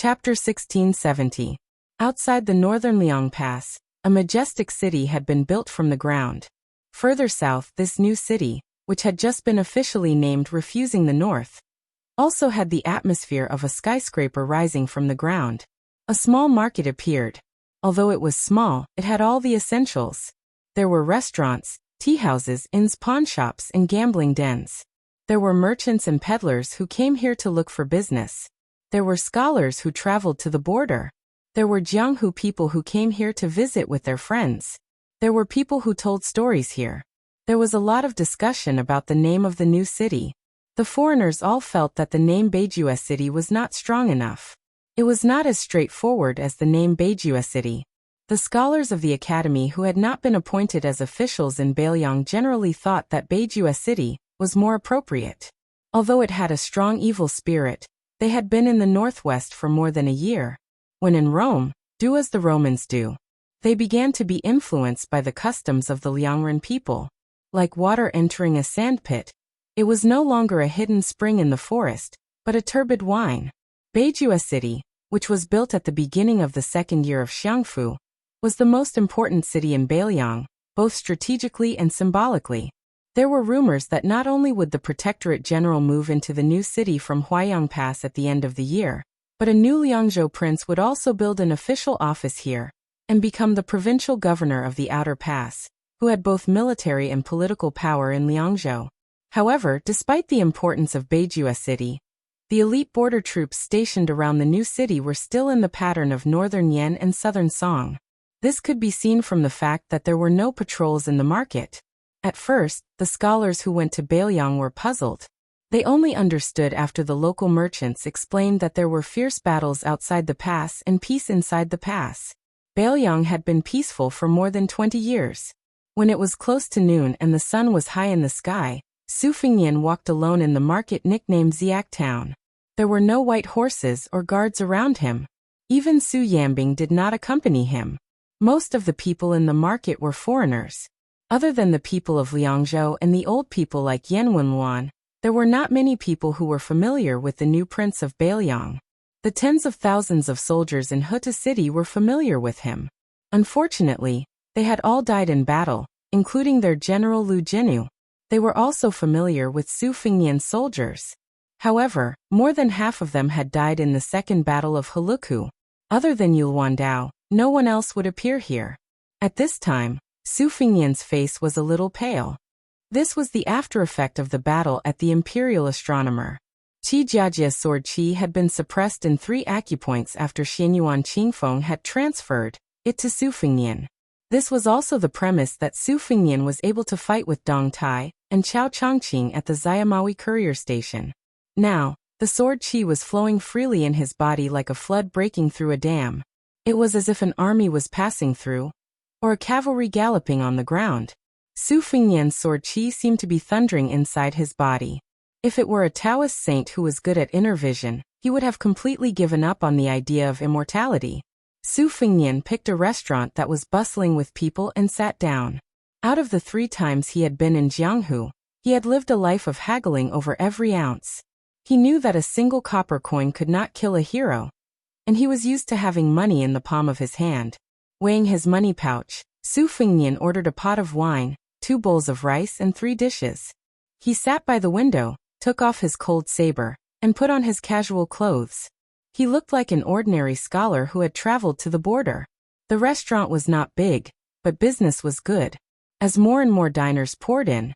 Chapter 1670. Outside the northern Liang Pass, a majestic city had been built from the ground. Further south, this new city, which had just been officially named Refusing the North, also had the atmosphere of a skyscraper rising from the ground. A small market appeared. Although it was small, it had all the essentials. There were restaurants, tea houses, inns, pawn shops, and gambling dens. There were merchants and peddlers who came here to look for business. There were scholars who traveled to the border. There were Jianghu people who came here to visit with their friends. There were people who told stories here. There was a lot of discussion about the name of the new city. The foreigners all felt that the name Beijua City was not strong enough. It was not as straightforward as the name Beijua City. The scholars of the academy who had not been appointed as officials in Beiliang generally thought that Beijua City was more appropriate. Although it had a strong evil spirit, they had been in the northwest for more than a year. When in Rome, do as the Romans do. They began to be influenced by the customs of the Liangren people. Like water entering a sandpit, it was no longer a hidden spring in the forest, but a turbid wine. Beijua City, which was built at the beginning of the second year of Xiangfu, was the most important city in Beiliang, both strategically and symbolically. There were rumors that not only would the Protectorate General move into the new city from Huaiyang Pass at the end of the year, but a new Liangzhou prince would also build an official office here and become the provincial governor of the Outer Pass, who had both military and political power in Liangzhou. However, despite the importance of Beijua City, the elite border troops stationed around the new city were still in the pattern of northern Yan and southern Song. This could be seen from the fact that there were no patrols in the market. At first, the scholars who went to Beiliang were puzzled. They only understood after the local merchants explained that there were fierce battles outside the pass and peace inside the pass. Beiliang had been peaceful for more than 20 years. When it was close to noon and the sun was high in the sky, Su Fengnian walked alone in the market nicknamed Ziak Town. There were no white horses or guards around him. Even Su Yambing did not accompany him. Most of the people in the market were foreigners. Other than the people of Liangzhou and the old people like Yan Wenluan, there were not many people who were familiar with the new prince of Beiliang. The tens of thousands of soldiers in Huta City were familiar with him. Unfortunately, they had all died in battle, including their general Lu Jinu. They were also familiar with Su Fengnian's soldiers. However, more than half of them had died in the second battle of Heluku. Other than Yulwandao, no one else would appear here. At this time, Su Fengnian's face was a little pale. This was the after-effect of the battle at the Imperial Astronomer. Qi Jiajia's sword Qi had been suppressed in 3 acupoints after Xianyuan Qingfeng had transferred it to Su Fengnian. This was also the premise that Su Fengnian was able to fight with Dong Tai and Chao Chongqing at the Zayamawi courier station. Now, the sword Qi was flowing freely in his body like a flood breaking through a dam. It was as if an army was passing through, or a cavalry galloping on the ground. Su Fengnian's sword Qi seemed to be thundering inside his body. If it were a Taoist saint who was good at inner vision, he would have completely given up on the idea of immortality. Su Fengnian picked a restaurant that was bustling with people and sat down. Out of the 3 times he had been in Jianghu, he had lived a life of haggling over every ounce. He knew that a single copper coin could not kill a hero, and he was used to having money in the palm of his hand. Weighing his money pouch, Su Fengnian ordered a pot of wine, 2 bowls of rice and 3 dishes. He sat by the window, took off his cold saber, and put on his casual clothes. He looked like an ordinary scholar who had traveled to the border. The restaurant was not big, but business was good. As more and more diners poured in,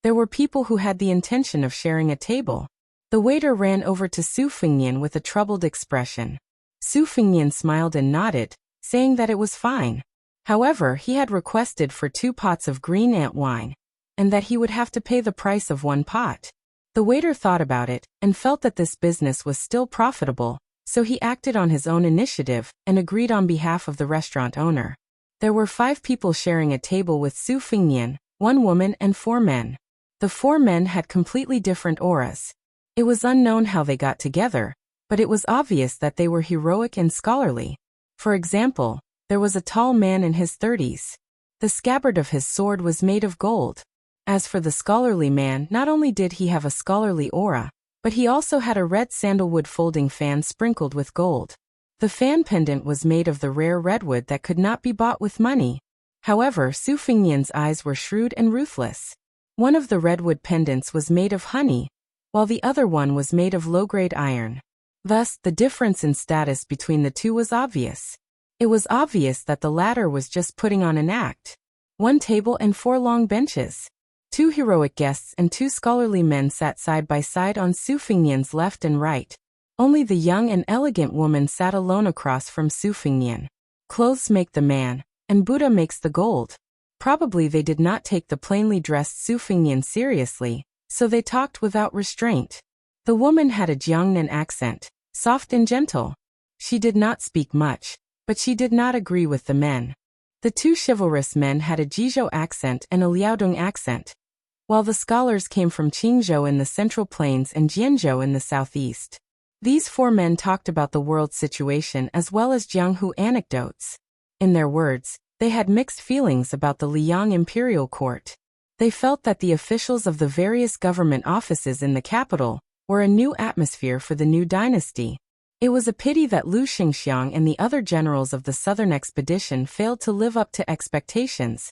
there were people who had the intention of sharing a table. The waiter ran over to Su Fengnian with a troubled expression. Su Fengnian smiled and nodded, saying that it was fine. However, he had requested for 2 pots of green ant wine, and that he would have to pay the price of 1 pot. The waiter thought about it, and felt that this business was still profitable, so he acted on his own initiative, and agreed on behalf of the restaurant owner. There were 5 people sharing a table with Su Fengnian, 1 woman and 4 men. The 4 men had completely different auras. It was unknown how they got together, but it was obvious that they were heroic and scholarly. For example, there was a tall man in his 30s. The scabbard of his sword was made of gold. As for the scholarly man, not only did he have a scholarly aura, but he also had a red sandalwood folding fan sprinkled with gold. The fan pendant was made of the rare redwood that could not be bought with money. However, Su Fengnian's eyes were shrewd and ruthless. One of the redwood pendants was made of honey, while the other one was made of low-grade iron. Thus, the difference in status between the two was obvious. It was obvious that the latter was just putting on an act. 1 table and 4 long benches. 2 heroic guests and 2 scholarly men sat side by side on Su Fengnian's left and right. Only the young and elegant woman sat alone across from Su Fengnian. Clothes make the man, and Buddha makes the gold. Probably they did not take the plainly dressed Su Fengnian seriously, so they talked without restraint. The woman had a Jiangnan accent, soft and gentle. She did not speak much, but she did not agree with the men. The 2 chivalrous men had a Jizhou accent and a Liaodong accent, while the scholars came from Qingzhou in the Central Plains and Jianzhou in the southeast. These 4 men talked about the world situation as well as Jianghu anecdotes. In their words, they had mixed feelings about the Liang imperial court. They felt that the officials of the various government offices in the capital were a new atmosphere for the new dynasty. It was a pity that Lu Xingxiang and the other generals of the southern expedition failed to live up to expectations,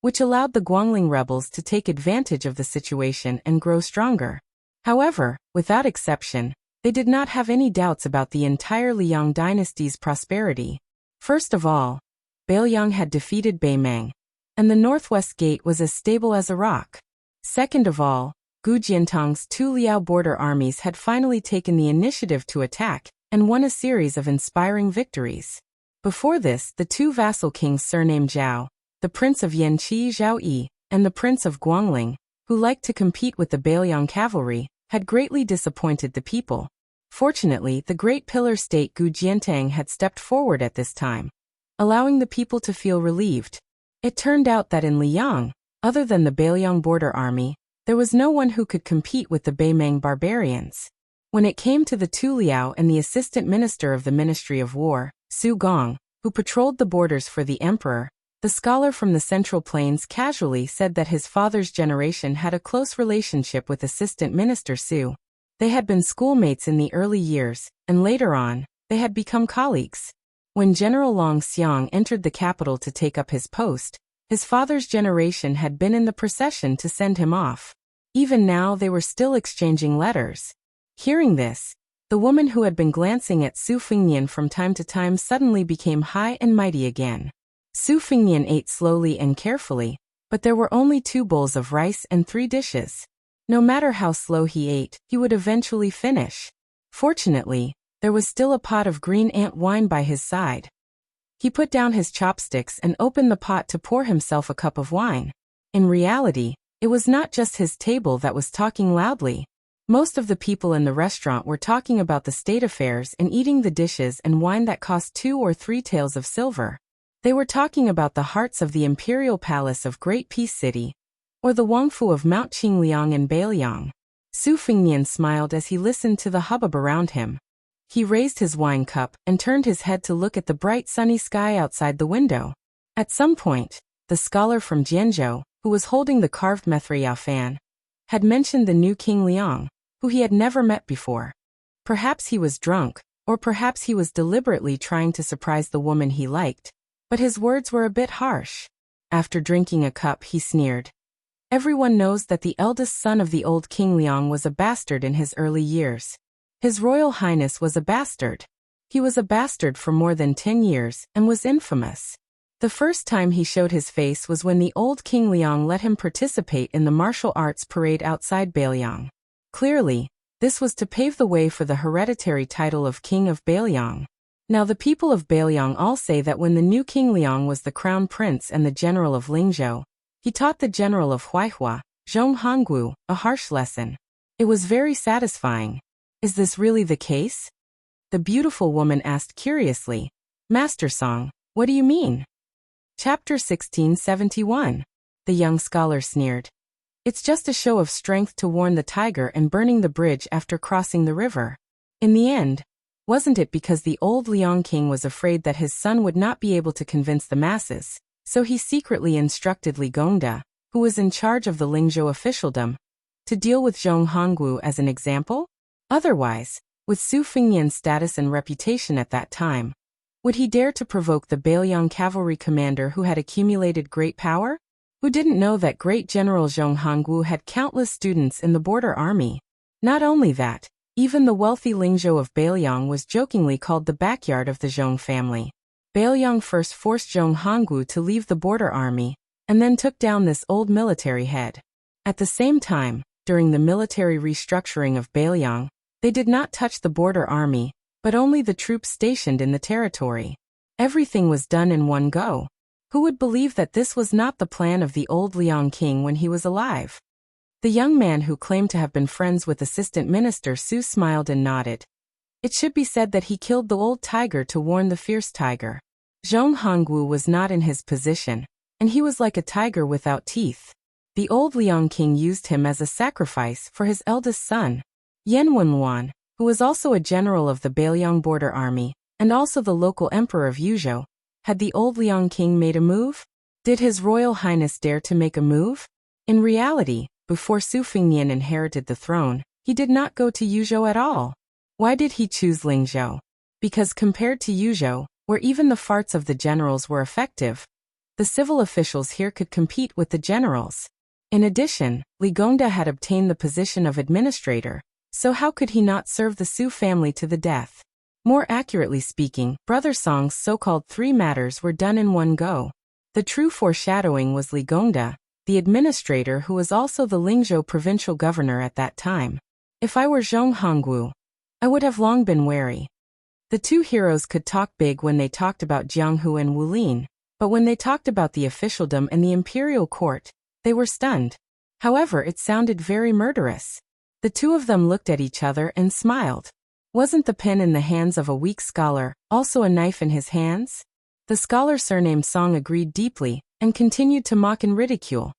which allowed the Guangling rebels to take advantage of the situation and grow stronger. However, without exception, they did not have any doubts about the entire Liang dynasty's prosperity. First of all, Bailiang had defeated Beimang, and the northwest gate was as stable as a rock. Second of all, Gu Jiantang's 2 Liao border armies had finally taken the initiative to attack, and won a series of inspiring victories. Before this, the 2 vassal kings surnamed Zhao, the prince of Yanqi Zhao Yi, and the prince of Guangling, who liked to compete with the Bailiang cavalry, had greatly disappointed the people. Fortunately, the great pillar state Gu Jiantang had stepped forward at this time, allowing the people to feel relieved. It turned out that in Liang, other than the Bailiang border army, there was no one who could compete with the Beimang barbarians. When it came to the 2 Liao and the assistant minister of the Ministry of War, Su Gong, who patrolled the borders for the emperor, the scholar from the Central Plains casually said that his father's generation had a close relationship with assistant minister Su. They had been schoolmates in the early years, and later on, they had become colleagues. When General Long Xiang entered the capital to take up his post, his father's generation had been in the procession to send him off. Even now they were still exchanging letters. Hearing this, the woman who had been glancing at Su Fengnian from time to time suddenly became high and mighty again. Su Fengnian ate slowly and carefully, but there were only 2 bowls of rice and 3 dishes. No matter how slow he ate, he would eventually finish. Fortunately, there was still a pot of green ant wine by his side. He put down his chopsticks and opened the pot to pour himself a cup of wine. In reality, it was not just his table that was talking loudly. Most of the people in the restaurant were talking about the state affairs and eating the dishes and wine that cost 2 or 3 taels of silver. They were talking about the hearts of the imperial palace of Great Peace City, or the Wangfu of Mount Qingliang and Bailiang. Su Fengnian smiled as he listened to the hubbub around him. He raised his wine cup and turned his head to look at the bright sunny sky outside the window. At some point, the scholar from Jianzhou, who was holding the carved Methrayao fan, had mentioned the new King Liang, who he had never met before. Perhaps he was drunk, or perhaps he was deliberately trying to surprise the woman he liked, but his words were a bit harsh. After drinking a cup, he sneered. Everyone knows that the eldest son of the old King Liang was a bastard in his early years. His Royal Highness was a bastard. He was a bastard for more than 10 years and was infamous. The first time he showed his face was when the old King Liang let him participate in the martial arts parade outside Bailiang. Clearly, this was to pave the way for the hereditary title of King of Bailiang. Now the people of Bailiang all say that when the new King Liang was the crown prince and the general of Lingzhou, he taught the general of Huaihua, Zhong Honggu, a harsh lesson. It was very satisfying. Is this really the case? The beautiful woman asked curiously. Master Song, what do you mean? Chapter 1671. The young scholar sneered. It's just a show of strength to warn the tiger and burning the bridge after crossing the river. In the end, wasn't it because the old Liang king was afraid that his son would not be able to convince the masses, so he secretly instructed Li Gongda, who was in charge of the Lingzhou officialdom, to deal with Zhong Honggu as an example? Otherwise, With Su Fengnian's status and reputation at that time, would he dare to provoke the Beiliang cavalry commander who had accumulated great power? Who didn't know that great General Zhong Hongwu had countless students in the border army? Not only that, even the wealthy Lingzhou of Beiliang was jokingly called the backyard of the Zhong family. Beiliang first forced Zhong Hongwu to leave the border army, and then took down this old military head. At the same time, during the military restructuring of Beiliang, they did not touch the border army, but only the troops stationed in the territory. Everything was done in one go. Who would believe that this was not the plan of the old Liang king when he was alive? The young man who claimed to have been friends with Assistant Minister Su smiled and nodded. It should be said that he killed the old tiger to warn the fierce tiger. Zhong Hongwu was not in his position, and he was like a tiger without teeth. The old Liang king used him as a sacrifice for his eldest son. Yan Wenwan, who was also a general of the Beiliang border army, and also the local emperor of Yuzhou. Had the old Liang king made a move? Did His Royal Highness dare to make a move? In reality, before Su Fengnian inherited the throne, he did not go to Yuzhou at all. Why did he choose Lingzhou? Because compared to Yuzhou, where even the farts of the generals were effective, the civil officials here could compete with the generals. In addition, Li Gongda had obtained the position of administrator, so how could he not serve the Su family to the death? More accurately speaking, Brother Song's so-called three matters were done in one go. The true foreshadowing was Li Gongda, the administrator who was also the Lingzhou provincial governor at that time. If I were Zhong Hongwu, I would have long been wary. The two heroes could talk big when they talked about Jianghu and Wulin, but when they talked about the officialdom and the imperial court, they were stunned. However, it sounded very murderous. The two of them looked at each other and smiled. Wasn't the pen in the hands of a weak scholar also a knife in his hands? The scholar surnamed Song agreed deeply, and continued to mock and ridicule.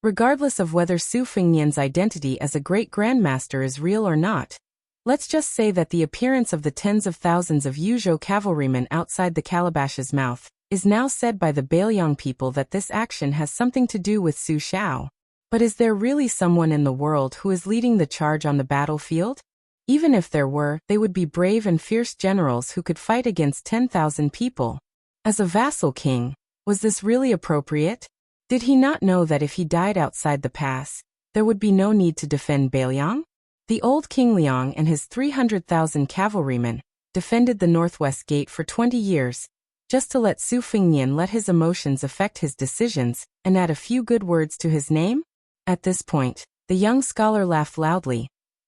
Regardless of whether Su Fengnian's identity as a great grandmaster is real or not, let's just say that the appearance of the tens of thousands of Yuzhou cavalrymen outside the calabash's mouth is now said by the Beiliang people that this action has something to do with Su Xiao. But is there really someone in the world who is leading the charge on the battlefield? Even if there were, they would be brave and fierce generals who could fight against 10,000 people. As a vassal king, was this really appropriate? Did he not know that if he died outside the pass, there would be no need to defend Beiliang? The old King Liang and his 300,000 cavalrymen defended the northwest gate for 20 years, just to let Su Fengnian let his emotions affect his decisions and add a few good words to his name? At this point, the young scholar laughed loudly.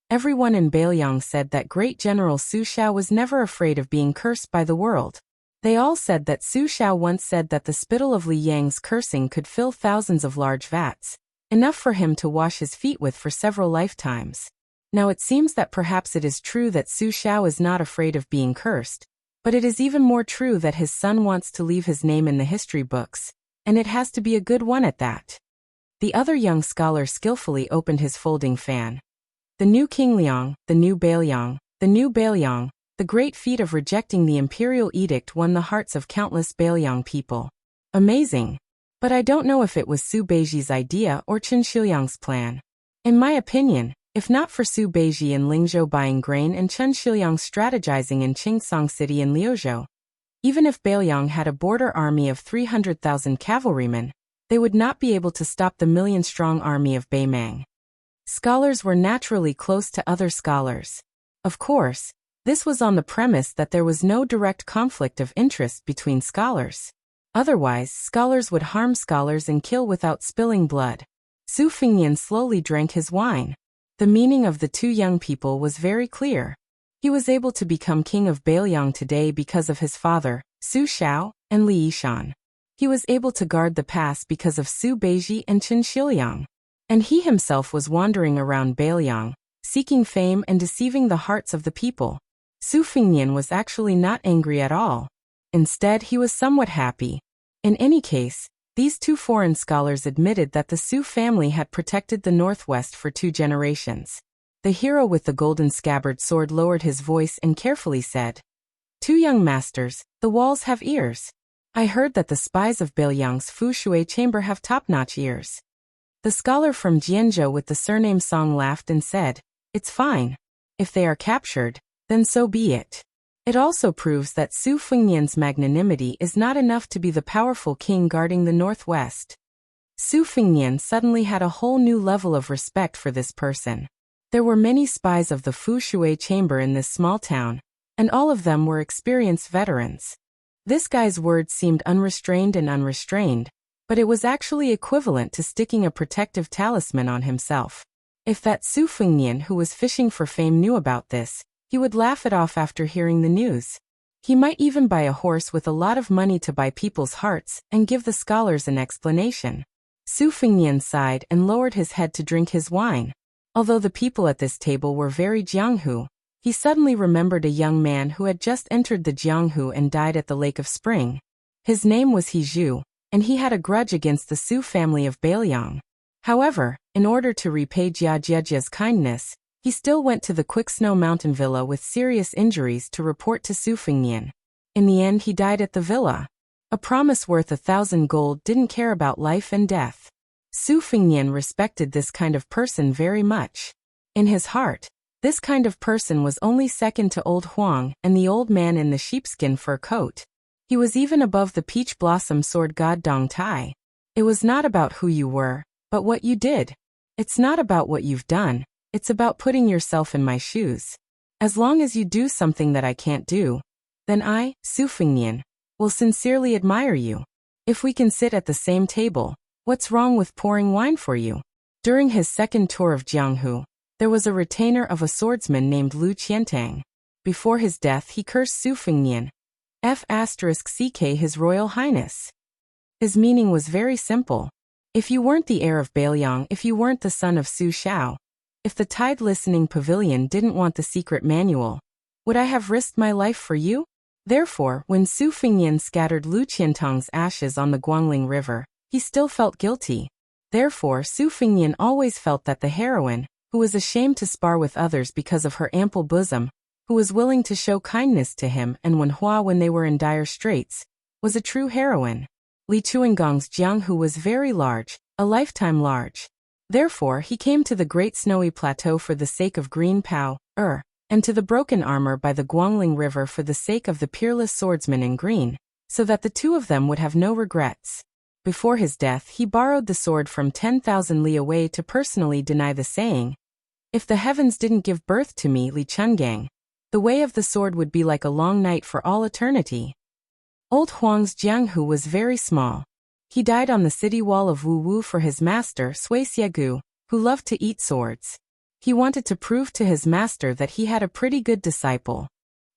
Everyone in Beiliang said that great General Su Xiao was never afraid of being cursed by the world. They all said that Su Xiao once said that the spittle of Li Yang's cursing could fill thousands of large vats, enough for him to wash his feet with for several lifetimes. Now it seems that perhaps it is true that Su Xiao is not afraid of being cursed, but it is even more true that his son wants to leave his name in the history books, and it has to be a good one at that. The other young scholar skillfully opened his folding fan. The new King Liang, the new Beiliang, the great feat of rejecting the imperial edict won the hearts of countless Beiliang people. Amazing. But I don't know if it was Su Beiji's idea or Chen Shiliang's plan. In my opinion, if not for Su Beiji and Lingzhou buying grain and Chen Shiliang strategizing in Qingsong City and Liuzhou, even if Beiliang had a border army of 300,000 cavalrymen, they would not be able to stop the million-strong army of Beimang. Scholars were naturally close to other scholars. Of course, this was on the premise that there was no direct conflict of interest between scholars. Otherwise, scholars would harm scholars and kill without spilling blood. Su Fengnian slowly drank his wine. The meaning of the two young people was very clear. He was able to become king of Beiliang today because of his father, Su Xiao, and Li Yishan. He was able to guard the pass because of Su Beiji and Chen Shiliang. And he himself was wandering around Beiliang, seeking fame and deceiving the hearts of the people. Su Fengnian was actually not angry at all. Instead, he was somewhat happy. In any case, these two foreign scholars admitted that the Su family had protected the Northwest for 2 generations. The hero with the golden scabbard sword lowered his voice and carefully said, "Two young masters, the walls have ears. I heard that the spies of Beiliang's Fu Shui chamber have top-notch ears." The scholar from Jianzhou with the surname Song laughed and said, "It's fine. If they are captured, then so be it. It also proves that Su Fengnian's magnanimity is not enough to be the powerful king guarding the northwest. Su Fengnian suddenly had a whole new level of respect for this person. There were many spies of the Fu Shui chamber in this small town, and all of them were experienced veterans. This guy's words seemed unrestrained, but it was actually equivalent to sticking a protective talisman on himself. If that Su Fengnian who was fishing for fame knew about this, he would laugh it off after hearing the news. He might even buy a horse with a lot of money to buy people's hearts and give the scholars an explanation. Su Fengnian sighed and lowered his head to drink his wine. Although the people at this table were very Jianghu, he suddenly remembered a young man who had just entered the Jianghu and died at the Lake of Spring. His name was He Zhu, and he had a grudge against the Su family of Bailiang. However, in order to repay Jia Jiejia's kindness, he still went to the Quicksnow Mountain Villa with serious injuries to report to Su Fengnian. In the end he died at the villa. A promise worth 1,000 gold didn't care about life and death. Su Fengnian respected this kind of person very much. In his heart, this kind of person was only second to old Huang and the old man in the sheepskin fur coat. He was even above the peach blossom sword god Dong Tai. It was not about who you were, but what you did. It's not about what you've done, it's about putting yourself in my shoes. As long as you do something that I can't do, then I, Su Fengnian, will sincerely admire you. If we can sit at the same table, what's wrong with pouring wine for you? During his second tour of Jianghu, there was a retainer of a swordsman named Lu Qiantang. Before his death he cursed Su Fengnian, F***ck His Royal Highness. His meaning was very simple. If you weren't the heir of Bailiang, if you weren't the son of Su Shao, if the Tide Listening Pavilion didn't want the secret manual, would I have risked my life for you? Therefore, when Su Fengnian scattered Lu Qiantang's ashes on the Guangling River, he still felt guilty. Therefore, Su Fengnian always felt that the heroine, who was ashamed to spar with others because of her ample bosom, who was willing to show kindness to him and when they were in dire straits, was a true heroine. Li Chuangong's Jianghu was very large, a lifetime large. Therefore he came to the Great Snowy Plateau for the sake of Green Pao, and to the broken armor by the Guangling River for the sake of the peerless swordsman in green, so that the two of them would have no regrets. Before his death he borrowed the sword from 10,000 li away to personally deny the saying, "If the heavens didn't give birth to me, Li Chungang, the way of the sword would be like a long night for all eternity." Old Huang's Jianghu was very small. He died on the city wall of Wu for his master Sui Xiegu, who loved to eat swords. He wanted to prove to his master that he had a pretty good disciple.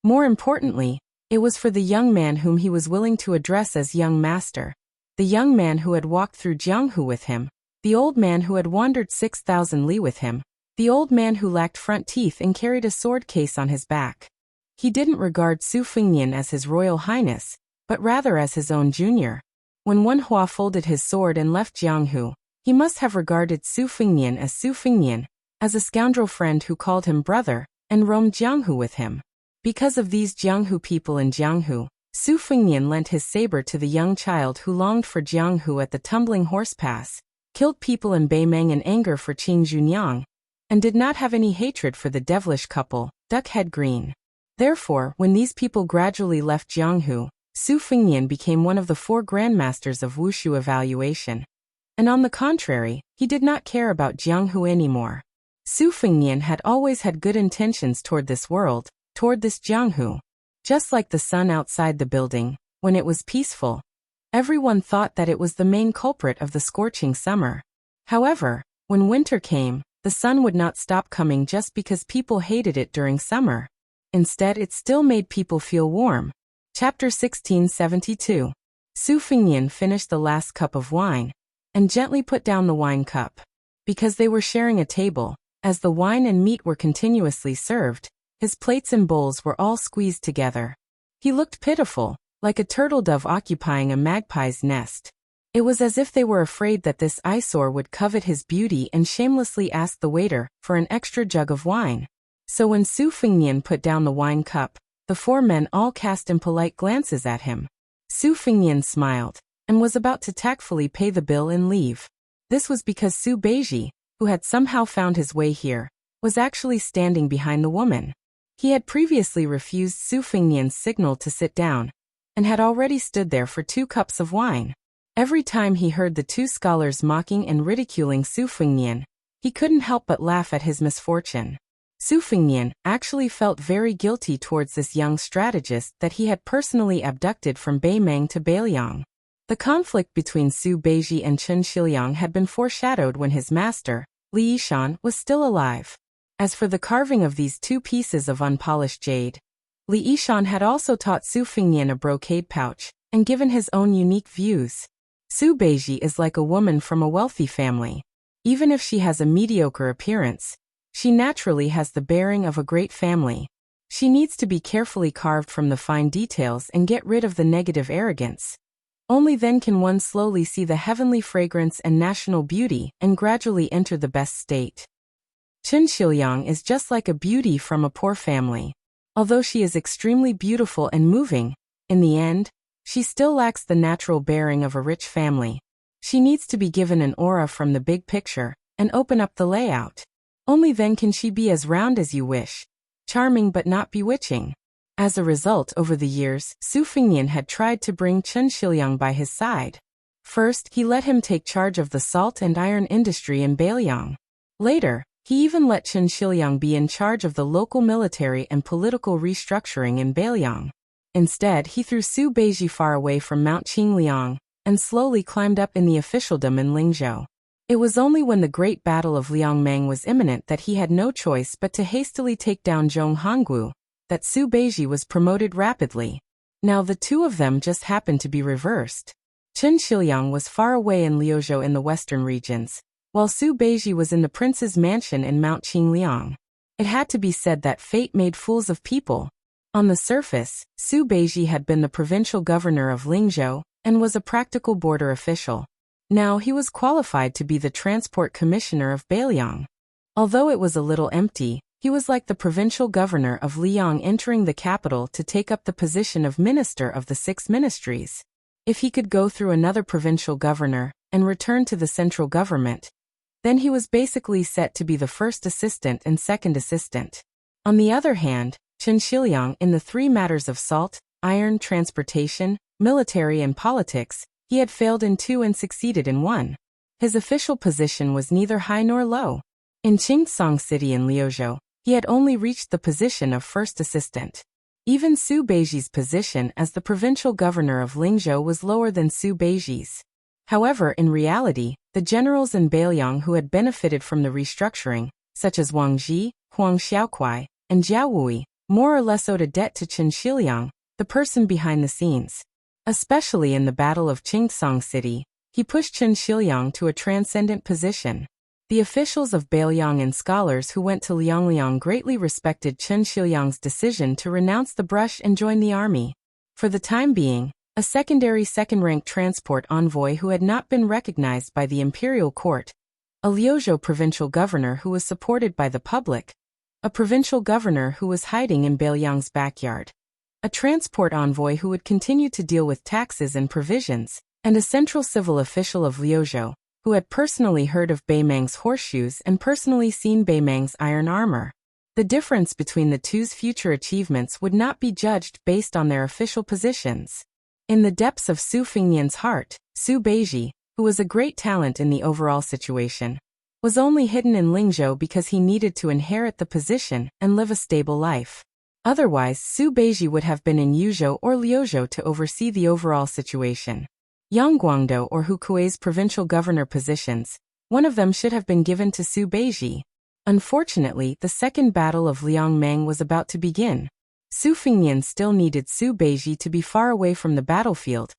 More importantly, it was for the young man whom he was willing to address as young master, the young man who had walked through Jianghu with him, the old man who had wandered 6,000 li with him, the old man who lacked front teeth and carried a sword case on his back. He didn't regard Su Fengnian as his royal highness, but rather as his own junior. When Wen Hua folded his sword and left Jianghu, he must have regarded Su Fengnian, as a scoundrel friend who called him brother, and roamed Jianghu with him. Because of these Jianghu people in Jianghu, Su Fengnian lent his saber to the young child who longed for Jianghu at the Tumbling Horse Pass, killed people in Beimeng in anger for Qing Junyang, and did not have any hatred for the devilish couple, Duckhead Green. Therefore, when these people gradually left Jianghu, Su Fengnian became one of the 4 grandmasters of Wushu evaluation. And on the contrary, he did not care about Jianghu anymore. Su Fengnian had always had good intentions toward this world, toward this Jianghu. Just like the sun outside the building, when it was peaceful, everyone thought that it was the main culprit of the scorching summer. However, when winter came, the sun would not stop coming just because people hated it during summer. Instead, it still made people feel warm. Chapter 1672. Su Fengnian finished the last cup of wine, and gently put down the wine cup. Because they were sharing a table, as the wine and meat were continuously served, his plates and bowls were all squeezed together. He looked pitiful, like a turtle dove occupying a magpie's nest. It was as if they were afraid that this eyesore would covet his beauty and shamelessly ask the waiter for an extra jug of wine. So when Su Fengnian put down the wine cup, the 4 men all cast impolite glances at him. Su Fengnian smiled, and was about to tactfully pay the bill and leave. This was because Su Beiji, who had somehow found his way here, was actually standing behind the woman. He had previously refused Su Fengnian's signal to sit down, and had already stood there for 2 cups of wine. Every time he heard the 2 scholars mocking and ridiculing Su Fengnian, he couldn't help but laugh at his misfortune. Su Fengnian actually felt very guilty towards this young strategist that he had personally abducted from Beimeng to Beiliang. The conflict between Su Beiji and Chen Shiliang had been foreshadowed when his master, Li Yishan, was still alive. As for the carving of these 2 pieces of unpolished jade, Li Yishan had also taught Su Fengnian a brocade pouch, and given his own unique views. Su Beiji is like a woman from a wealthy family. Even if she has a mediocre appearance, she naturally has the bearing of a great family. She needs to be carefully carved from the fine details and get rid of the negative arrogance. Only then can one slowly see the heavenly fragrance and national beauty and gradually enter the best state. Chen Shiliang is just like a beauty from a poor family. Although she is extremely beautiful and moving, in the end, she still lacks the natural bearing of a rich family. She needs to be given an aura from the big picture and open up the layout. Only then can she be as round as you wish, charming but not bewitching. As a result, over the years, Su Fengnian had tried to bring Chen Shiliang by his side. First, he let him take charge of the salt and iron industry in Beiliang. Later, he even let Chen Shiliang be in charge of the local military and political restructuring in Beiliang. Instead, he threw Su Beiji far away from Mount Qingliang and slowly climbed up in the officialdom in Lingzhou. It was only when the great battle of Liangmeng was imminent that he had no choice but to hastily take down Zhong Honggu, that Su Beiji was promoted rapidly. Now the 2 of them just happened to be reversed. Chen Shiliang was far away in Liuzhou in the western regions, while Su Beiji was in the prince's mansion in Mount Qingliang. It had to be said that fate made fools of people. On the surface, Su Beiji had been the provincial governor of Lingzhou and was a practical border official. Now he was qualified to be the transport commissioner of Beiliang. Although it was a little empty, he was like the provincial governor of Liang entering the capital to take up the position of minister of the 6 ministries. If he could go through another provincial governor and return to the central government, then he was basically set to be the first assistant and second assistant. On the other hand, Chen Shiliang, in the 3 matters of salt, iron, transportation, military and politics, he had failed in 2 and succeeded in 1. His official position was neither high nor low. In Qingsong City in Liuzhou, he had only reached the position of first assistant. Even Su Beiji's position as the provincial governor of Lingzhou was lower than Su Beiji's. However, in reality, the generals in Beiliang who had benefited from the restructuring, such as Wang Ji, Huang Xiaokuai, and Jiao Wui, more or less owed a debt to Chen Shiliang, the person behind the scenes. Especially in the Battle of Qingsong City, he pushed Chen Shiliang to a transcendent position. The officials of Beiliang and scholars who went to Liangliang greatly respected Chen Shiliang's decision to renounce the brush and join the army. For the time being, a second-rank transport envoy who had not been recognized by the imperial court, a Liuzhou provincial governor who was supported by the public, a provincial governor who was hiding in Beiliang's backyard, a transport envoy who would continue to deal with taxes and provisions, and a central civil official of Liuzhou, who had personally heard of Beimeng's horseshoes and personally seen Beimeng's iron armor. The difference between the 2's future achievements would not be judged based on their official positions. In the depths of Su Fengnian's heart, Su Beiji, who was a great talent in the overall situation, was only hidden in Lingzhou because he needed to inherit the position and live a stable life. Otherwise, Su Beiji would have been in Yuzhou or Liuzhou to oversee the overall situation. Yang Guangdou or Hukui's provincial governor positions, one of them should have been given to Su Beiji. Unfortunately, the second battle of Liangmeng was about to begin. Su Fengnian still needed Su Beiji to be far away from the battlefield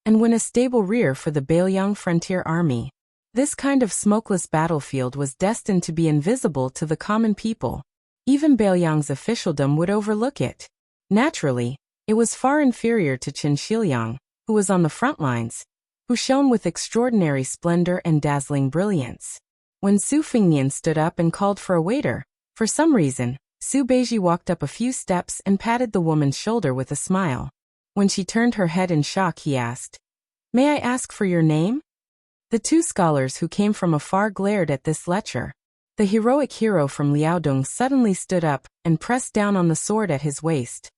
and win a stable rear for the Beiliang frontier army. This kind of smokeless battlefield was destined to be invisible to the common people. Even Beiliang's officialdom would overlook it. Naturally, it was far inferior to Chen Shiliang, who was on the front lines, who shone with extraordinary splendor and dazzling brilliance. When Su Fengnian stood up and called for a waiter, for some reason, Su Beiji walked up a few steps and patted the woman's shoulder with a smile. When she turned her head in shock, he asked, "May I ask for your name?" The 2 scholars who came from afar glared at this lecture. The heroic hero from Liaodong suddenly stood up and pressed down on the sword at his waist.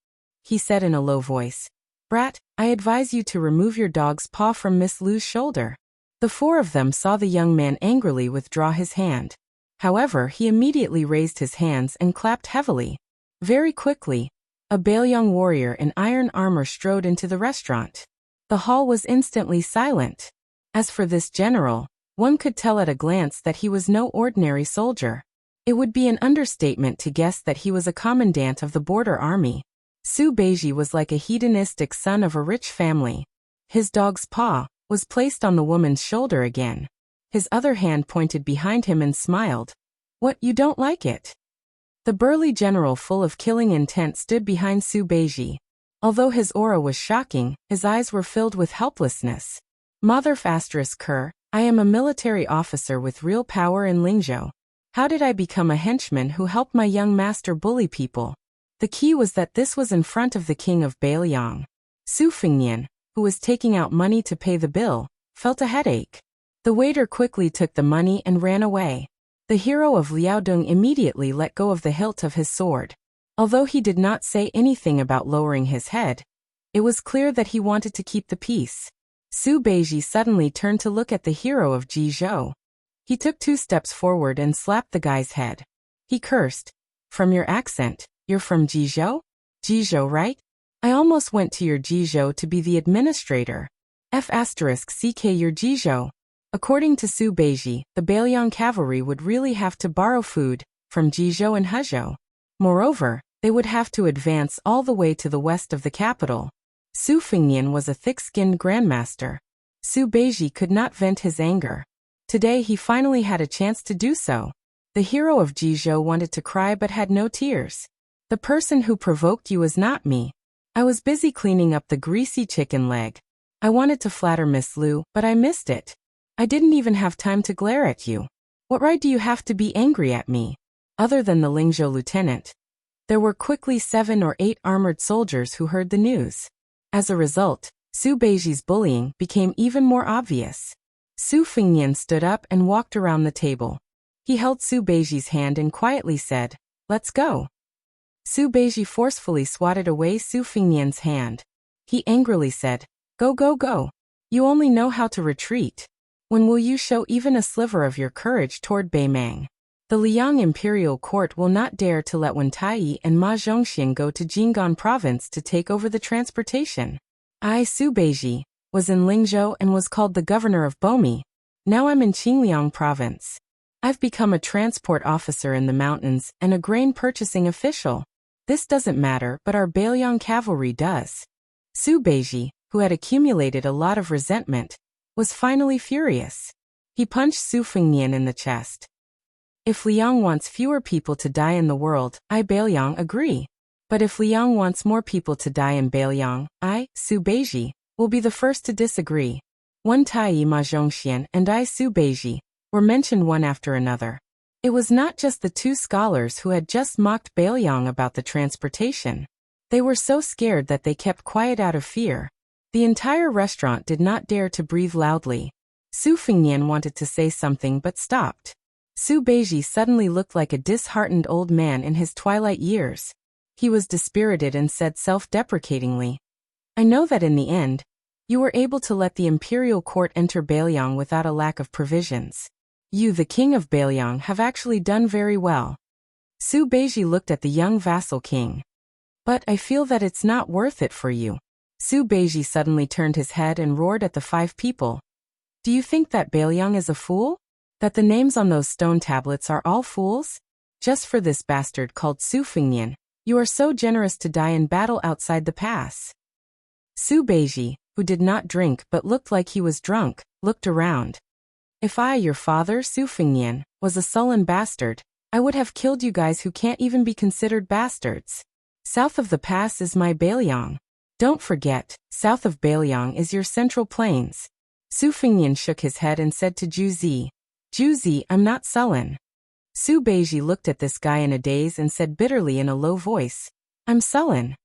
He said in a low voice, "Brat, I advise you to remove your dog's paw from Miss Lu's shoulder." The four of them saw the young man angrily withdraw his hand. However, he immediately raised his hands and clapped heavily. Very quickly, a Baelyang warrior in iron armor strode into the restaurant. The hall was instantly silent. As for this general, one could tell at a glance that he was no ordinary soldier. It would be an understatement to guess that he was a commandant of the border army. Su Beiji was like a hedonistic son of a rich family. His dog's paw was placed on the woman's shoulder again. His other hand pointed behind him and smiled. "What, you don't like it?" The burly general full of killing intent stood behind Su Beiji. Although his aura was shocking, his eyes were filled with helplessness. Motherf *Ker, I am a military officer with real power in Lingzhou. How did I become a henchman who helped my young master bully people? The key was that this was in front of the king of Baelyang. Su Fengnian, who was taking out money to pay the bill, felt a headache. The waiter quickly took the money and ran away. The hero of Liaodong immediately let go of the hilt of his sword. Although he did not say anything about lowering his head, it was clear that he wanted to keep the peace. Su Beiji suddenly turned to look at the hero of Jizhou. He took 2 steps forward and slapped the guy's head. He cursed. "From your accent, you're from Jizhou? Jizhou, right? I almost went to your Jizhou to be the administrator. *CK your Jizhou." According to Su Beiji, the Baelyang cavalry would really have to borrow food from Jizhou and Hezhou. Moreover, they would have to advance all the way to the west of the capital. Su Fengnian was a thick-skinned grandmaster. Su Beiji could not vent his anger. Today he finally had a chance to do so. The hero of Jizhou wanted to cry but had no tears. "The person who provoked you is not me. I was busy cleaning up the greasy chicken leg. I wanted to flatter Miss Lu, but I missed it. I didn't even have time to glare at you. What right do you have to be angry at me?" Other than the Lingzhou lieutenant, there were quickly 7 or 8 armored soldiers who heard the news. As a result, Su Beiji's bullying became even more obvious. Su Fengnian stood up and walked around the table. He held Su Beiji's hand and quietly said, "Let's go." Su Beiji forcefully swatted away Su Fengnian's hand. He angrily said, "Go, go, go. You only know how to retreat. When will you show even a sliver of your courage toward Beimang? The Liang imperial court will not dare to let Wen Taiyi and Ma Zhongxian go to Jinggan province to take over the transportation. I, Su Beiji, was in Lingzhou and was called the governor of Bomi. Now I'm in Qingliang province. I've become a transport officer in the mountains and a grain purchasing official. This doesn't matter, but our Baelyang cavalry does." Su Beiji, who had accumulated a lot of resentment, was finally furious. He punched Su Fengnian in the chest. "If Liang wants fewer people to die in the world, I, Baelyang, agree. But if Liang wants more people to die in Baelyang, I, Su Beiji, will be the first to disagree." Wen Taiyi, Ma Zhongxian, and I, Su Beiji, were mentioned one after another. It was not just the 2 scholars who had just mocked Baelyang about the transportation. They were so scared that they kept quiet out of fear. The entire restaurant did not dare to breathe loudly. Su Fengnian wanted to say something but stopped. Su Beiji suddenly looked like a disheartened old man in his twilight years. He was dispirited and said self-deprecatingly, "I know that in the end, you were able to let the imperial court enter Baelyang without a lack of provisions. You, the king of Baelyang, have actually done very well." Su Beiji looked at the young vassal king. "But I feel that it's not worth it for you." Su Beiji suddenly turned his head and roared at the 5 people. "Do you think that Baelyang is a fool? That the names on those stone tablets are all fools? Just for this bastard called Su Fengnian, you are so generous to die in battle outside the pass." Su Beiji, who did not drink but looked like he was drunk, looked around. "If I, your father, Su Fengnian, was a sullen bastard, I would have killed you guys who can't even be considered bastards. South of the pass is my Baelyang. Don't forget, south of Baelyang is your Central Plains." Su Fengnian shook his head and said to Juzi, "Juzi, I'm not sullen." Su Beiji looked at this guy in a daze and said bitterly in a low voice, "I'm sullen."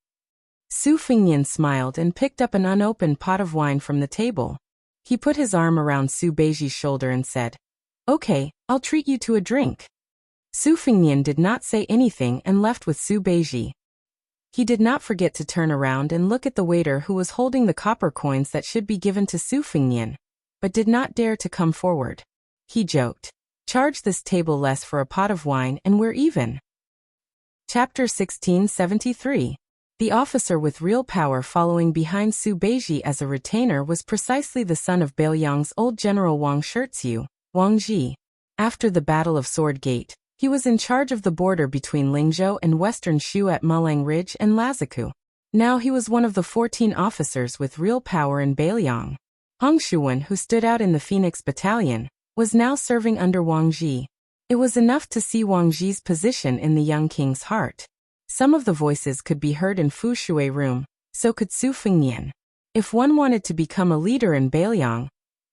Su Fengnian smiled and picked up an unopened pot of wine from the table. He put his arm around Su Beiji's shoulder and said, "Okay, I'll treat you to a drink." Su Fengnian did not say anything and left with Su Beiji. He did not forget to turn around and look at the waiter who was holding the copper coins that should be given to Su Fengnian, but did not dare to come forward. He joked, "Charge this table less for a pot of wine and we're even." Chapter 1673. The officer with real power following behind Su Beiji as a retainer was precisely the son of Bailiang's old general Wang Shiziu, Wang Ji. After the Battle of Sword Gate, he was in charge of the border between Lingzhou and western Shu at Mulang Ridge and Laziku. Now he was one of the 14 officers with real power in Bailiang. Hong Shuwen, who stood out in the Phoenix Battalion, was now serving under Wang Ji. It was enough to see Wang Ji's position in the young king's heart. Some of the voices could be heard in Fu Shui room, so could Su Fengnian. If one wanted to become a leader in Bailiang,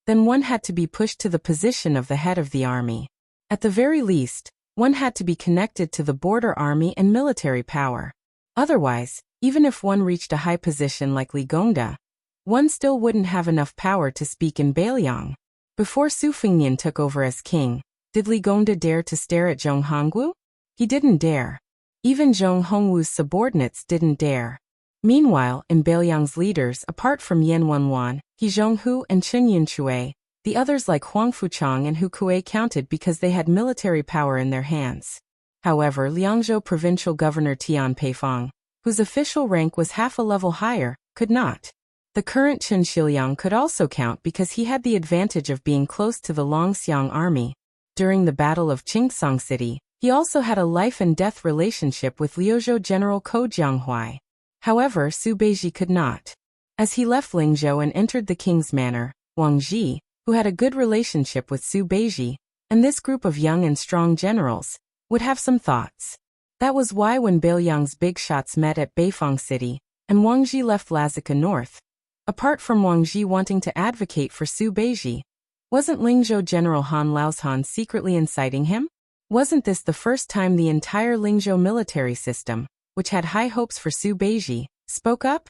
then one had to be pushed to the position of the head of the army. At the very least, one had to be connected to the border army and military power. Otherwise, even if one reached a high position like Li Gongda, one still wouldn't have enough power to speak in Bailiang. Before Su Fengnian took over as king, did Li Gongda dare to stare at Zhong Hongwu? He didn't dare. Even Zhong Hongwu's subordinates didn't dare. Meanwhile, in Bailiang's leaders, apart from Yan Wenwan, He Zhonghu and Chen Yunchui, the others like Huang Fuchang and Hu Kuei counted because they had military power in their hands. However, Liangzhou provincial governor Tian Peifang, whose official rank was half a level higher, could not. The current Chen Shiliang could also count because he had the advantage of being close to the Longxiang army. During the Battle of Qingsong City, he also had a life-and-death relationship with Liuzhou General Ko Jianghuai. However, Su Beiji could not. As he left Lingzhou and entered the king's manor, Wang Ji, who had a good relationship with Su Beiji, and this group of young and strong generals, would have some thoughts. That was why when Bailiang's big shots met at Beifang City, and Wang Ji left Lazika North, apart from Wang Ji wanting to advocate for Su Beiji, wasn't Lingzhou General Han Laoshan secretly inciting him? Wasn't this the first time the entire Lingzhou military system, which had high hopes for Su Beiji, spoke up?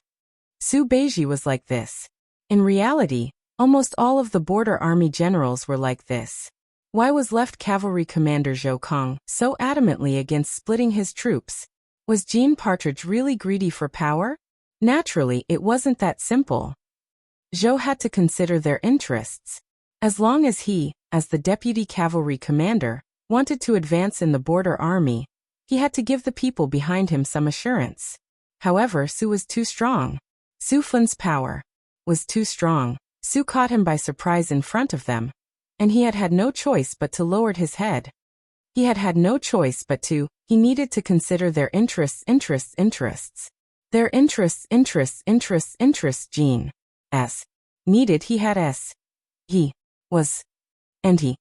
Su Beiji was like this. In reality, almost all of the border army generals were like this. Why was Left Cavalry Commander Zhou Kong so adamantly against splitting his troops? Was Jean Partridge really greedy for power? Naturally, it wasn't that simple. Zhou had to consider their interests. As long as he, as the deputy cavalry commander, wanted to advance in the border army, he had to give the people behind him some assurance. However, Su was too strong. Su Fun's power was too strong. Su caught him by surprise in front of them, and he had no choice but to lower his head. He had no choice but to, he needed to consider their interests. Their interests, Jean. S. Needed he had S. He. Was. And he.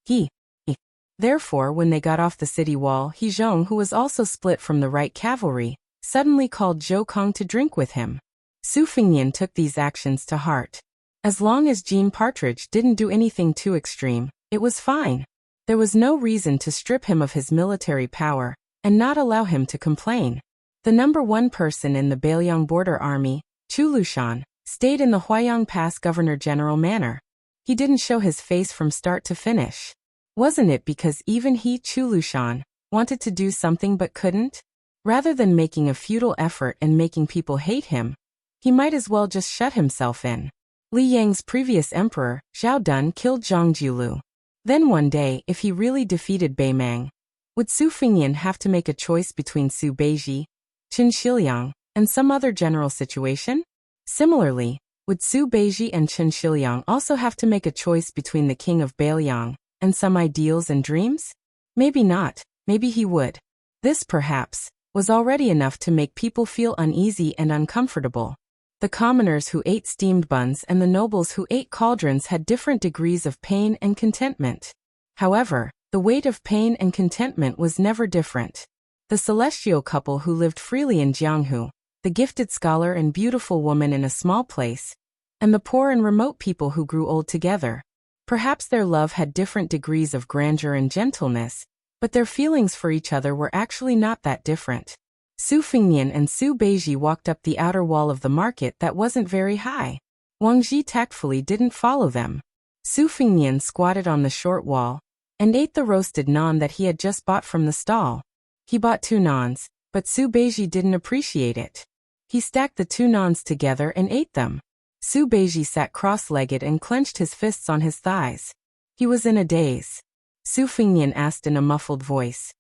Therefore, when they got off the city wall, He Zhong, who was also split from the right cavalry, suddenly called Zhou Kong to drink with him. Su Fengnian took these actions to heart. As long as Jean Partridge didn't do anything too extreme, it was fine. There was no reason to strip him of his military power, and not allow him to complain. The number one person in the Bailiang border army, Chu Lushan, stayed in the Huayang Pass Governor-General manor. He didn't show his face from start to finish. Wasn't it because even he, Chu Lushan, wanted to do something but couldn't? Rather than making a futile effort and making people hate him, he might as well just shut himself in. Li Yang's previous emperor, Zhao Dun, killed Zhang Jiulu. Then one day, if he really defeated Beimang, would Su Fengnian have to make a choice between Su Beiji, Chen Shiliang, and some other general situation? Similarly, would Su Beiji and Chen Shiliang also have to make a choice between the king of Bailiang and some ideals and dreams? Maybe not, maybe he would. This, perhaps, was already enough to make people feel uneasy and uncomfortable. The commoners who ate steamed buns and the nobles who ate cauldrons had different degrees of pain and contentment. However, the weight of pain and contentment was never different. The celestial couple who lived freely in Jianghu, the gifted scholar and beautiful woman in a small place, and the poor and remote people who grew old together. Perhaps their love had different degrees of grandeur and gentleness, but their feelings for each other were actually not that different. Su Fengnian and Su Beiji walked up the outer wall of the market that wasn't very high. Wang Ji tactfully didn't follow them. Su Fengnian squatted on the short wall, and ate the roasted naan that he had just bought from the stall. He bought 2 naans, but Su Beiji didn't appreciate it. He stacked the 2 naans together and ate them. Su Beiji sat cross-legged and clenched his fists on his thighs. He was in a daze. Su Fengnian asked in a muffled voice,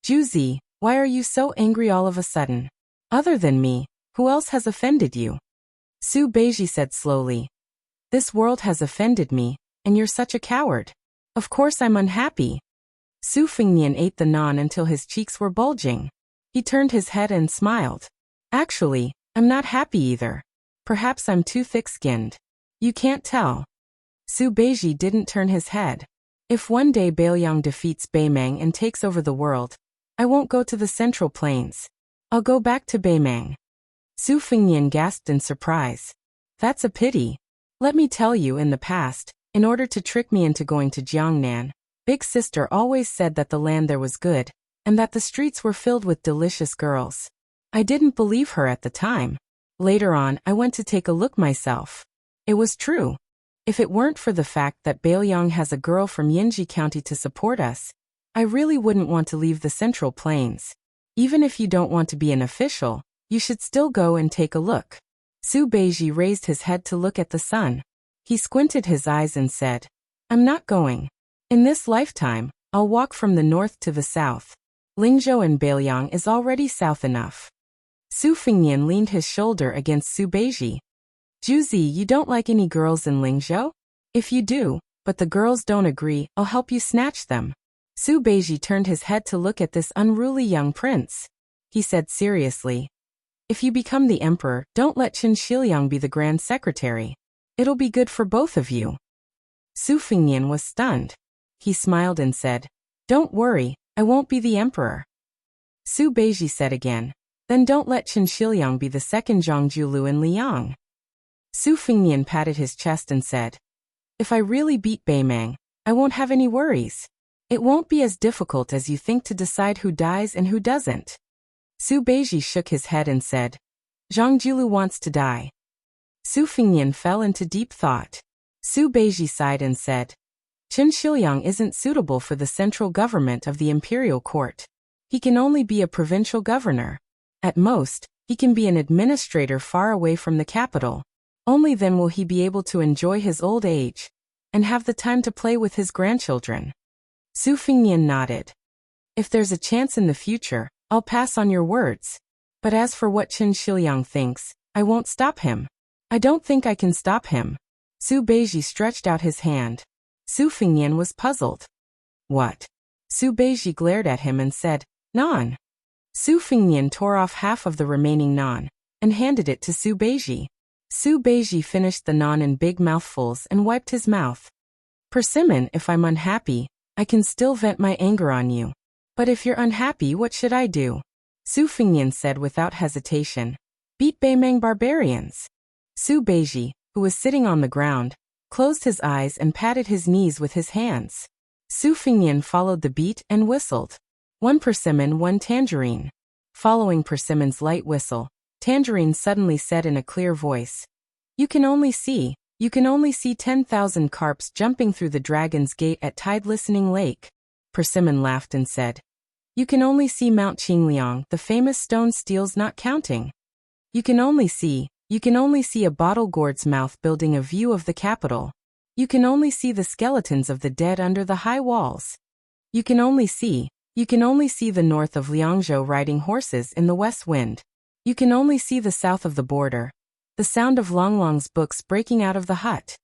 Juzi, why are you so angry all of a sudden? Other than me, who else has offended you? Su Beiji said slowly, this world has offended me, and you're such a coward. Of course I'm unhappy. Su Fengnian ate the naan until his cheeks were bulging. He turned his head and smiled. Actually, I'm not happy either. Perhaps I'm too thick-skinned. You can't tell. Su Beiji didn't turn his head. If one day Bailiang defeats Beimang and takes over the world, I won't go to the Central Plains. I'll go back to Beimang. Su Fengnian gasped in surprise. That's a pity. Let me tell you, in the past, in order to trick me into going to Jiangnan, Big Sister always said that the land there was good, and that the streets were filled with delicious girls. I didn't believe her at the time. Later on, I went to take a look myself. It was true. If it weren't for the fact that Bailiang has a girl from Yinji County to support us, I really wouldn't want to leave the Central Plains. Even if you don't want to be an official, you should still go and take a look. Su Beiji raised his head to look at the sun. He squinted his eyes and said, I'm not going. In this lifetime, I'll walk from the north to the south. Lingzhou and Bailiang is already south enough. Su Fengnian leaned his shoulder against Su Beiji. Juzi, you don't like any girls in Lingzhou? If you do, but the girls don't agree, I'll help you snatch them. Su Beiji turned his head to look at this unruly young prince. He said seriously, if you become the emperor, don't let Qin Shiliang be the grand secretary. It'll be good for both of you. Su Fengnian was stunned. He smiled and said, don't worry, I won't be the emperor. Su Beiji said again, then don't let Qin Shiliang be the second Zhongjulu in Liang. Su Fengnian patted his chest and said, if I really beat Beimang, I won't have any worries. It won't be as difficult as you think to decide who dies and who doesn't. Su Beiji shook his head and said, Zhongjulu wants to die. Su Fengnian fell into deep thought. Su Beiji sighed and said, Qin Shiliang isn't suitable for the central government of the imperial court. He can only be a provincial governor. At most, he can be an administrator far away from the capital. Only then will he be able to enjoy his old age and have the time to play with his grandchildren. Su Fengnian nodded. If there's a chance in the future, I'll pass on your words. But as for what Qin Shiliang thinks, I won't stop him. I don't think I can stop him. Su Beiji stretched out his hand. Su Fengnian was puzzled. What? Su Beiji glared at him and said, Naan. Su Fengnian tore off half of the remaining naan and handed it to Su Beiji. Su Beiji finished the naan in big mouthfuls and wiped his mouth. Persimmon, if I'm unhappy, I can still vent my anger on you. But if you're unhappy, what should I do? Su Fengnian said without hesitation. Beat Beimang barbarians. Su Beiji, who was sitting on the ground, closed his eyes and patted his knees with his hands. Su Fengnian followed the beat and whistled. 1 persimmon, 1 tangerine. Following Persimmon's light whistle, Tangerine suddenly said in a clear voice, You can only see 10,000 carps jumping through the Dragon's Gate at Tide Listening Lake. Persimmon laughed and said, You can only see Mount Qingliang, the famous stone steels not counting. You can only see a bottle gourd's mouth building a view of the capital. You can only see the skeletons of the dead under the high walls. You can only see the north of Liangzhou riding horses in the west wind. You can only see the south of the border, the sound of Longlong's books breaking out of the hut.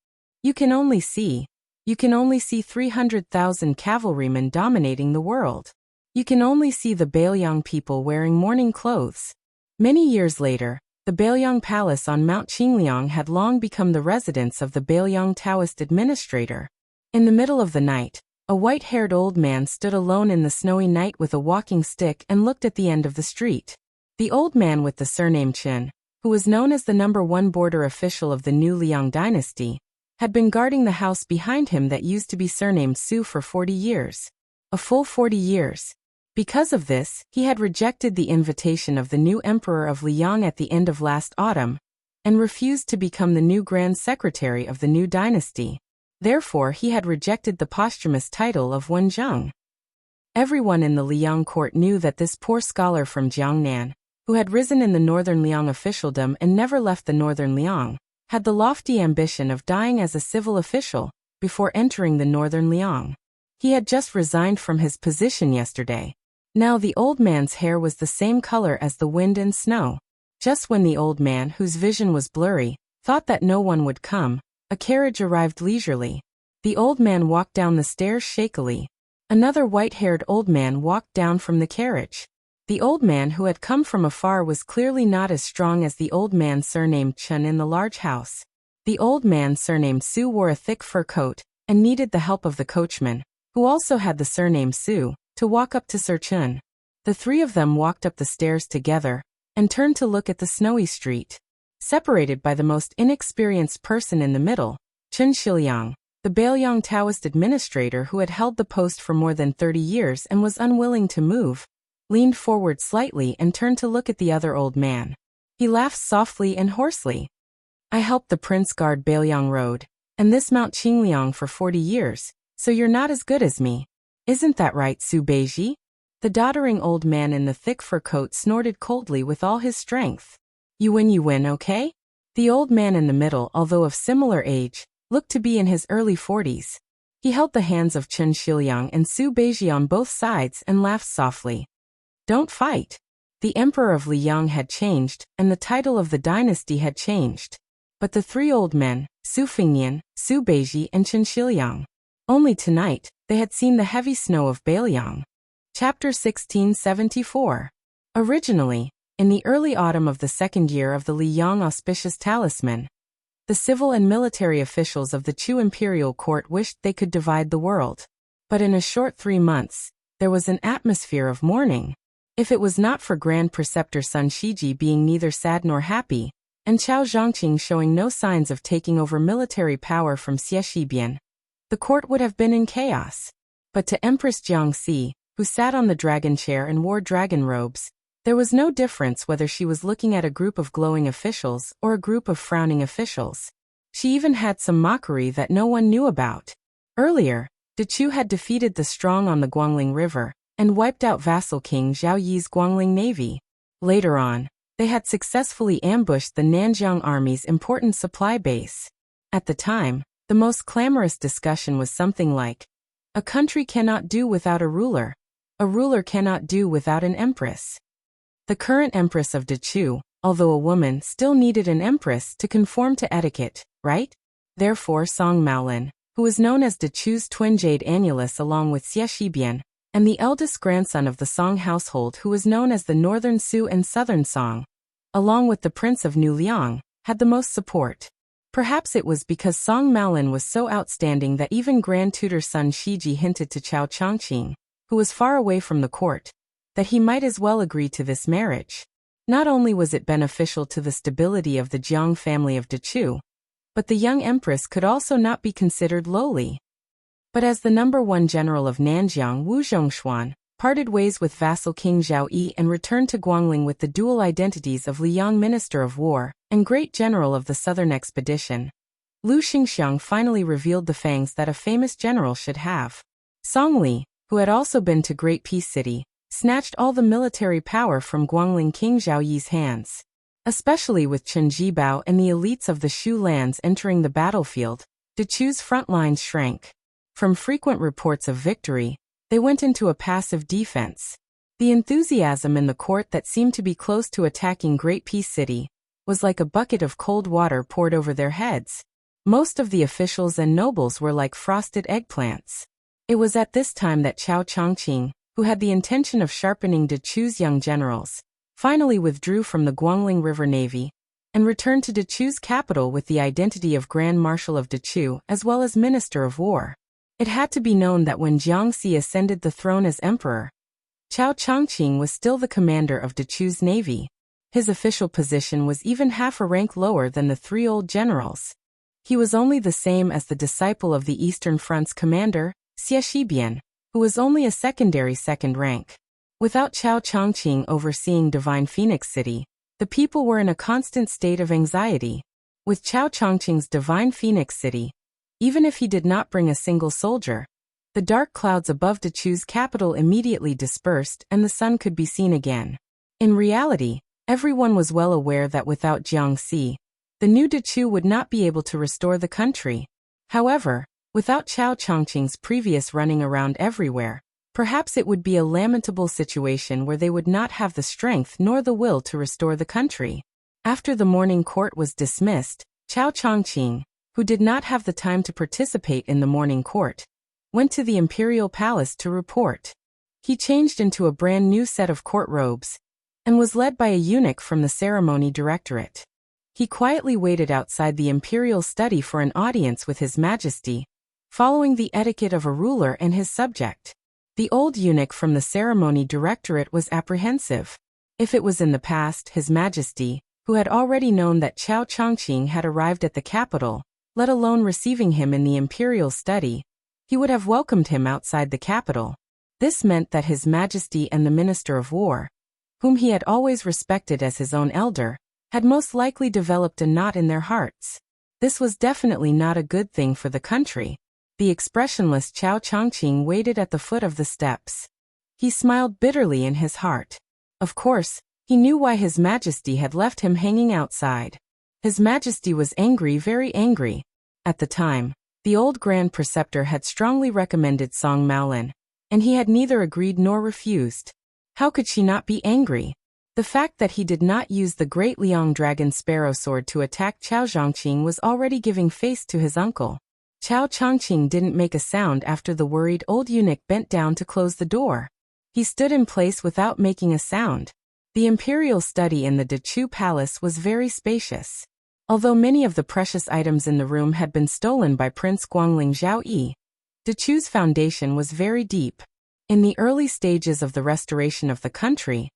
You can only see 300,000 cavalrymen dominating the world. You can only see the Bailiang people wearing mourning clothes. Many years later, the Bailiang Palace on Mount Qingliang had long become the residence of the Bailiang Taoist administrator. In the middle of the night, a white-haired old man stood alone in the snowy night with a walking stick and looked at the end of the street. The old man with the surname Qin, who was known as the #1 border official of the new Liang dynasty, had been guarding the house behind him that used to be surnamed Su for 40 years. A full 40 years. Because of this, he had rejected the invitation of the new emperor of Liang at the end of last autumn, and refused to become the new grand secretary of the new dynasty. Therefore he had rejected the posthumous title of Wenjing. Everyone in the Liang court knew that this poor scholar from Jiangnan, who had risen in the northern Liang officialdom and never left the northern Liang, had the lofty ambition of dying as a civil official before entering the northern Liang. He had just resigned from his position yesterday. Now the old man's hair was the same color as the wind and snow. Just when the old man, whose vision was blurry, thought that no one would come, a carriage arrived leisurely. The old man walked down the stairs shakily. Another white-haired old man walked down from the carriage. The old man who had come from afar was clearly not as strong as the old man surnamed Chen in the large house. The old man surnamed Su wore a thick fur coat and needed the help of the coachman, who also had the surname Su, to walk up to Sir Chen. The three of them walked up the stairs together and turned to look at the snowy street. Separated by the most inexperienced person in the middle, Chen Shiliang, the Bailiang Taoist administrator who had held the post for more than 30 years and was unwilling to move, leaned forward slightly and turned to look at the other old man. He laughed softly and hoarsely. I helped the prince guard Bailiang Road, and this Mount Qingliang for 40 years, so you're not as good as me. Isn't that right, Su Beiji? The doddering old man in the thick fur coat snorted coldly with all his strength. You win, okay? The old man in the middle, although of similar age, looked to be in his early 40s. He held the hands of Chen Shiliang and Su Beiji on both sides and laughed softly. Don't fight. The emperor of Liang had changed, and the title of the dynasty had changed. But the three old men, Su Fingnian, Su Beiji and Chen Shiliang, only tonight, they had seen the heavy snow of Bailiang. Chapter 1674. Originally, in the early autumn of the second year of the Liang auspicious talisman, the civil and military officials of the Chu imperial court wished they could divide the world. But in a short 3 months, there was an atmosphere of mourning. If it was not for Grand Preceptor Sun Shiji being neither sad nor happy, and Chao Zhongqing showing no signs of taking over military power from Xie Shibian, the court would have been in chaos. But to Empress Jiangxi, who sat on the dragon chair and wore dragon robes, there was no difference whether she was looking at a group of glowing officials or a group of frowning officials. She even had some mockery that no one knew about. Earlier, De Chu had defeated the strong on the Guangling River and wiped out vassal King Zhao Yi's Guangling navy. Later on, they had successfully ambushed the Nanjiang army's important supply base. At the time, the most clamorous discussion was something like, a country cannot do without a ruler cannot do without an empress. The current empress of Dechu, although a woman, still needed an empress to conform to etiquette, right? Therefore Song Maolin, who was known as Dechu's twin jade annulus along with Xie Shibian, and the eldest grandson of the Song household who was known as the Northern Su and Southern Song, along with the Prince of New Liang, had the most support. Perhaps it was because Song Maolin was so outstanding that even Grand Tutor Sun Shiji hinted to Chao Chongqing, who was far away from the court, that he might as well agree to this marriage. Not only was it beneficial to the stability of the Jiang family of Dechu, but the young empress could also not be considered lowly. But as the #1 general of Nanjiang Wu Zhongshuan parted ways with vassal King Zhao Yi and returned to Guangling with the dual identities of Liang Minister of War and Great General of the Southern Expedition, Lu Xingxiang finally revealed the fangs that a famous general should have. Song Li, who had also been to Great Peace City, snatched all the military power from Guangling King Zhao Yi's hands. Especially with Chen Jibao and the elites of the Shu lands entering the battlefield, Dechu's front lines shrank. From frequent reports of victory, they went into a passive defense. The enthusiasm in the court that seemed to be close to attacking Great Peace City was like a bucket of cold water poured over their heads. Most of the officials and nobles were like frosted eggplants. It was at this time that Chao Chongqing, who had the intention of sharpening Dechu's young generals, finally withdrew from the Guangling River Navy and returned to Dechu's capital with the identity of Grand Marshal of Dechu as well as Minister of War. It had to be known that when Jiangxi ascended the throne as emperor, Chao Chongqing was still the commander of Dechu's navy. His official position was even half a rank lower than the three old generals. He was only the same as the disciple of the Eastern Front's commander, Xie Shibian, who was only a secondary second rank. Without Chao Chongqing overseeing Divine Phoenix City, the people were in a constant state of anxiety. With Chao Chongqing's Divine Phoenix City, even if he did not bring a single soldier. The dark clouds above Dechu's capital immediately dispersed and the sun could be seen again. In reality, everyone was well aware that without Jiangxi, the new Dechu would not be able to restore the country. However, without Chao Chongqing's previous running around everywhere, perhaps it would be a lamentable situation where they would not have the strength nor the will to restore the country. After the morning court was dismissed, Chao Chongqing, who did not have the time to participate in the morning court, went to the imperial palace to report. He changed into a brand new set of court robes and was led by a eunuch from the ceremony directorate. He quietly waited outside the imperial study for an audience with His Majesty, following the etiquette of a ruler and his subject. The old eunuch from the ceremony directorate was apprehensive. If it was in the past, His Majesty, who had already known that Chao Chongqing had arrived at the capital, let alone receiving him in the imperial study, he would have welcomed him outside the capital. This meant that His Majesty and the Minister of War, whom he had always respected as his own elder, had most likely developed a knot in their hearts. This was definitely not a good thing for the country. The expressionless Chao Chongqing waited at the foot of the steps. He smiled bitterly in his heart. Of course, he knew why His Majesty had left him hanging outside. His Majesty was angry, very angry. At the time, the old Grand Preceptor had strongly recommended Song Maolin, and he had neither agreed nor refused. How could she not be angry? The fact that he did not use the Great Liang Dragon Sparrow Sword to attack Chao Chongqing was already giving face to his uncle. Chao Chongqing didn't make a sound after the worried old eunuch bent down to close the door. He stood in place without making a sound. The imperial study in the Dechu Palace was very spacious. Although many of the precious items in the room had been stolen by Prince Guangling Zhaoyi, Dechu's foundation was very deep. In the early stages of the restoration of the country,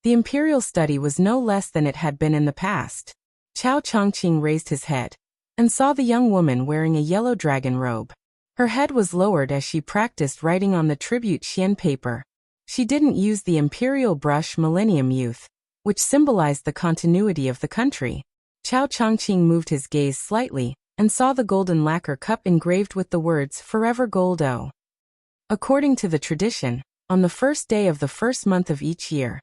the imperial study was no less than it had been in the past. Chao Chongqing raised his head and saw the young woman wearing a yellow dragon robe. Her head was lowered as she practiced writing on the tribute Xian paper. She didn't use the imperial brush Millennium Youth, which symbolized the continuity of the country. Chao Chongqing moved his gaze slightly and saw the golden lacquer cup engraved with the words Forever Gold O. According to the tradition, on the first day of the first month of each year,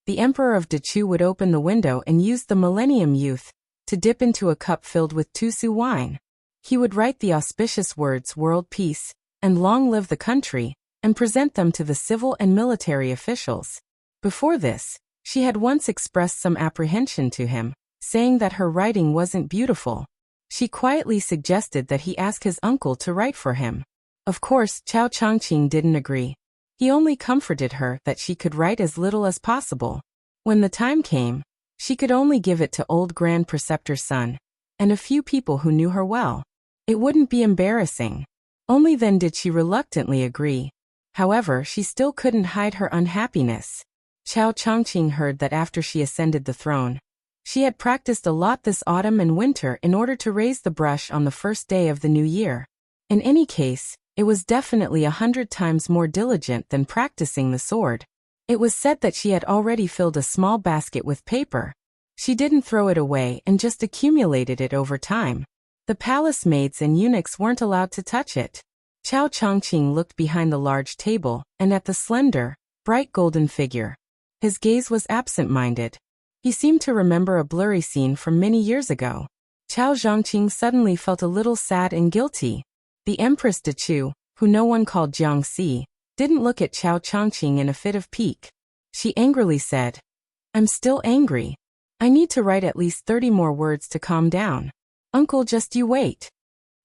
the Emperor of Dechu would open the window and use the Millennium Youth to dip into a cup filled with Tusu wine. He would write the auspicious words World Peace and Long Live the Country and present them to the civil and military officials. Before this, she had once expressed some apprehension to him, saying that her writing wasn't beautiful. She quietly suggested that he ask his uncle to write for him. Of course, Chao Chongqing didn't agree. He only comforted her that she could write as little as possible. When the time came, she could only give it to old Grand Preceptor's son and a few people who knew her well. It wouldn't be embarrassing. Only then did she reluctantly agree. However, she still couldn't hide her unhappiness. Chao Chongqing heard that after she ascended the throne, she had practiced a lot this autumn and winter in order to raise the brush on the first day of the new year. In any case, it was definitely 100 times more diligent than practicing the sword. It was said that she had already filled a small basket with paper. She didn't throw it away and just accumulated it over time. The palace maids and eunuchs weren't allowed to touch it. Chao Chongqing looked behind the large table and at the slender, bright golden figure. His gaze was absent-minded. He seemed to remember a blurry scene from many years ago. Chao Zhongqing suddenly felt a little sad and guilty. The Empress Dechu, who no one called Jiangxi, didn't look at Chao Chongqing in a fit of pique. She angrily said, "I'm still angry. I need to write at least 30 more words to calm down. Uncle, just you wait."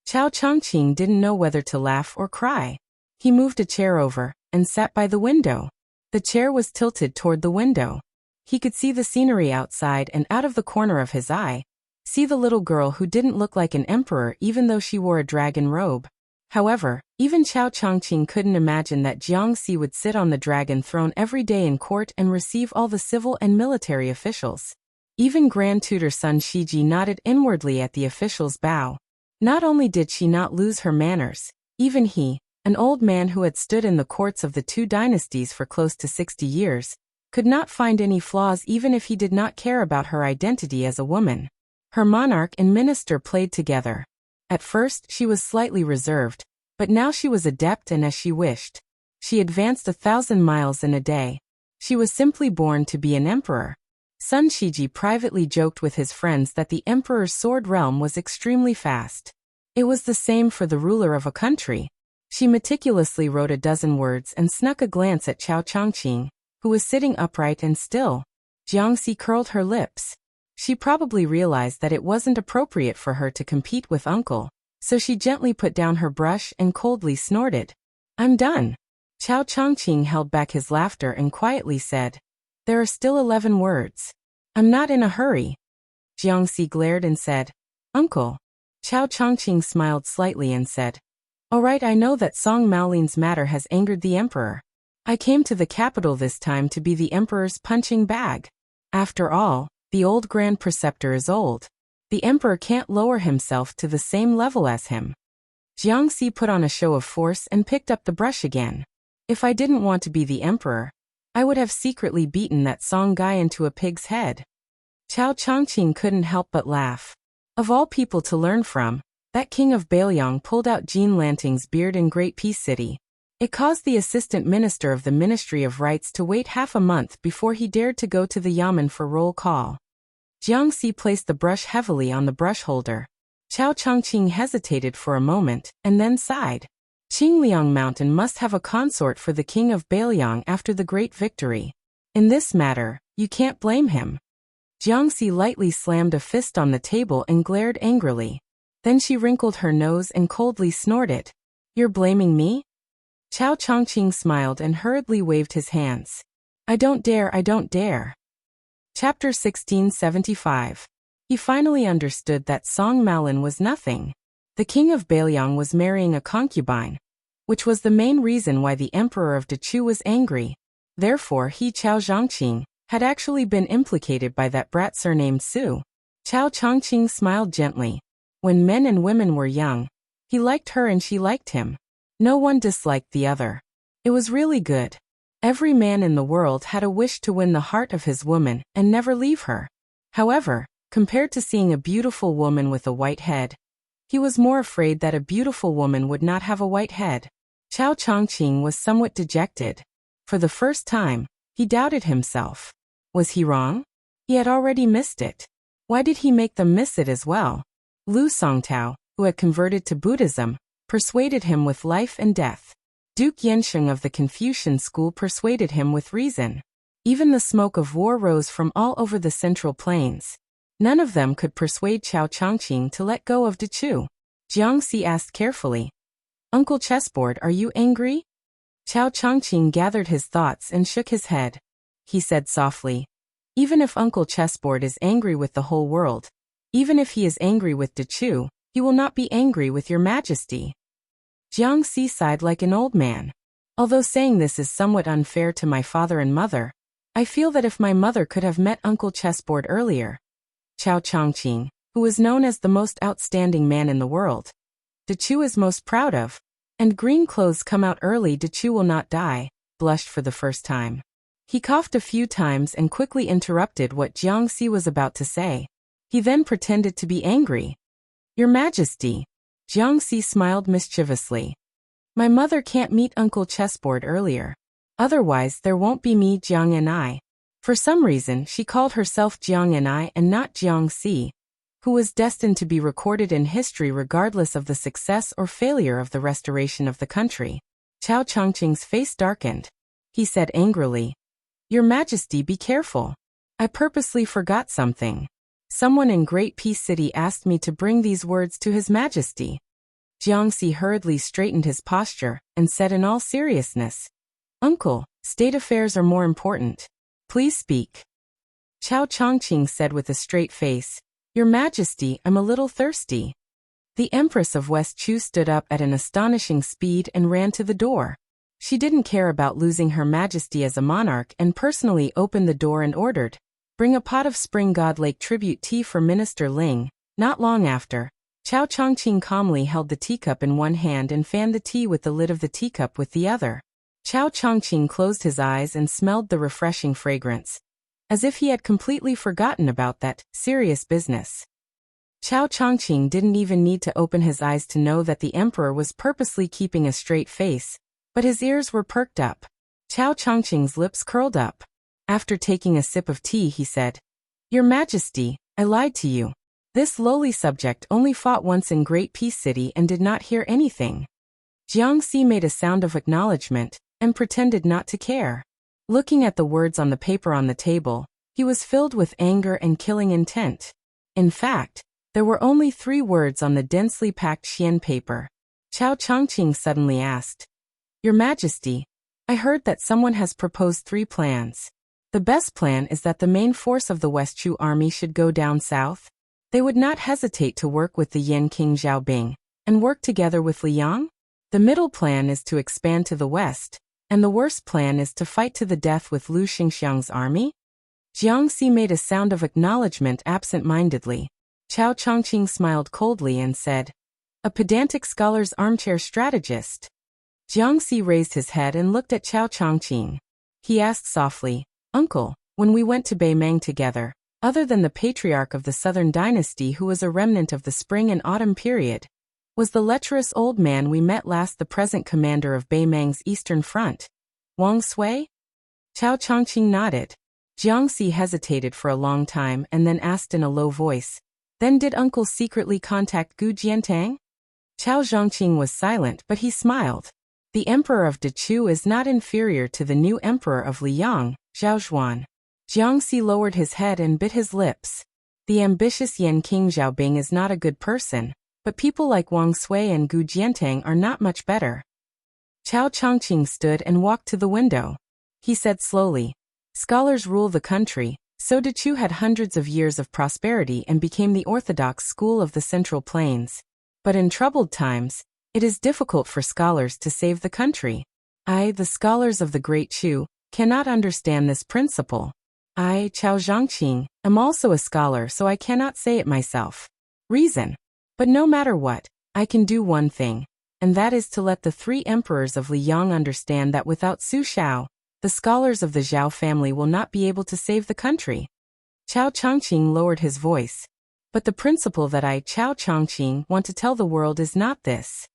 Chao Chongqing didn't know whether to laugh or cry. He moved a chair over and sat by the window. The chair was tilted toward the window. He could see the scenery outside and out of the corner of his eye, see the little girl who didn't look like an emperor even though she wore a dragon robe. However, even Chao Chongqing couldn't imagine that Jiangxi would sit on the dragon throne every day in court and receive all the civil and military officials. Even Grand Tutor Sun Shiji nodded inwardly at the official's bow. Not only did she not lose her manners, even he, an old man who had stood in the courts of the two dynasties for close to 60 years, could not find any flaws even if he did not care about her identity as a woman. Her monarch and minister played together. At first, she was slightly reserved, but now she was adept and as she wished. She advanced 1,000 miles in a day. She was simply born to be an emperor. Sun Shiji privately joked with his friends that the emperor's sword realm was extremely fast. It was the same for the ruler of a country. She meticulously wrote a dozen words and snuck a glance at Chao Chongqing, who was sitting upright and still. Jiangxi curled her lips. She probably realized that it wasn't appropriate for her to compete with uncle, so she gently put down her brush and coldly snorted. "I'm done." Chao Chongqing held back his laughter and quietly said, "There are still 11 words. I'm not in a hurry." Jiangxi glared and said, "Uncle." Chao Chongqing smiled slightly and said, "All right, I know that Song Maolin's matter has angered the emperor. I came to the capital this time to be the emperor's punching bag. After all, the old Grand Preceptor is old. The emperor can't lower himself to the same level as him." Jiangxi put on a show of force and picked up the brush again. "If I didn't want to be the emperor, I would have secretly beaten that Song guy into a pig's head." Chao Chongqing couldn't help but laugh. Of all people to learn from, that king of Bailiang pulled out Jean Lanting's beard in Great Peace City. It caused the assistant minister of the Ministry of Rights to wait half a month before he dared to go to the yamen for roll call. Jiangxi placed the brush heavily on the brush holder. Chao Chongqing hesitated for a moment, and then sighed. Qingliang Mountain must have a consort for the king of Bailiang after the great victory. In this matter, you can't blame him. Jiangxi lightly slammed a fist on the table and glared angrily. Then she wrinkled her nose and coldly snorted. "You're blaming me?" Chao Chongqing smiled and hurriedly waved his hands. I don't dare." Chapter 1675. He finally understood that Song Malin was nothing. The king of Bailiang was marrying a concubine, which was the main reason why the emperor of Dechu was angry. Therefore Chao Zhongqing had actually been implicated by that brat surnamed Su. Chao Chongqing smiled gently. When men and women were young, he liked her and she liked him. No one disliked the other. It was really good. Every man in the world had a wish to win the heart of his woman and never leave her. However, compared to seeing a beautiful woman with a white head, he was more afraid that a beautiful woman would not have a white head. Chao Chongqing was somewhat dejected. For the first time, he doubted himself. Was he wrong? He had already missed it. Why did he make them miss it as well? Lu Songtao, who had converted to Buddhism, persuaded him with life and death. Duke Yensheng of the Confucian school persuaded him with reason. Even the smoke of war rose from all over the Central Plains. None of them could persuade Chao Chongqing to let go of Dechu. Jiangxi asked carefully, "Uncle Chessboard, are you angry?" Chao Chongqing gathered his thoughts and shook his head. He said softly, "Even if Uncle Chessboard is angry with the whole world, even if he is angry with Dechu, he will not be angry with your majesty." Jiangxi sighed like an old man. "Although saying this is somewhat unfair to my father and mother, I feel that if my mother could have met Uncle Chessboard earlier." Chao Chongqing, who was known as the most outstanding man in the world, Dechu is most proud of, and green clothes come out early, Dechu will not die, blushed for the first time. He coughed a few times and quickly interrupted what Jiangxi was about to say. He then pretended to be angry. "Your Majesty." Jiangxi smiled mischievously. "My mother can't meet Uncle Chessboard earlier. Otherwise there won't be me, Jiang and I." For some reason she called herself Jiang and I and not Jiangxi, who was destined to be recorded in history regardless of the success or failure of the restoration of the country. Chao Chongqing's face darkened. He said angrily, "Your Majesty, be careful. I purposely forgot something. Someone in Great Peace City asked me to bring these words to His Majesty." Jiangxi hurriedly straightened his posture and said in all seriousness, "Uncle, state affairs are more important. Please speak." Chao Chongqing said with a straight face, "Your Majesty, I'm a little thirsty." The Empress of West Chu stood up at an astonishing speed and ran to the door. She didn't care about losing her majesty as a monarch and personally opened the door and ordered, "Bring a pot of Spring God Lake tribute tea for Minister Ling." Not long after, Chao Chongqing calmly held the teacup in one hand and fanned the tea with the lid of the teacup with the other. Chao Chongqing closed his eyes and smelled the refreshing fragrance, as if he had completely forgotten about that serious business. Chao Chongqing didn't even need to open his eyes to know that the emperor was purposely keeping a straight face, but his ears were perked up. Chao Chongqing's lips curled up. After taking a sip of tea, he said, "Your Majesty, I lied to you. This lowly subject only fought once in Great Peace City and did not hear anything." Jiangxi made a sound of acknowledgement and pretended not to care. Looking at the words on the paper on the table, he was filled with anger and killing intent. In fact, there were only 3 words on the densely packed xian paper. Chao Chongqing suddenly asked, "Your Majesty, I heard that someone has proposed 3 plans. The best plan is that the main force of the West Chu army should go down south. They would not hesitate to work with the Yan King Xiaobing and work together with Liang. The middle plan is to expand to the west, and the worst plan is to fight to the death with Lu Xingxiang's army." Jiangxi made a sound of acknowledgement absent-mindedly. Chao Chongqing smiled coldly and said, "A pedantic scholar's armchair strategist." Jiangxi raised his head and looked at Chao Chongqing. He asked softly, "Uncle, when we went to Beimang together, other than the patriarch of the Southern Dynasty who was a remnant of the spring and autumn period, was the lecherous old man we met last the present commander of Beimang's eastern front, Wang Sui?" Chao Chongqing nodded. Jiangxi hesitated for a long time and then asked in a low voice, "Then did uncle secretly contact Gu Jiantang?" Chao Zhongqing was silent, but he smiled. The emperor of Dechu is not inferior to the new emperor of Liang, Zhao Zhuan. Jiangxi lowered his head and bit his lips. The ambitious Yan King Xiaobing is not a good person, but people like Wang Sui and Gu Jiantang are not much better. Chao Chongqing stood and walked to the window. He said slowly, "Scholars rule the country, so Dechu had hundreds of years of prosperity and became the orthodox school of the Central Plains. But in troubled times, it is difficult for scholars to save the country. I, the scholars of the Great Chu, cannot understand this principle. I, Chao Zhongqing, am also a scholar, so I cannot say it myself. Reason. But no matter what, I can do one thing, and that is to let the 3 emperors of Liang understand that without Su Shao, the scholars of the Zhao family will not be able to save the country." Chao Chongqing lowered his voice. "But the principle that I, Chao Chongqing, want to tell the world is not this."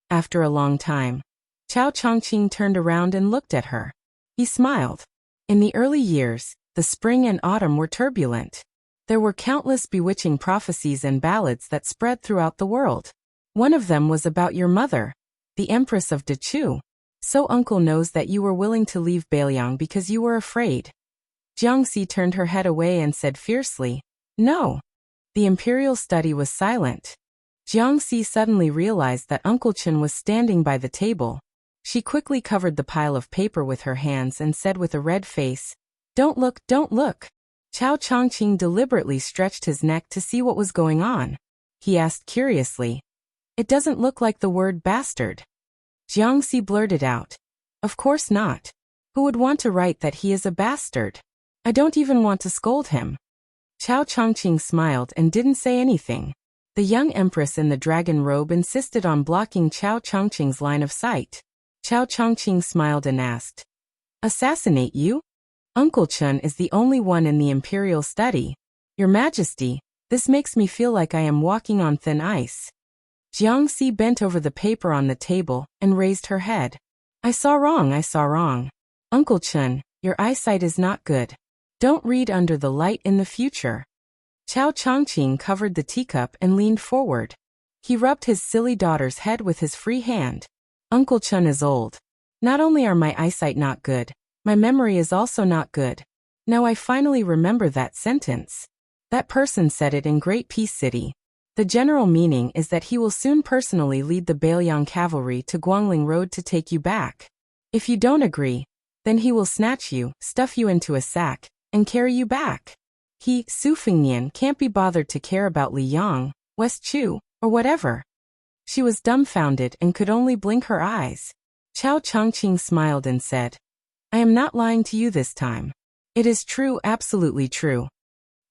After a long time, Chao Chongqing turned around and looked at her. He smiled. In the early years, the spring and autumn were turbulent. There were countless bewitching prophecies and ballads that spread throughout the world. One of them was about your mother, the Empress of Dechu. So uncle knows that you were willing to leave Beiliang because you were afraid. Jiangxi turned her head away and said fiercely, "No." The imperial study was silent. Jiangxi suddenly realized that Uncle Chen was standing by the table. She quickly covered the pile of paper with her hands and said with a red face, "Don't look, don't look." Chao Chongqing deliberately stretched his neck to see what was going on. He asked curiously, "It doesn't look like the word bastard." Jiangxi blurted out, "Of course not. Who would want to write that he is a bastard? I don't even want to scold him." Chao Chongqing smiled and didn't say anything. The young empress in the dragon robe insisted on blocking Chao Chongqing's line of sight. Chao Chongqing smiled and asked, "Assassinate you? Uncle Chen is the only one in the imperial study. Your Majesty, this makes me feel like I am walking on thin ice." Jiangxi bent over the paper on the table and raised her head. I saw wrong. Uncle Chen, your eyesight is not good. Don't read under the light in the future." Chao Chongqing covered the teacup and leaned forward. He rubbed his silly daughter's head with his free hand. "Uncle Chen is old. Not only are my eyesight not good, my memory is also not good. Now I finally remember that sentence. That person said it in Great Peace City. The general meaning is that he will soon personally lead the Beiliang cavalry to Guangling Road to take you back. If you don't agree, then he will snatch you, stuff you into a sack, and carry you back. He, Su Fengnian, can't be bothered to care about Liang, West Chu, or whatever." She was dumbfounded and could only blink her eyes. Chao Chongqing smiled and said, "I am not lying to you this time. It is true, absolutely true."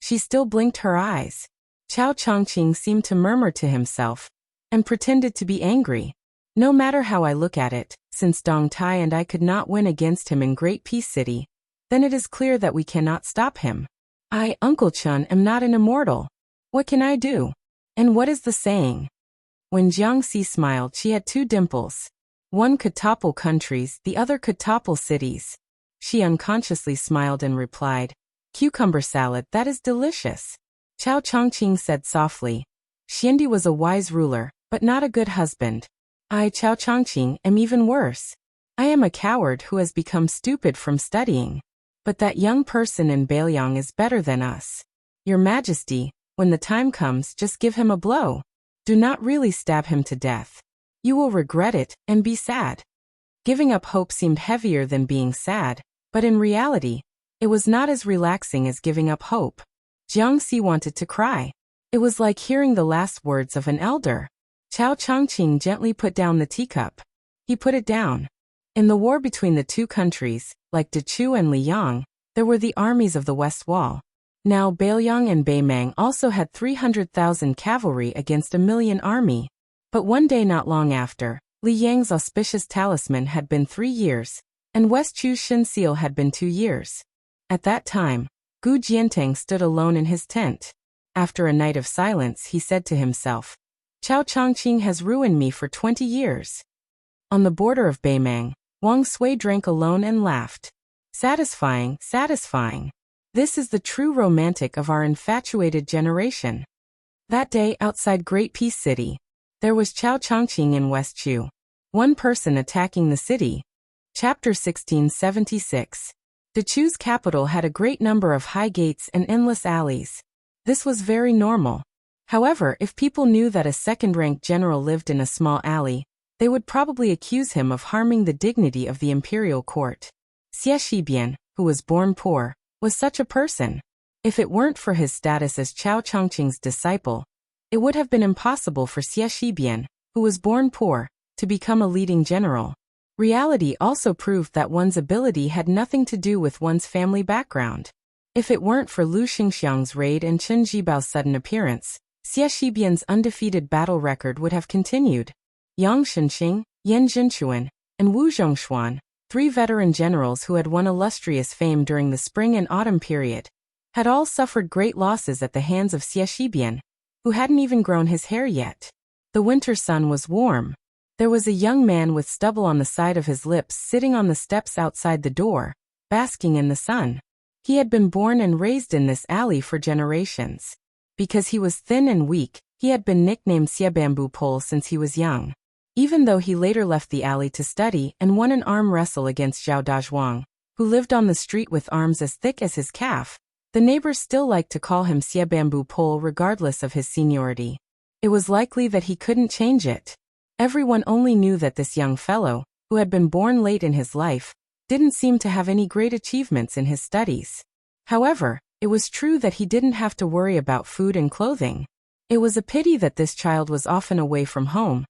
She still blinked her eyes. Chao Chongqing seemed to murmur to himself and pretended to be angry. "No matter how I look at it, since Dong Tai and I could not win against him in Great Peace City, then it is clear that we cannot stop him. I, Uncle Chen, am not an immortal. What can I do? And what is the saying? When Jiangxi smiled, she had two dimples. One could topple countries, the other could topple cities. She unconsciously smiled and replied, "Cucumber salad, that is delicious." Chao Chongqing said softly, "Xiandi was a wise ruler, but not a good husband. I, Chao Chongqing, am even worse. I am a coward who has become stupid from studying. But that young person in Beiliang is better than us. Your Majesty, when the time comes, just give him a blow. Do not really stab him to death. You will regret it and be sad." Giving up hope seemed heavier than being sad, but in reality, it was not as relaxing as giving up hope. Jiangxi wanted to cry. It was like hearing the last words of an elder. Chao Chongqing gently put down the teacup. He put it down. In the war between the two countries, like Dechu and Liang, there were the armies of the West Wall. Now Beiliang and Beimang also had 300,000 cavalry against a million army. But one day not long after, Li Yang's auspicious talisman had been 3 years, and West Chu's Shinseal had been 2 years. At that time, Gu Jianteng stood alone in his tent. After a night of silence, he said to himself, "Chao Chongqing has ruined me for 20 years. On the border of Beimang, Wang Sui drank alone and laughed. Satisfying, satisfying. This is the true romantic of our infatuated generation. That day outside Great Peace City, there was Chao Chongqing in West Chu. One person attacking the city. Chapter 1676. Dechu's capital had a great number of high gates and endless alleys. This was very normal. However, if people knew that a second-ranked general lived in a small alley, they would probably accuse him of harming the dignity of the imperial court. Xie Shibian, who was born poor, was such a person. If it weren't for his status as Chao Chongqing's disciple, it would have been impossible for Xie Shibian, who was born poor, to become a leading general. Reality also proved that one's ability had nothing to do with one's family background. If it weren't for Lu Xingxiang's raid and Chen Jibao's sudden appearance, Xie Shibian's undefeated battle record would have continued. Yang Shenxing, Yan Jinchuan, and Wu Zhongshuan, 3 veteran generals who had won illustrious fame during the spring and autumn period, had all suffered great losses at the hands of Xie Shibian, who hadn't even grown his hair yet. The winter sun was warm. There was a young man with stubble on the side of his lips sitting on the steps outside the door, basking in the sun. He had been born and raised in this alley for generations. Because he was thin and weak, he had been nicknamed Xie Bamboo Pole since he was young. Even though he later left the alley to study and won an arm wrestle against Zhao Dazhuang, who lived on the street with arms as thick as his calf, the neighbors still liked to call him Xie Bamboo Pole regardless of his seniority. It was likely that he couldn't change it. Everyone only knew that this young fellow, who had been born late in his life, didn't seem to have any great achievements in his studies. However, it was true that he didn't have to worry about food and clothing. It was a pity that this child was often away from home,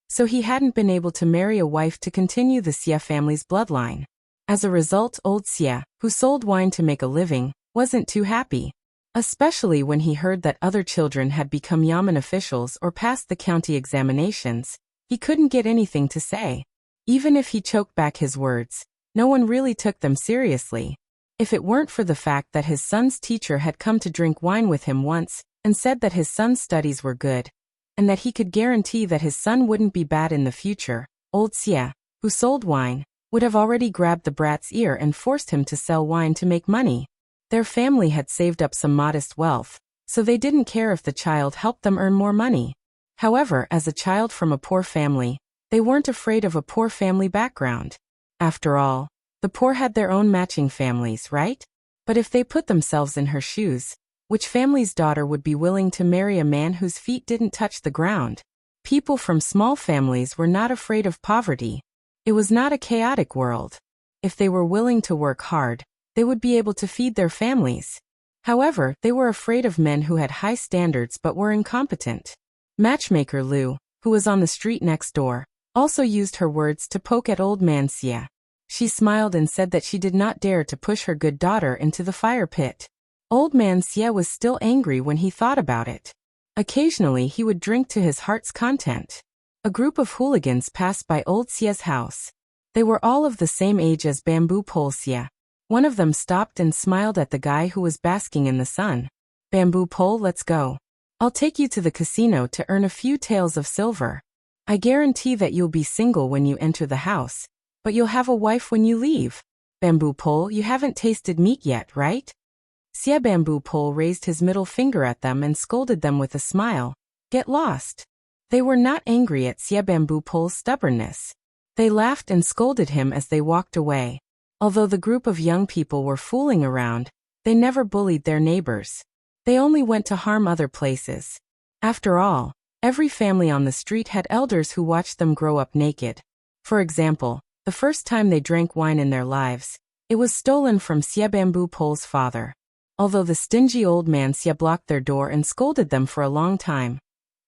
so he hadn't been able to marry a wife to continue the Xie family's bloodline. As a result, old Xie, who sold wine to make a living, wasn't too happy. Especially when he heard that other children had become Yamen officials or passed the county examinations, he couldn't get anything to say. Even if he choked back his words, no one really took them seriously. If it weren't for the fact that his son's teacher had come to drink wine with him once and said that his son's studies were good, and that he could guarantee that his son wouldn't be bad in the future, old Xie, who sold wine, would have already grabbed the brat's ear and forced him to sell wine to make money. Their family had saved up some modest wealth, so they didn't care if the child helped them earn more money. However, as a child from a poor family, they weren't afraid of a poor family background. After all, the poor had their own matching families, right? But if they put themselves in her shoes, which family's daughter would be willing to marry a man whose feet didn't touch the ground? People from small families were not afraid of poverty. It was not a chaotic world. If they were willing to work hard, they would be able to feed their families. However, they were afraid of men who had high standards but were incompetent. Matchmaker Lu, who was on the street next door, also used her words to poke at old man Xie. She smiled and said that she did not dare to push her good daughter into the fire pit. Old man Xie was still angry when he thought about it. Occasionally he would drink to his heart's content. A group of hooligans passed by old Xie's house. They were all of the same age as Bamboo Pole Xie. One of them stopped and smiled at the guy who was basking in the sun. "Bamboo Pole, let's go." I'll take you to the casino to earn a few taels of silver. I guarantee that you'll be single when you enter the house, but you'll have a wife when you leave. Bamboo pole, you haven't tasted meat yet, right? Xia Bamboo pole raised his middle finger at them and scolded them with a smile. Get lost. They were not angry at Xia Bamboo pole's stubbornness. They laughed and scolded him as they walked away. Although the group of young people were fooling around, they never bullied their neighbors. They only went to harm other places. After all, every family on the street had elders who watched them grow up naked. For example, the first time they drank wine in their lives, it was stolen from Xia Bamboo pole's father. Although the stingy old man Xia blocked their door and scolded them for a long time,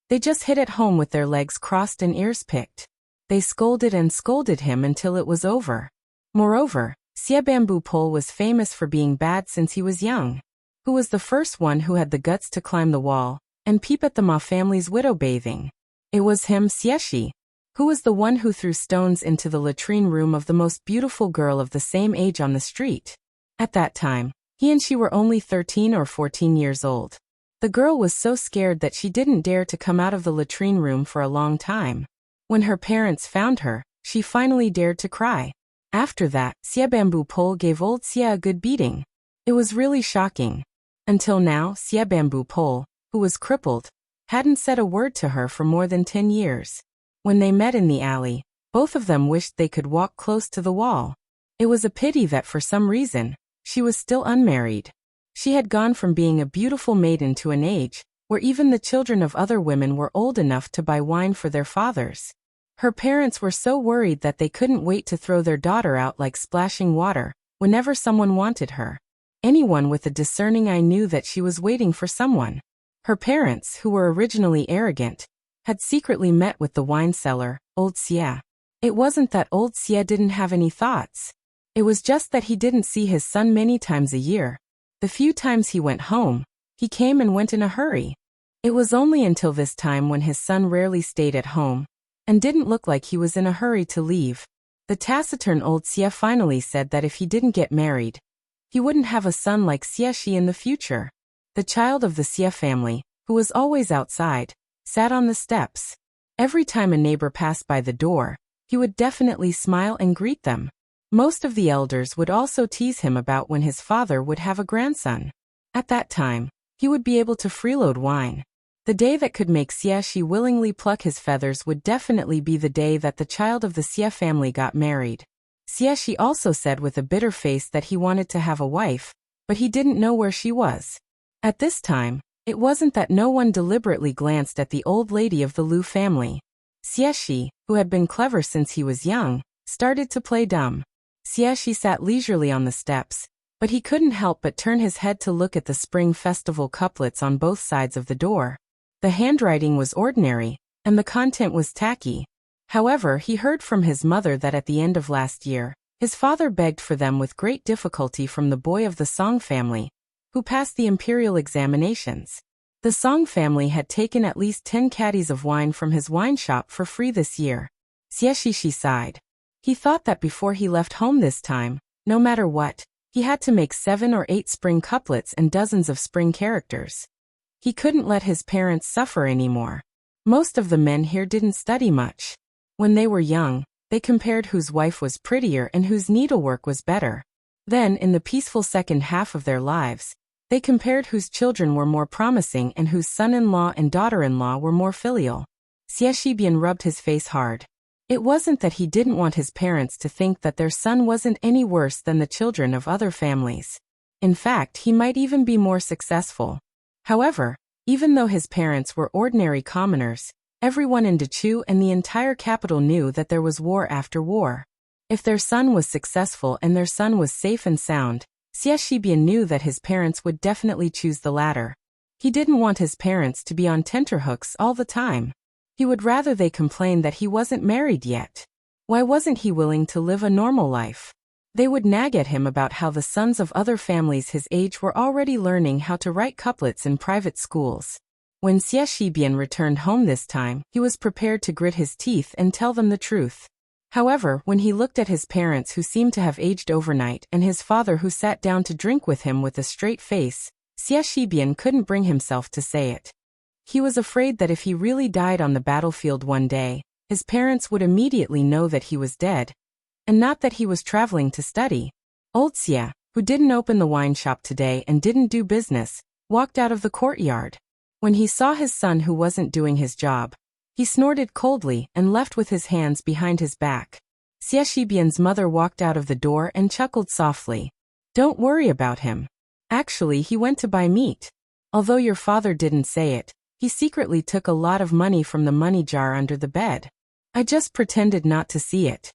they just hid at home with their legs crossed and ears picked. They scolded and scolded him until it was over. Moreover, Xia Bamboo pole was famous for being bad since he was young. Who was the first one who had the guts to climb the wall and peep at the Ma family's widow bathing? It was him, Xieshi, who was the one who threw stones into the latrine room of the most beautiful girl of the same age on the street. At that time, he and she were only 13 or 14 years old. The girl was so scared that she didn't dare to come out of the latrine room for a long time. When her parents found her, she finally dared to cry. After that, Xia Bamboo pole gave old Xia a good beating. It was really shocking. Until now, Xia Bamboo pole, who was crippled, hadn't said a word to her for more than 10 years. When they met in the alley, both of them wished they could walk close to the wall. It was a pity that for some reason, she was still unmarried. She had gone from being a beautiful maiden to an age where even the children of other women were old enough to buy wine for their fathers. Her parents were so worried that they couldn't wait to throw their daughter out like splashing water whenever someone wanted her. Anyone with a discerning eye knew that she was waiting for someone. Her parents, who were originally arrogant, had secretly met with the wine seller, old Xia. It wasn't that old Xia didn't have any thoughts. It was just that he didn't see his son many times a year. The few times he went home, he came and went in a hurry. It was only until this time when his son rarely stayed at home and didn't look like he was in a hurry to leave. The taciturn old Xia finally said that if he didn't get married, he wouldn't have a son like Xieshi in the future. The child of the Xia family, who was always outside, sat on the steps. Every time a neighbor passed by the door, he would definitely smile and greet them. Most of the elders would also tease him about when his father would have a grandson. At that time, he would be able to freeload wine. The day that could make Xieshi willingly pluck his feathers would definitely be the day that the child of the Xia family got married. Xieshi also said with a bitter face that he wanted to have a wife, but he didn't know where she was. At this time, it wasn't that no one deliberately glanced at the old lady of the Lu family. Xieshi, who had been clever since he was young, started to play dumb. Xieshi sat leisurely on the steps, but he couldn't help but turn his head to look at the Spring Festival couplets on both sides of the door. The handwriting was ordinary, and the content was tacky. However, he heard from his mother that at the end of last year, his father begged for them with great difficulty from the boy of the Song family, who passed the imperial examinations. The Song family had taken at least 10 caddies of wine from his wine shop for free this year. Xieshi sighed. He thought that before he left home this time, no matter what, he had to make 7 or 8 spring couplets and dozens of spring characters. He couldn't let his parents suffer anymore. Most of the men here didn't study much. When they were young, they compared whose wife was prettier and whose needlework was better. Then, in the peaceful second half of their lives, they compared whose children were more promising and whose son-in-law and daughter-in-law were more filial. Xieshi rubbed his face hard. It wasn't that he didn't want his parents to think that their son wasn't any worse than the children of other families. In fact, he might even be more successful. However, even though his parents were ordinary commoners, everyone in Dechu and the entire capital knew that there was war after war. If their son was successful and their son was safe and sound, Xieshi knew that his parents would definitely choose the latter. He didn't want his parents to be on tenterhooks all the time. He would rather they complain that he wasn't married yet. Why wasn't he willing to live a normal life? They would nag at him about how the sons of other families his age were already learning how to write couplets in private schools. When Xieshi returned home this time, he was prepared to grit his teeth and tell them the truth. However, when he looked at his parents who seemed to have aged overnight and his father who sat down to drink with him with a straight face, Xieshi couldn't bring himself to say it. He was afraid that if he really died on the battlefield one day, his parents would immediately know that he was dead, and not that he was traveling to study. Wuxia, who didn't open the wine shop today and didn't do business, walked out of the courtyard. When he saw his son who wasn't doing his job, he snorted coldly and left with his hands behind his back. Xie Shibian's mother walked out of the door and chuckled softly. Don't worry about him. Actually, he went to buy meat. Although your father didn't say it, he secretly took a lot of money from the money jar under the bed. I just pretended not to see it.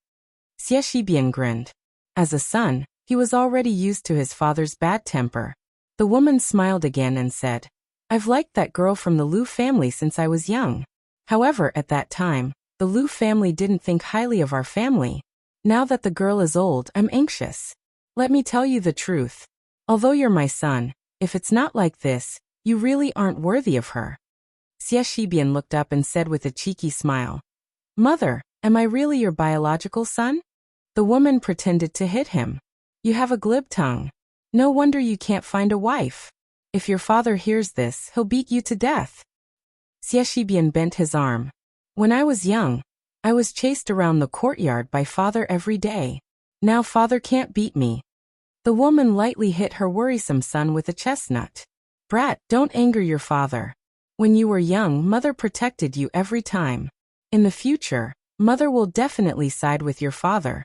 Xie Shibian grinned. As a son, he was already used to his father's bad temper. The woman smiled again and said, I've liked that girl from the Lu family since I was young. However, at that time, the Lu family didn't think highly of our family. Now that the girl is old, I'm anxious. Let me tell you the truth. Although you're my son, if it's not like this, you really aren't worthy of her. Xie Shibian looked up and said with a cheeky smile, Mother, am I really your biological son? The woman pretended to hit him. You have a glib tongue. No wonder you can't find a wife. If your father hears this, he'll beat you to death. Xie Shibian bent his arm. When I was young, I was chased around the courtyard by father every day. Now father can't beat me. The woman lightly hit her worrisome son with a chestnut. Brat, don't anger your father. When you were young, mother protected you every time. In the future, mother will definitely side with your father.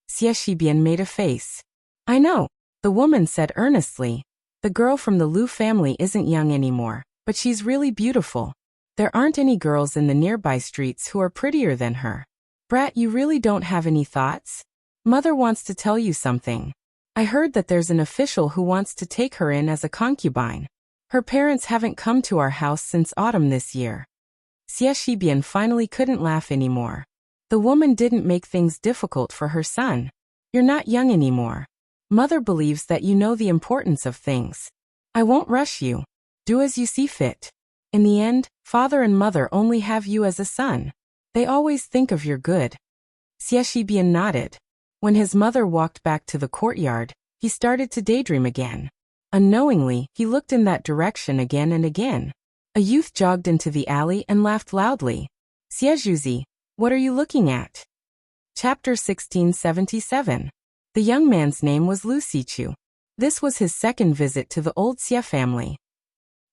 Xie Shibian made a face. I know, the woman said earnestly. The girl from the Lu family isn't young anymore, but she's really beautiful. There aren't any girls in the nearby streets who are prettier than her. Brat, you really don't have any thoughts? Mother wants to tell you something. I heard that there's an official who wants to take her in as a concubine. Her parents haven't come to our house since autumn this year. Xie Shibian finally couldn't laugh anymore. The woman didn't make things difficult for her son. You're not young anymore. Mother believes that you know the importance of things. I won't rush you. Do as you see fit. In the end, father and mother only have you as a son. They always think of your good. Xie Shibian nodded. When his mother walked back to the courtyard, he started to daydream again. Unknowingly, he looked in that direction again and again. A youth jogged into the alley and laughed loudly. Xie, what are you looking at? Chapter 1677. The young man's name was Lu Sichu. This was his second visit to the old Xie family.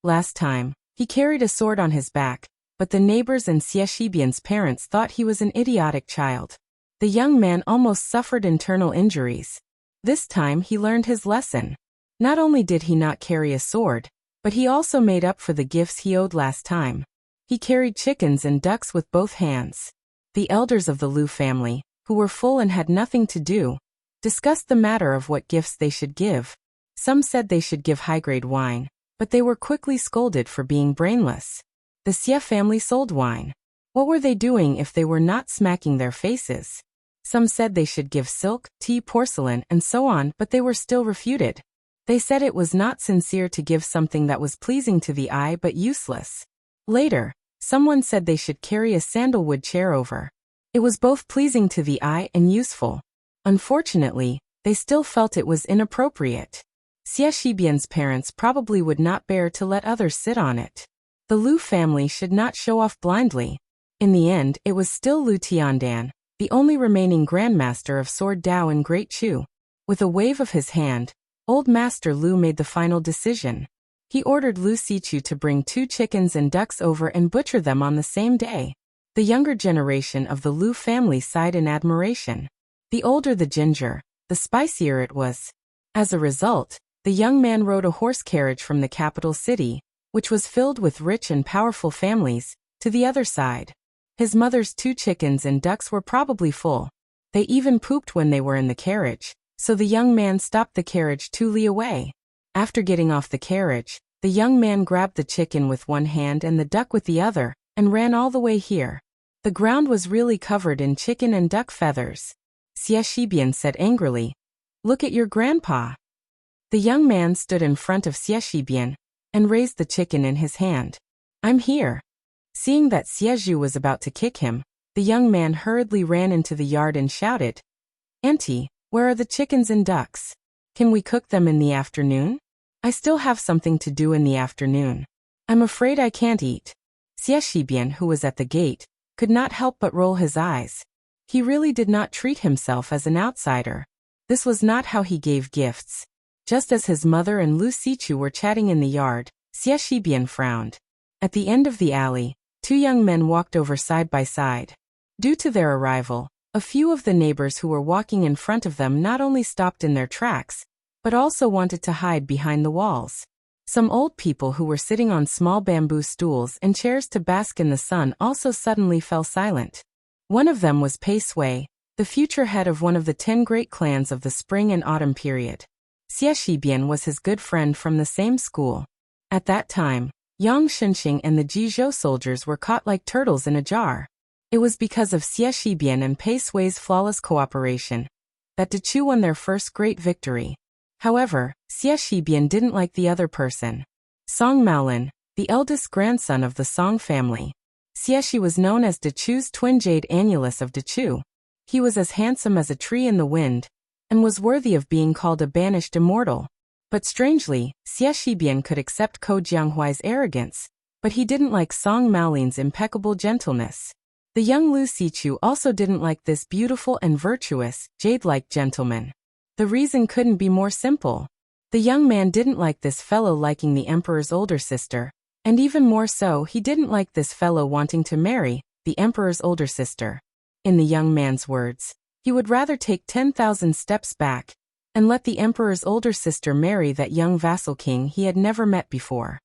Last time, he carried a sword on his back, but the neighbors and Xie Shibian's parents thought he was an idiotic child. The young man almost suffered internal injuries. This time he learned his lesson. Not only did he not carry a sword, but he also made up for the gifts he owed last time. He carried chickens and ducks with both hands. The elders of the Lu family, who were full and had nothing to do, discussed the matter of what gifts they should give. Some said they should give high-grade wine, but they were quickly scolded for being brainless. The Xie family sold wine. What were they doing if they were not smacking their faces? Some said they should give silk, tea, porcelain, and so on, but they were still refuted. They said it was not sincere to give something that was pleasing to the eye but useless. Later, someone said they should carry a sandalwood chair over. It was both pleasing to the eye and useful. Unfortunately, they still felt it was inappropriate. Xie Shibian's parents probably would not bear to let others sit on it. The Lu family should not show off blindly. In the end, it was still Lu Tiandan, the only remaining grandmaster of Sword Dao in Great Chu. With a wave of his hand, Old Master Lu made the final decision. He ordered Lu Sichu to bring 2 chickens and ducks over and butcher them on the same day. The younger generation of the Lu family sighed in admiration. The older the ginger, the spicier it was. As a result, the young man rode a horse carriage from the capital city, which was filled with rich and powerful families, to the other side. His mother's 2 chickens and ducks were probably full. They even pooped when they were in the carriage, so the young man stopped the carriage 2 li away. After getting off the carriage, the young man grabbed the chicken with one hand and the duck with the other, and ran all the way here. The ground was really covered in chicken and duck feathers. Xie Shibian said angrily, "Look at your grandpa." The young man stood in front of Xie Shibian and raised the chicken in his hand. "I'm here." Seeing that Xie Zhu was about to kick him, the young man hurriedly ran into the yard and shouted, "Auntie, where are the chickens and ducks? Can we cook them in the afternoon? I still have something to do in the afternoon." I'm afraid I can't eat. Xie Shibian, who was at the gate, could not help but roll his eyes. He really did not treat himself as an outsider. This was not how he gave gifts. Just as his mother and Lu Sichu were chatting in the yard, Xie Shibian frowned. At the end of the alley, two young men walked over side by side. Due to their arrival, a few of the neighbors who were walking in front of them not only stopped in their tracks, but also wanted to hide behind the walls. Some old people who were sitting on small bamboo stools and chairs to bask in the sun also suddenly fell silent. One of them was Pei Sui, the future head of one of the 10 great clans of the spring and autumn period. Xie Shibian was his good friend from the same school. At that time, Yang Shenxing and the Jizhou soldiers were caught like turtles in a jar. It was because of Xie Shibian and Pei Sui's flawless cooperation that Dechu won their first great victory. However, Xie Shibian didn't like the other person. Song Maolin, the eldest grandson of the Song family. Xie Shi was known as Dechu's twin jade annulus of Dechu. He was as handsome as a tree in the wind, and was worthy of being called a banished immortal. But strangely, Xie Shibian could accept Ko Jianghuai's arrogance, but he didn't like Song Maolin's impeccable gentleness. The young Lu Sichu also didn't like this beautiful and virtuous, jade-like gentleman. The reason couldn't be more simple. The young man didn't like this fellow liking the emperor's older sister, and even more so he didn't like this fellow wanting to marry the emperor's older sister. In the young man's words, he would rather take 10,000 steps back and let the emperor's older sister marry that young vassal king he had never met before.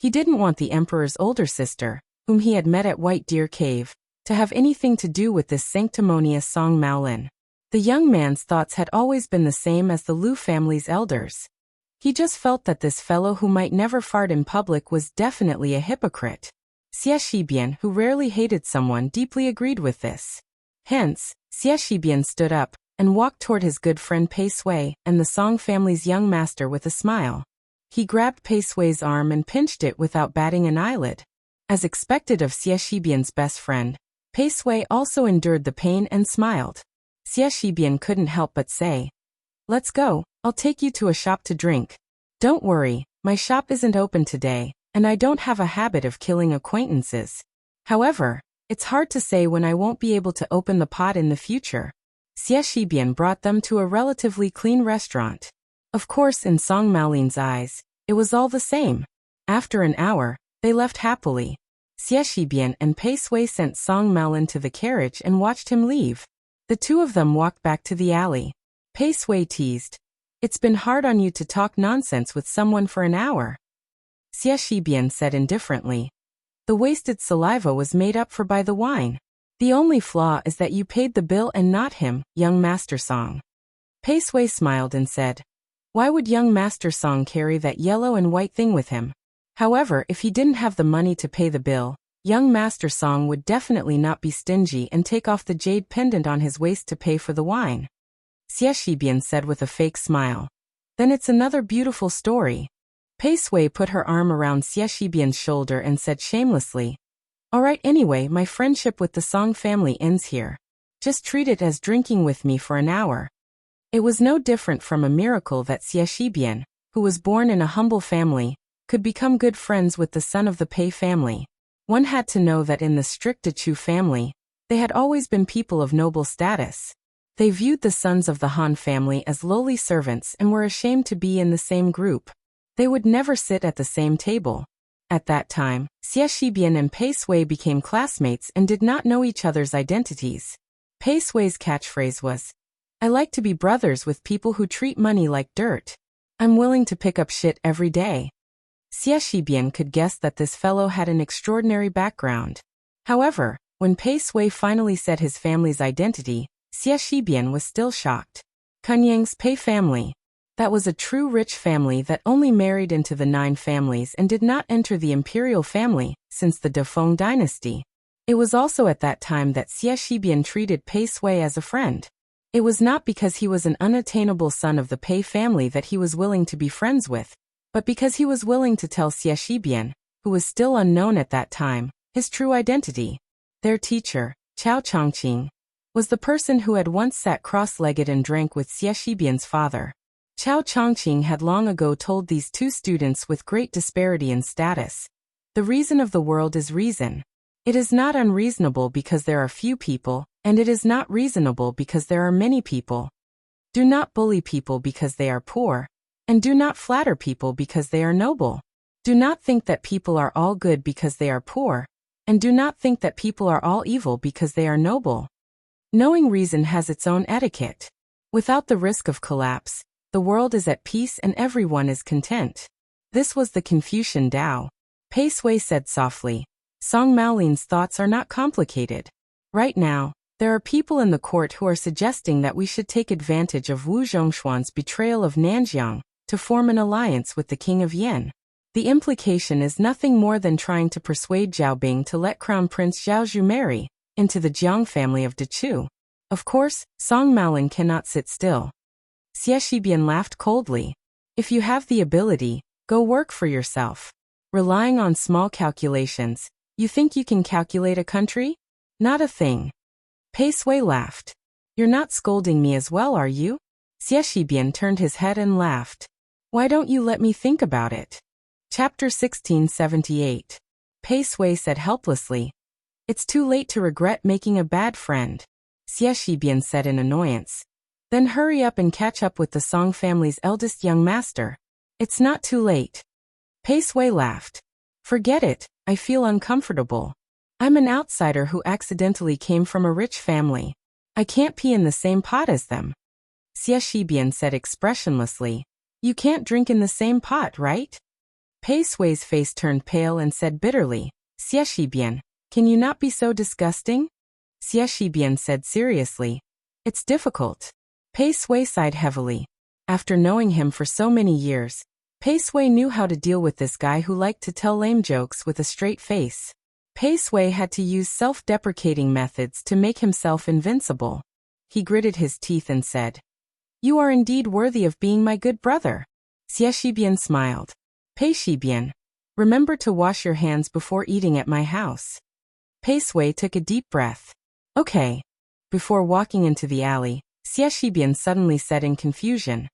He didn't want the emperor's older sister, whom he had met at White Deer Cave, to have anything to do with this sanctimonious Song Maolin. The young man's thoughts had always been the same as the Lu family's elders. He just felt that this fellow who might never fart in public was definitely a hypocrite. Xie Shibian, who rarely hated someone, deeply agreed with this. Hence, Xie Shibian stood up and walked toward his good friend Pei Sui and the Song family's young master with a smile. He grabbed Pei Sui's arm and pinched it without batting an eyelid. As expected of Xie Shibian's best friend, Pei Sui also endured the pain and smiled. Xie Shibian couldn't help but say, "Let's go, I'll take you to a shop to drink." "Don't worry, my shop isn't open today, and I don't have a habit of killing acquaintances. However, it's hard to say when I won't be able to open the pot in the future." Xie Shibian brought them to a relatively clean restaurant. Of course, in Song Maolin's eyes, it was all the same. After an hour, they left happily. Xie Shibian and Pei Sui sent Song Maolin to the carriage and watched him leave. The two of them walked back to the alley. Pei Sui teased, "It's been hard on you to talk nonsense with someone for an hour." Xie Shibian said indifferently, "The wasted saliva was made up for by the wine. The only flaw is that you paid the bill and not him, young Master Song." Pei Sui smiled and said, "Why would young Master Song carry that yellow and white thing with him? However, if he didn't have the money to pay the bill, young Master Song would definitely not be stingy and take off the jade pendant on his waist to pay for the wine." Xie Shibian said with a fake smile, "Then it's another beautiful story." Pei Sui put her arm around Xie Shibian's shoulder and said shamelessly, "All right, anyway, my friendship with the Song family ends here. Just treat it as drinking with me for an hour." It was no different from a miracle that Xie Shibian, who was born in a humble family, could become good friends with the son of the Pei family. One had to know that in the strict Dechu family, they had always been people of noble status. They viewed the sons of the Han family as lowly servants and were ashamed to be in the same group. They would never sit at the same table. At that time, Xie Shibian and Pei Sui became classmates and did not know each other's identities. Pei Sui's catchphrase was, "I like to be brothers with people who treat money like dirt. I'm willing to pick up shit every day." Xie Shibian could guess that this fellow had an extraordinary background. However, when Pei Sui finally said his family's identity, Xie Shibian was still shocked. Kunyang's Pei family. That was a true rich family that only married into the 9 families and did not enter the imperial family since the Defeng dynasty. It was also at that time that Xie Shibian treated Pei Sui as a friend. It was not because he was an unattainable son of the Pei family that he was willing to be friends with, but because he was willing to tell Xie Shibian, who was still unknown at that time, his true identity. Their teacher, Chao Chongqing, was the person who had once sat cross-legged and drank with Xie Shibian's father. Chao Chongqing had long ago told these two students with great disparity in status The reason of the world is reason. It is not unreasonable because there are few people, and it is not reasonable because there are many people. Do not bully people because they are poor, and do not flatter people because they are noble. Do not think that people are all good because they are poor, and do not think that people are all evil because they are noble. Knowing reason has its own etiquette. Without the risk of collapse, the world is at peace and everyone is content. This was the Confucian Tao. Pei Sui said softly. Song Maolin's thoughts are not complicated. Right now, there are people in the court who are suggesting that we should take advantage of Wu Zhongshuan's betrayal of Nanjiang to form an alliance with the king of Yan. The implication is nothing more than trying to persuade Zhao Bing to let Crown Prince Zhao Zhu marry into the Jiang family of Dechu. Of course, Song Maolin cannot sit still. Xie Shibian laughed coldly. If you have the ability, go work for yourself. Relying on small calculations, you think you can calculate a country? Not a thing. Pei Sui laughed. You're not scolding me as well, are you? Xie Shibian turned his head and laughed. Why don't you let me think about it? Chapter 1678. Pei Sui said helplessly. It's too late to regret making a bad friend. Xie Shibian said in annoyance. Then hurry up and catch up with the Song family's eldest young master. It's not too late. Pei Sui laughed. Forget it, I feel uncomfortable. I'm an outsider who accidentally came from a rich family. I can't pee in the same pot as them. Xie Shibian said expressionlessly. You can't drink in the same pot, right? Pei Sui's face turned pale and said bitterly, Xie Shibian, can you not be so disgusting? Xie Shibian said seriously. It's difficult. Pei Sui sighed heavily. After knowing him for so many years, Pei Sui knew how to deal with this guy who liked to tell lame jokes with a straight face. Pei Sui had to use self-deprecating methods to make himself invincible. He gritted his teeth and said, You are indeed worthy of being my good brother. Xie Shibian smiled. Pei Shibian, remember to wash your hands before eating at my house. Pei Sui took a deep breath. Okay. Before walking into the alley, Xie Shibian suddenly said in confusion.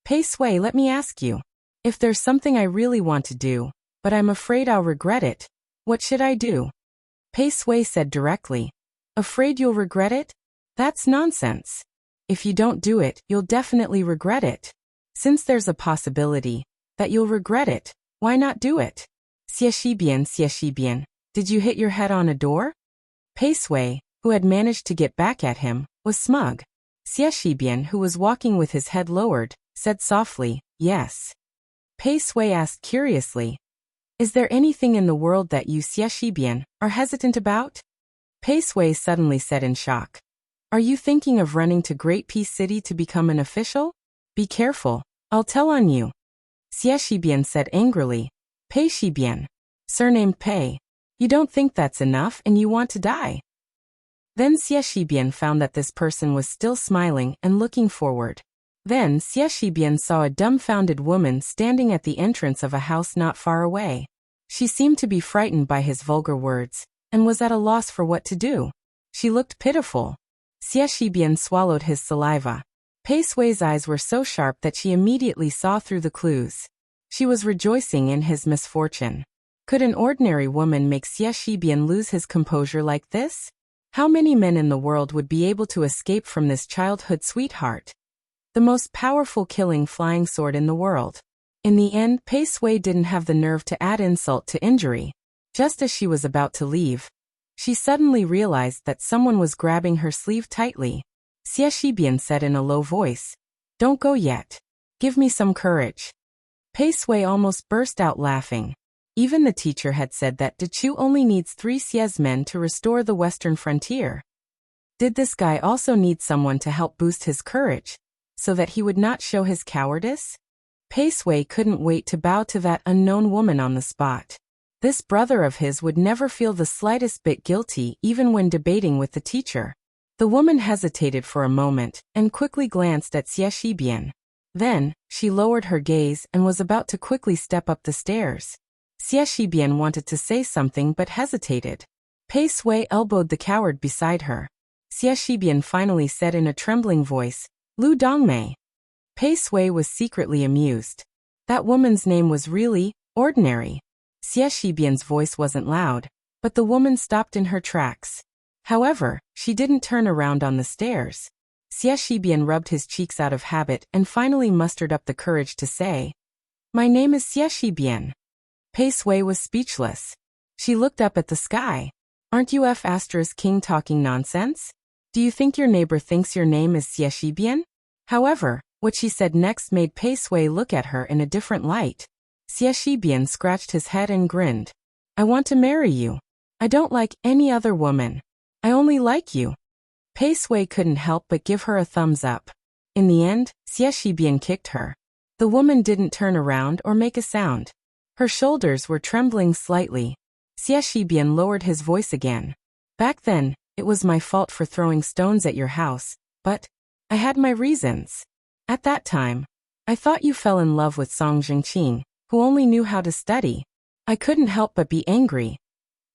Pei Sui, let me ask you. If there's something I really want to do, but I'm afraid I'll regret it, what should I do? Pei Sui said directly. Afraid you'll regret it? That's nonsense. If you don't do it, you'll definitely regret it. Since there's a possibility that you'll regret it, why not do it? Xie Shibian, did you hit your head on a door? Pei Sui, who had managed to get back at him, was smug. Xie Shibian, who was walking with his head lowered, said softly, yes. Pei Sui asked curiously, Is there anything in the world that you, Xie Shibian, are hesitant about? Pei Sui suddenly said in shock. Are you thinking of running to Great Peace City to become an official? Be careful, I'll tell on you. Xie Shibian said angrily. Pei Shibian, surnamed Pei, you don't think that's enough and you want to die. Then Xie Shibian found that this person was still smiling and looking forward. Then Xie Shibian saw a dumbfounded woman standing at the entrance of a house not far away. She seemed to be frightened by his vulgar words, and was at a loss for what to do. She looked pitiful. Xie Shibian swallowed his saliva. Pei Sui's eyes were so sharp that she immediately saw through the clues. She was rejoicing in his misfortune. Could an ordinary woman make Xie Shibian lose his composure like this? How many men in the world would be able to escape from this childhood sweetheart? The most powerful killing flying sword in the world. In the end, Pei Sui didn't have the nerve to add insult to injury. Just as she was about to leave, she suddenly realized that someone was grabbing her sleeve tightly. Xie Shibian said in a low voice, Don't go yet. Give me some courage. Pei Sui almost burst out laughing. Even the teacher had said that Dechu only needs 3 Xie's men to restore the western frontier. Did this guy also need someone to help boost his courage, so that he would not show his cowardice? Pei Sui couldn't wait to bow to that unknown woman on the spot. This brother of his would never feel the slightest bit guilty even when debating with the teacher. The woman hesitated for a moment and quickly glanced at Xie Shibian. Then, she lowered her gaze and was about to quickly step up the stairs. Xie Shibian wanted to say something but hesitated. Pei Sui elbowed the coward beside her. Xie Shibian finally said in a trembling voice, Lu Dongmei. Pei Sui was secretly amused. That woman's name was really ordinary. Xie Shibian's voice wasn't loud, but the woman stopped in her tracks. However, she didn't turn around on the stairs. Xie Shibian rubbed his cheeks out of habit and finally mustered up the courage to say, "My name is Xie Shibian." Pei Sui was speechless. She looked up at the sky. "Aren't you King talking nonsense? Do you think your neighbor thinks your name is Xie Shibian?" However, what she said next made Pei Sui look at her in a different light. Xie Shibian scratched his head and grinned. "I want to marry you. I don't like any other woman. I only like you." Pei Sui couldn't help but give her a thumbs up. In the end, Xie Shibian kicked her. The woman didn't turn around or make a sound. Her shoulders were trembling slightly. Xie Shibian lowered his voice again. "Back then, it was my fault for throwing stones at your house, but I had my reasons. At that time, I thought you fell in love with Song Jingqing, who only knew how to study. I couldn't help but be angry."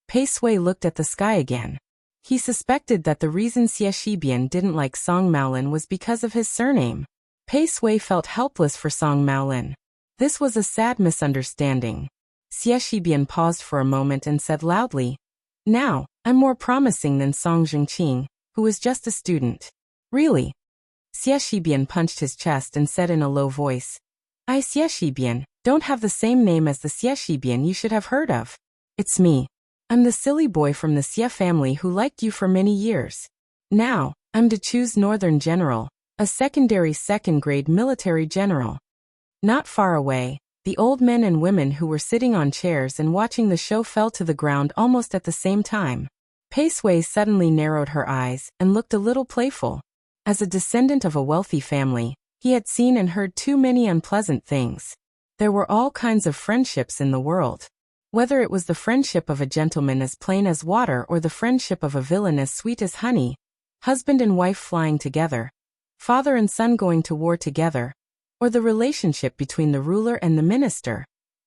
Pei Sui looked at the sky again. He suspected that the reason Xie Shibian didn't like Song Maolin was because of his surname. Pei Sui felt helpless for Song Maolin. This was a sad misunderstanding. Xie Shibian paused for a moment and said loudly, "Now, I'm more promising than Song Jingqing, who was just a student." "Really?" Xie Shibian punched his chest and said in a low voice, "I, Xie Shibian, don't have the same name as the Xie Shibian you should have heard of. It's me. I'm the silly boy from the Xie family who liked you for many years. Now, I'm to choose Northern General, a secondary second-grade military general." Not far away, the old men and women who were sitting on chairs and watching the show fell to the ground almost at the same time. Pei Sui suddenly narrowed her eyes and looked a little playful. As a descendant of a wealthy family, he had seen and heard too many unpleasant things. There were all kinds of friendships in the world. Whether it was the friendship of a gentleman as plain as water or the friendship of a villain as sweet as honey, husband and wife flying together, father and son going to war together, or the relationship between the ruler and the minister,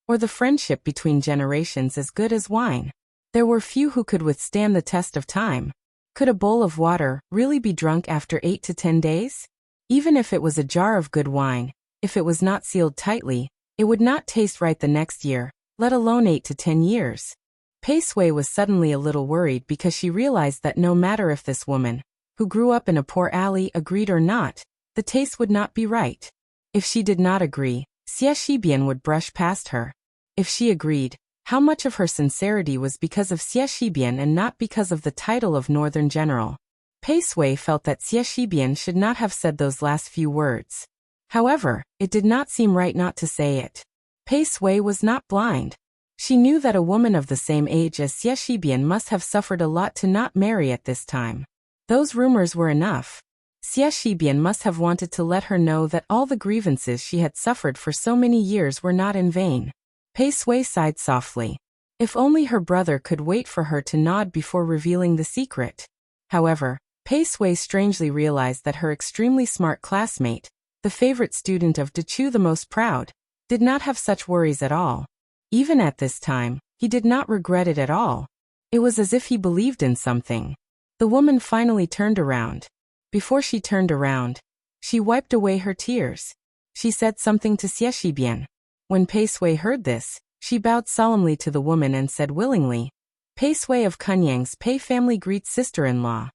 or the friendship between generations as good as wine. There were few who could withstand the test of time. Could a bowl of water really be drunk after 8 to 10 days? Even if it was a jar of good wine, if it was not sealed tightly, it would not taste right the next year, let alone 8 to 10 years. Pei Sui was suddenly a little worried because she realized that no matter if this woman, who grew up in a poor alley, agreed or not, the taste would not be right. If she did not agree, Xie Shibian would brush past her. If she agreed, how much of her sincerity was because of Xie Shibian and not because of the title of Northern General? Pei Sui felt that Xie Shibian should not have said those last few words. However, it did not seem right not to say it. Pei Sui was not blind. She knew that a woman of the same age as Xie Shibian must have suffered a lot to not marry at this time. Those rumors were enough. Xie Shibian must have wanted to let her know that all the grievances she had suffered for so many years were not in vain. Pei Sui sighed softly. If only her brother could wait for her to nod before revealing the secret. However, Pei Sui strangely realized that her extremely smart classmate, the favorite student of Dechu the most proud, did not have such worries at all. Even at this time, he did not regret it at all. It was as if he believed in something. The woman finally turned around. Before she turned around, she wiped away her tears. She said something to Xie Shibian. When Pei Sui heard this, she bowed solemnly to the woman and said willingly, "Pei Sui of Kunyang's Pei family greets sister-in-law."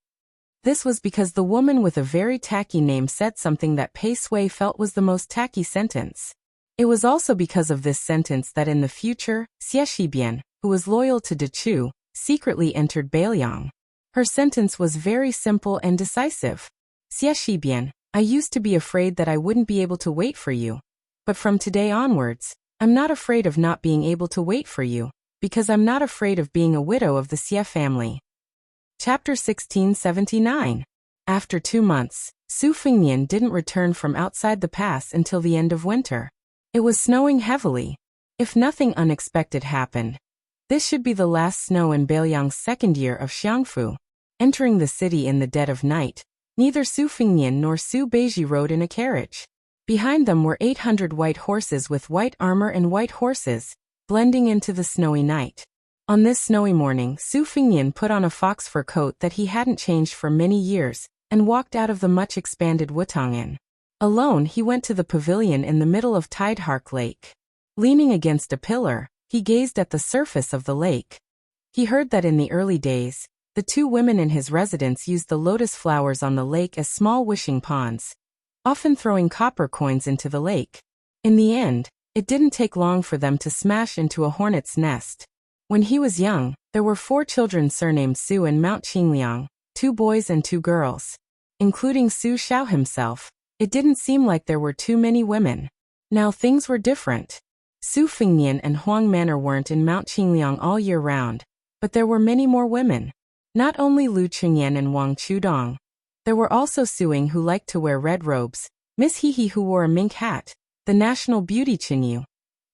This was because the woman with a very tacky name said something that Pei Sui felt was the most tacky sentence. It was also because of this sentence that in the future, Xie Shibian, who was loyal to Dechu, secretly entered Bailiang. Her sentence was very simple and decisive. "Xie Shibian, I used to be afraid that I wouldn't be able to wait for you. But from today onwards, I'm not afraid of not being able to wait for you, because I'm not afraid of being a widow of the Xie family." Chapter 1679. After 2 months, Su Fengnian didn't return from outside the pass until the end of winter. It was snowing heavily. If nothing unexpected happened, this should be the last snow in Bailiang's second year of Xiangfu. Entering the city in the dead of night, neither Su Fengnian nor Su Beiji rode in a carriage. Behind them were 800 white horses with white armor and white horses, blending into the snowy night. On this snowy morning, Su Fengnian put on a fox fur coat that he hadn't changed for many years, and walked out of the much-expanded Wutong Inn. Alone, he went to the pavilion in the middle of Tidehark Lake. Leaning against a pillar, He gazed at the surface of the lake. He heard that in the early days, the two women in his residence used the lotus flowers on the lake as small wishing ponds, often throwing copper coins into the lake. In the end, it didn't take long for them to smash into a hornet's nest. When he was young, there were 4 children surnamed Su in Mount Qingliang, 2 boys and 2 girls. Including Su Xiao himself, it didn't seem like there were too many women. Now things were different. Su Fengnian and Huang Manor weren't in Mount Qingliang all year round, but there were many more women. Not only Lu Chengyan and Wang Chudong. There were also Suing who liked to wear red robes, Miss Hehe who wore a mink hat, the national beauty Qinyu,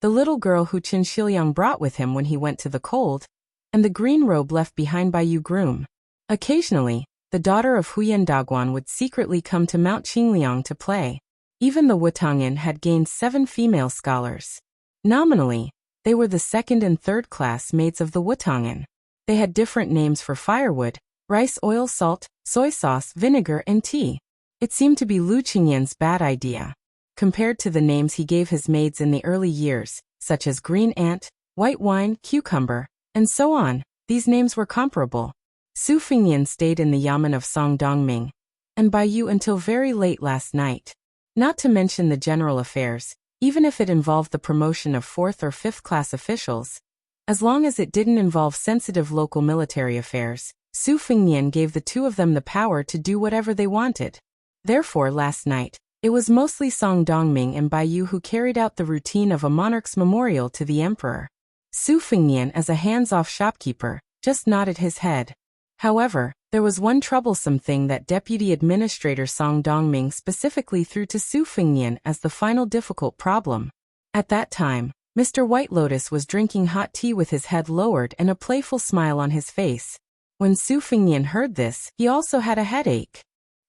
the little girl who Qin Shiliang brought with him when he went to the cold, and the green robe left behind by Yu Groom. Occasionally, the daughter of Huyan Daguan would secretly come to Mount Qingliang to play. Even the Wutongyan had gained 7 female scholars. Nominally, they were the second and third class maids of the Wutongyan. They had different names for firewood, rice oil, salt, soy sauce, vinegar, and tea. It seemed to be Lu Qingyan's bad idea. Compared to the names he gave his maids in the early years, such as green ant, white wine, cucumber, and so on, these names were comparable. Su Fengnian stayed in the yamen of Songdongming and Baiyu until very late last night. Not to mention the general affairs, even if it involved the promotion of 4th or 5th class officials. As long as it didn't involve sensitive local military affairs, Su Fengnian gave the 2 of them the power to do whatever they wanted. Therefore last night, it was mostly Song Dongming and Baiyu who carried out the routine of a monarch's memorial to the emperor. Su Fengnian, as a hands-off shopkeeper, just nodded his head. However, there was one troublesome thing that Deputy Administrator Song Dongming specifically threw to Su Fengnian as the final difficult problem. At that time, Mr. White Lotus was drinking hot tea with his head lowered and a playful smile on his face. When Su Fengnian heard this, he also had a headache.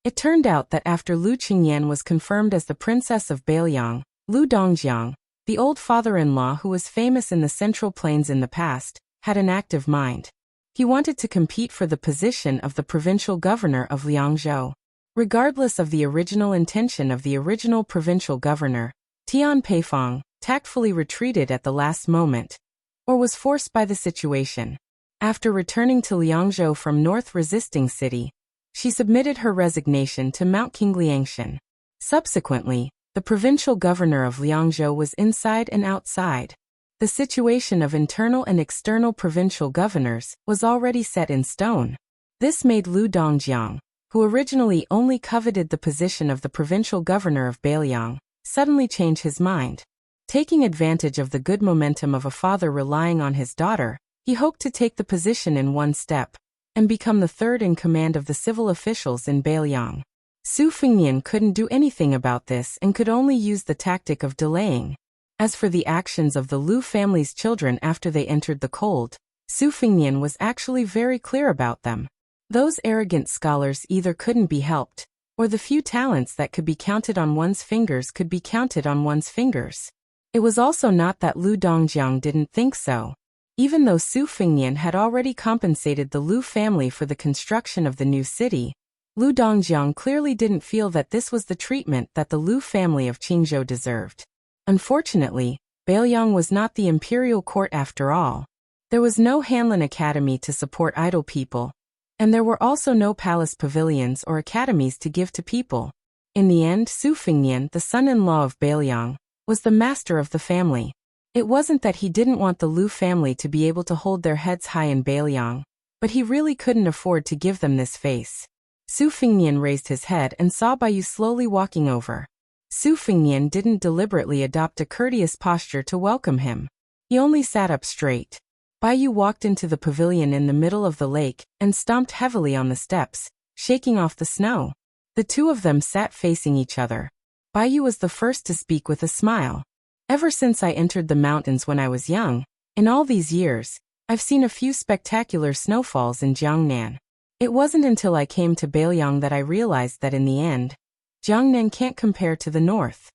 It turned out that after Lu Qingyan was confirmed as the Princess of Bailiang, Lu Dongjiang, the old father-in-law who was famous in the Central Plains in the past, had an active mind. He wanted to compete for the position of the provincial governor of Liangzhou. Regardless of the original intention of the original provincial governor, Tian Peifong tactfully retreated at the last moment, or was forced by the situation. After returning to Liangzhou from North Resisting City, she submitted her resignation to Mount Qingliangshan. Subsequently, the provincial governor of Liangzhou was inside and outside. The situation of internal and external provincial governors was already set in stone. This made Lu Dongjiang, who originally only coveted the position of the provincial governor of Bailiang, suddenly change his mind. Taking advantage of the good momentum of a father relying on his daughter, he hoped to take the position in one step and become the third in command of the civil officials in Bailiang. Su Fengnian couldn't do anything about this and could only use the tactic of delaying. As for the actions of the Lu family's children after they entered the cold, Su Fengnian was actually very clear about them. Those arrogant scholars either couldn't be helped, or the few talents that could be counted on one's fingers could be counted on one's fingers. It was also not that Lu Dongjiang didn't think so. Even though Su Fengnian had already compensated the Lu family for the construction of the new city, Lu Dongjiang clearly didn't feel that this was the treatment that the Lu family of Qingzhou deserved. Unfortunately, Bailiang was not the imperial court after all. There was no Hanlin Academy to support idle people, and there were also no palace pavilions or academies to give to people. In the end, Su Fengnian, the son-in-law of Bailiang, was the master of the family. It wasn't that he didn't want the Lu family to be able to hold their heads high in Bailiang, but he really couldn't afford to give them this face. Su Fengnian raised his head and saw Baiyu slowly walking over. Su Fengnian didn't deliberately adopt a courteous posture to welcome him. He only sat up straight. Baiyu walked into the pavilion in the middle of the lake and stomped heavily on the steps, shaking off the snow. The two of them sat facing each other. Baiyu was the first to speak with a smile. Ever since I entered the mountains when I was young, in all these years, I've seen a few spectacular snowfalls in Jiangnan. It wasn't until I came to Bailiang that I realized that in the end, Jiangnan can't compare to the north.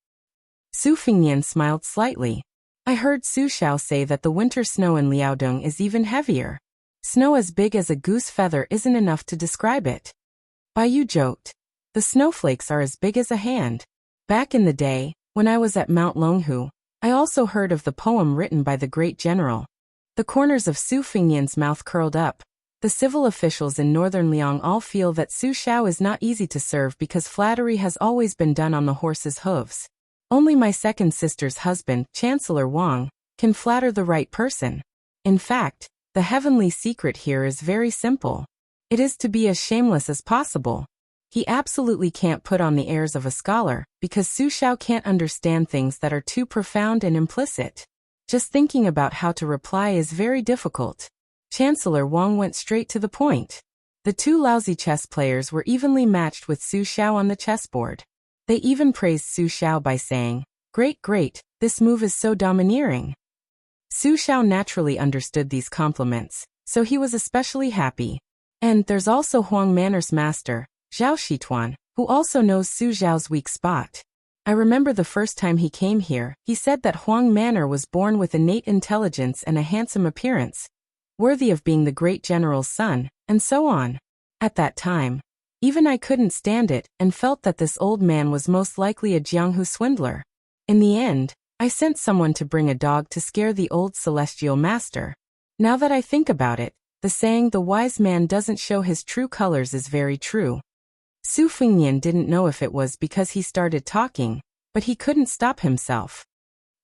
Su Fengnian smiled slightly. I heard Su Xiao say that the winter snow in Liaodong is even heavier. Snow as big as a goose feather isn't enough to describe it. Baiyu joked. The snowflakes are as big as a hand. Back in the day, when I was at Mount Longhu, I also heard of the poem written by the great general. The corners of Su Fengnian's mouth curled up. The civil officials in northern Liang all feel that Su Xiao is not easy to serve because flattery has always been done on the horse's hooves. Only my second sister's husband, Chancellor Wang, can flatter the right person. In fact, the heavenly secret here is very simple. It is to be as shameless as possible. He absolutely can't put on the airs of a scholar, because Su Xiao can't understand things that are too profound and implicit. Just thinking about how to reply is very difficult. Chancellor Wang went straight to the point. The two lousy chess players were evenly matched with Su Xiao on the chessboard. They even praised Su Xiao by saying, "Great, great, this move is so domineering." Su Xiao naturally understood these compliments, so he was especially happy. And there's also Huang Manor's master, Zhao Shituan, who also knows Su Xiao's weak spot. I remember the first time he came here, he said that Huang Manor was born with innate intelligence and a handsome appearance, worthy of being the great general's son, and so on. At that time, even I couldn't stand it and felt that this old man was most likely a Jianghu swindler. In the end, I sent someone to bring a dog to scare the old celestial master. Now that I think about it, the saying "the wise man doesn't show his true colors" is very true. Su Fengnian didn't know if it was because he started talking, but he couldn't stop himself.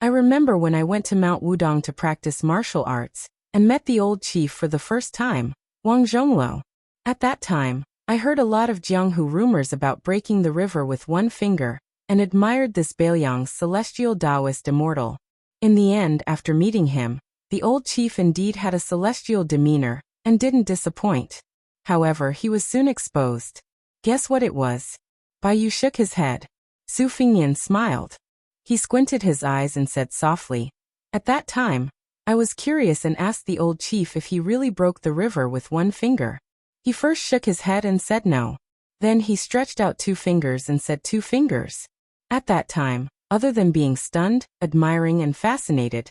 I remember when I went to Mount Wudong to practice martial arts, and met the old chief for the first time, Wang Zhongluo. At that time, I heard a lot of Jianghu rumors about breaking the river with one finger, and admired this Bailiang's celestial Taoist immortal. In the end, after meeting him, the old chief indeed had a celestial demeanor, and didn't disappoint. However, he was soon exposed. Guess what it was? Bai Yu shook his head. Su Fengnian smiled. He squinted his eyes and said softly, "At that time, I was curious and asked the old chief if he really broke the river with one finger. He first shook his head and said no. Then he stretched out 2 fingers and said 2 fingers. At that time, other than being stunned, admiring and fascinated,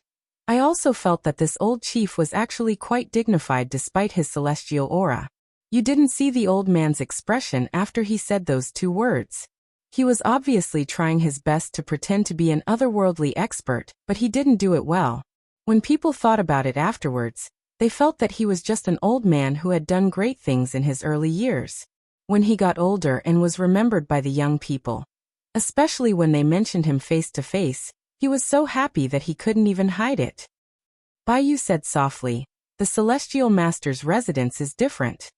I also felt that this old chief was actually quite dignified despite his celestial aura. You didn't see the old man's expression after he said those 2 words. He was obviously trying his best to pretend to be an otherworldly expert, but he didn't do it well. When people thought about it afterwards, they felt that he was just an old man who had done great things in his early years. When he got older and was remembered by the young people, especially when they mentioned him face to face, he was so happy that he couldn't even hide it." Bai Yu said softly, "The celestial master's residence is different."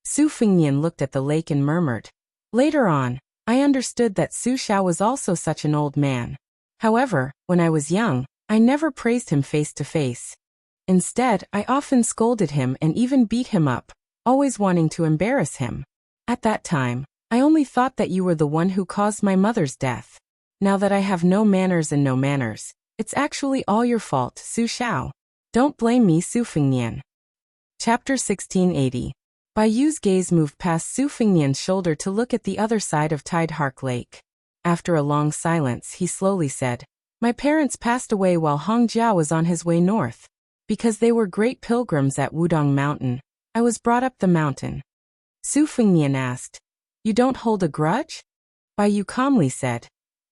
Su Fengnian looked at the lake and murmured. Later on, I understood that Su Xiao was also such an old man. However, when I was young, I never praised him face to face. Instead, I often scolded him and even beat him up, always wanting to embarrass him. At that time, I only thought that you were the one who caused my mother's death. Now that I have no manners and no manners, it's actually all your fault, Su Xiao. Don't blame me, Su Fengnian. Chapter 1680. Bai Yu's gaze moved past Su Fengnian's shoulder to look at the other side of Tidehark Lake. After a long silence, he slowly said, "My parents passed away while Hong Jiao was on his way north. Because they were great pilgrims at Wudong Mountain, I was brought up the mountain." Su Fengnian asked, "You don't hold a grudge?" Bai Yu calmly said,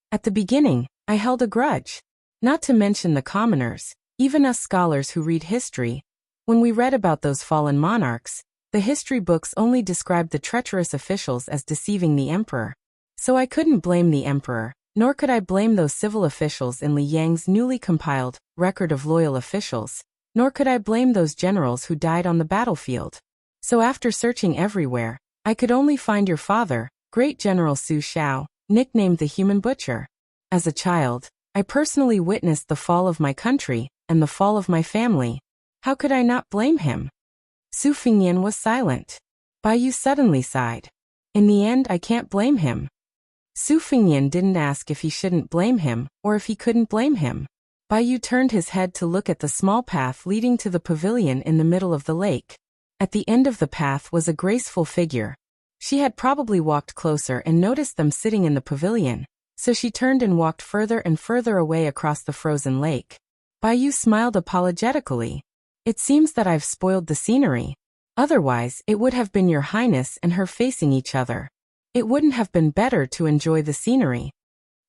"At the beginning, I held a grudge. Not to mention the commoners, even us scholars who read history. When we read about those fallen monarchs, the history books only described the treacherous officials as deceiving the emperor. So I couldn't blame the emperor, nor could I blame those civil officials in Li Yang's newly compiled Record of Loyal Officials, nor could I blame those generals who died on the battlefield. So after searching everywhere, I could only find your father, Great General Su Xiao, nicknamed the Human Butcher. As a child, I personally witnessed the fall of my country and the fall of my family. How could I not blame him?" Su Fengnian was silent. Bai Yu suddenly sighed. "In the end, I can't blame him." Su Fengnian didn't ask if he shouldn't blame him, or if he couldn't blame him. Bai Yu turned his head to look at the small path leading to the pavilion in the middle of the lake. At the end of the path was a graceful figure. She had probably walked closer and noticed them sitting in the pavilion, so she turned and walked further and further away across the frozen lake. Bai Yu smiled apologetically. "It seems that I've spoiled the scenery. Otherwise, it would have been your highness and her facing each other. It wouldn't have been better to enjoy the scenery."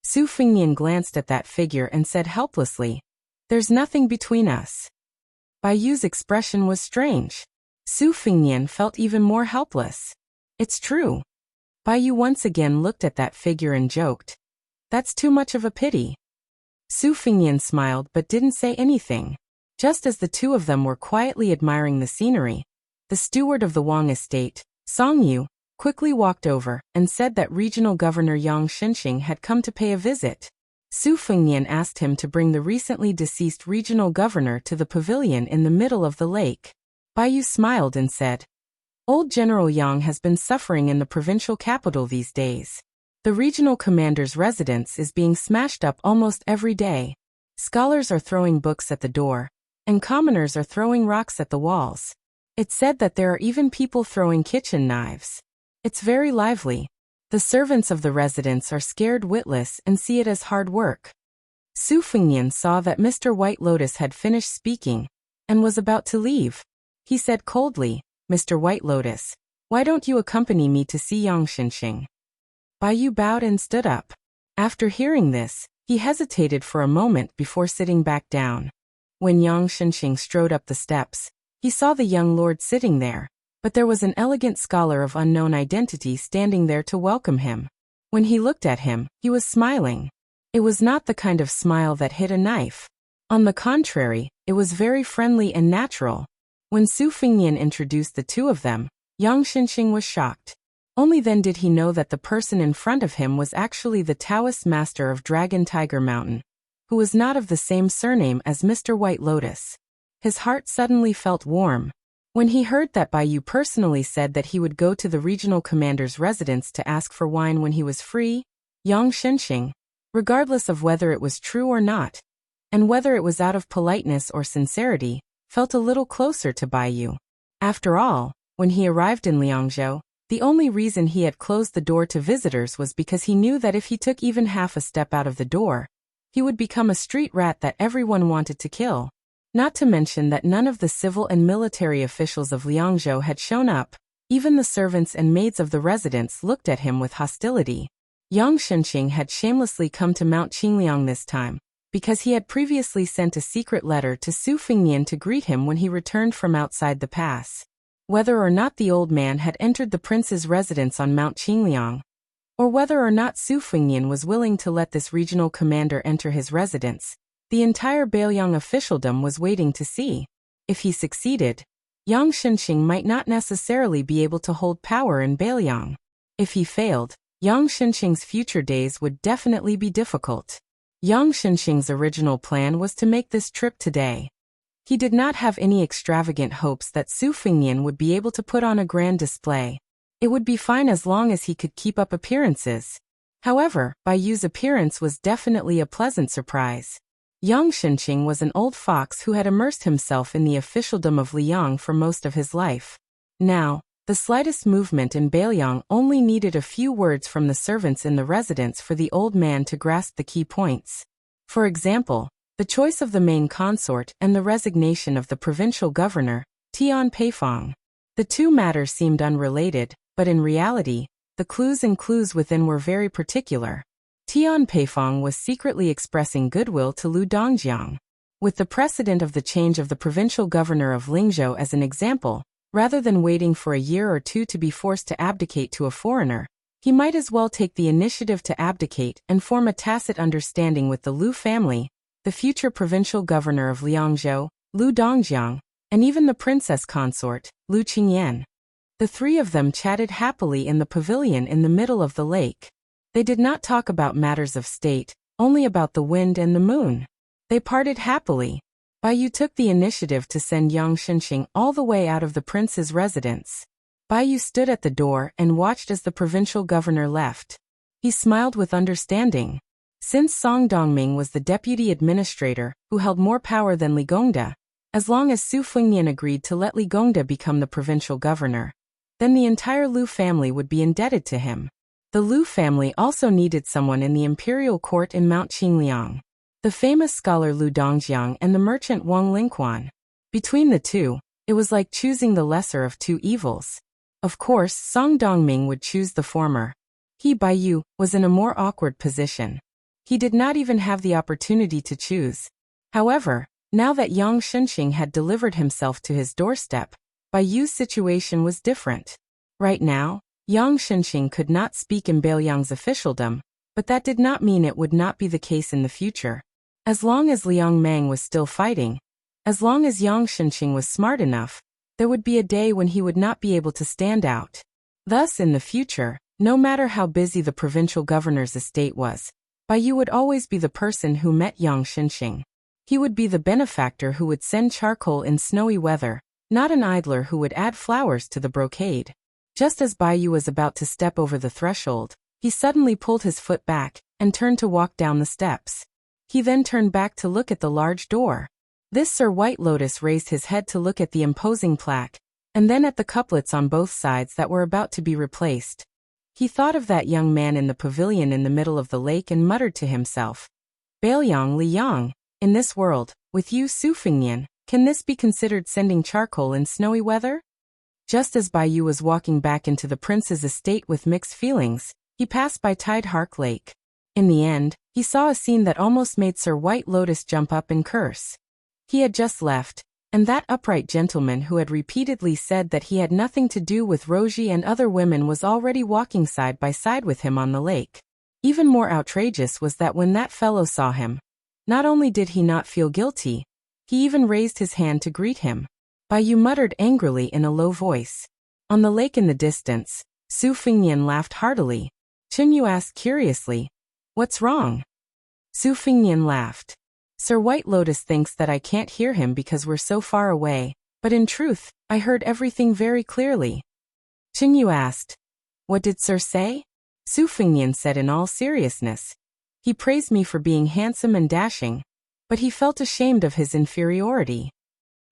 Su Fengnian glanced at that figure and said helplessly, "There's nothing between us." Bai Yu's expression was strange. Su Fengnian felt even more helpless. "It's true." Bai Yu once again looked at that figure and joked, "That's too much of a pity." Su Fengnian smiled but didn't say anything. Just as the two of them were quietly admiring the scenery, the steward of the Wang estate, Song Yu, quickly walked over and said that Regional Governor Yang Xinxing had come to pay a visit. Su Fengnian asked him to bring the recently deceased regional governor to the pavilion in the middle of the lake. Bai Yu smiled and said, "Old General Yang has been suffering in the provincial capital these days. The regional commander's residence is being smashed up almost every day. Scholars are throwing books at the door, and commoners are throwing rocks at the walls. It's said that there are even people throwing kitchen knives. It's very lively. The servants of the residence are scared witless and see it as hard work." Su Fengnian saw that Mr. White Lotus had finished speaking and was about to leave. He said coldly, "Mr. White Lotus, why don't you accompany me to see Yang Xinxing?" Bai Yu bowed and stood up. After hearing this, he hesitated for a moment before sitting back down. When Yang Xinxing strode up the steps, he saw the young lord sitting there, but there was an elegant scholar of unknown identity standing there to welcome him. When he looked at him, he was smiling. It was not the kind of smile that hid a knife. On the contrary, it was very friendly and natural. When Su Fengnian introduced the two of them, Yang Xinxing was shocked. Only then did he know that the person in front of him was actually the Taoist master of Dragon Tiger Mountain, who was not of the same surname as Mr. White Lotus. His heart suddenly felt warm. When he heard that Bai Yu personally said that he would go to the regional commander's residence to ask for wine when he was free, Yang Xinxing, regardless of whether it was true or not, and whether it was out of politeness or sincerity, felt a little closer to Bai Yu. After all, when he arrived in Liangzhou, the only reason he had closed the door to visitors was because he knew that if he took even half a step out of the door, he would become a street rat that everyone wanted to kill. Not to mention that none of the civil and military officials of Liangzhou had shown up. Even the servants and maids of the residence looked at him with hostility. Yang Xinxing had shamelessly come to Mount Qingliang this time, because he had previously sent a secret letter to Su Fengnian to greet him when he returned from outside the pass. Whether or not the old man had entered the prince's residence on Mount Qingliang, or whether or not Su Fengnian was willing to let this regional commander enter his residence, the entire Beiliang officialdom was waiting to see. If he succeeded, Yang Xinxing might not necessarily be able to hold power in Beiliang. If he failed, Yang Xinxing's future days would definitely be difficult. Yang Xinxing's original plan was to make this trip today. He did not have any extravagant hopes that Su Fengnian would be able to put on a grand display. It would be fine as long as he could keep up appearances. However, Bai Yu's appearance was definitely a pleasant surprise. Yang Xinxing was an old fox who had immersed himself in the officialdom of Liang for most of his life. Now, the slightest movement in Beiliang only needed a few words from the servants in the residence for the old man to grasp the key points. For example, the choice of the main consort and the resignation of the provincial governor, Tian Peifong. The two matters seemed unrelated, but in reality, the clues within were very particular. Tian Peifong was secretly expressing goodwill to Lu Dongjiang. With the precedent of the change of the provincial governor of Lingzhou as an example, rather than waiting for a year or two to be forced to abdicate to a foreigner, he might as well take the initiative to abdicate and form a tacit understanding with the Lu family, the future provincial governor of Liangzhou, Lu Dongjiang, and even the princess consort, Lu Qingyan. The three of them chatted happily in the pavilion in the middle of the lake. They did not talk about matters of state, only about the wind and the moon. They parted happily. Bai Yu took the initiative to send Yang Xinxing all the way out of the prince's residence. Bai Yu stood at the door and watched as the provincial governor left. He smiled with understanding. Since Song Dongming was the deputy administrator, who held more power than Li Gongda, as long as Su Fengnian agreed to let Li Gongda become the provincial governor, then the entire Lu family would be indebted to him. The Lu family also needed someone in the imperial court in Mount Qingliang. The famous scholar Lu Dongjiang and the merchant Wang Lingquan. Between the two, it was like choosing the lesser of two evils. Of course, Song Dongming would choose the former. He, Bai Yu, was in a more awkward position. He did not even have the opportunity to choose. However, now that Yang Shenxing had delivered himself to his doorstep, Bai Yu's situation was different. Right now, Yang Shenxing could not speak in Bailiang's officialdom, but that did not mean it would not be the case in the future. As long as Liang Mang was still fighting, as long as Yang Shenxing was smart enough, there would be a day when he would not be able to stand out. Thus, in the future, no matter how busy the provincial governor's estate was, Bai Yu would always be the person who met Yang Shenxing. He would be the benefactor who would send charcoal in snowy weather, not an idler who would add flowers to the brocade. Just as Bai Yu was about to step over the threshold, he suddenly pulled his foot back and turned to walk down the steps. He then turned back to look at the large door. This Sir White Lotus raised his head to look at the imposing plaque, and then at the couplets on both sides that were about to be replaced. He thought of that young man in the pavilion in the middle of the lake and muttered to himself, Bailiang Li Yang, in this world, with you Su Fingnian, can this be considered sending charcoal in snowy weather? Just as Bai Yu was walking back into the prince's estate with mixed feelings, he passed by Tide Hark Lake. In the end, he saw a scene that almost made Sir White Lotus jump up and curse. He had just left, and that upright gentleman who had repeatedly said that he had nothing to do with Rogie and other women was already walking side by side with him on the lake. Even more outrageous was that when that fellow saw him, not only did he not feel guilty, he even raised his hand to greet him. Bai Yu muttered angrily in a low voice. On the lake in the distance, Su Fingnian laughed heartily. Chen Yu asked curiously, "What's wrong?" Su Fingnian laughed. "Sir White Lotus thinks that I can't hear him because we're so far away, but in truth, I heard everything very clearly." Chen Yu asked, "What did Sir say?" Su Fingnian said in all seriousness, "He praised me for being handsome and dashing, but he felt ashamed of his inferiority."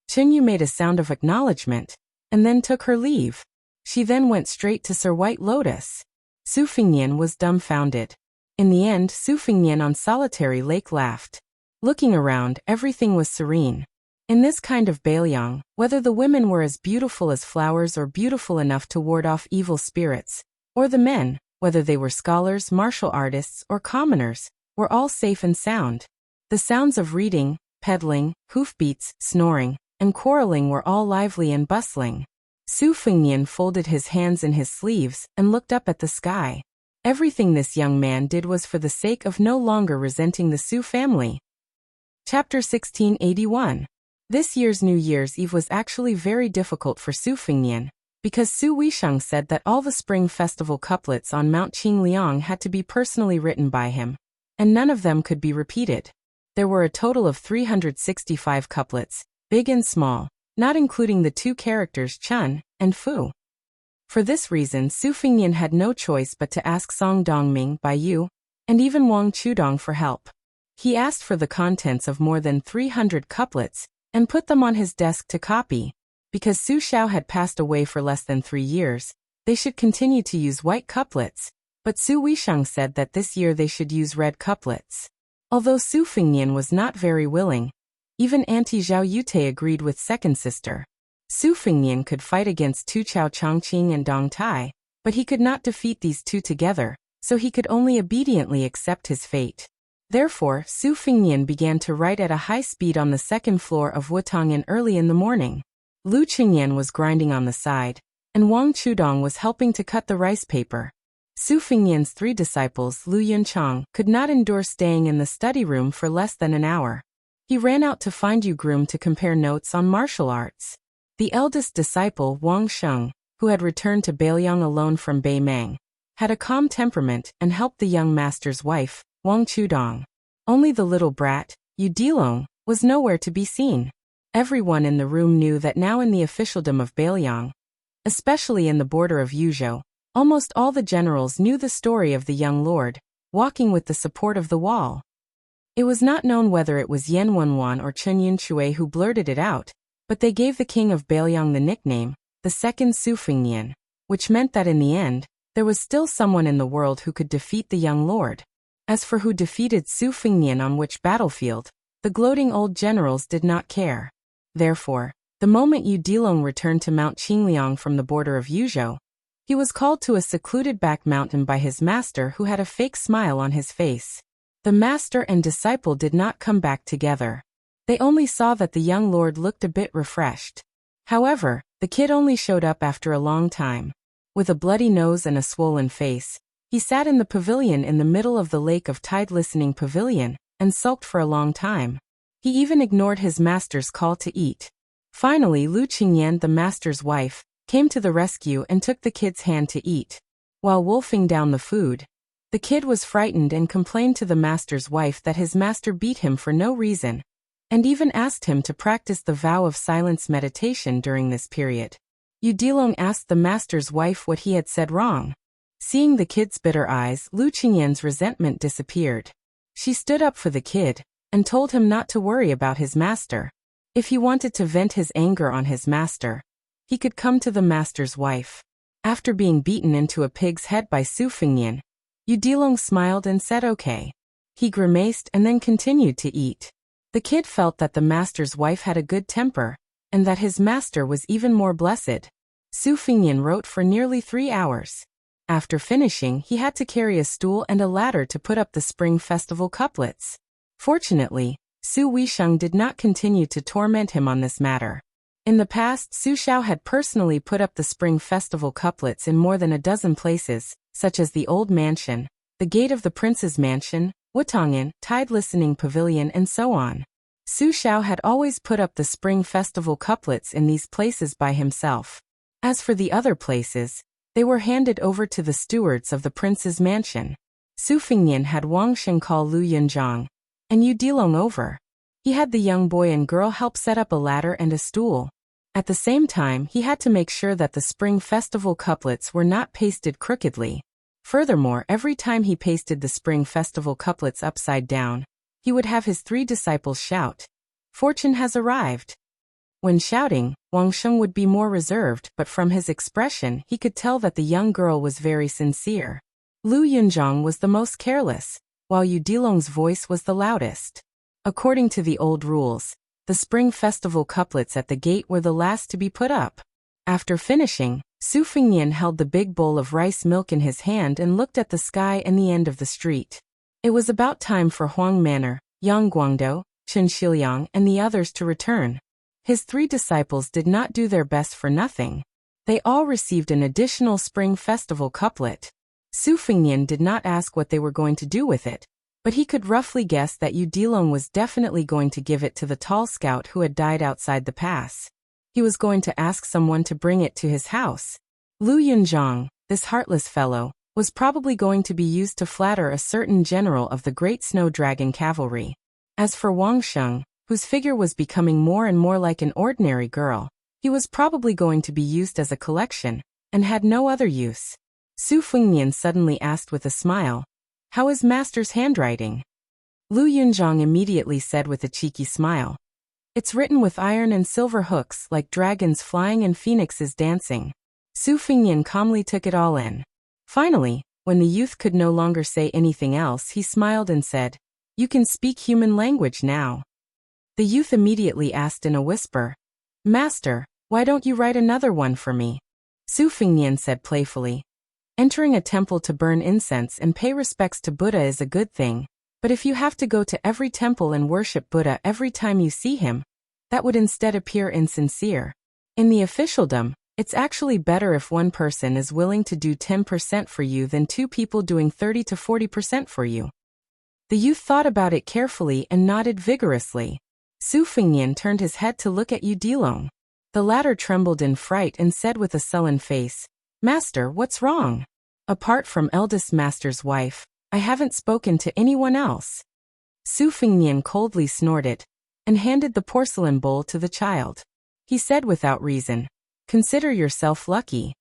Chen Yu made a sound of acknowledgement, and then took her leave. She then went straight to Sir White Lotus. Su Fingnian was dumbfounded. In the end, Su Fingnian on Solitary Lake laughed. Looking around, everything was serene. In this kind of Bailiang, whether the women were as beautiful as flowers or beautiful enough to ward off evil spirits, or the men, whether they were scholars, martial artists, or commoners, were all safe and sound. The sounds of reading, peddling, hoofbeats, snoring, and quarreling were all lively and bustling. Su Fingnian folded his hands in his sleeves and looked up at the sky. Everything this young man did was for the sake of no longer resenting the Su family. Chapter 1681. This year's New Year's Eve was actually very difficult for Su Fingnian, because Su Weisheng said that all the Spring Festival couplets on Mount Qingliang had to be personally written by him, and none of them could be repeated. There were a total of 365 couplets, big and small, not including the two characters Chun and Fu. For this reason, Su Fingnian had no choice but to ask Song Dongming, Bai Yu, and even Wang Chudong for help. He asked for the contents of more than 300 couplets and put them on his desk to copy. Because Su Xiao had passed away for less than 3 years, they should continue to use white couplets, but Su Weisheng said that this year they should use red couplets. Although Su Fingnian was not very willing, even Auntie Zhao Yute agreed with second sister. Su Fingnian could fight against Tu Chao Chongqing and Dong Tai, but he could not defeat these two together, so he could only obediently accept his fate. Therefore, Su Fingnian began to write at a high speed on the second floor of Wutongyan early in the morning. Lu Qingyan was grinding on the side, and Wang Chudong was helping to cut the rice paper. Su Fingnian's 3 disciples, Lu Yunchang, could not endure staying in the study room for less than an hour. He ran out to find Yu Groom to compare notes on martial arts. The eldest disciple, Wang Sheng, who had returned to Bailiang alone from Beimang, had a calm temperament and helped the young master's wife, Wang Chudong. Only the little brat, Yu Dilong, was nowhere to be seen. Everyone in the room knew that now in the officialdom of Bailiang, especially in the border of Yuzhou, almost all the generals knew the story of the young lord, walking with the support of the wall. It was not known whether it was Yan Wenwan or Chen Yunshui who blurted it out, but they gave the king of Bailiang the nickname, the second Su Fingnian, which meant that in the end, there was still someone in the world who could defeat the young lord. As for who defeated Su Fingnian on which battlefield, the gloating old generals did not care. Therefore, the moment Yu Dilong returned to Mount Qingliang from the border of Yuzhou, he was called to a secluded back mountain by his master who had a fake smile on his face. The master and disciple did not come back together. They only saw that the young lord looked a bit refreshed. However, the kid only showed up after a long time. With a bloody nose and a swollen face, he sat in the pavilion in the middle of the lake of tide listening pavilion, and sulked for a long time. He even ignored his master's call to eat. Finally, Lu Qingyan, the master's wife, came to the rescue and took the kid's hand to eat. While wolfing down the food, the kid was frightened and complained to the master's wife that his master beat him for no reason, and even asked him to practice the vow of silence meditation during this period. Yu Dilong asked the master's wife what he had said wrong. Seeing the kid's bitter eyes, Lu Qingyan's resentment disappeared. She stood up for the kid, and told him not to worry about his master. If he wanted to vent his anger on his master, he could come to the master's wife. After being beaten into a pig's head by Su Fengnian, Yu Dilong smiled and said okay. He grimaced and then continued to eat. The kid felt that the master's wife had a good temper, and that his master was even more blessed. Su Fengnian wrote for nearly 3 hours. After finishing, he had to carry a stool and a ladder to put up the Spring Festival couplets. Fortunately, Su Weisheng did not continue to torment him on this matter. In the past, Su Xiao had personally put up the Spring Festival couplets in more than a dozen places, such as the Old Mansion, the Gate of the Prince's Mansion, Wutong'an, Tide Listening Pavilion, and so on. Su Xiao had always put up the Spring Festival couplets in these places by himself. As for the other places, they were handed over to the stewards of the prince's mansion. Su Fengnian had Wang Shen call Lu Yunzhang and Yu Dilong over. He had the young boy and girl help set up a ladder and a stool. At the same time, he had to make sure that the Spring Festival couplets were not pasted crookedly. Furthermore, every time he pasted the Spring Festival couplets upside down, he would have his 3 disciples shout, "Fortune has arrived." When shouting, Wang Sheng would be more reserved, but from his expression he could tell that the young girl was very sincere. Lu Yunzhang was the most careless, while Yu Dilong's voice was the loudest. According to the old rules, the Spring Festival couplets at the gate were the last to be put up. After finishing, Su Fengnian held the big bowl of rice milk in his hand and looked at the sky and the end of the street. It was about time for Huang Manor, Yang Guangdou, Chen Shiliang, and the others to return. His 3 disciples did not do their best for nothing. They all received an additional Spring Festival couplet. Su Fengnian did not ask what they were going to do with it, but he could roughly guess that Yu Dilong was definitely going to give it to the tall scout who had died outside the pass. He was going to ask someone to bring it to his house. Lu Yunzhang, this heartless fellow, was probably going to be used to flatter a certain general of the Great Snow Dragon Cavalry. As for Wang Sheng, whose figure was becoming more and more like an ordinary girl, he was probably going to be used as a collection, and had no other use. Su Fengnian suddenly asked with a smile, "How is master's handwriting?" Lu Yunzhang immediately said with a cheeky smile, "It's written with iron and silver hooks like dragons flying and phoenixes dancing." Su Fengnian calmly took it all in. Finally, when the youth could no longer say anything else, he smiled and said, "You can speak human language now." The youth immediately asked in a whisper, "Master, why don't you write another one for me?" Su Fengnian said playfully, "Entering a temple to burn incense and pay respects to Buddha is a good thing, but if you have to go to every temple and worship Buddha every time you see him, that would instead appear insincere. In the officialdom, it's actually better if one person is willing to do 10% for you than 2 people doing 30 to 40% for you." The youth thought about it carefully and nodded vigorously. Su Fengnian turned his head to look at Yu Dilong. The latter trembled in fright and said with a sullen face, "Master, what's wrong?" "Apart from eldest master's wife, I haven't spoken to anyone else." Su Fengnian coldly snorted, and handed the porcelain bowl to the child. He said without reason, "Consider yourself lucky."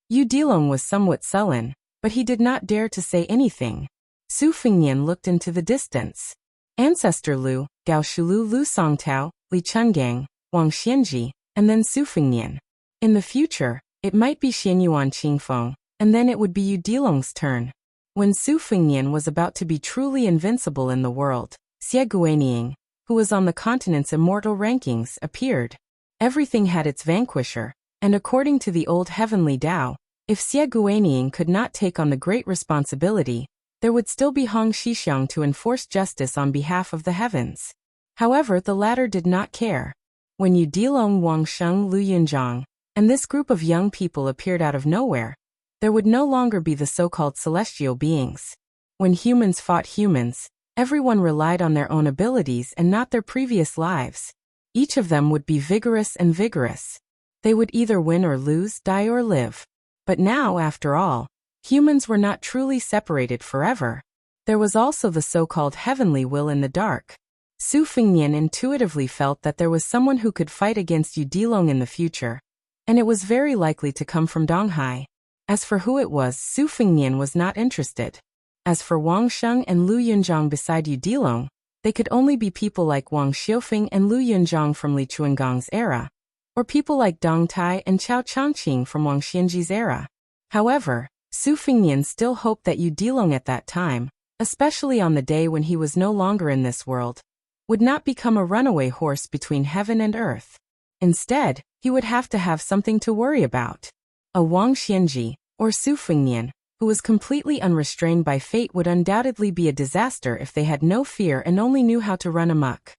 Yu Dilong was somewhat sullen, but he did not dare to say anything. Su Fengnian looked into the distance. Ancestor Lu, Gao Shulu Lu Songtao, Li Chungang, Wang Xianji, and then Su Fengnian. In the future, it might be Xianyuan Qingfeng, and then it would be Yu Dilong's turn. When Su Fengnian was about to be truly invincible in the world, Xie Guanying, who was on the continent's immortal rankings, appeared. Everything had its vanquisher, and according to the old heavenly Tao, if Xie Guanying could not take on the great responsibility, there would still be Hong Shixiang to enforce justice on behalf of the heavens. However, the latter did not care. When Yu Dilong, Wang Sheng, Lu Yunzhang, and this group of young people appeared out of nowhere, there would no longer be the so-called celestial beings. When humans fought humans, everyone relied on their own abilities and not their previous lives. Each of them would be vigorous and vigorous. They would either win or lose, die or live. But now, after all, humans were not truly separated forever. There was also the so-called heavenly will in the dark. Su Fengnian intuitively felt that there was someone who could fight against Yu Dilong in the future, and it was very likely to come from Donghai. As for who it was, Su Fengnian was not interested. As for Wang Sheng and Lu Yunzhang beside Yu Dilong, they could only be people like Wang Xiufeng and Lu Yunzhang from Li Chuangong's era, or people like Dong Tai and Chao Changqing from Wang Xianji's era. However, Su Fengnian still hoped that Yu Dilong at that time, especially on the day when he was no longer in this world, would not become a runaway horse between heaven and earth. Instead, he would have to have something to worry about. A Wang Xianji, or Su Fengnian, who was completely unrestrained by fate would undoubtedly be a disaster if they had no fear and only knew how to run amok.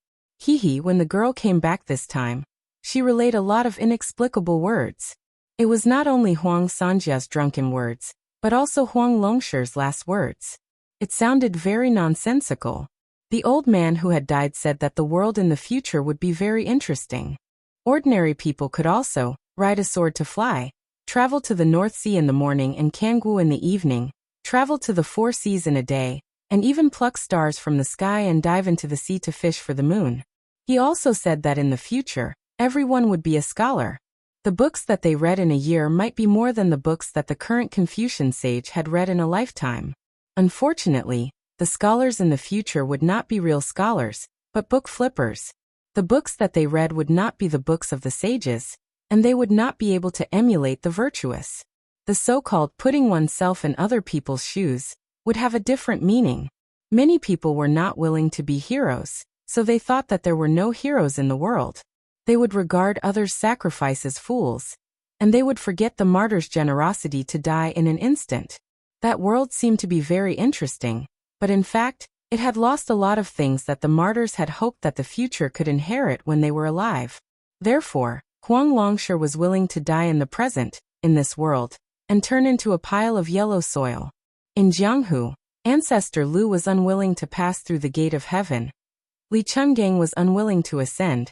When the girl came back this time, she relayed a lot of inexplicable words. It was not only Huang Sanjia's drunken words, but also Huang Longshi's last words. It sounded very nonsensical. The old man who had died said that the world in the future would be very interesting. Ordinary people could also ride a sword to fly, travel to the North Sea in the morning and Kanggu in the evening, travel to the 4 seas in a day, and even pluck stars from the sky and dive into the sea to fish for the moon. He also said that in the future, everyone would be a scholar. The books that they read in a year might be more than the books that the current Confucian sage had read in a lifetime. Unfortunately, the scholars in the future would not be real scholars, but book flippers. The books that they read would not be the books of the sages, and they would not be able to emulate the virtuous. The so-called putting oneself in other people's shoes would have a different meaning. Many people were not willing to be heroes, so they thought that there were no heroes in the world. They would regard others' sacrifice as fools, and they would forget the martyr's generosity to die in an instant. That world seemed to be very interesting, but in fact, it had lost a lot of things that the martyrs had hoped that the future could inherit when they were alive. Therefore, Huang Longshi was willing to die in the present, in this world, and turn into a pile of yellow soil. In Jianghu, ancestor Lu was unwilling to pass through the gate of heaven. Li Chungang was unwilling to ascend,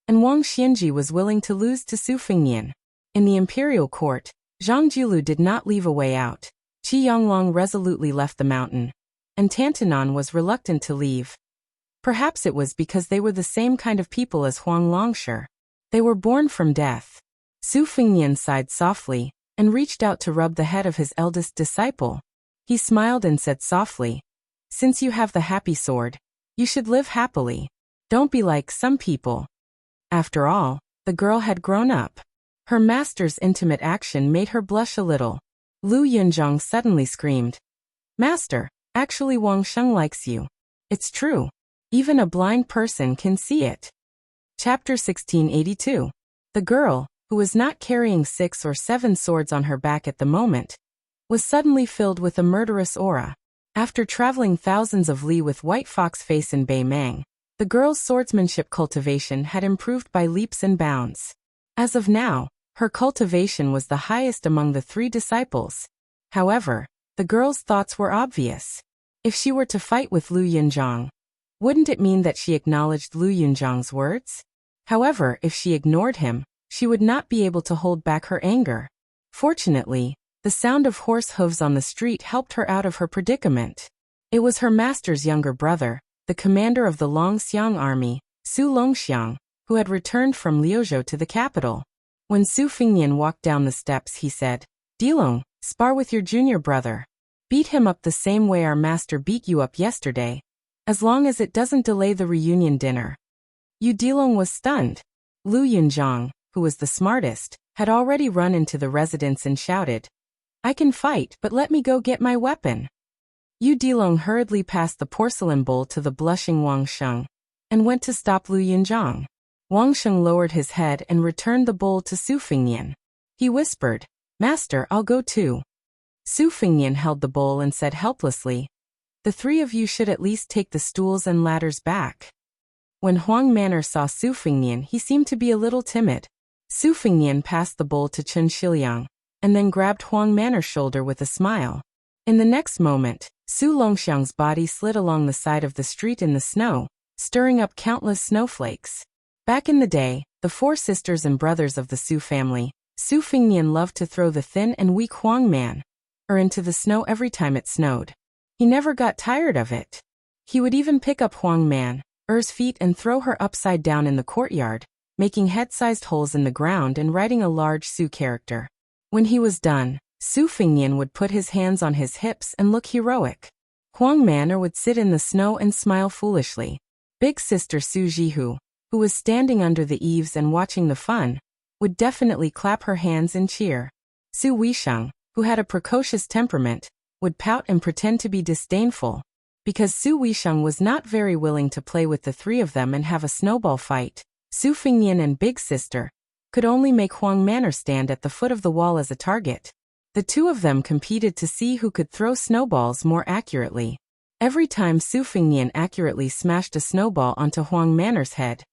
and Wang Xianji was willing to lose to Su Fengnian. In the imperial court, Zhang Jilu did not leave a way out. Qi Yonglong resolutely left the mountain, and Tantanan was reluctant to leave. Perhaps it was because they were the same kind of people as Huang Longshi. They were born from death. Su Fengnian sighed softly, and reached out to rub the head of his eldest disciple. He smiled and said softly, "Since you have the happy sword, you should live happily. Don't be like some people." After all, the girl had grown up. Her master's intimate action made her blush a little. Lu Yunzhang suddenly screamed, "Master, actually Wang Sheng likes you. It's true. Even a blind person can see it." Chapter 1682. The girl, who was not carrying 6 or 7 swords on her back at the moment, was suddenly filled with a murderous aura. After traveling thousands of li with White Fox Face in Beimang, the girl's swordsmanship cultivation had improved by leaps and bounds. As of now, her cultivation was the highest among the 3 disciples. However, the girl's thoughts were obvious. If she were to fight with Lu Yunzhang, wouldn't it mean that she acknowledged Lu Yunzhang's words? However, if she ignored him, she would not be able to hold back her anger. Fortunately, the sound of horse hooves on the street helped her out of her predicament. It was her master's younger brother, the commander of the Longxiang army, Su Longxiang, who had returned from Liuzhou to the capital. When Su Fengnian walked down the steps, he said, "Dilong, spar with your junior brother. Beat him up the same way our master beat you up yesterday, as long as it doesn't delay the reunion dinner." Yu Dilong was stunned. Lu Yunzhang, who was the smartest, had already run into the residence and shouted, "I can fight, but let me go get my weapon." Yu Dilong hurriedly passed the porcelain bowl to the blushing Wang Sheng, and went to stop Lu Yunzhang. Wang Sheng lowered his head and returned the bowl to Su Fengnian. He whispered, "Master, I'll go too." Su Fengnian held the bowl and said helplessly, The three of you should at least take the stools and ladders back. When Huang Manor saw Su Fengnian, he seemed to be a little timid. Su Fengnian passed the bowl to Chen Shiliang, and then grabbed Huang Manor's shoulder with a smile. In the next moment, Su Longxiang's body slid along the side of the street in the snow, stirring up countless snowflakes. Back in the day, the four sisters and brothers of the Su family, Su Fengnian loved to throw the thin and weak Huang Man into the snow every time it snowed. He never got tired of it. He would even pick up Huang Man's feet and throw her upside down in the courtyard, making head-sized holes in the ground and writing a large Su character. When he was done, Su Fengnian would put his hands on his hips and look heroic. Huang Manor would sit in the snow and smile foolishly. Big sister Su Jihu, who was standing under the eaves and watching the fun, would definitely clap her hands and cheer. Su Weisheng, who had a precocious temperament, would pout and pretend to be disdainful. Because Su Weisheng was not very willing to play with the three of them and have a snowball fight, Su Fengnian and Big Sister could only make Huang Manor stand at the foot of the wall as a target. The two of them competed to see who could throw snowballs more accurately. Every time Su Fengnian accurately smashed a snowball onto Huang Manor's head,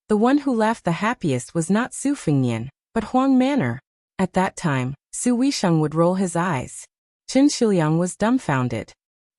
the one who laughed the happiest was not Su Fengnian, but Huang Manor. At that time, Su Weisheng would roll his eyes. Chen Shiliang was dumbfounded.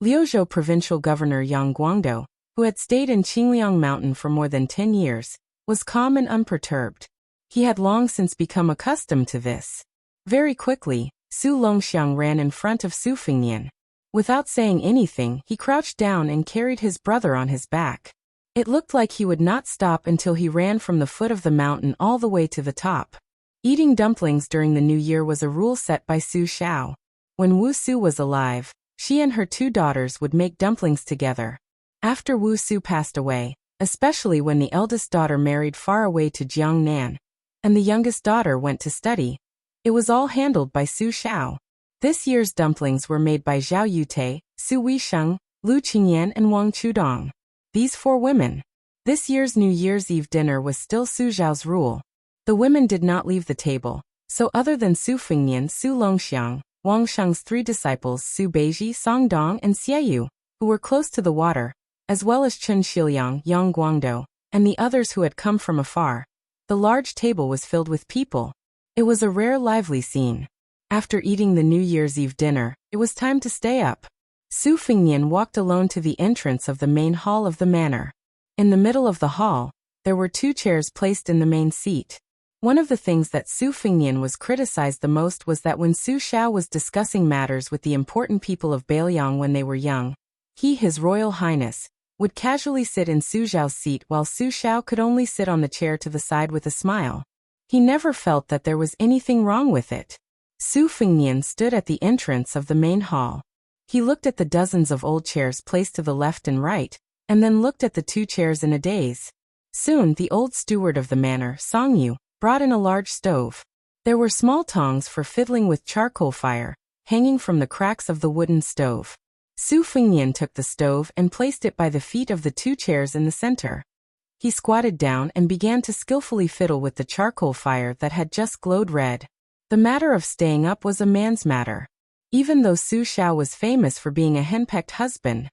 Liuzhou provincial governor Yang Guangdou, who had stayed in Qingliang Mountain for more than 10 years, was calm and unperturbed. He had long since become accustomed to this. Very quickly, Su Longxiang ran in front of Su Fengnian. Without saying anything, he crouched down and carried his brother on his back. It looked like he would not stop until he ran from the foot of the mountain all the way to the top. Eating dumplings during the New Year was a rule set by Su Xiao. When Wu Su was alive, she and her two daughters would make dumplings together. After Wu Su passed away, especially when the eldest daughter married far away to Jiangnan, and the youngest daughter went to study, it was all handled by Su Xiao. This year's dumplings were made by Zhao Yute, Su Weisheng, Lu Qingyan and Wang Chudong. These four women. This year's New Year's Eve dinner was still Su Zhao's rule. The women did not leave the table, so other than Su Fengnian, Su Longxiang, Wang Sheng's three disciples Su Beiji, Song Dong and Xieyu, who were close to the water, as well as Chen Shiliang, Yang Guangdou, and the others who had come from afar. The large table was filled with people. It was a rare lively scene. After eating the New Year's Eve dinner, it was time to stay up. Su Fengnian walked alone to the entrance of the main hall of the manor. In the middle of the hall, there were two chairs placed in the main seat. One of the things that Su Fengnian was criticized the most was that when Su Xiao was discussing matters with the important people of Beiliang when they were young, he, His Royal Highness, would casually sit in Su Xiao's seat while Su Xiao could only sit on the chair to the side with a smile. He never felt that there was anything wrong with it. Su Fengnian stood at the entrance of the main hall. He looked at the dozens of old chairs placed to the left and right, and then looked at the two chairs in a daze. Soon the old steward of the manor, Song Yu, brought in a large stove. There were small tongs for fiddling with charcoal fire, hanging from the cracks of the wooden stove. Su Fengnian took the stove and placed it by the feet of the two chairs in the center. He squatted down and began to skillfully fiddle with the charcoal fire that had just glowed red. The matter of staying up was a man's matter. Even though Su Xiao was famous for being a henpecked husband,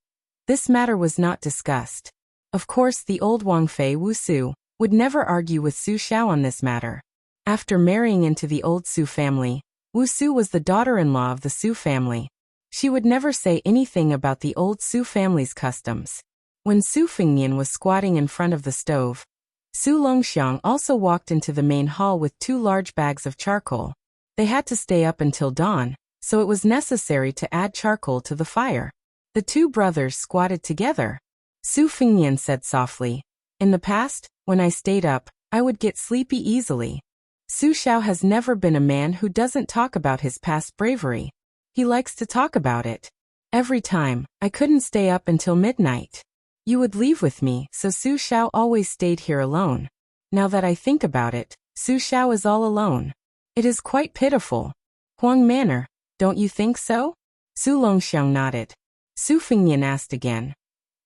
this matter was not discussed. Of course, the old Wang Fei Wu Su would never argue with Su Xiao on this matter. After marrying into the old Su family, Wu Su was the daughter-in-law of the Su family. She would never say anything about the old Su family's customs. When Su Fengnian was squatting in front of the stove, Su Longxiang also walked into the main hall with two large bags of charcoal. They had to stay up until dawn, so it was necessary to add charcoal to the fire. The two brothers squatted together. Su Fengnian said softly, "In the past, when I stayed up, I would get sleepy easily. Su Xiao has never been a man who doesn't talk about his past bravery. He likes to talk about it. Every time, I couldn't stay up until midnight. You would leave with me, so Su Xiao always stayed here alone. Now that I think about it, Su Xiao is all alone. It is quite pitiful. Huang Manor, don't you think so?" Su Longxiang nodded. Su Fengnian asked again,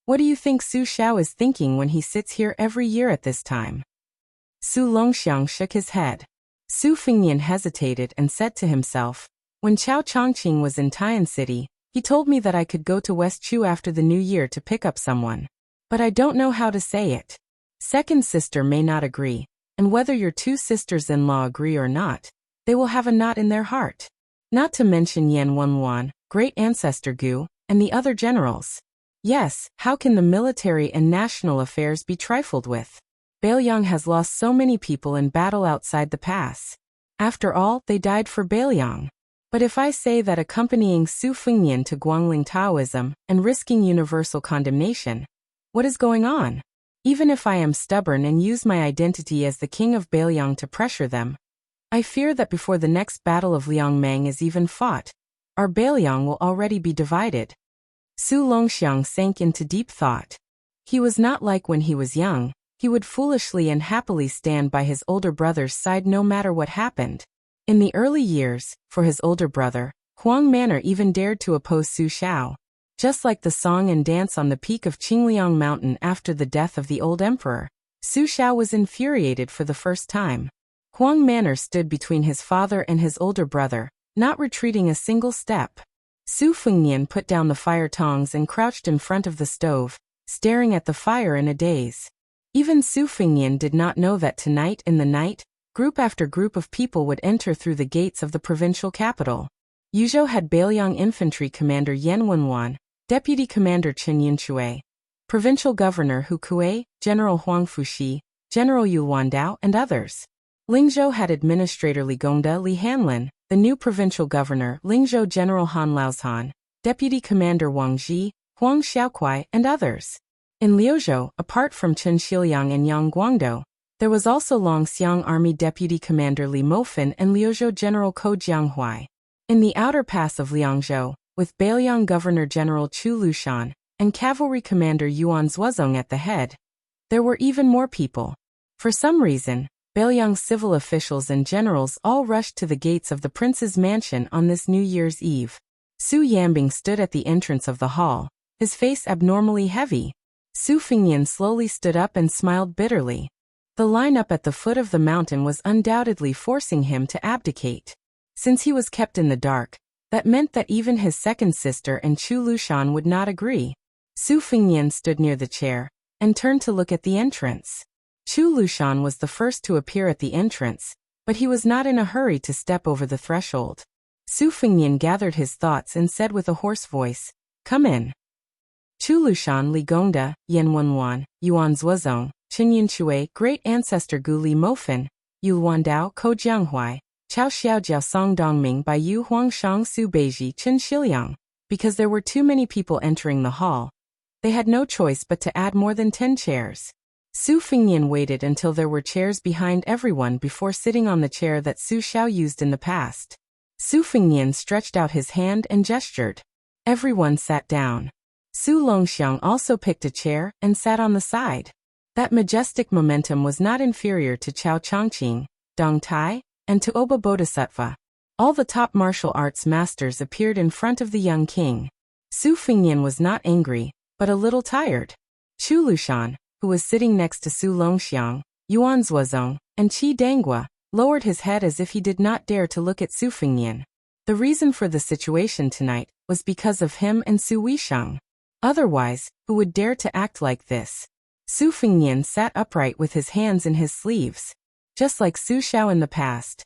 "What do you think Su Xiao is thinking when he sits here every year at this time?" Su Longxiang shook his head. Su Fengnian hesitated and said to himself, "When Chao Chongqing was in Tian City, He told me that I could go to West Chu after the new year to pick up someone. But I don't know how to say it. Second sister may not agree, and whether your two sisters-in-law agree or not, they will have a knot in their heart. Not to mention Yan Wenwan, great ancestor Gu, and the other generals. Yes, how can the military and national affairs be trifled with? Bailiang has lost so many people in battle outside the pass. After all, they died for Bailiang. But if I say that accompanying Su Fengnian to Guangling Taoism and risking universal condemnation, what is going on? Even if I am stubborn and use my identity as the king of Bailiang to pressure them, I fear that before the next battle of Liangmang is even fought, our Bailiang will already be divided. Su Longxiang sank into deep thought. He was not like when he was young. He would foolishly and happily stand by his older brother's side no matter what happened. In the early years, for his older brother, Huang Manor even dared to oppose Su Xiao. Just like the song and dance on the peak of Qingliang Mountain after the death of the old emperor, Su Xiao was infuriated for the first time. Huang Manor stood between his father and his older brother, not retreating a single step. Su Fengnian put down the fire tongs and crouched in front of the stove, staring at the fire in a daze. Even Su Fengnian did not know that tonight in the night, group after group of people would enter through the gates of the provincial capital. Yuzhou had Bailiang Infantry Commander Yan Wenwan, Deputy Commander Chen Yunshui, Provincial Governor Hu Kuei, General Huang Fuxi, General Yu Wandao, and others. Lingzhou had Administrator Li Gongda Li Hanlin, the new Provincial Governor Lingzhou General Han Laozhan, Deputy Commander Wang Ji, Huang Xiaokuai, and others. In Liuzhou, apart from Chen Xiliang and Yang Guangdou, there was also Longxiang Army Deputy Commander Li Mofan and Liuzhou General Ko Jianghuai. In the outer pass of Liangzhou, with Bailiang Governor General Chu Lushan and Cavalry Commander Yuan Zuozong at the head, there were even more people. For some reason, Bailiang's civil officials and generals all rushed to the gates of the prince's mansion on this New Year's Eve. Su Yambing stood at the entrance of the hall, his face abnormally heavy. Su Fengnian slowly stood up and smiled bitterly. The line-up at the foot of the mountain was undoubtedly forcing him to abdicate. Since he was kept in the dark, that meant that even his second sister and Chu Lushan would not agree. Su Fengnian stood near the chair and turned to look at the entrance. Chu Lushan was the first to appear at the entrance, but he was not in a hurry to step over the threshold. Su Fengnian gathered his thoughts and said with a hoarse voice, "Come in." Chu Lushan, Li Gongda, Yan Wenwan, Yuan Zuozong, Chen Yunshui, Great Ancestor Gu Li Mofan, Yu Wandao, Ko Jianghuai, Chao Xiaojiao Song Dongming by Yu Huangshang Su Beiji Chen Xiliang. Because there were too many people entering the hall, they had no choice but to add more than 10 chairs. Su Fengnian waited until there were chairs behind everyone before sitting on the chair that Su Xiao used in the past. Su Fengnian stretched out his hand and gestured. Everyone sat down. Su Longxiang also picked a chair and sat on the side. That majestic momentum was not inferior to Chao Chongqing, Dong Tai, and to Oba Bodhisattva. All the top martial arts masters appeared in front of the young king. Su Fengnian was not angry, but a little tired. Chu Lushan, who was sitting next to Su Longxiang, Yuan Zuozong, and Qi Dangua, lowered his head as if he did not dare to look at Su Fengnian. The reason for the situation tonight was because of him and Su Weisheng. Otherwise, who would dare to act like this? Su Fengnian sat upright with his hands in his sleeves, just like Su Xiao in the past.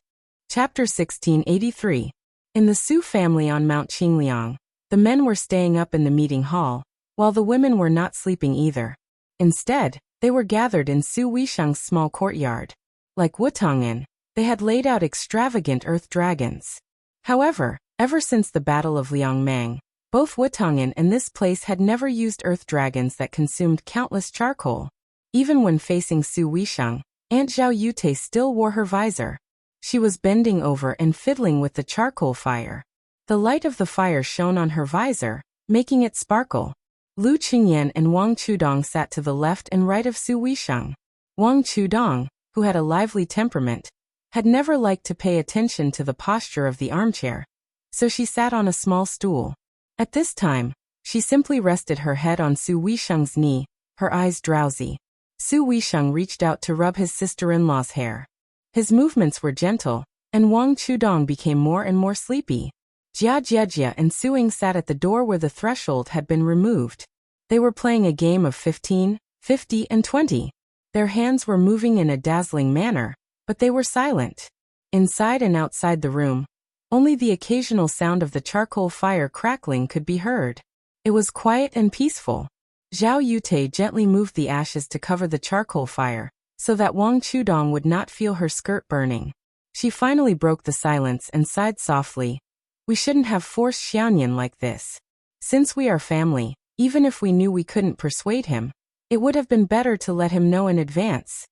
Chapter 1683. In the Su family on Mount Qingliang, the men were staying up in the meeting hall, while the women were not sleeping either. Instead, they were gathered in Su Weisheng's small courtyard. Like Wutong'an, they had laid out extravagant earth dragons. However, ever since the Battle of Liangmang, both Wutong'an and this place had never used earth dragons that consumed countless charcoal. Even when facing Su Weisheng, Aunt Zhao Yute still wore her visor. She was bending over and fiddling with the charcoal fire. The light of the fire shone on her visor, making it sparkle. Lu Qingyan and Wang Chudong sat to the left and right of Su Weisheng. Wang Chudong, who had a lively temperament, had never liked to pay attention to the posture of the armchair, so she sat on a small stool. At this time, she simply rested her head on Su Weisheng's knee, her eyes drowsy. Su Weisheng reached out to rub his sister-in-law's hair. His movements were gentle, and Wang Chudong became more and more sleepy. Jia Jia and Suing sat at the door where the threshold had been removed. They were playing a game of 15, 50 and 20. Their hands were moving in a dazzling manner, but they were silent. Inside and outside the room, only the occasional sound of the charcoal fire crackling could be heard. It was quiet and peaceful. Zhao Yute gently moved the ashes to cover the charcoal fire, so that Wang Chudong would not feel her skirt burning. She finally broke the silence and sighed softly. We shouldn't have forced Xiaoyan like this. Since we are family, even if we knew we couldn't persuade him, it would have been better to let him know in advance.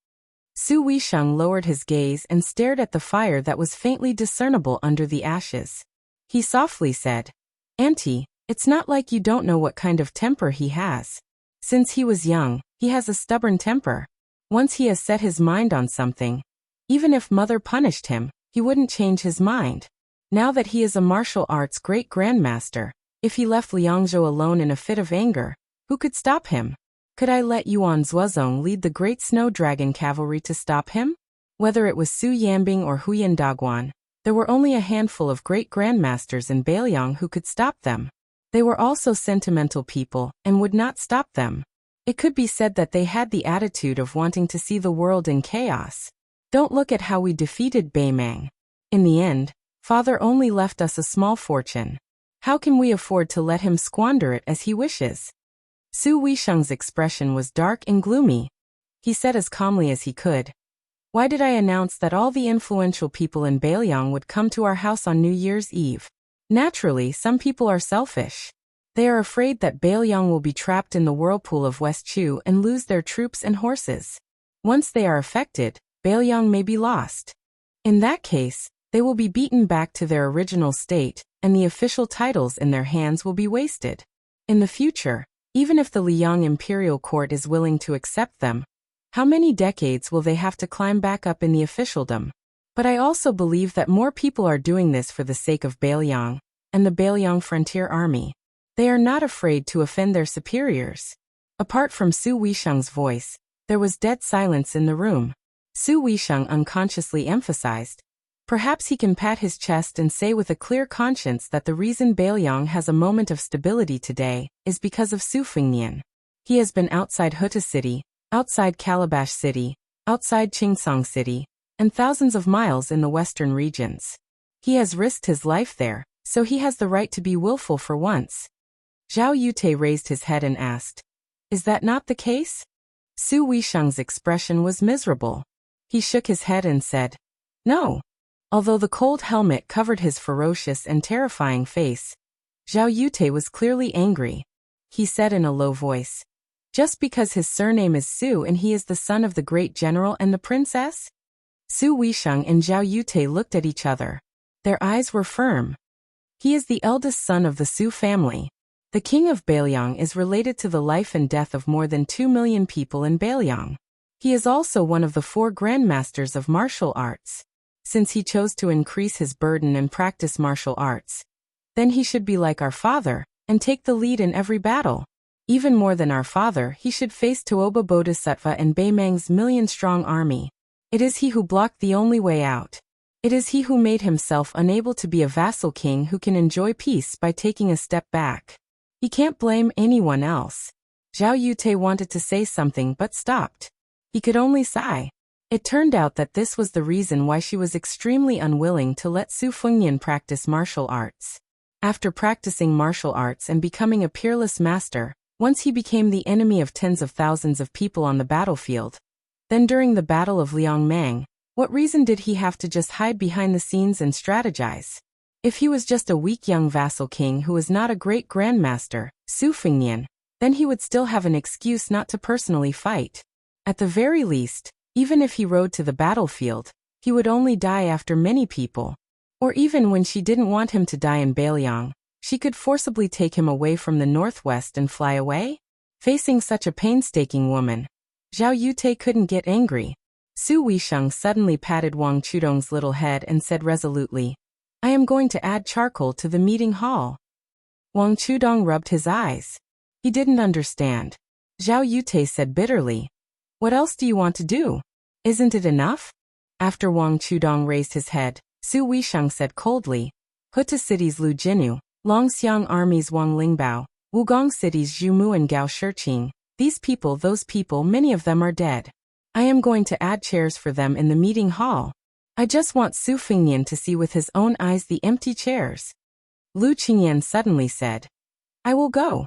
Su Weisheng lowered his gaze and stared at the fire that was faintly discernible under the ashes. He softly said, "Auntie, it's not like you don't know what kind of temper he has. Since he was young, he has a stubborn temper. Once he has set his mind on something, even if mother punished him, he wouldn't change his mind. Now that he is a martial arts great grandmaster, if he left Liangzhou alone in a fit of anger, who could stop him? Could I let Yuan Zuozong lead the great snow dragon cavalry to stop him? Whether it was Su Yanbing or Huyan Daguan, there were only a handful of great grandmasters in Beiliang who could stop them. They were also sentimental people and would not stop them. It could be said that they had the attitude of wanting to see the world in chaos. Don't look at how we defeated Beimang. In the end, father only left us a small fortune. How can we afford to let him squander it as he wishes?" Su Weisheng's expression was dark and gloomy. He said as calmly as he could, "Why did I announce that all the influential people in Beiliang would come to our house on New Year's Eve? Naturally, some people are selfish. They are afraid that Beiliang will be trapped in the whirlpool of West Chu and lose their troops and horses. Once they are affected, Beiliang may be lost. In that case, they will be beaten back to their original state, and the official titles in their hands will be wasted. In the future, even if the Liang imperial court is willing to accept them, how many decades will they have to climb back up in the officialdom? But I also believe that more people are doing this for the sake of Beiliang and the Beiliang Frontier Army. They are not afraid to offend their superiors." Apart from Su Weisheng's voice, there was dead silence in the room. Su Weisheng unconsciously emphasized, "Perhaps he can pat his chest and say with a clear conscience that the reason Beiliang has a moment of stability today is because of Su Fengnian. He has been outside Huta City, outside Calabash City, outside Qingsong City, and thousands of miles in the western regions. He has risked his life there, so he has the right to be willful for once." Zhao Yute raised his head and asked, "Is that not the case?" Su Weisheng's expression was miserable. He shook his head and said, "No." Although the cold helmet covered his ferocious and terrifying face, Zhao Yute was clearly angry. He said in a low voice, "Just because his surname is Su and he is the son of the great general and the princess?" Su Weisheng and Zhao Yute looked at each other. Their eyes were firm. "He is the eldest son of the Su family. The king of Beiliang is related to the life and death of more than 2 million people in Beiliang. He is also one of the 4 grandmasters of martial arts. Since he chose to increase his burden and practice martial arts, then he should be like our father and take the lead in every battle. Even more than our father, he should face Tuoba Bodhisattva and Beimang's million-strong army. It is he who blocked the only way out. It is he who made himself unable to be a vassal king who can enjoy peace by taking a step back. He can't blame anyone else." Zhao Yute wanted to say something but stopped. He could only sigh. It turned out that this was the reason why she was extremely unwilling to let Su Fengnian practice martial arts. After practicing martial arts and becoming a peerless master, once he became the enemy of tens of thousands of people on the battlefield. Then during the Battle of Liangmang, what reason did he have to just hide behind the scenes and strategize? If he was just a weak young vassal king who was not a great grandmaster, Su Fengnian, then he would still have an excuse not to personally fight. At the very least, even if he rode to the battlefield, he would only die after many people. Or even when she didn't want him to die in Beiliang, she could forcibly take him away from the northwest and fly away? Facing such a painstaking woman, Zhao Yute couldn't get angry. Su Weisheng suddenly patted Wang Chudong's little head and said resolutely, "I am going to add charcoal to the meeting hall." Wang Chudong rubbed his eyes. He didn't understand. Zhao Yute said bitterly, "What else do you want to do? Isn't it enough?" After Wang Chudong raised his head, Su Weisheng said coldly, Huta cities Lu Jinu, Longxiang armies Wang Lingbao, Wugong cities Zhu Mu and Gao Shiqing. These people, those people, many of them are dead. I am going to add chairs for them in the meeting hall. I just want Su Fengnian to see with his own eyes the empty chairs. Lu Qingyan suddenly said, I will go.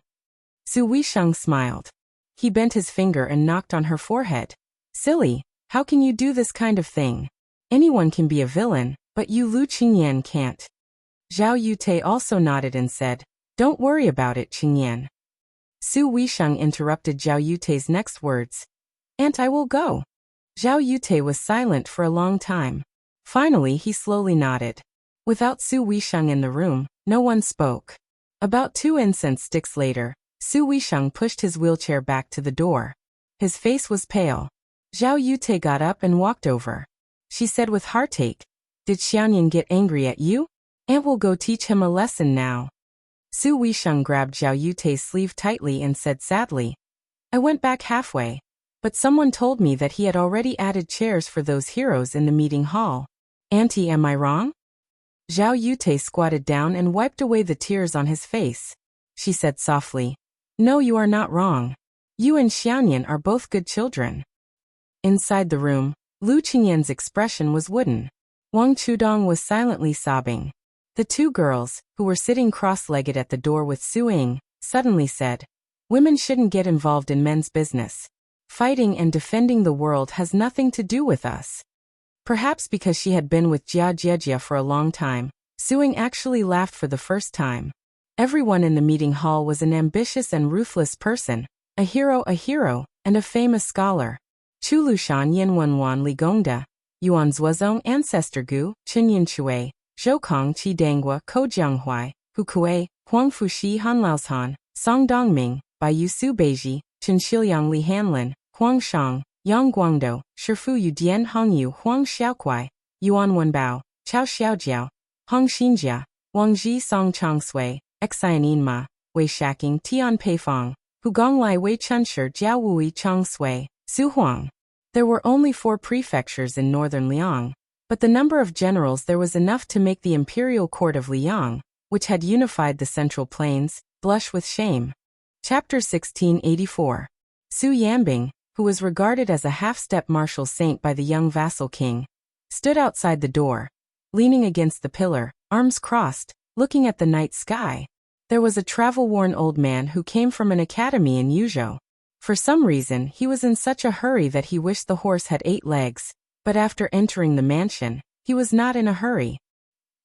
Su Weisheng smiled. He bent his finger and knocked on her forehead. Silly, how can you do this kind of thing? Anyone can be a villain, but you Lu Qingyan can't. Zhao Yute also nodded and said, Don't worry about it, Qingyan. Su Weisheng interrupted Zhao Yute's next words. And I will go. Zhao Yute was silent for a long time. Finally he slowly nodded. Without Su Weisheng in the room, no one spoke. About 2 incense sticks later, Su Weisheng pushed his wheelchair back to the door. His face was pale. Zhao Yute got up and walked over. She said with heartache, Did Xiaoyan get angry at you? Aunt will go teach him a lesson now. Su Weisheng grabbed Zhao Yute's sleeve tightly and said sadly, I went back halfway, but someone told me that he had already added chairs for those heroes in the meeting hall. Auntie, am I wrong? Zhao Yute squatted down and wiped away the tears on his face. She said softly, No, you are not wrong. You and Xiaoyan are both good children. Inside the room, Lu Qingyan's expression was wooden. Wang Chudong was silently sobbing. The 2 girls, who were sitting cross-legged at the door with Su Ying, suddenly said, Women shouldn't get involved in men's business. Fighting and defending the world has nothing to do with us. Perhaps because she had been with Jia Jiejia for a long time, Su Ying actually laughed for the first time. Everyone in the meeting hall was an ambitious and ruthless person, a hero, and a famous scholar. Chulushan Yinwenwan Li Gongda, Yuan Zuozong Ancestor Gu, Qinyin Chui, Zhoukong Qi Dangua Ko Jianghuai, Hu Kuei, Huang Fushi Han Laoshan, Song Dongming, Baiyu Su Beiji, Chen Xiuyang Li Hanlin, Huang Shang, Yang Guangdou, Shifu Yu Dian Hongyu Huang Xiaokuai, Yuan Wenbao, Chao Xiaojiao, Hong Xinjia, Wang Ji Song Chong Sui, Xianin Ma, Wei Shaking Tian Peifong, Hu Gonglai Wei Chunshi Jiao Wui Chong Sui, Su Huang. There were only 4 prefectures in northern Liang, but the number of generals there was enough to make the imperial court of Liang, which had unified the Central Plains, blush with shame. Chapter 1684. Su Yambing, who was regarded as a half-step martial saint by the young vassal king, stood outside the door, leaning against the pillar, arms crossed, looking at the night sky. There was a travel-worn old man who came from an academy in Yuzhou. For some reason, he was in such a hurry that he wished the horse had 8 legs, but after entering the mansion, he was not in a hurry.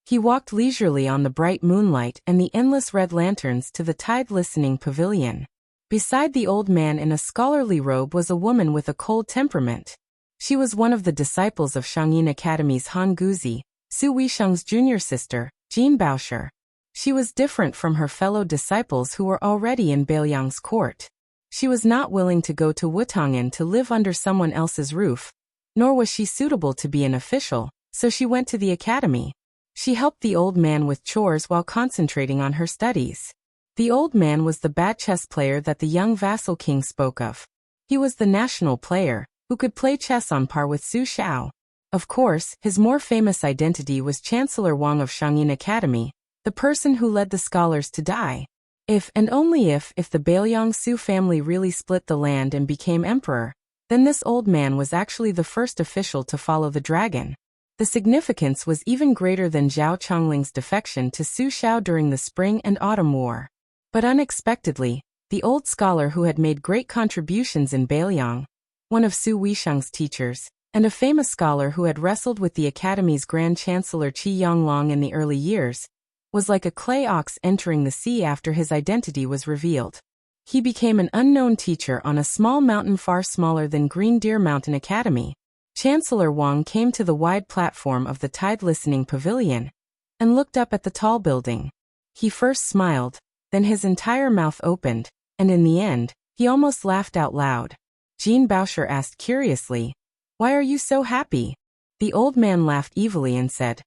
He walked leisurely on the bright moonlight and the endless red lanterns to the tide-listening pavilion. Beside the old man in a scholarly robe was a woman with a cold temperament. She was one of the disciples of Shangyin Academy's Han Guzi, Su Weisheng's junior sister, Jean Baosher. She was different from her fellow disciples who were already in Beiliang's court. She was not willing to go to Wutong'an to live under someone else's roof, nor was she suitable to be an official, so she went to the academy. She helped the old man with chores while concentrating on her studies. The old man was the bad chess player that the young vassal king spoke of. He was the national player, who could play chess on par with Su Xiao. Of course, his more famous identity was Chancellor Wang of Shangyin Academy, the person who led the scholars to die. If and only if the Beiliang Su family really split the land and became emperor, then this old man was actually the first official to follow the dragon. The significance was even greater than Zhao Chongling's defection to Su Xiao during the Spring and Autumn War. But unexpectedly, the old scholar who had made great contributions in Beiliang, one of Su Weisheng's teachers, and a famous scholar who had wrestled with the Academy's Grand Chancellor Qi Yonglong in the early years, was like a clay ox entering the sea after his identity was revealed. He became an unknown teacher on a small mountain far smaller than Green Deer Mountain Academy. Chancellor Wang came to the wide platform of the tide-listening pavilion and looked up at the tall building. He first smiled, then his entire mouth opened, and in the end, he almost laughed out loud. Jean Baosher asked curiously, "Why are you so happy?" The old man laughed evilly and said,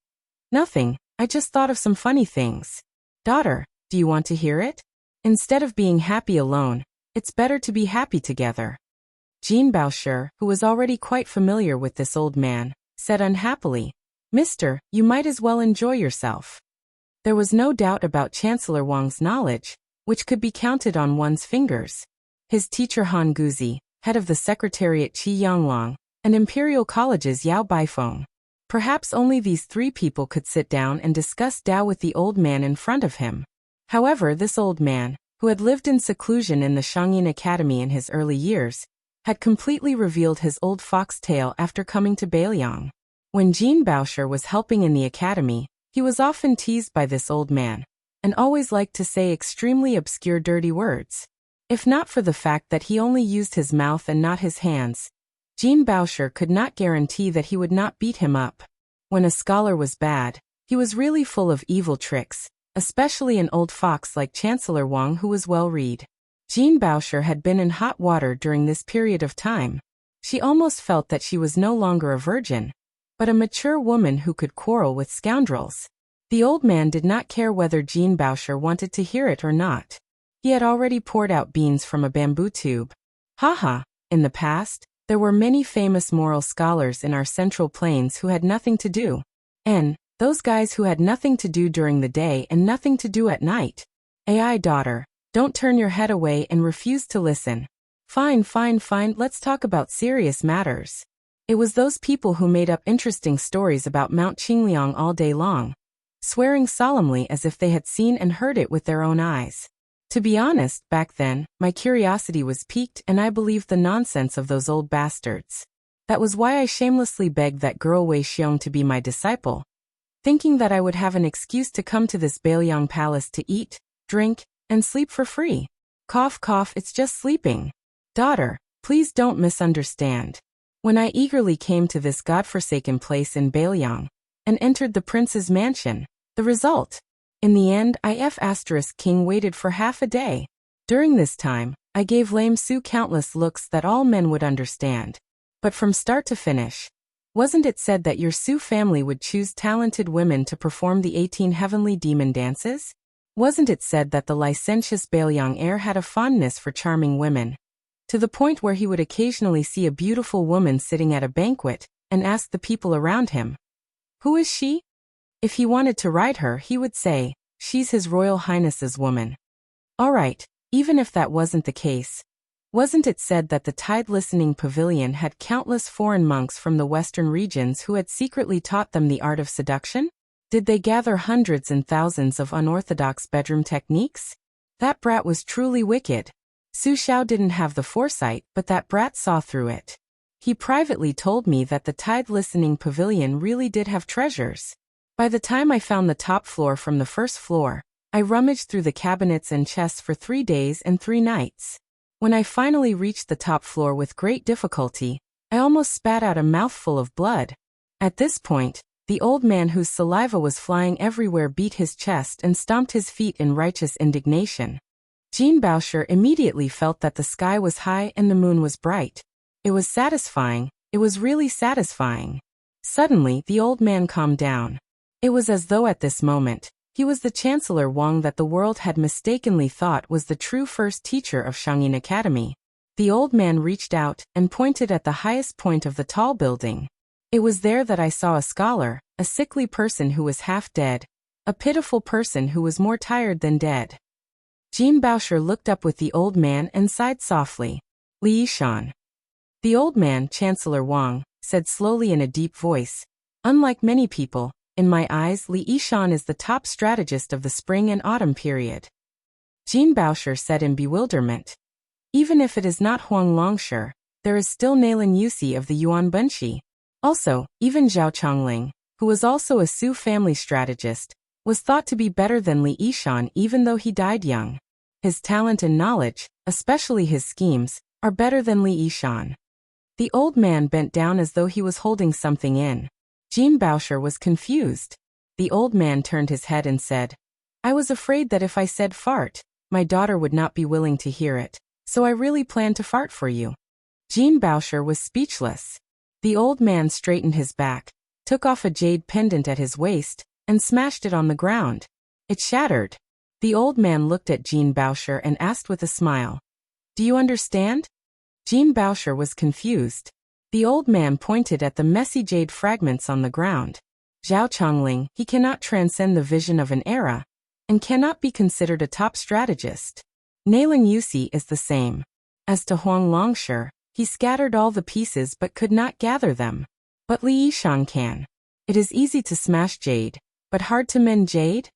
"Nothing, I just thought of some funny things. Daughter, do you want to hear it? Instead of being happy alone, it's better to be happy together." Jean Baosher, who was already quite familiar with this old man, said unhappily, "Mister, you might as well enjoy yourself." There was no doubt about Chancellor Wang's knowledge, which could be counted on one's fingers. His teacher Han Guzi, head of the Secretariat Qi Yonglong, and Imperial College's Yao Baifeng. Perhaps only these three people could sit down and discuss Dao with the old man in front of him. However, this old man, who had lived in seclusion in the Shangyin Academy in his early years, had completely revealed his old fox tale after coming to Beiliang. When Jean Baosher was helping in the academy, he was often teased by this old man, and always liked to say extremely obscure dirty words. If not for the fact that he only used his mouth and not his hands, Jean Baosher could not guarantee that he would not beat him up. When a scholar was bad, he was really full of evil tricks, especially an old fox like Chancellor Wang who was well-read. Jean Baosher had been in hot water during this period of time. She almost felt that she was no longer a virgin, but a mature woman who could quarrel with scoundrels. The old man did not care whether Jean Baosher wanted to hear it or not. He had already poured out beans from a bamboo tube. Haha, in the past, there were many famous moral scholars in our Central Plains who had nothing to do. And those guys who had nothing to do during the day and nothing to do at night. AI daughter, don't turn your head away and refuse to listen. Fine, let's talk about serious matters. It was those people who made up interesting stories about Mount Qingliang all day long, swearing solemnly as if they had seen and heard it with their own eyes. To be honest, back then, my curiosity was piqued and I believed the nonsense of those old bastards. That was why I shamelessly begged that girl Wei Xiong to be my disciple, thinking that I would have an excuse to come to this Beiliang palace to eat, drink, and sleep for free. Cough, it's just sleeping. Daughter, please don't misunderstand. When I eagerly came to this godforsaken place in Beiliang, and entered the prince's mansion, the result? In the end, King waited for half a day. During this time, I gave Lame Su countless looks that all men would understand. But from start to finish, wasn't it said that your Su family would choose talented women to perform the 18 heavenly demon dances? Wasn't it said that the licentious Beiliang heir had a fondness for charming women, to the point where he would occasionally see a beautiful woman sitting at a banquet, and ask the people around him, "Who is she?" If he wanted to ride her, he would say, "She's His Royal Highness's woman." Alright, even if that wasn't the case, wasn't it said that the Tide Listening Pavilion had countless foreign monks from the western regions who had secretly taught them the art of seduction? Did they gather hundreds and thousands of unorthodox bedroom techniques? That brat was truly wicked. Su Xiao didn't have the foresight, but that brat saw through it. He privately told me that the Tide Listening Pavilion really did have treasures. By the time I found the top floor from the first floor, I rummaged through the cabinets and chests for 3 days and 3 nights. When I finally reached the top floor with great difficulty, I almost spat out a mouthful of blood. At this point, the old man whose saliva was flying everywhere beat his chest and stomped his feet in righteous indignation. Jean Baosher immediately felt that the sky was high and the moon was bright. It was satisfying, it was really satisfying. Suddenly, the old man calmed down. It was as though at this moment, he was the Chancellor Wang that the world had mistakenly thought was the true first teacher of Shangyin Academy. The old man reached out and pointed at the highest point of the tall building. It was there that I saw a scholar, a sickly person who was half dead, a pitiful person who was more tired than dead. Jean Baosher looked up with the old man and sighed softly. Li Yishan. The old man, Chancellor Wang, said slowly in a deep voice, "Unlike many people, in my eyes, Li Yishan is the top strategist of the spring and autumn period." Jean Baosher said in bewilderment, "Even if it is not Huang Longsher, there is still Nailan Yusi of the Yuan Bunshi. Also, even Zhao Chongling, who was also a Su family strategist, was thought to be better than Li Yishan even though he died young. His talent and knowledge, especially his schemes, are better than Li Yishan." The old man bent down as though he was holding something in. Jean Baosher was confused. The old man turned his head and said, "I was afraid that if I said fart, my daughter would not be willing to hear it, so I really planned to fart for you." Jean Baosher was speechless. The old man straightened his back, took off a jade pendant at his waist, and smashed it on the ground. It shattered. The old man looked at Jean Baosher and asked with a smile, "Do you understand?" Jean Baosher was confused. The old man pointed at the messy jade fragments on the ground. Zhao Chongling, he cannot transcend the vision of an era, and cannot be considered a top strategist. Nailing Yusi is the same. As to Huang Longsher, he scattered all the pieces but could not gather them. But Li Yishan can. It is easy to smash jade, but hard to mend jade?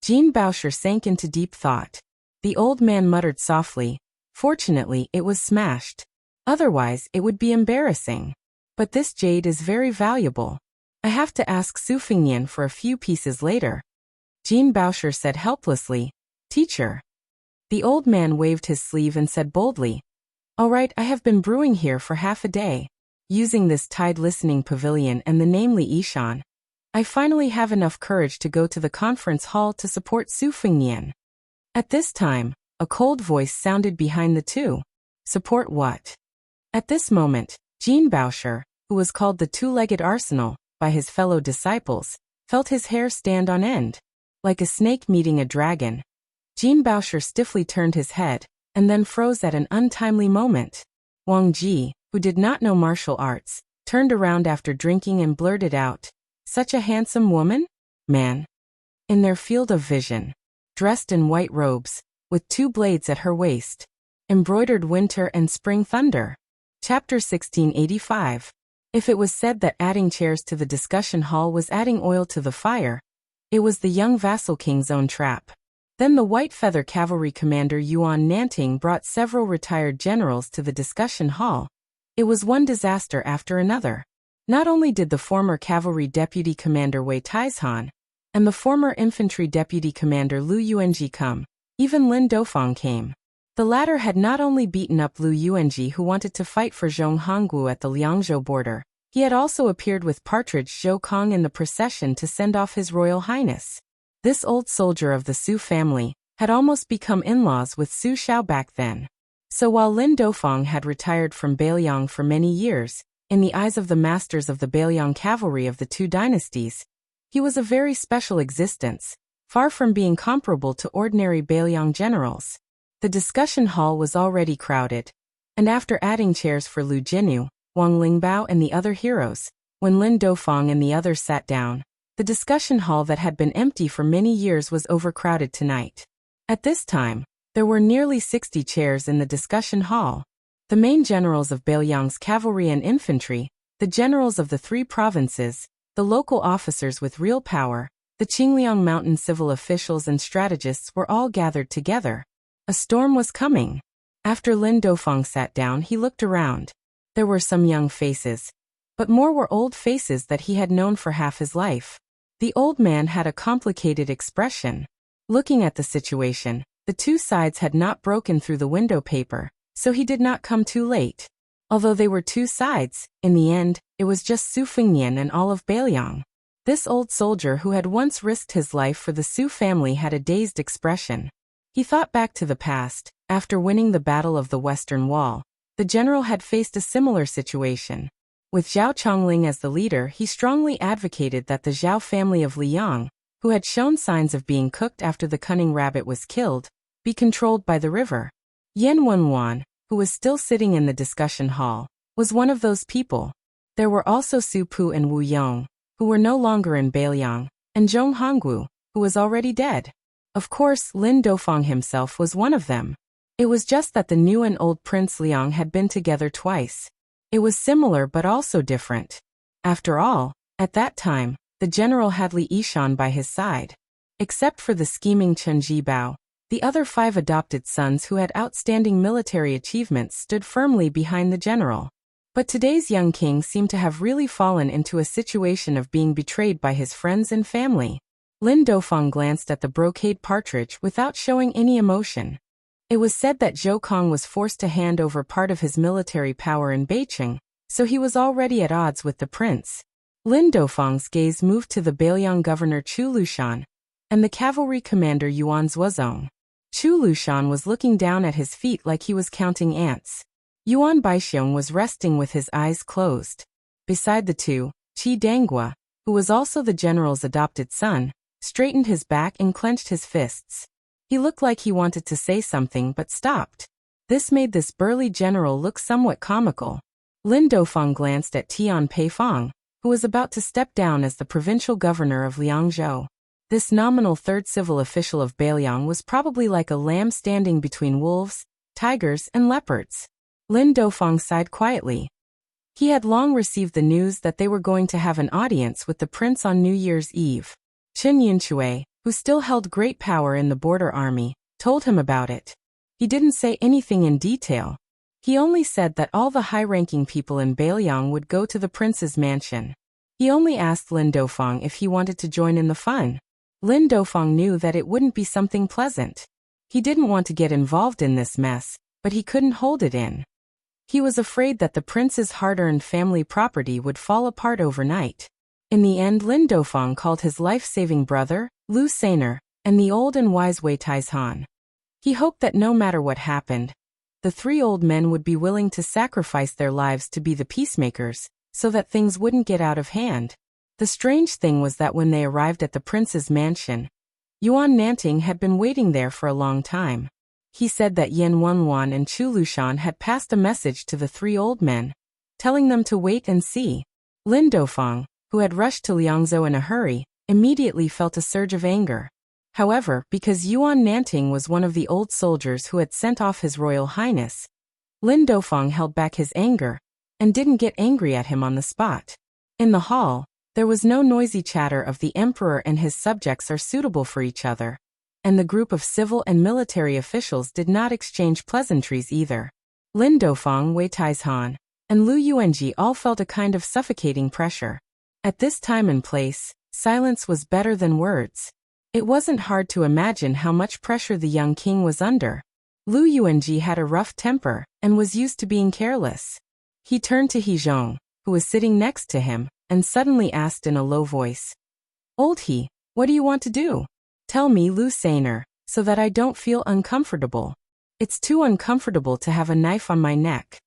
Jean Bauscher sank into deep thought. The old man muttered softly, "Fortunately, it was smashed. Otherwise, it would be embarrassing. But this jade is very valuable. I have to ask Su Fingyan for a few pieces later." Jean Bauscher said helplessly, "Teacher." The old man waved his sleeve and said boldly, "All right, I have been brewing here for half a day, using this tide listening pavilion and the name Li Yishan. I finally have enough courage to go to the conference hall to support Su Fingyan." At this time, a cold voice sounded behind the two. "Support what?" At this moment, Jean Bauscher, who was called the two-legged arsenal by his fellow disciples, felt his hair stand on end. Like a snake meeting a dragon, Jean Bauscher stiffly turned his head, and then froze at an untimely moment. Wang Ji, who did not know martial arts, turned around after drinking and blurted out, "Such a handsome woman? Man." In their field of vision, dressed in white robes, with 2 blades at her waist, embroidered winter and spring thunder. Chapter 1685. If it was said that adding chairs to the discussion hall was adding oil to the fire, it was the young vassal king's own trap. Then the White Feather Cavalry Commander Yuan Nanting brought several retired generals to the discussion hall. It was one disaster after another. Not only did the former Cavalry Deputy Commander Wei Taizhan and the former Infantry Deputy Commander Lu Yuanji come, even Lin Dofang came. The latter had not only beaten up Lu Yuanji, who wanted to fight for Zhong Honggu at the Liangzhou border, he had also appeared with Partridge Zhou Kong in the procession to send off His Royal Highness. This old soldier of the Su family had almost become in-laws with Su Xiao back then. So while Lin Dofang had retired from Beiliang for many years, in the eyes of the masters of the Beiliang cavalry of the 2 dynasties, he was a very special existence, far from being comparable to ordinary Beiliang generals. The discussion hall was already crowded, and after adding chairs for Lu Jinu, Wang Lingbao and the other heroes, when Lin Dofang and the others sat down, the discussion hall that had been empty for many years was overcrowded tonight. At this time, there were nearly 60 chairs in the discussion hall. The main generals of Beiliang's cavalry and infantry, the generals of the 3 provinces, the local officers with real power, the Qingliang Mountain civil officials and strategists were all gathered together. A storm was coming. After Lin Dofang sat down, he looked around. There were some young faces, but more were old faces that he had known for half his life. The old man had a complicated expression. Looking at the situation, the 2 sides had not broken through the window paper, so he did not come too late. Although they were 2 sides, in the end, it was just Su Fingyan and all of Beiliang. This old soldier who had once risked his life for the Su family had a dazed expression. He thought back to the past. After winning the Battle of the Western Wall, the general had faced a similar situation. With Zhao Chongling as the leader, he strongly advocated that the Zhao family of Liang, who had shown signs of being cooked after the cunning rabbit was killed, be controlled by the river. Yan Wenwan, who was still sitting in the discussion hall, was one of those people. There were also Su Pu and Wu Yong, who were no longer in Beiliang, and Zhong Honggu, who was already dead. Of course, Lin Dofang himself was one of them. It was just that the new and old Prince Liang had been together twice. It was similar but also different. After all, at that time, the general had Li Yishan by his side. Except for the scheming Chen Jibao, the other 5 adopted sons who had outstanding military achievements stood firmly behind the general. But today's young king seemed to have really fallen into a situation of being betrayed by his friends and family. Lin Dofang glanced at the brocade partridge without showing any emotion. It was said that Zhou Kong was forced to hand over part of his military power in Beicheng, so he was already at odds with the prince. Lin Dofang's gaze moved to the Beiliang governor Chu Lushan and the cavalry commander Yuan Zuozong. Chu Lushan was looking down at his feet like he was counting ants. Yuan Baixiong was resting with his eyes closed. Beside the 2, Qi Danghua, who was also the general's adopted son, straightened his back and clenched his fists. He looked like he wanted to say something but stopped. This made this burly general look somewhat comical. Lin Dofang glanced at Tian Peifong, who was about to step down as the provincial governor of Liangzhou. This nominal third civil official of Beiliang was probably like a lamb standing between wolves, tigers, and leopards. Lin Dofang sighed quietly. He had long received the news that they were going to have an audience with the prince on New Year's Eve. Chen Yunxue, who still held great power in the border army, told him about it. He didn't say anything in detail. He only said that all the high-ranking people in Beiliang would go to the prince's mansion. He only asked Lin Dofang if he wanted to join in the fun. Lin Dofang knew that it wouldn't be something pleasant. He didn't want to get involved in this mess, but he couldn't hold it in. He was afraid that the prince's hard-earned family property would fall apart overnight. In the end, Lin Dofang called his life-saving brother, Lu Sainer, and the old and wise Wei Taizhan. He hoped that no matter what happened, the three old men would be willing to sacrifice their lives to be the peacemakers, so that things wouldn't get out of hand. The strange thing was that when they arrived at the prince's mansion, Yuan Nanting had been waiting there for a long time. He said that Yan Wenwan and Chu Lushan had passed a message to the three old men, telling them to wait and see. Lin Dofang, who had rushed to Liangzhou in a hurry, immediately felt a surge of anger. However, because Yuan Nanting was one of the old soldiers who had sent off His Royal Highness, Lin Dofang held back his anger, and didn't get angry at him on the spot. In the hall, there was no noisy chatter of the emperor and his subjects are suitable for each other, and the group of civil and military officials did not exchange pleasantries either. Lin Dofang, Wei Taizhan, and Lu Yuanji all felt a kind of suffocating pressure. At this time and place, silence was better than words. It wasn't hard to imagine how much pressure the young king was under. Lu Yuanji had a rough temper, and was used to being careless. He turned to He Zhong, who was sitting next to him, and suddenly asked in a low voice, "Old He, what do you want to do? Tell me, Lu Sainer, so that I don't feel uncomfortable. It's too uncomfortable to have a knife on my neck."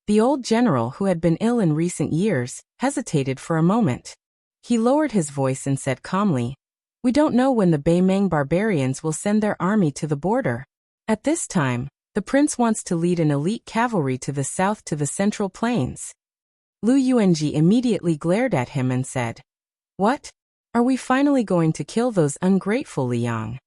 The old general, who had been ill in recent years, hesitated for a moment. He lowered his voice and said calmly, "We don't know when the Beimeng barbarians will send their army to the border. At this time, the prince wants to lead an elite cavalry to the south to the Central Plains." Lu Yuanji immediately glared at him and said, "What? Are we finally going to kill those ungrateful Liang?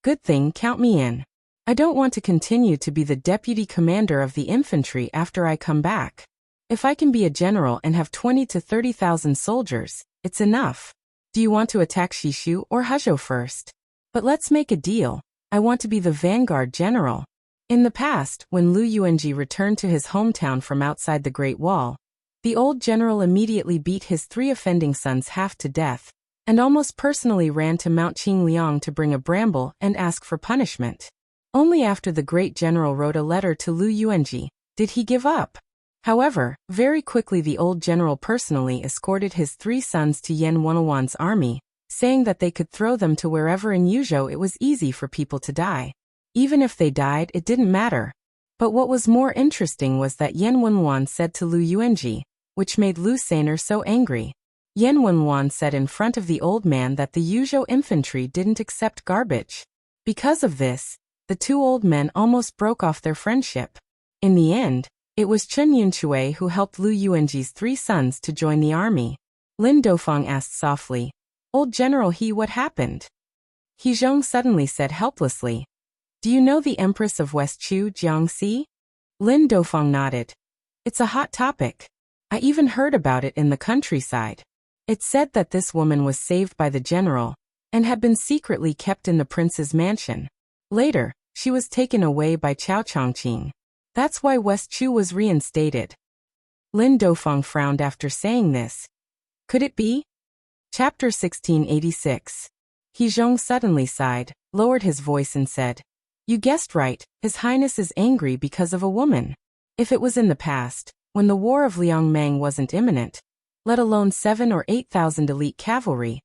Good thing, count me in. I don't want to continue to be the deputy commander of the infantry after I come back. If I can be a general and have 20 to 30,000 soldiers, it's enough. Do you want to attack Shishu or Hezhou first? But let's make a deal. I want to be the vanguard general." In the past, when Lu Yuanji returned to his hometown from outside the Great Wall, the old general immediately beat his three offending sons half to death, and almost personally ran to Mount Qingliang to bring a bramble and ask for punishment. Only after the great general wrote a letter to Lu Yuanji did he give up. However, very quickly the old general personally escorted his three sons to Yan Wenwan's army, saying that they could throw them to wherever in Yuzhou it was easy for people to die. Even if they died, it didn't matter. But what was more interesting was that Yan Wenwan said to Lu Yuanji, which made Lu Sainer so angry. Yan Wenwan said in front of the old man that the Yuzhou infantry didn't accept garbage. Because of this, the two old men almost broke off their friendship. In the end, it was Chen Yunxue who helped Lu Yuanji's three sons to join the army. Lin Dofang asked softly, "Old General He, what happened?" He Zhong suddenly said helplessly, "Do you know the Empress of West Chu, Jiangxi?" Lin Dofang nodded. "It's a hot topic. I even heard about it in the countryside. It's said that this woman was saved by the general, and had been secretly kept in the prince's mansion. Later, she was taken away by Chao Chongqing. That's why West Chu was reinstated." Lin Dofang frowned after saying this. Could it be? Chapter 1686. He Zhong suddenly sighed, lowered his voice and said, "You guessed right, His Highness is angry because of a woman. If it was in the past, when the war of Liangmeng wasn't imminent, let alone 7 or 8,000 elite cavalry,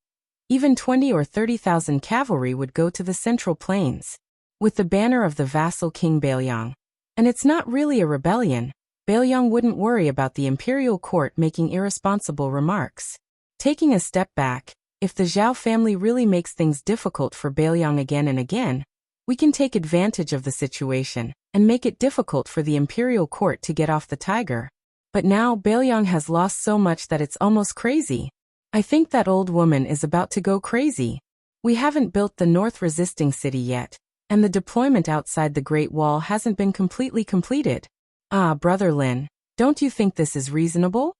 even 20 or 30,000 cavalry would go to the Central Plains, with the banner of the vassal King Beiliang. And it's not really a rebellion. Beiliang wouldn't worry about the imperial court making irresponsible remarks. Taking a step back, if the Zhao family really makes things difficult for Beiliang again and again, we can take advantage of the situation, and make it difficult for the imperial court to get off the tiger. But now Bailiang has lost so much that it's almost crazy. I think that old woman is about to go crazy. We haven't built the north resisting city yet, and the deployment outside the Great Wall hasn't been completely completed. Ah, Brother Lin, don't you think this is reasonable?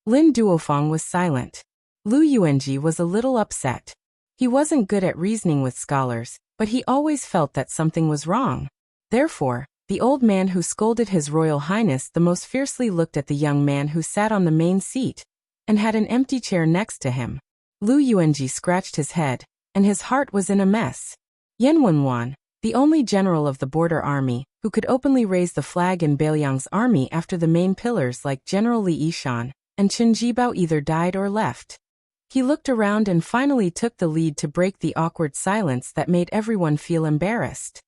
Lin Duofeng was silent. Lu Yuanji was a little upset. He wasn't good at reasoning with scholars, but he always felt that something was wrong. Therefore, the old man who scolded His Royal Highness the most fiercely looked at the young man who sat on the main seat and had an empty chair next to him. Lu Yuanji scratched his head, and his heart was in a mess. Yan Wenwan, the only general of the border army, who could openly raise the flag in Bailiang's army after the main pillars like General Li Yishan and Chen Jibao either died or left. He looked around and finally took the lead to break the awkward silence that made everyone feel embarrassed.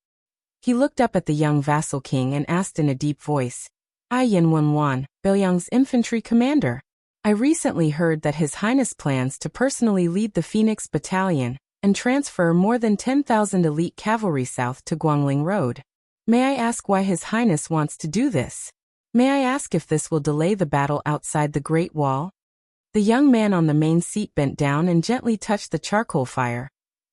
He looked up at the young vassal king and asked in a deep voice, "I Yan Wenwan, Bailiang's infantry commander. I recently heard that His Highness plans to personally lead the Phoenix Battalion and transfer more than 10,000 elite cavalry south to Guangling Road. May I ask why His Highness wants to do this? May I ask if this will delay the battle outside the Great Wall?" The young man on the main seat bent down and gently touched the charcoal fire,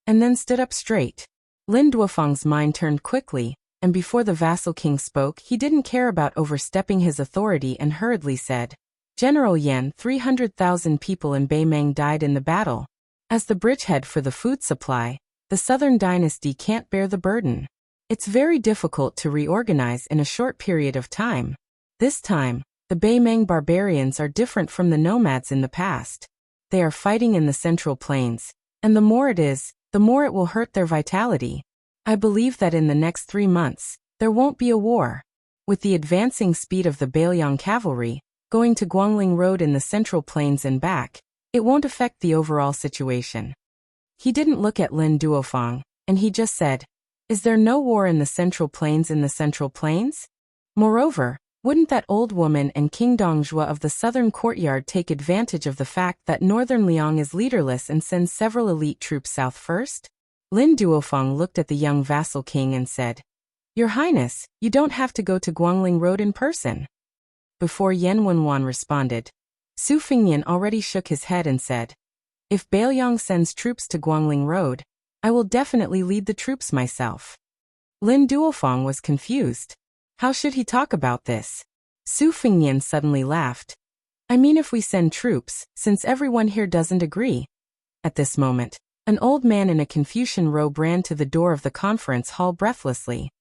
and then stood up straight. Lin Duofeng's mind turned quickly, and before the vassal king spoke, he didn't care about overstepping his authority and hurriedly said, "General Yan, 300,000 people in Beimeng died in the battle. As the bridgehead for the food supply, the southern dynasty can't bear the burden. It's very difficult to reorganize in a short period of time. This time, the Beimeng barbarians are different from the nomads in the past. They are fighting in the central plains, and the more it is, the more it will hurt their vitality. I believe that in the next 3 months, there won't be a war. With the advancing speed of the Bailiang cavalry, going to Guangling Road in the central plains and back, it won't affect the overall situation." He didn't look at Lin Duofeng, and he just said, "Is there no war in the central plains in the central plains? Moreover, wouldn't that old woman and King Dongjua of the southern courtyard take advantage of the fact that northern Liang is leaderless and send several elite troops south first?" Lin Duofeng looked at the young vassal king and said, "Your Highness, you don't have to go to Guangling Road in person." Before Yan Wenwan responded, Su Fingyan already shook his head and said, "If Bailiang sends troops to Guangling Road, I will definitely lead the troops myself." Lin Duofeng was confused. How should he talk about this? Su Fingyan suddenly laughed. "I mean if we send troops, since everyone here doesn't agree." At this moment, an old man in a Confucian robe ran to the door of the conference hall breathlessly.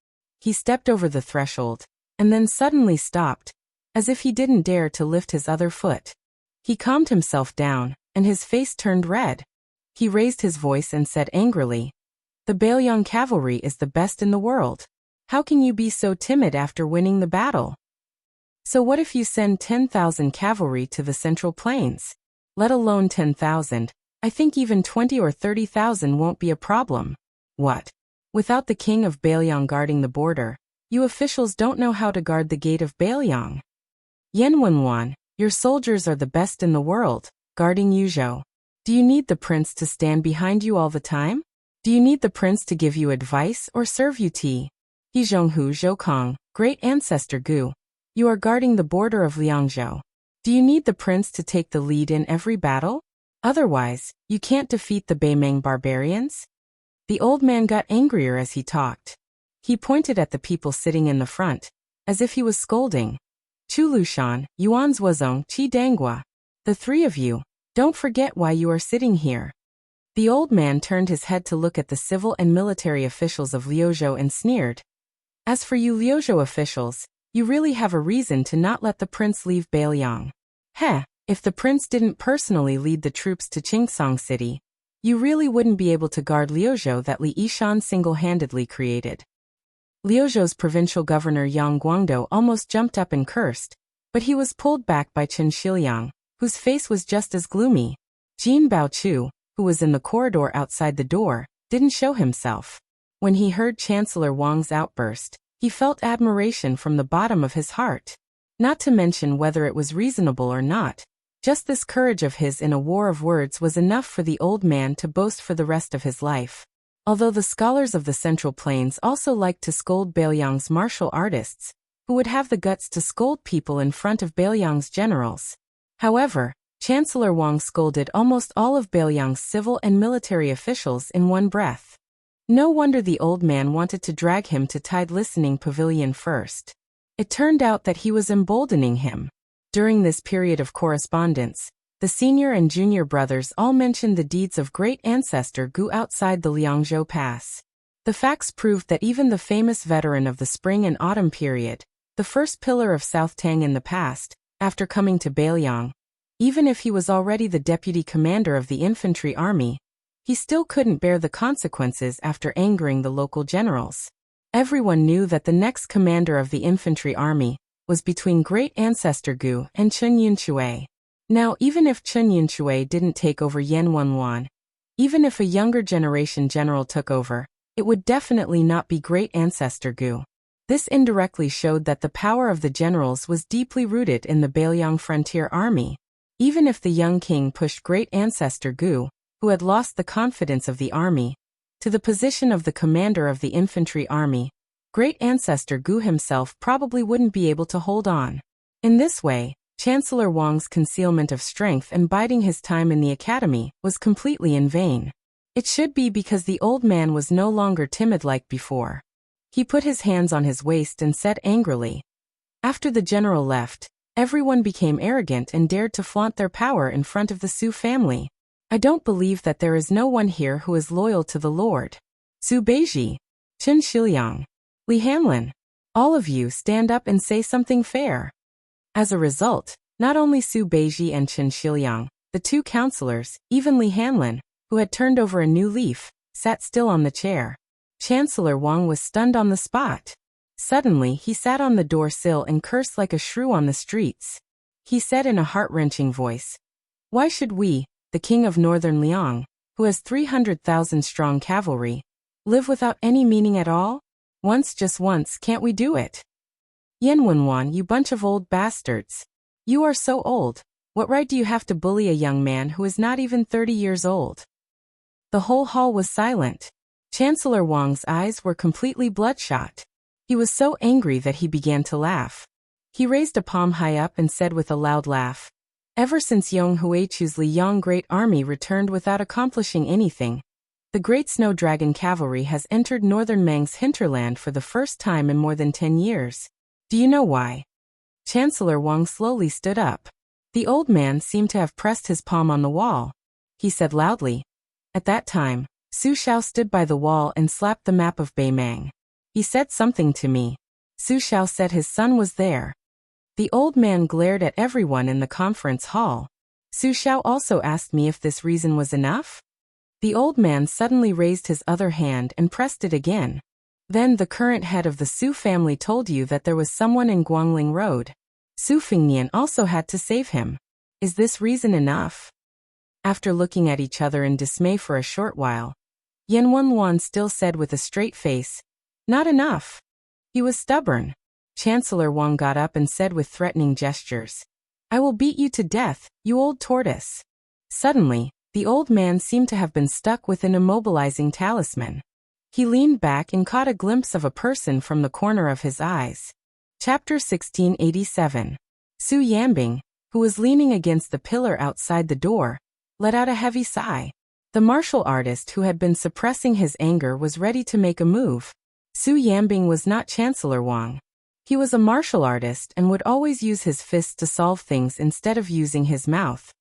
He stepped over the threshold, and then suddenly stopped, as if he didn't dare to lift his other foot. He calmed himself down, and his face turned red. He raised his voice and said angrily, "The Bailiang cavalry is the best in the world. How can you be so timid after winning the battle? So what if you send 10,000 cavalry to the central plains? Let alone 10,000, I think even 20 or 30,000 won't be a problem. What? Without the king of Bailiang guarding the border, you officials don't know how to guard the gate of Bailiang. Yan Wenwan, your soldiers are the best in the world, guarding Yuzhou. Do you need the prince to stand behind you all the time? Do you need the prince to give you advice or serve you tea? Hizhonghu Zhoukong, great ancestor Gu. You are guarding the border of Liangzhou. Do you need the prince to take the lead in every battle? Otherwise, you can't defeat the Beimeng barbarians?" The old man got angrier as he talked. He pointed at the people sitting in the front, as if he was scolding. "Chu Lushan, Yuan Zuozong, Qi Dangua. The three of you, don't forget why you are sitting here." The old man turned his head to look at the civil and military officials of Liuzhou and sneered. "As for you Liuzhou officials, you really have a reason to not let the prince leave Bailiang. Heh, if the prince didn't personally lead the troops to Qingsong City, you really wouldn't be able to guard Liuzhou that Li Yishan single-handedly created." Liuzhou's provincial governor Yang Guangdou almost jumped up and cursed, but he was pulled back by Chen Shiliang, whose face was just as gloomy. Jin Baochu, who was in the corridor outside the door, didn't show himself. When he heard Chancellor Wang's outburst, he felt admiration from the bottom of his heart. Not to mention whether it was reasonable or not. Just this courage of his in a war of words was enough for the old man to boast for the rest of his life. Although the scholars of the Central Plains also liked to scold Bailiang's martial artists, who would have the guts to scold people in front of Beiliang's generals. However, Chancellor Wang scolded almost all of Beiliang's civil and military officials in one breath. No wonder the old man wanted to drag him to Tide Listening Pavilion first. It turned out that he was emboldening him. During this period of correspondence, the senior and junior brothers all mentioned the deeds of great ancestor Gu outside the Liangzhou Pass. The facts proved that even the famous veteran of the spring and autumn period, the first pillar of South Tang in the past, after coming to Beiliang, even if he was already the deputy commander of the infantry army, he still couldn't bear the consequences after angering the local generals. Everyone knew that the next commander of the infantry army was between great ancestor Gu and Chen Yunshui. Now, even if Chen Yunshui didn't take over Yan Wenwan, even if a younger generation general took over, it would definitely not be great ancestor Gu. This indirectly showed that the power of the generals was deeply rooted in the Beiliang frontier army. Even if the young king pushed great ancestor Gu, who had lost the confidence of the army, to the position of the commander of the infantry army, great ancestor Gu himself probably wouldn't be able to hold on. In this way, Chancellor Wang's concealment of strength and biding his time in the academy was completely in vain. It should be because the old man was no longer timid like before. He put his hands on his waist and said angrily. After the general left, everyone became arrogant and dared to flaunt their power in front of the Su family. I don't believe that there is no one here who is loyal to the Lord. Su Beiji, Chen Shiliang, Li Hanlin, all of you stand up and say something fair. As a result, not only Su Beiji and Chen Shiliang, the two counselors, even Li Hanlin, who had turned over a new leaf, sat still on the chair. Chancellor Wang was stunned on the spot. Suddenly, he sat on the door sill and cursed like a shrew on the streets. He said in a heart-wrenching voice, "Why should we, the king of northern Liang, who has 300,000 strong cavalry, live without any meaning at all? Just once, can't we do it? Yan Wenwan, you bunch of old bastards. You are so old. What right do you have to bully a young man who is not even 30 years old?" The whole hall was silent. Chancellor Wang's eyes were completely bloodshot. He was so angry that he began to laugh. He raised a palm high up and said with a loud laugh, "Ever since Yong Huichu's Liang Great Army returned without accomplishing anything, the Great Snow Dragon Cavalry has entered northern Mang's hinterland for the first time in more than 10 years. Do you know why?" Chancellor Wang slowly stood up. The old man seemed to have pressed his palm on the wall. He said loudly, "At that time, Su Xiao stood by the wall and slapped the map of Beimang. He said something to me. Su Xiao said his son was there." The old man glared at everyone in the conference hall. "Su Xiao also asked me if this reason was enough?" The old man suddenly raised his other hand and pressed it again. "Then the current head of the Su family told you that there was someone in Guangling Road. Su Fingnian also had to save him. Is this reason enough?" After looking at each other in dismay for a short while, Yan Wenwan still said with a straight face, "Not enough." He was stubborn. Chancellor Wang got up and said with threatening gestures, "I will beat you to death, you old tortoise." Suddenly, the old man seemed to have been stuck with an immobilizing talisman. He leaned back and caught a glimpse of a person from the corner of his eyes. Chapter 1687. Su Yambing, who was leaning against the pillar outside the door, let out a heavy sigh. The martial artist who had been suppressing his anger was ready to make a move. Su Yambing was not Chancellor Wang. He was a martial artist and would always use his fists to solve things instead of using his mouth.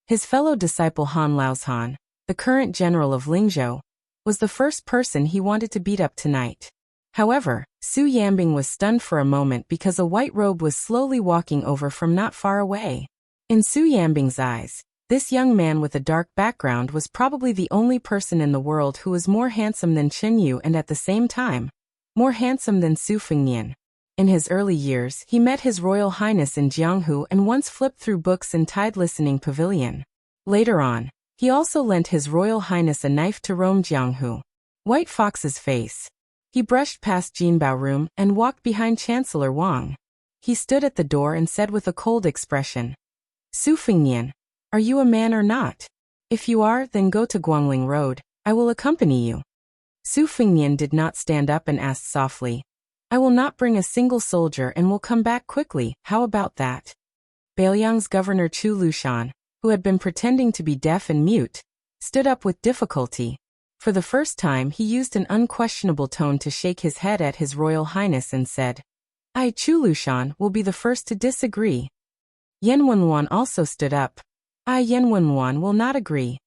His fellow disciple Han Laozhan, the current general of Lingzhou, was the first person he wanted to beat up tonight. However, Su Yambing was stunned for a moment because a white robe was slowly walking over from not far away. In Su Yambing's eyes, this young man with a dark background was probably the only person in the world who was more handsome than Chen Yu and at the same time, more handsome than Su Fingnian. In his early years, he met His Royal Highness in Jianghu and once flipped through books in Tide Listening Pavilion. Later on, he also lent His Royal Highness a knife to roam Jianghu. White Fox's face. He brushed past Jinbao Room and walked behind Chancellor Wang. He stood at the door and said with a cold expression, "Su Fingnian, are you a man or not? If you are, then go to Guangling Road. I will accompany you." Su Fingnian did not stand up and asked softly, I will not bring a single soldier and will come back quickly, how about that? Beiliang's governor Chu Lushan, who had been pretending to be deaf and mute, stood up with difficulty. For the first time he used an unquestionable tone to shake his head at His Royal Highness and said, I, Chu Lushan, will be the first to disagree. Yan Wenwan also stood up. I, Yan Wenwan, will not agree.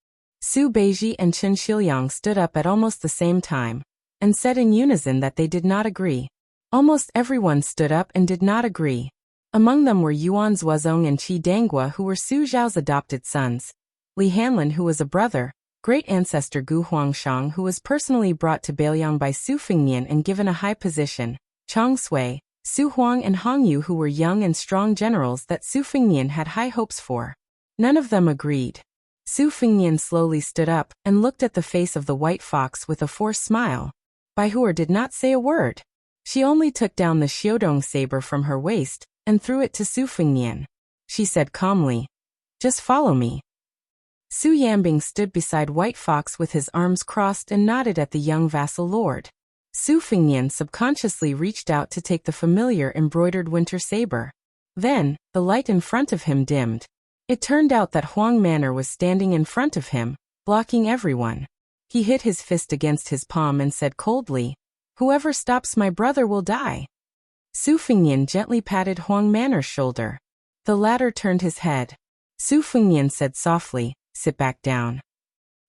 Su Beiji and Chen Xilyang stood up at almost the same time, and said in unison that they did not agree. Almost everyone stood up and did not agree. Among them were Yuan Zuozong and Qi Danghua, who were Su Zhao's adopted sons, Li Hanlin, who was a brother, great ancestor Gu Huangshang, who was personally brought to Beiliang by Su Fengnian and given a high position, Chang Sui, Su Huang and Hong Yu, who were young and strong generals that Su Fengnian had high hopes for. None of them agreed. Su Fengnian slowly stood up and looked at the face of the white fox with a forced smile. Baihuer did not say a word. She only took down the Xiaodong saber from her waist and threw it to Su Fengnian. She said calmly, just follow me. Su Yambing stood beside White Fox with his arms crossed and nodded at the young vassal lord. Su Fengnian subconsciously reached out to take the familiar embroidered winter saber. Then, the light in front of him dimmed. It turned out that Huang Manor was standing in front of him, blocking everyone. He hit his fist against his palm and said coldly, whoever stops my brother will die. Su Fengnian gently patted Huang Manor's shoulder. The latter turned his head. Su Fengnian said softly, sit back down.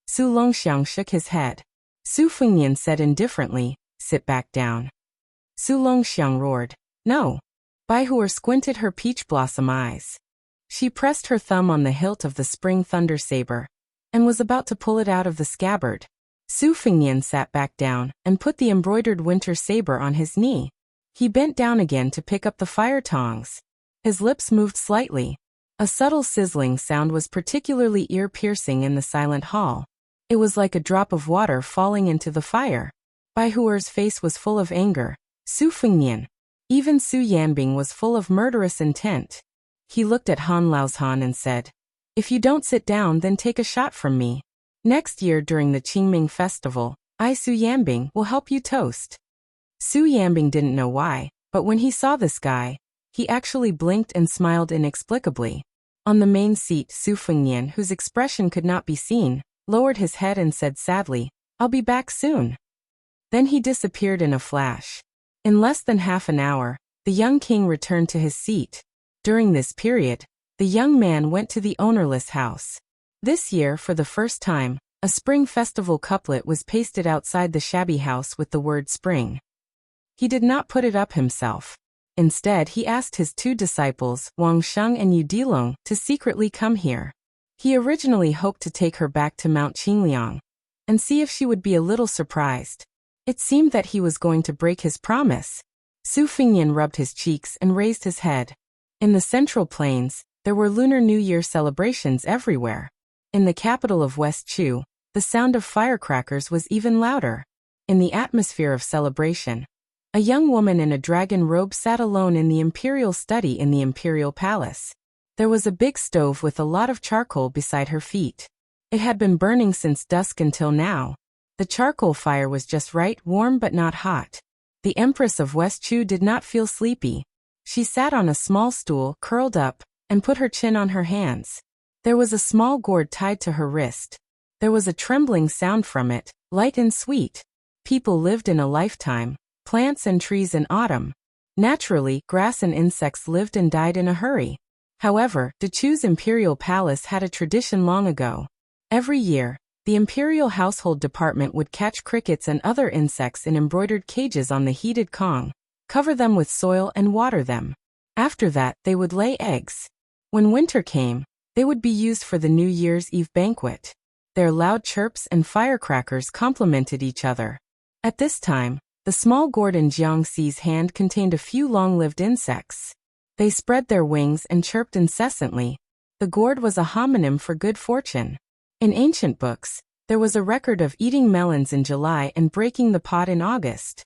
Su Longxiang shook his head. Su Fengnian said indifferently, sit back down. Su Longxiang roared, no. Baihuer squinted her peach blossom eyes. She pressed her thumb on the hilt of the spring thunder saber, and was about to pull it out of the scabbard. Su Fengnian sat back down and put the embroidered winter saber on his knee. He bent down again to pick up the fire tongs. His lips moved slightly. A subtle sizzling sound was particularly ear-piercing in the silent hall. It was like a drop of water falling into the fire. Baihuer's face was full of anger. Su Fengnian. Even Su Yanbing was full of murderous intent. He looked at Han Laozhan and said, if you don't sit down, then take a shot from me. Next year during the Qingming festival, I, Su Yanbing, will help you toast. Su Yanbing didn't know why, but when he saw this guy, he actually blinked and smiled inexplicably. On the main seat, Su Fengnian, whose expression could not be seen, lowered his head and said sadly, I'll be back soon. Then he disappeared in a flash. In less than half an hour, the young king returned to his seat. During this period, the young man went to the ownerless house. This year, for the first time, a spring festival couplet was pasted outside the shabby house with the word spring. He did not put it up himself. Instead, he asked his two disciples, Wang Sheng and Yu Dilong, to secretly come here. He originally hoped to take her back to Mount Qingliang and see if she would be a little surprised. It seemed that he was going to break his promise. Su Fengnian rubbed his cheeks and raised his head. In the Central Plains, there were Lunar New Year celebrations everywhere. In the capital of West Chu, the sound of firecrackers was even louder. In the atmosphere of celebration, a young woman in a dragon robe sat alone in the imperial study in the imperial palace. There was a big stove with a lot of charcoal beside her feet. It had been burning since dusk until now. The charcoal fire was just right, warm but not hot. The Empress of West Chu did not feel sleepy. She sat on a small stool, curled up, and put her chin on her hands. There was a small gourd tied to her wrist. There was a trembling sound from it, light and sweet. People lived in a lifetime, plants and trees in autumn. Naturally, grass and insects lived and died in a hurry. However, Dechu's imperial palace had a tradition long ago. Every year, the imperial household department would catch crickets and other insects in embroidered cages on the heated Kong, cover them with soil and water them. After that, they would lay eggs. When winter came, they would be used for the New Year's Eve banquet. Their loud chirps and firecrackers complemented each other. At this time, the small gourd in Jiangxi's hand contained a few long-lived insects. They spread their wings and chirped incessantly. The gourd was a homonym for good fortune. In ancient books, there was a record of eating melons in July and breaking the pot in August.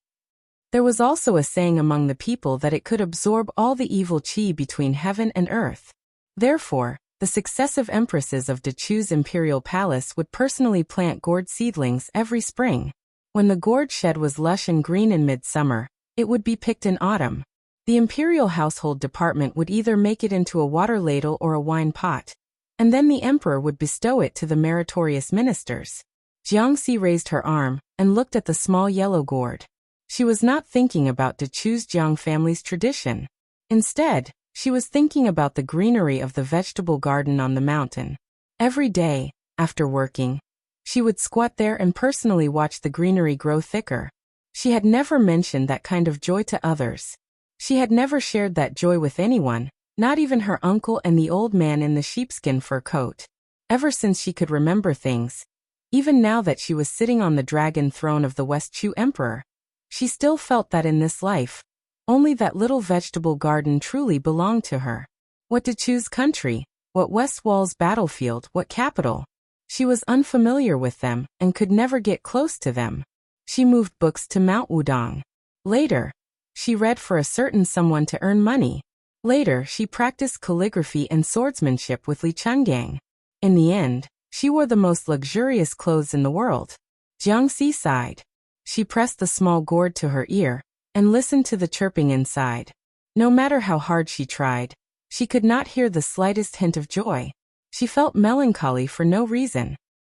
There was also a saying among the people that it could absorb all the evil qi between heaven and earth. Therefore, the successive empresses of Dechu's imperial palace would personally plant gourd seedlings every spring. When the gourd shed was lush and green in midsummer, It would be picked in autumn. The imperial household department would either make it into a water ladle or a wine pot, and then the emperor would bestow it to the meritorious ministers. Jiangxi raised her arm and looked at the small yellow gourd. She was not thinking about the Chu's Jiang family's tradition. Instead, she was thinking about the greenery of the vegetable garden on the mountain. Every day, after working, she would squat there and personally watch the greenery grow thicker. She had never mentioned that kind of joy to others. She had never shared that joy with anyone, not even her uncle and the old man in the sheepskin fur coat. Ever since she could remember things, even now that she was sitting on the dragon throne of the West Chu Emperor, she still felt that in this life, only that little vegetable garden truly belonged to her. What did Chu's country? What West Wall's battlefield? What capital? She was unfamiliar with them and could never get close to them. She moved books to Mount Wudong. Later, she read for a certain someone to earn money. Later, she practiced calligraphy and swordsmanship with Li Chungang. In the end, she wore the most luxurious clothes in the world. Jiangxi sighed. She pressed the small gourd to her ear and listened to the chirping inside. No matter how hard she tried, she could not hear the slightest hint of joy. She felt melancholy for no reason.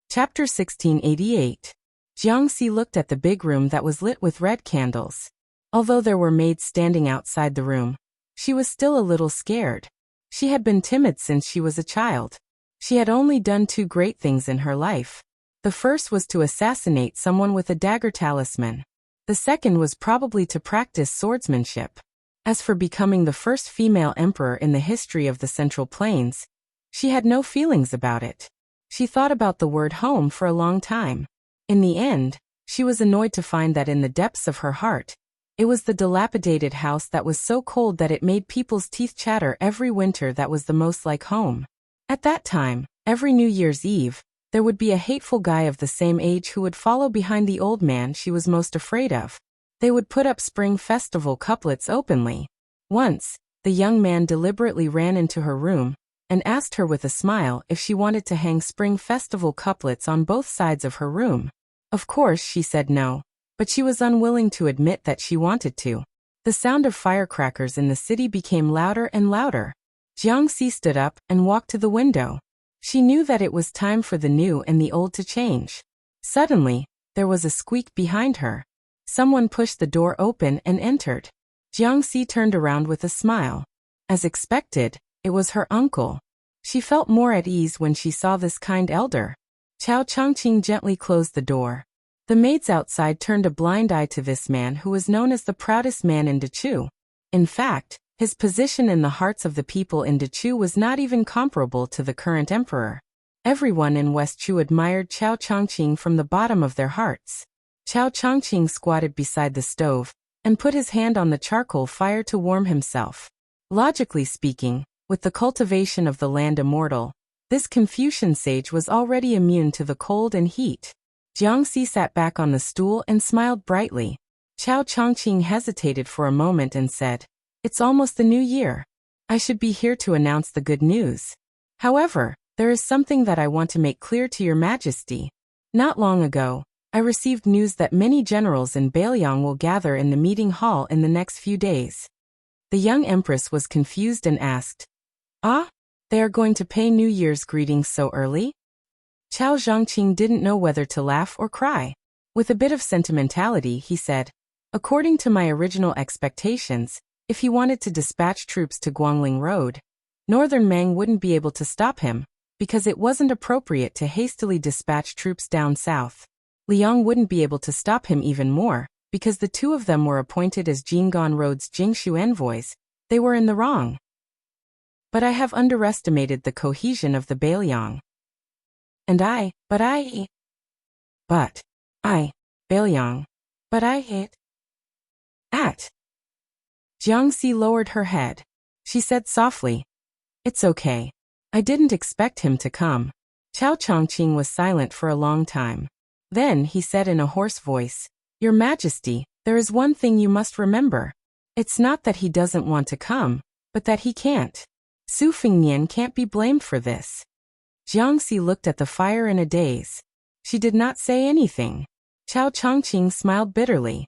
Chapter 1688. Jiangxi looked at the big room that was lit with red candles. Although there were maids standing outside the room, she was still a little scared. She had been timid since she was a child. She had only done two great things in her life. The first was to assassinate someone with a dagger talisman. The second was probably to practice swordsmanship. As for becoming the first female emperor in the history of the Central Plains, she had no feelings about it. She thought about the word home for a long time. In the end, she was annoyed to find that in the depths of her heart, it was the dilapidated house that was so cold that it made people's teeth chatter every winter that was the most like home. At that time, every New Year's Eve, there would be a hateful guy of the same age who would follow behind the old man she was most afraid of. They would put up spring festival couplets openly. Once, the young man deliberately ran into her room and asked her with a smile if she wanted to hang spring festival couplets on both sides of her room. Of course, she said no, but she was unwilling to admit that she wanted to. The sound of firecrackers in the city became louder and louder. Jiangxi stood up and walked to the window. She knew that it was time for the new and the old to change. Suddenly, there was a squeak behind her. Someone pushed the door open and entered. Jiangxi turned around with a smile. As expected, it was her uncle. She felt more at ease when she saw this kind elder. Chao Changqing gently closed the door. The maids outside turned a blind eye to this man who was known as the proudest man in Dechu. In fact, his position in the hearts of the people in Dechu was not even comparable to the current emperor. Everyone in West Chu admired Chao Changqing from the bottom of their hearts. Chao Changqing squatted beside the stove and put his hand on the charcoal fire to warm himself. Logically speaking, with the cultivation of the land immortal, this Confucian sage was already immune to the cold and heat. Jiangxi sat back on the stool and smiled brightly. Chao Changqing hesitated for a moment and said, "It's almost the new year. I should be here to announce the good news. However, there is something that I want to make clear to your majesty. Not long ago, I received news that many generals in Bailiang will gather in the meeting hall in the next few days." The young empress was confused and asked, "Ah? They are going to pay New Year's greetings so early?" Chao Zhangqing didn't know whether to laugh or cry. With a bit of sentimentality, he said, "According to my original expectations, if he wanted to dispatch troops to Guangling Road, Northern Mang wouldn't be able to stop him, because it wasn't appropriate to hastily dispatch troops down south. Liang wouldn't be able to stop him even more, because the two of them were appointed as Jinggan Road's Jingshu envoys. They were in the wrong. But I have underestimated the cohesion of the Bailiang. Bailiang, but I hit. At. Jiangxi lowered her head. She said softly, "It's okay. I didn't expect him to come." Chao Changqing was silent for a long time. Then he said in a hoarse voice, "Your Majesty, there is one thing you must remember. It's not that he doesn't want to come, but that he can't. Su Fingnian can't be blamed for this." Jiangxi looked at the fire in a daze. She did not say anything. Chao Changqing smiled bitterly.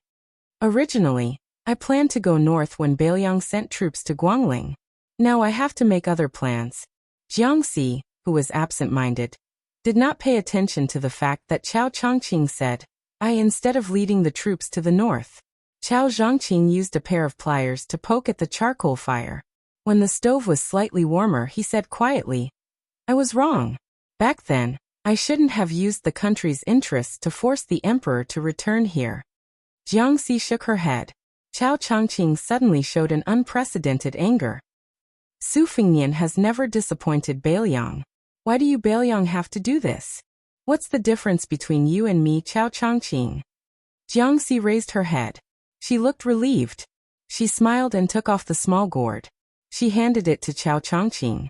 "Originally, I planned to go north when Bailiang sent troops to Guangling. Now I have to make other plans. Jiangxi, who was absent-minded, did not pay attention to the fact that Chao Chongqing said, instead of leading the troops to the north. Chao Zhongqing used a pair of pliers to poke at the charcoal fire. When the stove was slightly warmer, he said quietly, I was wrong. Back then, I shouldn't have used the country's interests to force the emperor to return here. Jiangxi shook her head. Chao Chongqing suddenly showed an unprecedented anger. Su Fengnian has never disappointed Bailiang. Why do you Bailiang have to do this? What's the difference between you and me, Chao Chongqing? Jiangxi raised her head. She looked relieved. She smiled and took off the small gourd. She handed it to Chao Chongqing.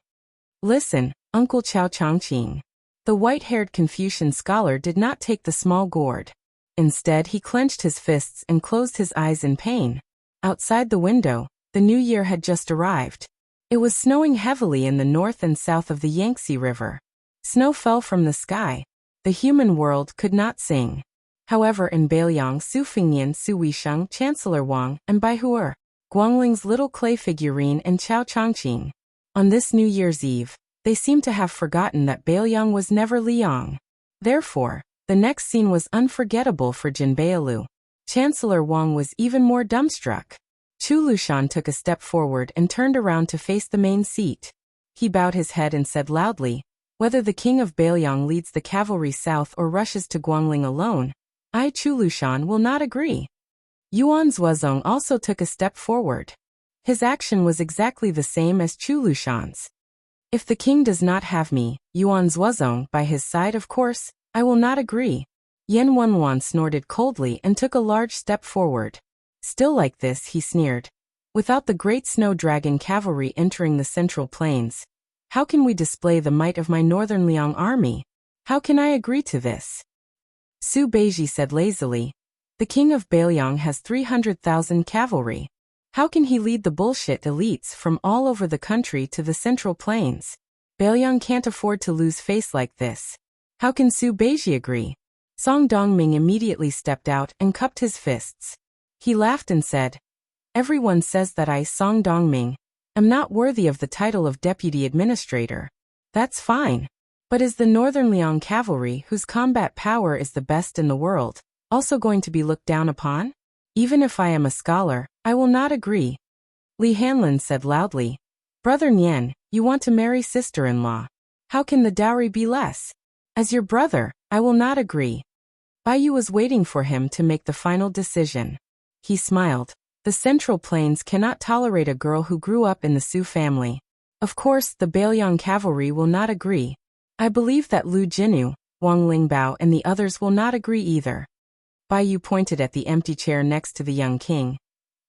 Listen, Uncle Chao Chongqing. The white-haired Confucian scholar did not take the small gourd. Instead, he clenched his fists and closed his eyes in pain. Outside the window, the new year had just arrived. It was snowing heavily in the north and south of the Yangtze River. Snow fell from the sky. The human world could not sing. However, in Bailiang, Su Fengnian, Su Weisheng, Chancellor Wang, and Baihuer, Guangling's little clay figurine, and Chao Chongqing. On this New Year's Eve, they seemed to have forgotten that Bailiang was never Liang. Therefore, the next scene was unforgettable for Jin Bailu. Chancellor Wang was even more dumbstruck. Chu Lushan took a step forward and turned around to face the main seat. He bowed his head and said loudly, whether the king of Bailiang leads the cavalry south or rushes to Guangling alone, I, Chu Lushan, will not agree. Yuan Zuozong also took a step forward. His action was exactly the same as Chu Lushan's. If the king does not have me, Yuan Zuozong, by his side, of course, I will not agree. Yan Wenwan snorted coldly and took a large step forward. Still like this, he sneered. Without the great snow dragon cavalry entering the central plains, how can we display the might of my northern Liang army? How can I agree to this? Su Beiji said lazily. The king of Bailiang has 300,000 cavalry. How can he lead the bullshit elites from all over the country to the central plains? Bailiang can't afford to lose face like this. How can Su Beiji agree? Song Dongming immediately stepped out and cupped his fists. He laughed and said, everyone says that I, Song Dongming, am not worthy of the title of deputy administrator. That's fine. But is the Northern Liang cavalry, whose combat power is the best in the world, also going to be looked down upon? Even if I am a scholar, I will not agree. Li Hanlin said loudly, Brother Nian, you want to marry sister-in-law. How can the dowry be less? As your brother, I will not agree. Baiyu was waiting for him to make the final decision. He smiled. The Central Plains cannot tolerate a girl who grew up in the Su family. Of course, the Bailiang cavalry will not agree. I believe that Lu Jinu, Wang Lingbao, and the others will not agree either. Baiyu pointed at the empty chair next to the young king.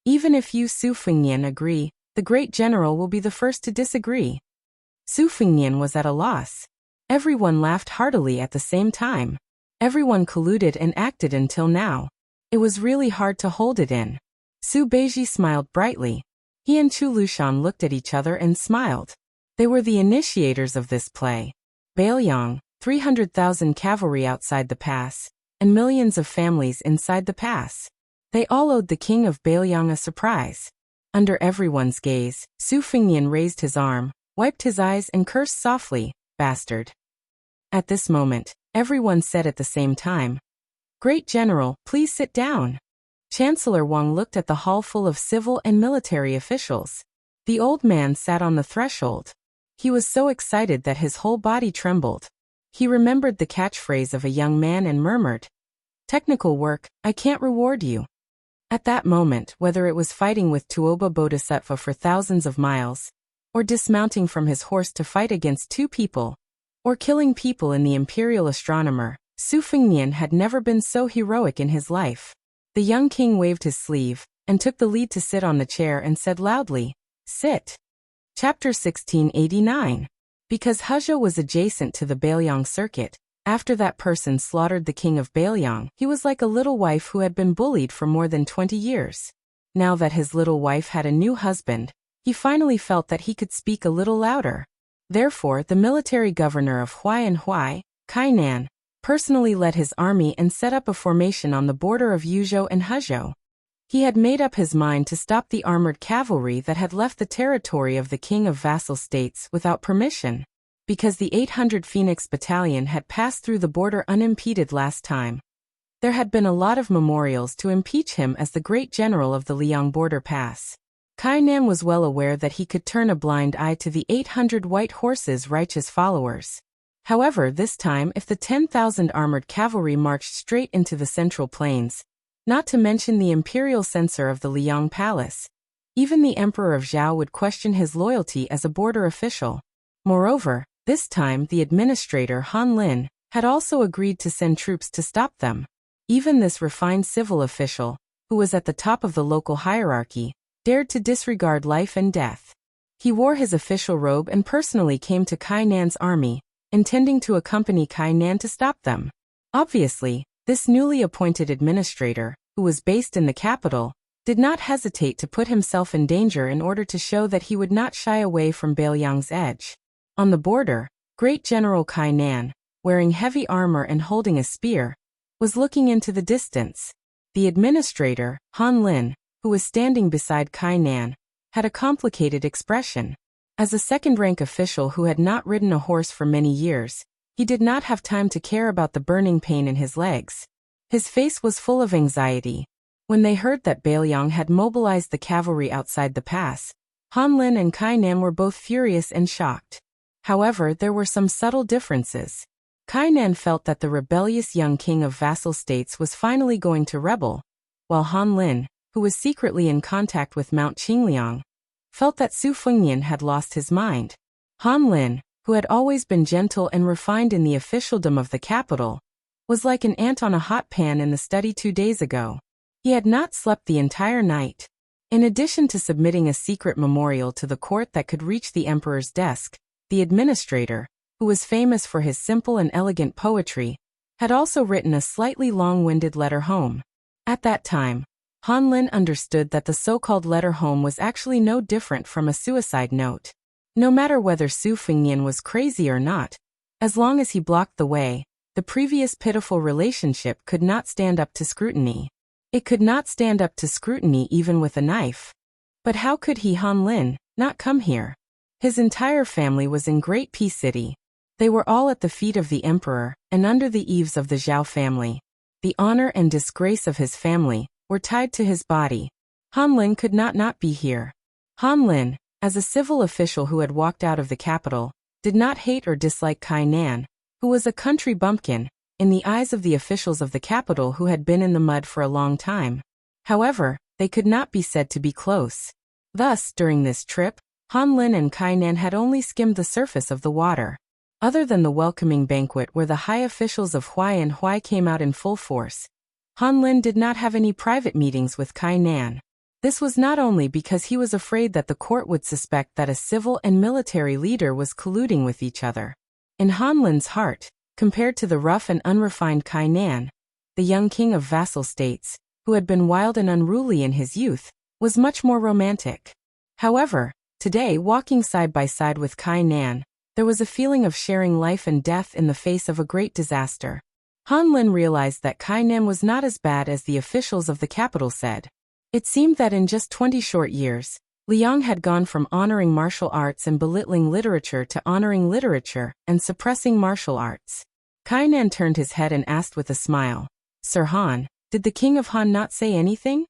Even if you Su Fengnian agree, the great general will be the first to disagree. Su Fengnian was at a loss. Everyone laughed heartily at the same time. Everyone colluded and acted until now. It was really hard to hold it in. Su Beiji smiled brightly. He and Chu Lushan looked at each other and smiled. They were the initiators of this play. Bailiang, 300,000 cavalry outside the pass, and millions of families inside the pass. They all owed the king of Bailiang a surprise. Under everyone's gaze, Su Fengnian raised his arm, wiped his eyes and cursed softly, bastard. At this moment, everyone said at the same time, Great General, please sit down. Chancellor Wang looked at the hall full of civil and military officials. The old man sat on the threshold. He was so excited that his whole body trembled. He remembered the catchphrase of a young man and murmured, Technical work, I can't reward you. At that moment, whether it was fighting with Tuoba Bodhisattva for thousands of miles, or dismounting from his horse to fight against two people, or killing people in the Imperial Astronomer, Su Fengnian had never been so heroic in his life. The young king waved his sleeve, and took the lead to sit on the chair and said loudly, Sit. Chapter 1689. Because Hezhou was adjacent to the Bailiang circuit, after that person slaughtered the king of Bailiang, he was like a little wife who had been bullied for more than 20 years. Now that his little wife had a new husband, he finally felt that he could speak a little louder. Therefore, the military governor of Huai'an, Kainan, personally led his army and set up a formation on the border of Yuzhou and Hezhou. He had made up his mind to stop the armored cavalry that had left the territory of the king of vassal states without permission, because the 800 Phoenix Battalion had passed through the border unimpeded last time. There had been a lot of memorials to impeach him as the great general of the Liang border pass. Kainan was well aware that he could turn a blind eye to the 800 white horses' righteous followers. However, this time if the 10,000 armored cavalry marched straight into the central plains, not to mention the imperial censor of the Liang palace, even the emperor of Zhao would question his loyalty as a border official. Moreover, this time the administrator Han Lin had also agreed to send troops to stop them. Even this refined civil official, who was at the top of the local hierarchy, dared to disregard life and death. He wore his official robe and personally came to Kainan's army, intending to accompany Kainan to stop them. Obviously, this newly appointed administrator, who was based in the capital, did not hesitate to put himself in danger in order to show that he would not shy away from Bailiang's edge. On the border, Great General Kainan, wearing heavy armor and holding a spear, was looking into the distance. The administrator, Han Lin, who was standing beside Kainan, had a complicated expression. As a second-rank official who had not ridden a horse for many years, he did not have time to care about the burning pain in his legs. His face was full of anxiety. When they heard that Bailiang had mobilized the cavalry outside the pass, Han Lin and Kainan were both furious and shocked. However, there were some subtle differences. Kainan felt that the rebellious young king of vassal states was finally going to rebel, while Han Lin, who was secretly in contact with Mount Qingliang, felt that Su Fengnian had lost his mind. Han Lin, who had always been gentle and refined in the officialdom of the capital, was like an ant on a hot pan in the study 2 days ago. He had not slept the entire night. In addition to submitting a secret memorial to the court that could reach the emperor's desk, the administrator, who was famous for his simple and elegant poetry, had also written a slightly long-winded letter home. At that time, Han Lin understood that the so-called letter home was actually no different from a suicide note. No matter whether Su Fengnian was crazy or not, as long as he blocked the way, the previous pitiful relationship could not stand up to scrutiny. It could not stand up to scrutiny even with a knife. But how could he, Han Lin, not come here? His entire family was in Great Peace City. They were all at the feet of the emperor, and under the eaves of the Zhao family. The honor and disgrace of his family were tied to his body. Han Lin could not be here. Han Lin, as a civil official who had walked out of the capital, did not hate or dislike Kainan, who was a country bumpkin, in the eyes of the officials of the capital who had been in the mud for a long time. However, they could not be said to be close. Thus, during this trip, Han Lin and Kainan had only skimmed the surface of the water. Other than the welcoming banquet where the high officials of Huai and Huai came out in full force, Han Lin did not have any private meetings with Kainan. This was not only because he was afraid that the court would suspect that a civil and military leader was colluding with each other. In Han Lin's heart, compared to the rough and unrefined Kainan, the young king of vassal states, who had been wild and unruly in his youth, was much more romantic. However, today, walking side by side with Kainan, there was a feeling of sharing life and death in the face of a great disaster. Han Lin realized that Kainan was not as bad as the officials of the capital said. It seemed that in just 20 short years, Liang had gone from honoring martial arts and belittling literature to honoring literature and suppressing martial arts. Kainan turned his head and asked with a smile, "Sir Han, did the king of Han not say anything?"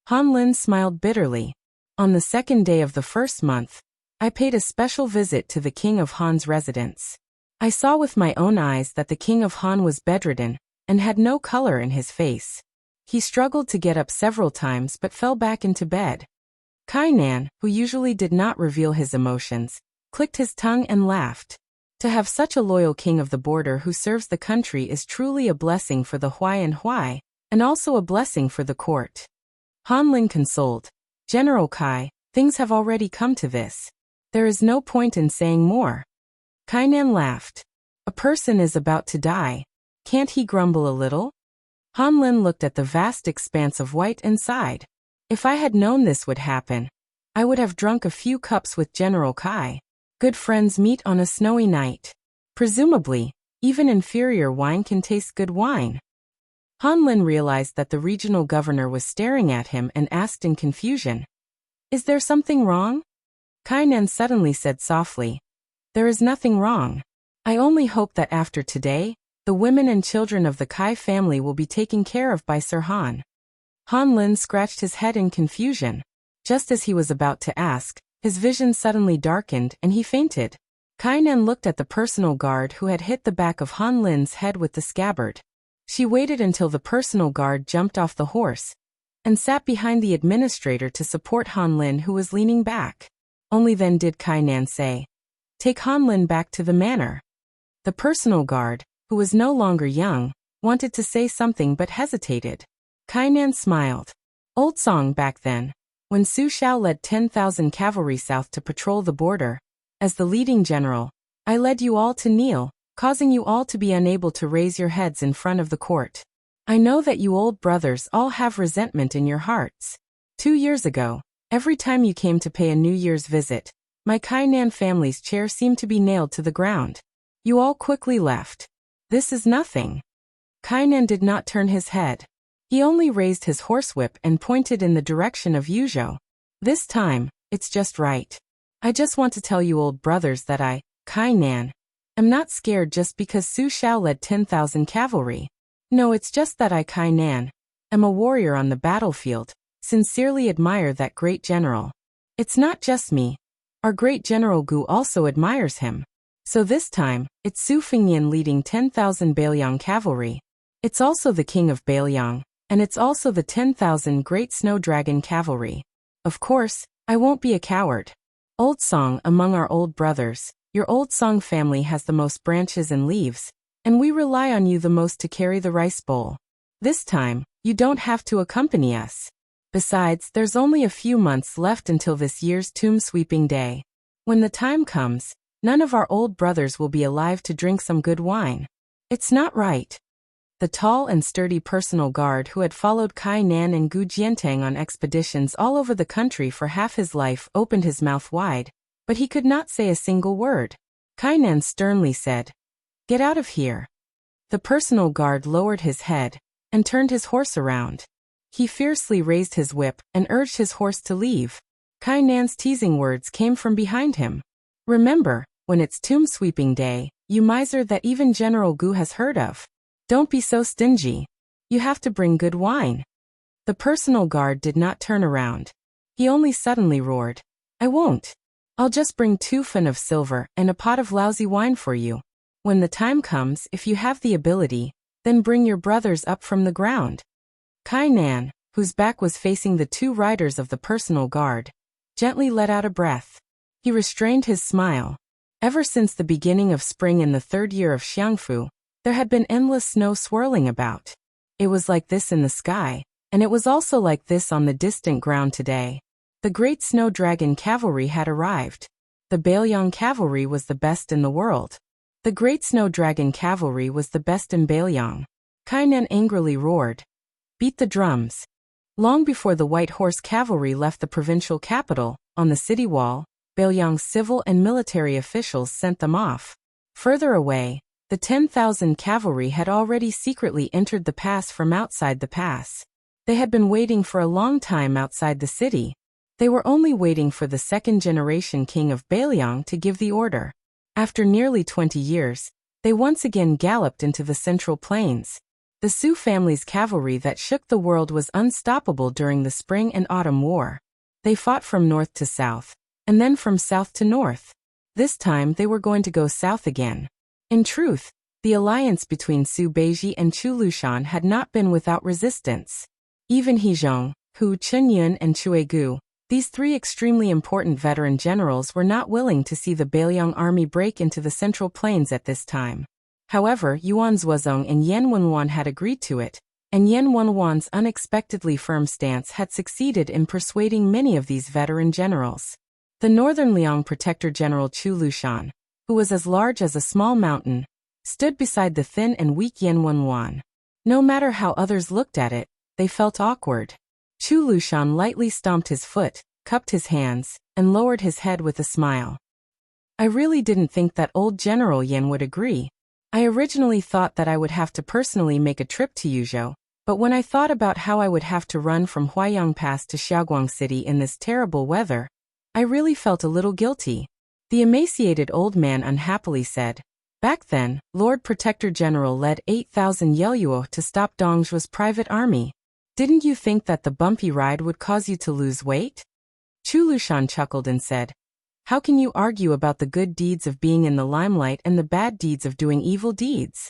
Han Lin smiled bitterly. "On the second day of the first month, I paid a special visit to the king of Han's residence. I saw with my own eyes that the king of Han was bedridden and had no color in his face. He struggled to get up several times but fell back into bed." Kainan, who usually did not reveal his emotions, clicked his tongue and laughed. To have such a loyal king of the border who serves the country is truly a blessing for the Huai and Huai, and also a blessing for the court. Han Lin consoled, "General Kai, things have already come to this. There is no point in saying more." Kainan laughed. "A person is about to die. Can't he grumble a little?" Han Lin looked at the vast expanse of white and sighed. "If I had known this would happen, I would have drunk a few cups with General Kai. Good friends meet on a snowy night. Presumably, even inferior wine can taste good wine." Han Lin realized that the regional governor was staring at him and asked in confusion, "Is there something wrong?" Kainan suddenly said softly, "There is nothing wrong. I only hope that after today, the women and children of the Kai family will be taken care of by Sir Han." Han Lin scratched his head in confusion. Just as he was about to ask, his vision suddenly darkened and he fainted. Kainan looked at the personal guard who had hit the back of Han Lin's head with the scabbard. She waited until the personal guard jumped off the horse and sat behind the administrator to support Han Lin, who was leaning back. Only then did Kainan say, "Take Han Lin back to the manor." The personal guard, who was no longer young, wanted to say something but hesitated. Kainan smiled. Old song back then, when Su Xiao led 10,000 cavalry south to patrol the border. As the leading general, I led you all to kneel, causing you all to be unable to raise your heads in front of the court. I know that you old brothers all have resentment in your hearts. 2 years ago, every time you came to pay a New Year's visit, my Kainan family's chair seemed to be nailed to the ground. You all quickly left. This is nothing. Kainan did not turn his head. He only raised his horsewhip and pointed in the direction of Yuzhou. This time, it's just right. I just want to tell you old brothers that I, Kainan, am not scared just because Su Xiao led 10,000 cavalry. No, it's just that I, Kainan, am a warrior on the battlefield, sincerely admire that great general. It's not just me. Our great General Gu also admires him. So this time, it's Su Fengyan leading 10,000 Bailiang cavalry. It's also the king of Bailiang, and it's also the 10,000 great snow dragon cavalry. Of course, I won't be a coward. Old Song among our old brothers, your Old Song family has the most branches and leaves, and we rely on you the most to carry the rice bowl. This time, you don't have to accompany us. Besides, there's only a few months left until this year's tomb sweeping day. When the time comes, none of our old brothers will be alive to drink some good wine. It's not right. The tall and sturdy personal guard who had followed Kainan and Gu Jiantang on expeditions all over the country for half his life opened his mouth wide, but he could not say a single word. Kainan sternly said, "Get out of here." The personal guard lowered his head and turned his horse around. He fiercely raised his whip and urged his horse to leave. Kainan's teasing words came from behind him. "Remember, when it's tomb sweeping day, you miser that even General Gu has heard of. Don't be so stingy. You have to bring good wine." The personal guard did not turn around. He only suddenly roared, "I won't. I'll just bring 2 fen of silver and a pot of lousy wine for you. When the time comes, if you have the ability, then bring your brothers up from the ground." Kainan, whose back was facing the 2 riders of the personal guard, gently let out a breath. He restrained his smile. Ever since the beginning of spring in the 3rd year of Xiangfu, there had been endless snow swirling about. It was like this in the sky, and it was also like this on the distant ground today. The great snow dragon cavalry had arrived. The Bailiang cavalry was the best in the world. The great snow dragon cavalry was the best in Bailiang. Kainan angrily roared, "Beat the drums." Long before the white horse cavalry left the provincial capital, on the city wall, Bailiang's civil and military officials sent them off. Further away, the 10,000 cavalry had already secretly entered the pass from outside the pass. They had been waiting for a long time outside the city. They were only waiting for the 2nd-generation king of Bailiang to give the order. After nearly 20 years, they once again galloped into the central plains. The Su family's cavalry that shook the world was unstoppable during the Spring and Autumn War. They fought from north to south, and then from south to north. This time they were going to go south again. In truth, the alliance between Su Beiji and Chu Lushan had not been without resistance. Even He Zhong, Hu Chenyun and Cue Gu, these 3 extremely important veteran generals, were not willing to see the Bailiang army break into the central plains at this time. However, Yuan Zuozong and Yan Wenwan had agreed to it, and Yan Wenwan's unexpectedly firm stance had succeeded in persuading many of these veteran generals. The Northern Liang Protector General Chu Lushan, who was as large as a small mountain, stood beside the thin and weak Yan Wenwan. No matter how others looked at it, they felt awkward. Chu Lushan lightly stomped his foot, cupped his hands, and lowered his head with a smile. "I really didn't think that old General Yan would agree. I originally thought that I would have to personally make a trip to Yuzhou, But when I thought about how I would have to run from Huaiyang Pass to Xiaoguang City in this terrible weather, I really felt a little guilty. The emaciated old man unhappily said. Back then, Lord Protector General led 8,000 Yelluo to stop Dongzhuo's private army. Didn't you think that the bumpy ride would cause you to lose weight? Chu Lushan chuckled and said, how can you argue about the good deeds of being in the limelight and the bad deeds of doing evil deeds?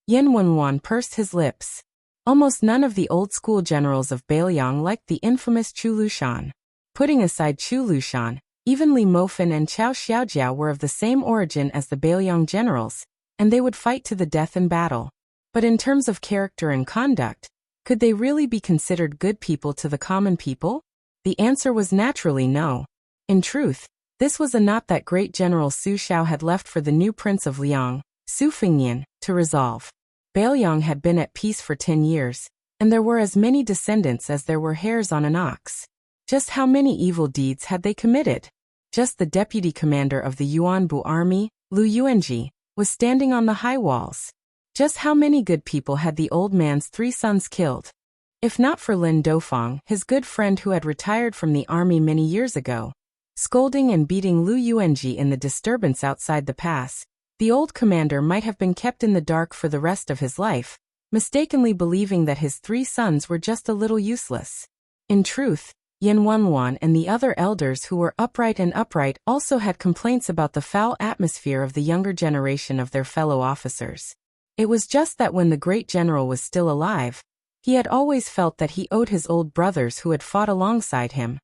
Yan Wenwan pursed his lips. Almost none of the old-school generals of Beiliang liked the infamous Chu Lushan. Putting aside Chu Lushan, even Li Mofan and Chao Xiaojiao were of the same origin as the Beiliang generals, and they would fight to the death in battle. But in terms of character and conduct, could they really be considered good people to the common people? The answer was naturally no. In truth, this was a knot that great General Su Xiao had left for the new Prince of Liang, Su Fengnian, to resolve. Beiliang had been at peace for 10 years, and there were as many descendants as there were hairs on an ox. Just how many evil deeds had they committed? Just the deputy commander of the Yuanbu army, Lu Yuanji, was standing on the high walls. Just how many good people had the old man's 3 sons killed? If not for Lin Dofang, his good friend who had retired from the army many years ago, scolding and beating Lu Yuanji in the disturbance outside the pass, the old commander might have been kept in the dark for the rest of his life, mistakenly believing that his 3 sons were just a little useless. In truth, Yan Wenwan and the other elders who were upright also had complaints about the foul atmosphere of the younger generation of their fellow officers. It was just that when the great general was still alive, he had always felt that he owed his old brothers who had fought alongside him.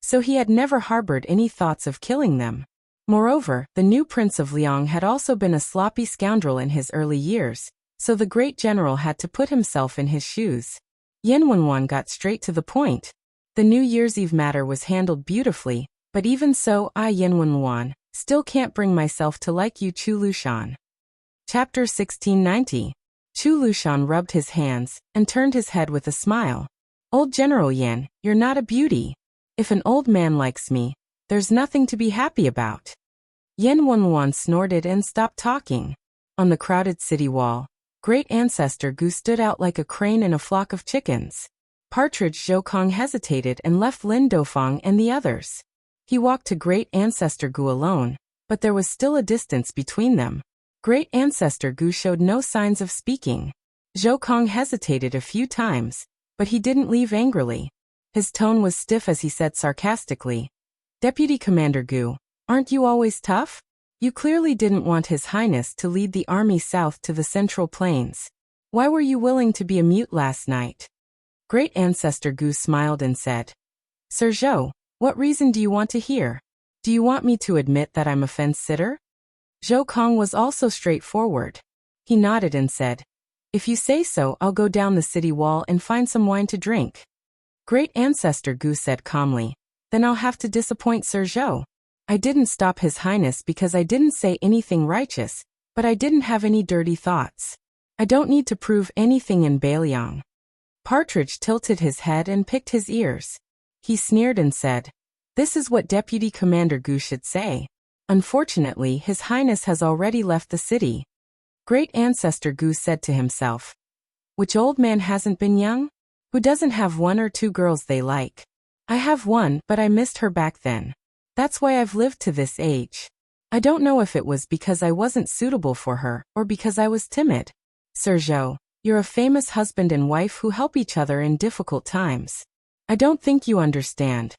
So he had never harbored any thoughts of killing them. Moreover, the new Prince of Liang had also been a sloppy scoundrel in his early years, so the great general had to put himself in his shoes. Yan Wenwan got straight to the point. The New Year's Eve matter was handled beautifully, but even so, I, Yan Wenwan, still can't bring myself to like you, Chu Lushan. Chapter 1690. Chu Lushan rubbed his hands and turned his head with a smile. Old General Yan, you're not a beauty. If an old man likes me, there's nothing to be happy about. Yan Wenwan snorted and stopped talking. On the crowded city wall, great ancestor Gu stood out like a crane in a flock of chickens. Partridge Zhoukong hesitated and left Lin Dofang and the others. He walked to great ancestor Gu alone, but there was still a distance between them. Great ancestor Gu showed no signs of speaking. Zhoukong hesitated a few times, but he didn't leave angrily. His tone was stiff as he said sarcastically, Deputy Commander Gu, aren't you always tough? You clearly didn't want His Highness to lead the army south to the Central Plains. Why were you willing to be a mute last night? Great Ancestor Gu smiled and said, Sir Zhou, what reason do you want to hear? Do you want me to admit that I'm a fence-sitter? Zhou Kong was also straightforward. He nodded and said, If you say so, I'll go down the city wall and find some wine to drink. Great Ancestor Gu said calmly, Then I'll have to disappoint Sir Zhou. I didn't stop His Highness because I didn't say anything righteous, but I didn't have any dirty thoughts. I don't need to prove anything in Beiliang. Partridge tilted his head and picked his ears. He sneered and said, This is what Deputy Commander Gu should say. Unfortunately, His Highness has already left the city. Great Ancestor Gu said to himself, Which old man hasn't been young? Who doesn't have 1 or 2 girls they like? I have one, but I missed her back then. That's why I've lived to this age. I don't know if it was because I wasn't suitable for her, or because I was timid. Sir Zhou, you're a famous husband and wife who help each other in difficult times. I don't think you understand.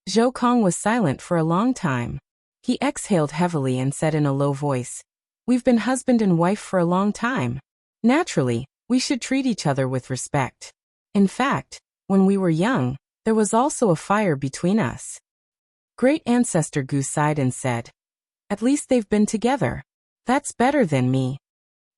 Zhou Kong was silent for a long time. He exhaled heavily and said in a low voice, We've been husband and wife for a long time. Naturally, we should treat each other with respect. In fact, when we were young, there was also a fire between us. Great Ancestor Gu sighed and said, At least they've been together. That's better than me.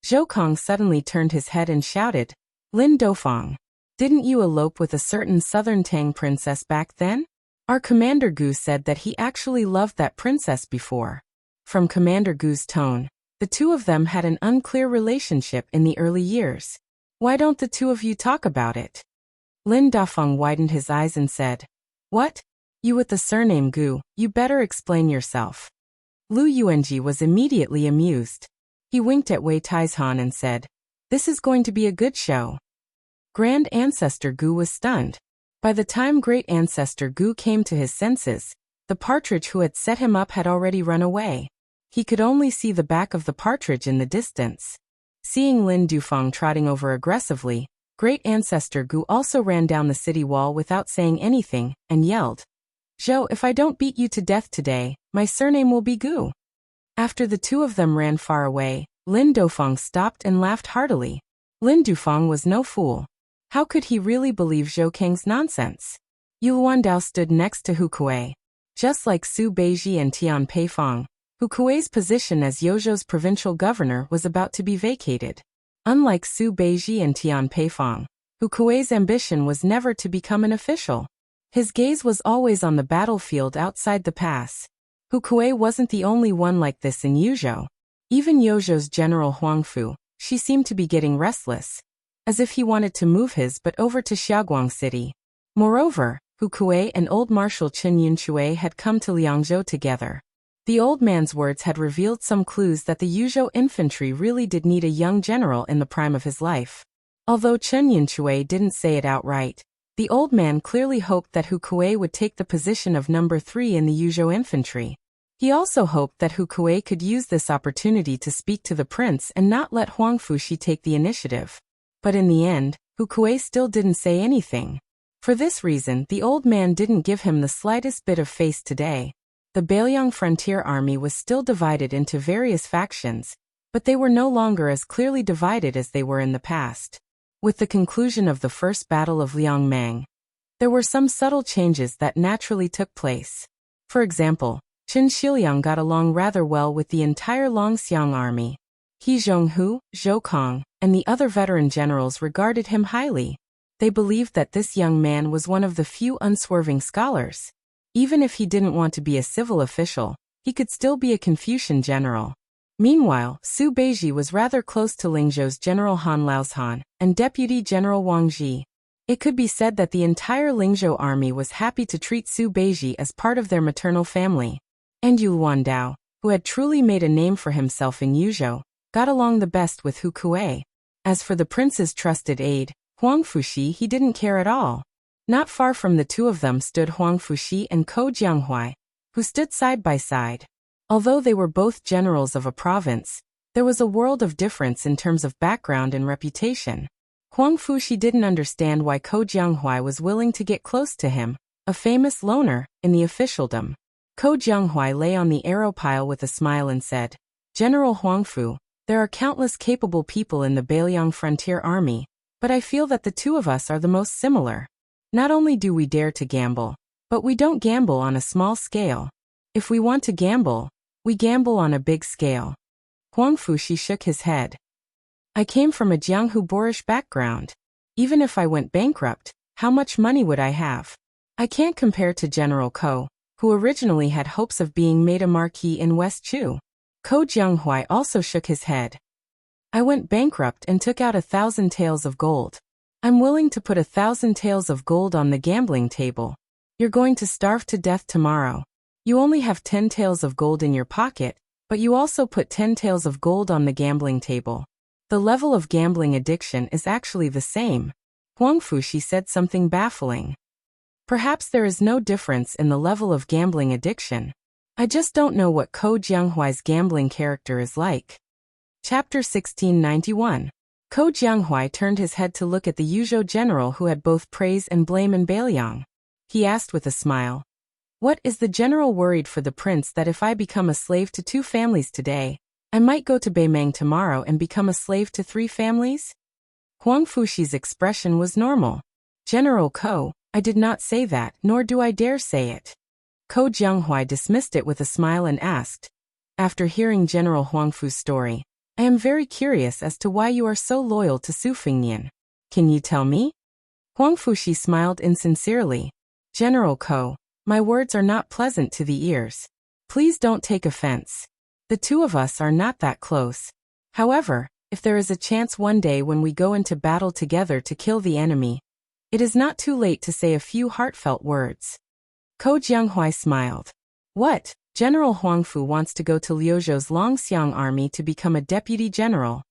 Zhou Kong suddenly turned his head and shouted, Lin Dofang, didn't you elope with a certain southern Tang princess back then? Our Commander Gu said that he actually loved that princess before. From Commander Gu's tone, the two of them had an unclear relationship in the early years. Why don't the two of you talk about it? Lin Dofang widened his eyes and said, What? You with the surname Gu, you better explain yourself. Lu Yuanji was immediately amused. He winked at Wei Taizhan and said, This is going to be a good show. Grand Ancestor Gu was stunned. By the time Great Ancestor Gu came to his senses, the partridge who had set him up had already run away. He could only see the back of the partridge in the distance. Seeing Lin Dufang trotting over aggressively, Great Ancestor Gu also ran down the city wall without saying anything, and yelled, "Zhou, if I don't beat you to death today, my surname will be Gu." After the two of them ran far away, Lin Dufang stopped and laughed heartily. Lin Dufang was no fool. How could he really believe Zhou Kang's nonsense? Yu Wandao stood next to Hu Kuei. Just like Su Beiji and Tian Peifong, Hu Kuei's position as Yozhou's provincial governor was about to be vacated. Unlike Su Beiji and Tian Peifong, Hu Kuei's ambition was never to become an official. His gaze was always on the battlefield outside the pass. Hu Kuei wasn't the only one like this in Yuzhou. Even Yozhou's General Huangfu, she seemed to be getting restless, as if he wanted to move his butt over to Xiaoguang City. Moreover, Hu Kuei and old Marshal Qin Yunshui had come to Liangzhou together. The old man's words had revealed some clues that the Yuzhou infantry really did need a young general in the prime of his life. Although Qin Yunshui didn't say it outright, the old man clearly hoped that Hu Kuei would take the position of number 3 in the Yuzhou infantry. He also hoped that Hu Kuei could use this opportunity to speak to the prince and not let Huang Fuxi take the initiative. But in the end, Hu Kuei still didn't say anything. For this reason, the old man didn't give him the slightest bit of face today. The Beiliang frontier army was still divided into various factions, but they were no longer as clearly divided as they were in the past. With the conclusion of the first battle of Liangmang, there were some subtle changes that naturally took place. For example, Qin Shiliang got along rather well with the entire Longxiang army. He Zhonghu, Zhou Kong, and the other veteran generals regarded him highly. They believed that this young man was one of the few unswerving scholars. Even if he didn't want to be a civil official, he could still be a Confucian general. Meanwhile, Su Beiji was rather close to Lingzhou's General Han Laozhan and Deputy General Wang Ji. It could be said that the entire Lingzhou army was happy to treat Su Beiji as part of their maternal family. And Yu Wandao, who had truly made a name for himself in Yuzhou, got along the best with Hu Kuei. As for the prince's trusted aide, Huang Fuxi, he didn't care at all. Not far from the two of them stood Huang Fuxi and Ko Jianghuai, who stood side by side. Although they were both generals of a province, there was a world of difference in terms of background and reputation. Huang Fuxi didn't understand why Ko Jianghuai was willing to get close to him, a famous loner, in the officialdom. Ko Jianghuai lay on the arrow pile with a smile and said, "General Huangfu, there are countless capable people in the Beiliang frontier army, but I feel that the two of us are the most similar. Not only do we dare to gamble, but we don't gamble on a small scale. If we want to gamble, we gamble on a big scale." Huang Fuxi shook his head. "I came from a Jianghu boorish background. Even if I went bankrupt, how much money would I have? I can't compare to General Ko, who originally had hopes of being made a marquis in West Chu." Ko Jianghuai also shook his head. "I went bankrupt and took out 1,000 taels of gold. I'm willing to put 1,000 taels of gold on the gambling table. You're going to starve to death tomorrow. You only have 10 taels of gold in your pocket, but you also put 10 taels of gold on the gambling table. The level of gambling addiction is actually the same." Huang Fuxi said something baffling. "Perhaps there is no difference in the level of gambling addiction. I just don't know what Ko Jianghuai's gambling character is like." Chapter 1691. Ko Jianghuai turned his head to look at the Yuzhou general who had both praise and blame in Beiliang. He asked with a smile, "What, is the general worried for the prince that if I become a slave to 2 families today, I might go to Beimeng tomorrow and become a slave to 3 families?" Huang Fuxi's expression was normal. "General Ko, I did not say that, nor do I dare say it." Ko Jianghuai dismissed it with a smile and asked, "After hearing General Huangfu's story, I am very curious as to why you are so loyal to Su Fengnian. Can you tell me?" Huang Fuxi smiled insincerely. "General Ko, my words are not pleasant to the ears. Please don't take offense. The two of us are not that close. However, if there is a chance one day when we go into battle together to kill the enemy, it is not too late to say a few heartfelt words." Ko Jianghuai smiled. "What? General Huangfu wants to go to Liuzhou's Longxiang army to become a deputy general?"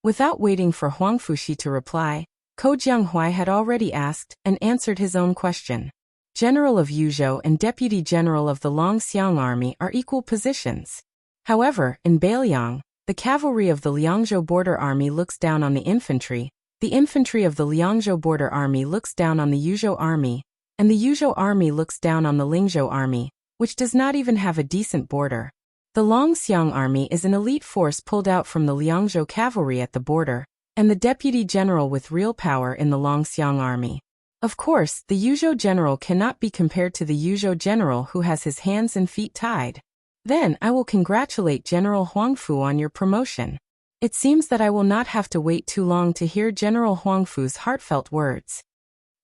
Without waiting for Huang Fuxi to reply, Ko Jianghuai had already asked and answered his own question. General of Yuzhou and Deputy General of the Longxiang Army are equal positions. However, in Beiliang, the cavalry of the Liangzhou Border Army looks down on the infantry of the Liangzhou Border Army looks down on the Yuzhou Army, and the Yuzhou Army looks down on the Lingzhou Army, which does not even have a decent border. The Longxiang Army is an elite force pulled out from the Liangzhou cavalry at the border, and the deputy general with real power in the Longxiang Army. Of course, the Yuzhou general cannot be compared to the Yuzhou general who has his hands and feet tied. Then I will congratulate General Huangfu on your promotion. It seems that I will not have to wait too long to hear General Huangfu's heartfelt words.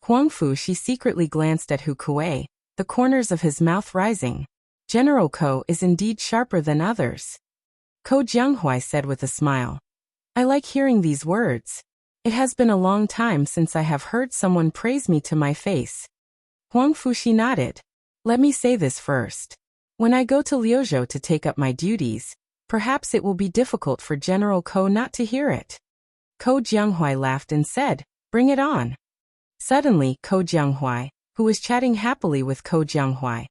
Huangfu, she secretly glanced at Hu Kuei, the corners of his mouth rising. General Ko is indeed sharper than others. Ko Jianghuai said with a smile. I like hearing these words. It has been a long time since I have heard someone praise me to my face. Huangfu, she nodded. Let me say this first. When I go to Liuzhou to take up my duties, perhaps it will be difficult for General Ko not to hear it. Ko Jianghuai laughed and said, Bring it on. Suddenly, Ko Jianghuai, who was chatting happily with Ko Jianghuai,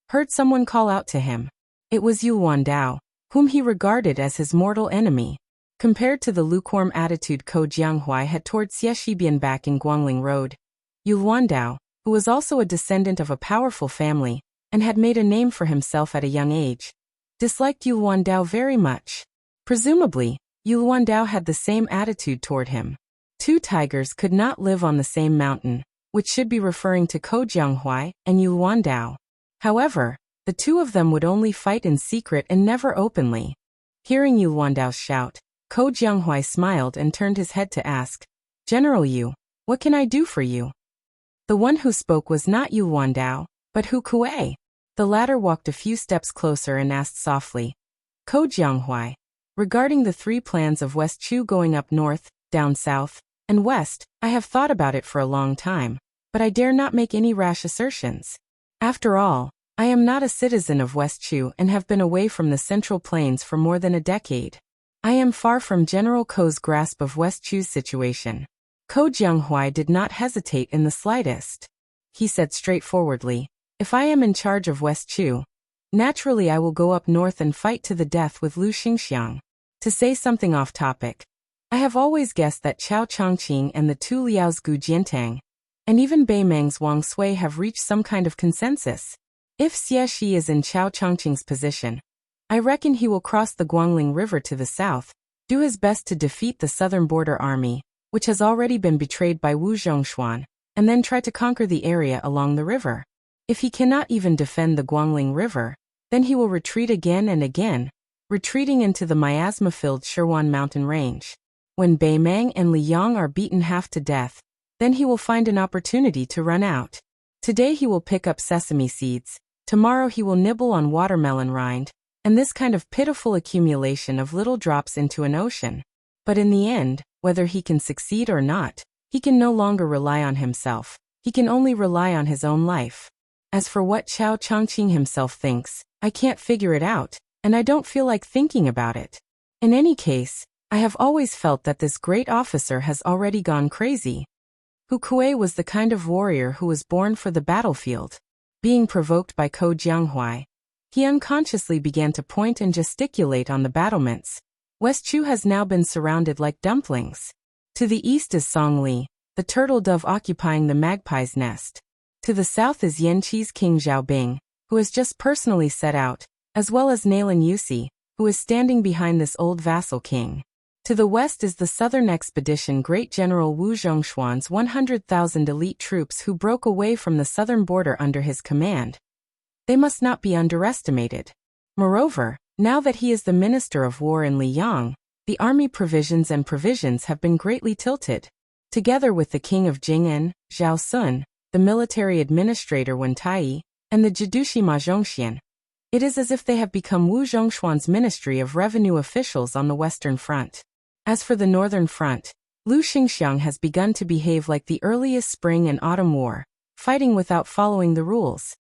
heard someone call out to him. It was Yu Wandao, whom he regarded as his mortal enemy. Compared to the lukewarm attitude Ko Jianghuai had toward Xie Shibian back in Guangling Road, Yu Wandao, who was also a descendant of a powerful family, and had made a name for himself at a young age, disliked Yu Wandao very much. Presumably, Yu Wandao had the same attitude toward him. Two tigers could not live on the same mountain, which should be referring to Ko Jianghuai and Yu Wandao. However, the two of them would only fight in secret and never openly. Hearing Yu Wandao's shout, Ko Jianghuai smiled and turned his head to ask, General Yu, what can I do for you? The one who spoke was not Yu Wandao, but Hu Kuei. The latter walked a few steps closer and asked softly, Ko Jianghuai, regarding the three plans of West Chu going up north, down south, and west, I have thought about it for a long time, but I dare not make any rash assertions. After all, I am not a citizen of West Chu and have been away from the Central Plains for more than a decade. I am far from General Ko's grasp of West Chu's situation. Ko Jianghuai did not hesitate in the slightest. He said straightforwardly, If I am in charge of West Chu, naturally I will go up north and fight to the death with Lu Xingxiang. To say something off topic, I have always guessed that Chao Chongqing and the two Liao's Gu Jiantang, and even Bei Meng's Wang Sui have reached some kind of consensus. If Xie Shi is in Chao Chongqing's position, I reckon he will cross the Guangling River to the south, do his best to defeat the southern border army, which has already been betrayed by Wu Zhongshuan, and then try to conquer the area along the river. If he cannot even defend the Guangling River, then he will retreat again and again, retreating into the miasma-filled Shirwan mountain range. When Bei Meng and Li Yang are beaten half to death, then he will find an opportunity to run out. Today he will pick up sesame seeds, tomorrow he will nibble on watermelon rind, and this kind of pitiful accumulation of little drops into an ocean. But in the end, whether he can succeed or not, he can no longer rely on himself, he can only rely on his own life. As for what Chao Chongqing himself thinks, I can't figure it out, and I don't feel like thinking about it. In any case, I have always felt that this great officer has already gone crazy. Hu Kuei was the kind of warrior who was born for the battlefield. Being provoked by Ko Jianghuai, he unconsciously began to point and gesticulate on the battlements. West Chu has now been surrounded like dumplings. To the east is Songli, the turtle dove occupying the magpie's nest. To the south is Yanqi's King Zhaobing, who has just personally set out, as well as Nailan Yusi, who is standing behind this old vassal king. To the west is the southern expedition Great General Wu Zhongshuan's 100,000 elite troops who broke away from the southern border under his command. They must not be underestimated. Moreover, now that he is the Minister of War in Liyang, the army provisions have been greatly tilted. Together with the king of Jing'an, Zhao Sun, the military administrator Wen Tai, and the Jidushi Ma Zhongxian, it is as if they have become Wu Zhongshuan's Ministry of Revenue officials on the Western Front. As for the Northern Front, Lu Xingxiang has begun to behave like the earliest spring and autumn war, fighting without following the rules.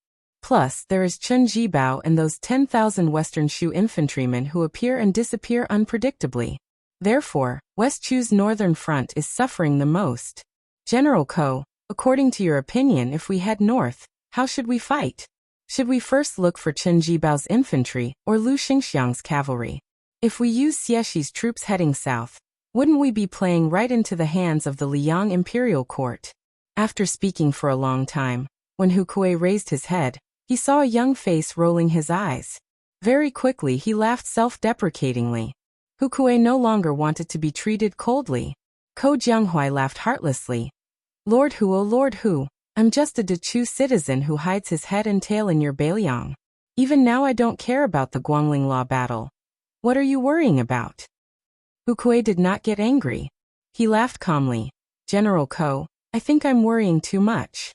Plus, there is Chen Jibao and those 10,000 Western Shu infantrymen who appear and disappear unpredictably. Therefore, West Chu's Northern Front is suffering the most. General Ko, according to your opinion, if we head north, how should we fight? Should we first look for Chen Jibao's infantry or Lu Xingxiang's cavalry? If we use Xiexi's troops heading south, wouldn't we be playing right into the hands of the Liang imperial court? After speaking for a long time, when Hu Kuei raised his head, he saw a young face rolling his eyes. Very quickly he laughed self-deprecatingly. Hu Kuei no longer wanted to be treated coldly. Ko Jianghuai laughed heartlessly. Lord Hu, oh Lord Hu, I'm just a Dechu citizen who hides his head and tail in your Beiliang. Even now I don't care about the Guangling Law battle. What are you worrying about? Hu Kuei did not get angry. He laughed calmly. General Ko, I think I'm worrying too much.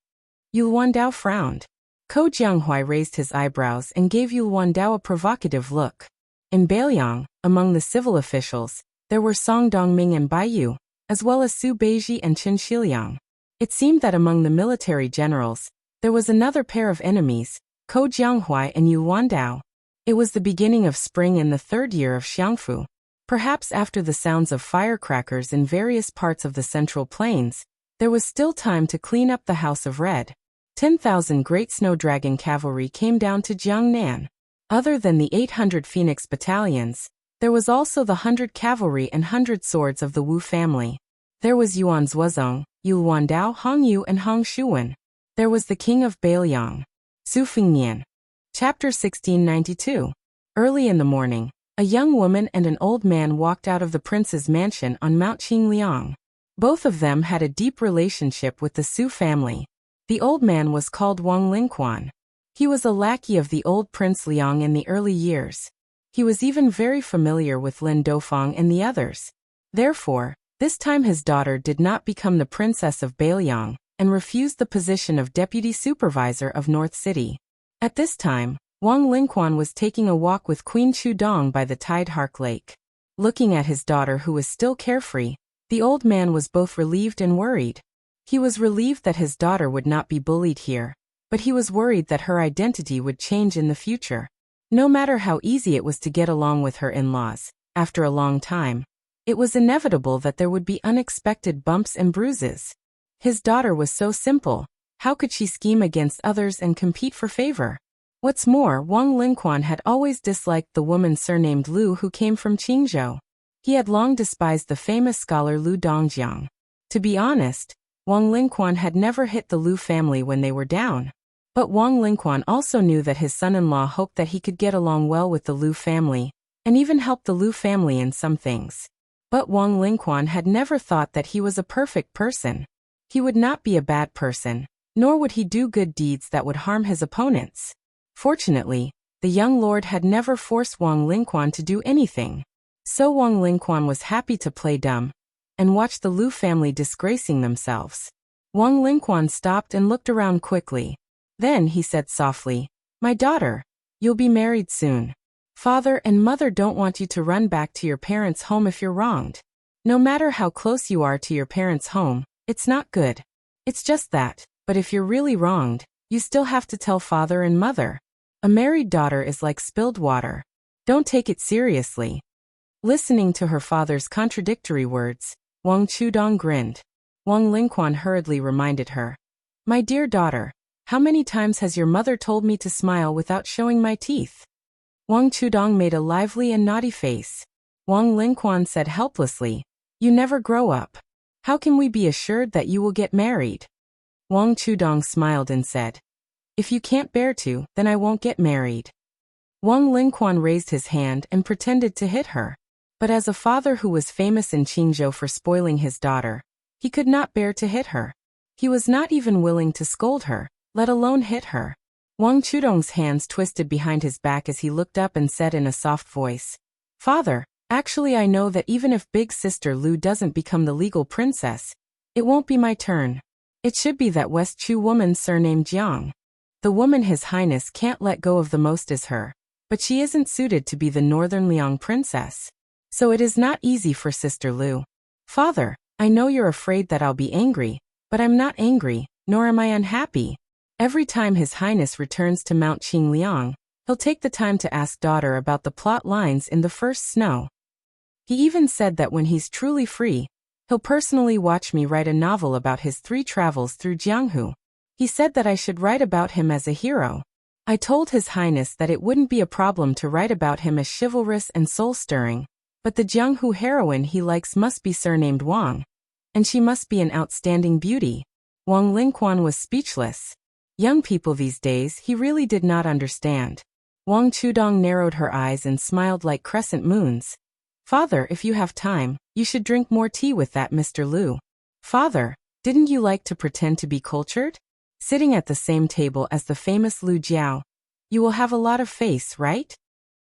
Yu Wandao frowned. Ko Jianghuai raised his eyebrows and gave Yu Wandao a provocative look. In Beiliang, among the civil officials, there were Song Dongming and Bai Yu, as well as Su Beiji and Chen Shiliang. It seemed that among the military generals, there was another pair of enemies, Ko Jianghuai and Yu Wandao. It was the beginning of spring in the third year of Xiangfu. Perhaps after the sounds of firecrackers in various parts of the Central Plains, there was still time to clean up the House of Red. 10,000 Great Snow Dragon cavalry came down to Jiangnan. Other than the 800 Phoenix battalions, there was also the 100 cavalry and 100 swords of the Wu family. There was Yuan Zuozong, Yu Wandao, Hong Yu and Hong Shuwen. There was the king of Beiliang, Su Fingnian. Chapter 1692. Early in the morning, a young woman and an old man walked out of the prince's mansion on Mount Qingliang. Both of them had a deep relationship with the Su family. The old man was called Wang Lingquan. He was a lackey of the old Prince Liang in the early years. He was even very familiar with Lin Dofang and the others. Therefore, this time his daughter did not become the princess of Beiliang and refused the position of deputy supervisor of North City. At this time, Wang Lingquan was taking a walk with Queen Chudong by the Tide Hark Lake. Looking at his daughter who was still carefree, the old man was both relieved and worried. He was relieved that his daughter would not be bullied here, but he was worried that her identity would change in the future. No matter how easy it was to get along with her in-laws, after a long time, it was inevitable that there would be unexpected bumps and bruises. His daughter was so simple, how could she scheme against others and compete for favor? What's more, Wang Lingquan had always disliked the woman surnamed Lu who came from Qingzhou. He had long despised the famous scholar Lu Dongjiang. To be honest, Wang Lingquan had never hit the Lu family when they were down. But Wang Lingquan also knew that his son-in-law hoped that he could get along well with the Lu family, and even help the Lu family in some things. But Wang Lingquan had never thought that he was a perfect person. He would not be a bad person, nor would he do good deeds that would harm his opponents. Fortunately, the young lord had never forced Wang Lingquan to do anything. So Wang Lingquan was happy to play dumb and watch the Lu family disgracing themselves. Wang Lingquan stopped and looked around quickly. Then he said softly, "My daughter, you'll be married soon. Father and mother don't want you to run back to your parents' home if you're wronged. No matter how close you are to your parents' home, it's not good. It's just that, but if you're really wronged, you still have to tell father and mother. A married daughter is like spilled water. Don't take it seriously." Listening to her father's contradictory words, Wang Chudong grinned. Wang Lingquan hurriedly reminded her, "My dear daughter, how many times has your mother told me to smile without showing my teeth?" Wang Chudong made a lively and naughty face. Wang Lingquan said helplessly, "You never grow up. How can we be assured that you will get married?" Wang Chudong smiled and said, "If you can't bear to, then I won't get married." Wang Lingquan raised his hand and pretended to hit her. But as a father who was famous in Qingzhou for spoiling his daughter, he could not bear to hit her. He was not even willing to scold her, let alone hit her. Wang Chudong's hands twisted behind his back as he looked up and said in a soft voice, "Father, actually I know that even if big sister Lu doesn't become the legal princess, it won't be my turn. It should be that West Chu woman surnamed Jiang. The woman His Highness can't let go of the most is her, but she isn't suited to be the Northern Liang princess. So it is not easy for Sister Lu. Father, I know you're afraid that I'll be angry, but I'm not angry, nor am I unhappy. Every time His Highness returns to Mount Qingliang, he'll take the time to ask daughter about the plot lines in the first snow. He even said that when he's truly free, He'll personally watch me write a novel about his 3 travels through Jianghu. He said that I should write about him as a hero. I told His Highness that it wouldn't be a problem to write about him as chivalrous and soul-stirring, but the Jianghu heroine he likes must be surnamed Wang. And she must be an outstanding beauty. Wang Lingquan was speechless. Young people these days he really did not understand. Wang Chudong narrowed her eyes and smiled like crescent moons. Father, if you have time, you should drink more tea with that Mr. Lu. Father, didn't you like to pretend to be cultured? Sitting at the same table as the famous Lu Jiao. You will have a lot of face, right?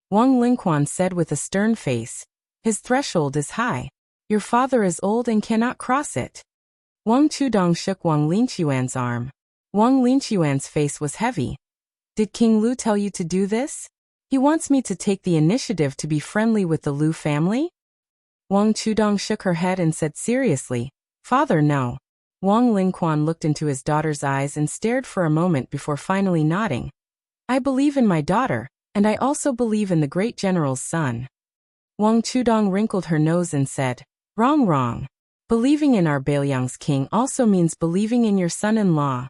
Wang Lingquan said with a stern face. His threshold is high. Your father is old and cannot cross it. Wang Chudong shook Wang Linquan's arm. Wang Linquan's face was heavy. Did King Lu tell you to do this? He wants me to take the initiative to be friendly with the Lu family? Wang Chudong shook her head and said seriously, Father, no. Wang Lingquan looked into his daughter's eyes and stared for a moment before finally nodding. I believe in my daughter, and I also believe in the great general's son. Wang Chudong wrinkled her nose and said, Wrong, wrong. Believing in our Baliang's king also means believing in your son-in-law.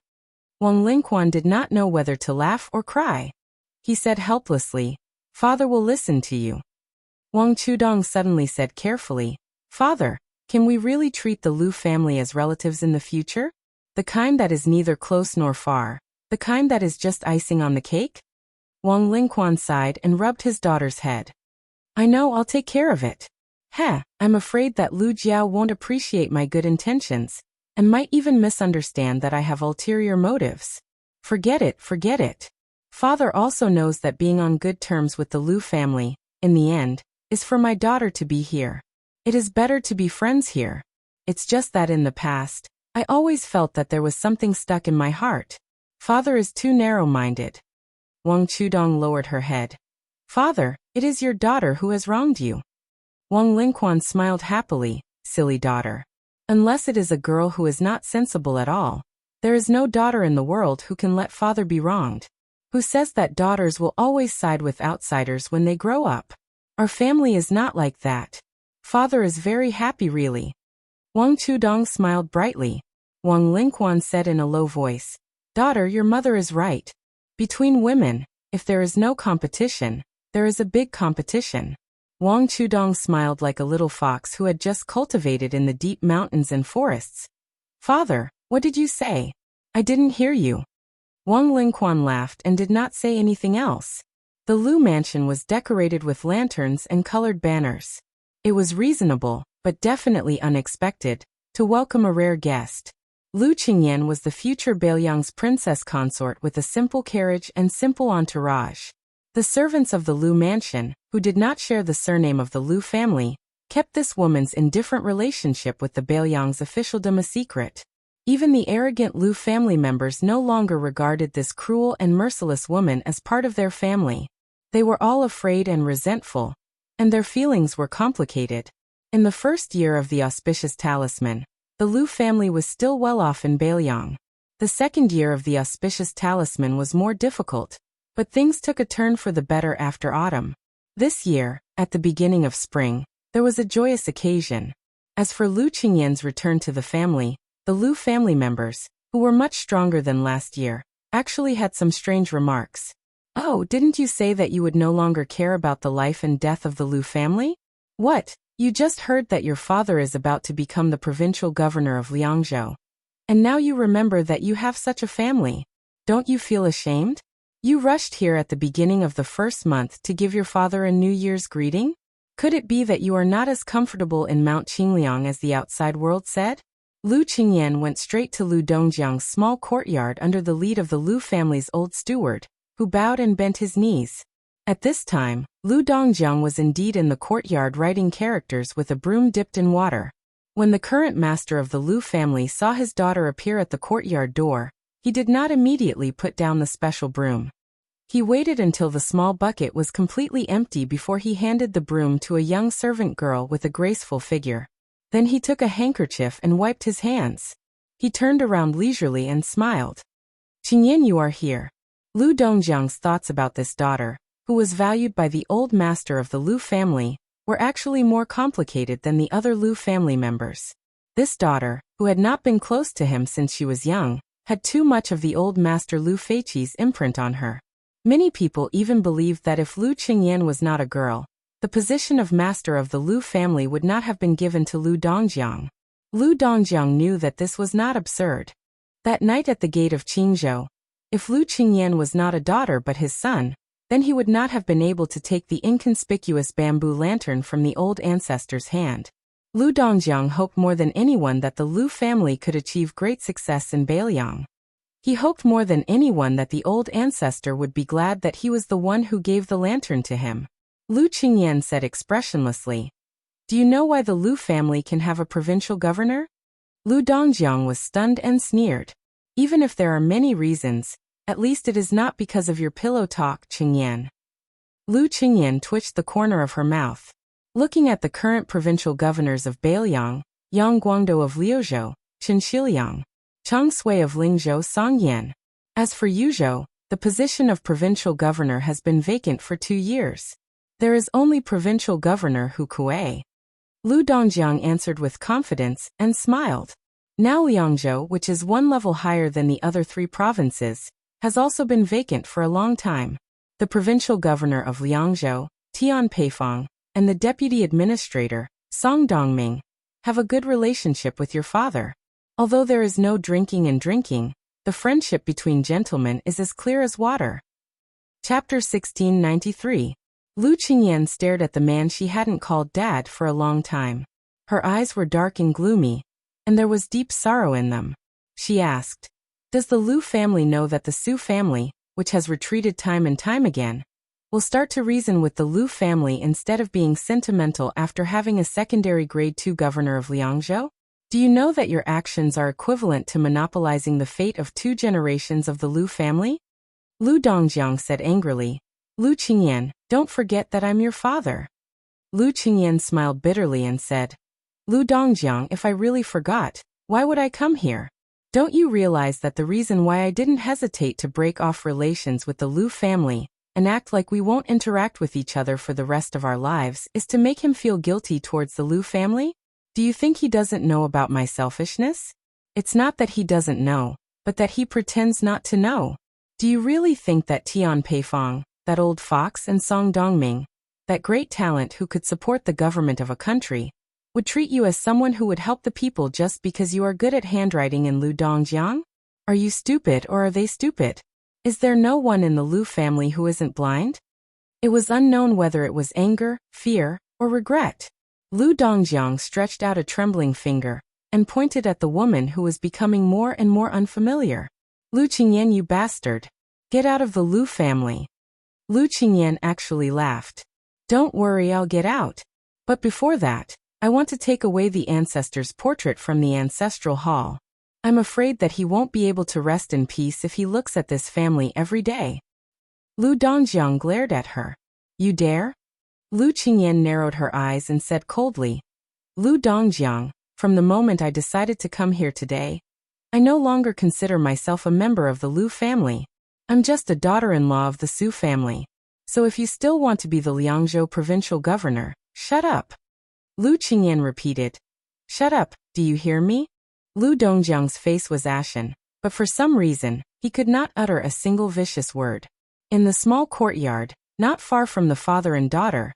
Wang Lingquan did not know whether to laugh or cry. He said helplessly, Father will listen to you. Wang Chudong suddenly said carefully, Father, can we really treat the Lu family as relatives in the future? The kind that is neither close nor far, the kind that is just icing on the cake? Wang Lingquan sighed and rubbed his daughter's head. I know, I'll take care of it. I'm afraid that Lu Jiao won't appreciate my good intentions, and might even misunderstand that I have ulterior motives. Forget it, forget it. Father also knows that being on good terms with the Lu family, in the end, is for my daughter to be here. It is better to be friends here. It's just that in the past, I always felt that there was something stuck in my heart. Father is too narrow-minded. Wang Chudong lowered her head. Father, it is your daughter who has wronged you. Wang Lingquan smiled happily, silly daughter. Unless it is a girl who is not sensible at all, there is no daughter in the world who can let father be wronged. Who says that daughters will always side with outsiders when they grow up? Our family is not like that. Father is very happy really. Wang Chudong smiled brightly. Wang Lingquan said in a low voice, Daughter, your mother is right. Between women, if there is no competition, there is a big competition. Wang Chudong smiled like a little fox who had just cultivated in the deep mountains and forests. Father, what did you say? I didn't hear you. Wang Lingquan laughed and did not say anything else. The Lu mansion was decorated with lanterns and colored banners. It was reasonable, but definitely unexpected, to welcome a rare guest. Lu Qingyan was the future Baliang's princess consort with a simple carriage and simple entourage. The servants of the Lu mansion, who did not share the surname of the Lu family, kept this woman's indifferent relationship with the Baliang's officialdom a secret. Even the arrogant Lu family members no longer regarded this cruel and merciless woman as part of their family. They were all afraid and resentful, and their feelings were complicated. In the first year of the auspicious talisman, the Lu family was still well off in Baliang. The second year of the auspicious talisman was more difficult, but things took a turn for the better after autumn. This year, at the beginning of spring, there was a joyous occasion. As for Lu Qingyan's return to the family, the Lu family members, who were much stronger than last year, actually had some strange remarks. Oh, didn't you say that you would no longer care about the life and death of the Lu family? What? You just heard that your father is about to become the provincial governor of Liangzhou. And now you remember that you have such a family. Don't you feel ashamed? You rushed here at the beginning of the first month to give your father a New Year's greeting? Could it be that you are not as comfortable in Mount Qingliang as the outside world said? Lu Qingyan went straight to Lu Dongjiang's small courtyard under the lead of the Lu family's old steward, who bowed and bent his knees. At this time, Lu Dongjiang was indeed in the courtyard writing characters with a broom dipped in water. When the current master of the Lu family saw his daughter appear at the courtyard door, he did not immediately put down the special broom. He waited until the small bucket was completely empty before he handed the broom to a young servant girl with a graceful figure. Then he took a handkerchief and wiped his hands. He turned around leisurely and smiled. Qingyan, you are here. Lu Dongjiang's thoughts about this daughter, who was valued by the old master of the Lu family, were actually more complicated than the other Lu family members. This daughter, who had not been close to him since she was young, had too much of the old master Lu Feiqi's imprint on her. Many people even believed that if Lu Qingyan was not a girl, the position of master of the Lu family would not have been given to Lu Dongjiang. Lu Dongjiang knew that this was not absurd. That night at the gate of Qingzhou, if Lu Qingyan was not a daughter but his son, then he would not have been able to take the inconspicuous bamboo lantern from the old ancestor's hand. Lu Dongjiang hoped more than anyone that the Lu family could achieve great success in Beiliang. He hoped more than anyone that the old ancestor would be glad that he was the one who gave the lantern to him. Lu Qingyan said expressionlessly, "Do you know why the Lu family can have a provincial governor?" Lu Dongjiang was stunned and sneered. "Even if there are many reasons, at least it is not because of your pillow talk, Qingyan." Lu Qingyan twitched the corner of her mouth. Looking at the current provincial governors of Beiliang, Yang Guangdou of Liuzhou, Chen Xiliang, Chang Sui of Lingzhou Songyan. As for Yuzhou, the position of provincial governor has been vacant for 2 years. There is only provincial governor Hu Kuei. Lu Dongjiang answered with confidence and smiled. Now Liangzhou, which is 1 level higher than the other 3 provinces, has also been vacant for a long time. The provincial governor of Liangzhou, Tian Peifong, and the deputy administrator, Song Dongming, have a good relationship with your father. Although there is no drinking and drinking, the friendship between gentlemen is as clear as water. Chapter 1693. Lu Qingyan stared at the man she hadn't called dad for a long time. Her eyes were dark and gloomy, and there was deep sorrow in them. She asked, "Does the Lu family know that the Su family, which has retreated time and time again, will start to reason with the Lu family instead of being sentimental after having a secondary grade 2 governor of Liangzhou? Do you know that your actions are equivalent to monopolizing the fate of 2 generations of the Lu family?" Lu Dongjiang said angrily, "Lu Qingyan, don't forget that I'm your father." Lu Qingyan smiled bitterly and said, "Lu Dongjiang, if I really forgot, why would I come here? Don't you realize that the reason why I didn't hesitate to break off relations with the Lu family and act like we won't interact with each other for the rest of our lives is to make him feel guilty towards the Lu family? Do you think he doesn't know about my selfishness? It's not that he doesn't know, but that he pretends not to know. Do you really think that Tian Peifong, that old fox, and Song Dongming, that great talent who could support the government of a country, would treat you as someone who would help the people just because you are good at handwriting in Lu Dongjiang? Are you stupid or are they stupid? Is there no one in the Lu family who isn't blind?" It was unknown whether it was anger, fear, or regret. Lu Dongjiang stretched out a trembling finger and pointed at the woman who was becoming more and more unfamiliar. "Lu Qingyan, you bastard. Get out of the Lu family." Lu Qingyan actually laughed. "Don't worry, I'll get out. But before that, I want to take away the ancestor's portrait from the ancestral hall. I'm afraid that he won't be able to rest in peace if he looks at this family every day." Lu Dongjiang glared at her. "You dare?" Lu Qingyan narrowed her eyes and said coldly, "Lu Dongjiang, from the moment I decided to come here today, I no longer consider myself a member of the Lu family. I'm just a daughter-in-law of the Su family. So if you still want to be the Liangzhou provincial governor, shut up." Lu Qingyan repeated, "Shut up, do you hear me?" Lu Dongjiang's face was ashen, but for some reason, he could not utter a single vicious word. In the small courtyard, not far from the father and daughter,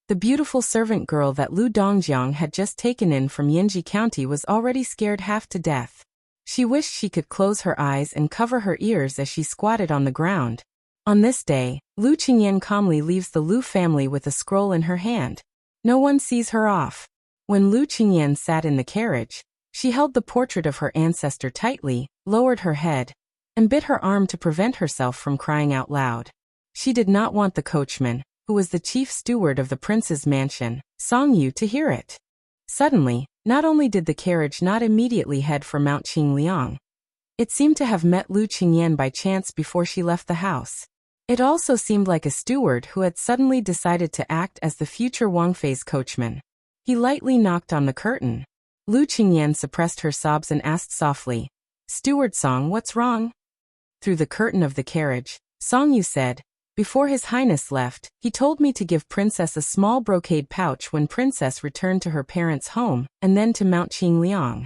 the beautiful servant girl that Lu Dongjiang had just taken in from Yinji County was already scared half to death. She wished she could close her eyes and cover her ears as she squatted on the ground. On this day, Lu Qingyan calmly leaves the Lu family with a scroll in her hand. No one sees her off. When Lu Qingyan sat in the carriage, she held the portrait of her ancestor tightly, lowered her head, and bit her arm to prevent herself from crying out loud. She did not want the coachman, who was the chief steward of the prince's mansion, Song Yu, to hear it. Suddenly, not only did the carriage not immediately head for Mount Qingliang, it seemed to have met Lu Qingyan by chance before she left the house. It also seemed like a steward who had suddenly decided to act as the future Wang Fei's coachman. He lightly knocked on the curtain. Lu Qingyan suppressed her sobs and asked softly, "Steward Song, what's wrong?" Through the curtain of the carriage, Song Yu said, Before His Highness left, he told me to give Princess a small brocade pouch when Princess returned to her parents' home, and then to mount Qingliang.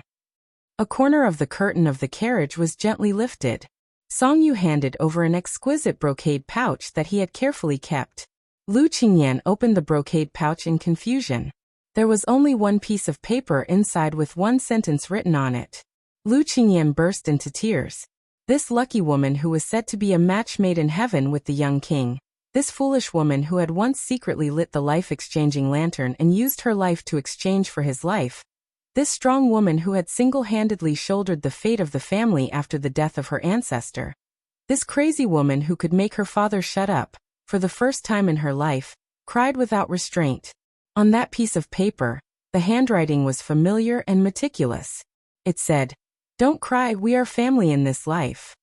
A corner of the curtain of the carriage was gently lifted. Song Yu handed over an exquisite brocade pouch that he had carefully kept. Lu Qingyan opened the brocade pouch in confusion. There was only one piece of paper inside with one sentence written on it. Lu Qingyan burst into tears. This lucky woman who was said to be a match made in heaven with the young king. This foolish woman who had once secretly lit the life-exchanging lantern and used her life to exchange for his life. This strong woman who had single-handedly shouldered the fate of the family after the death of her ancestor. This crazy woman who could make her father shut up, for the first time in her life, cried without restraint. On that piece of paper, the handwriting was familiar and meticulous. It said, "Don't cry, we are family in this life."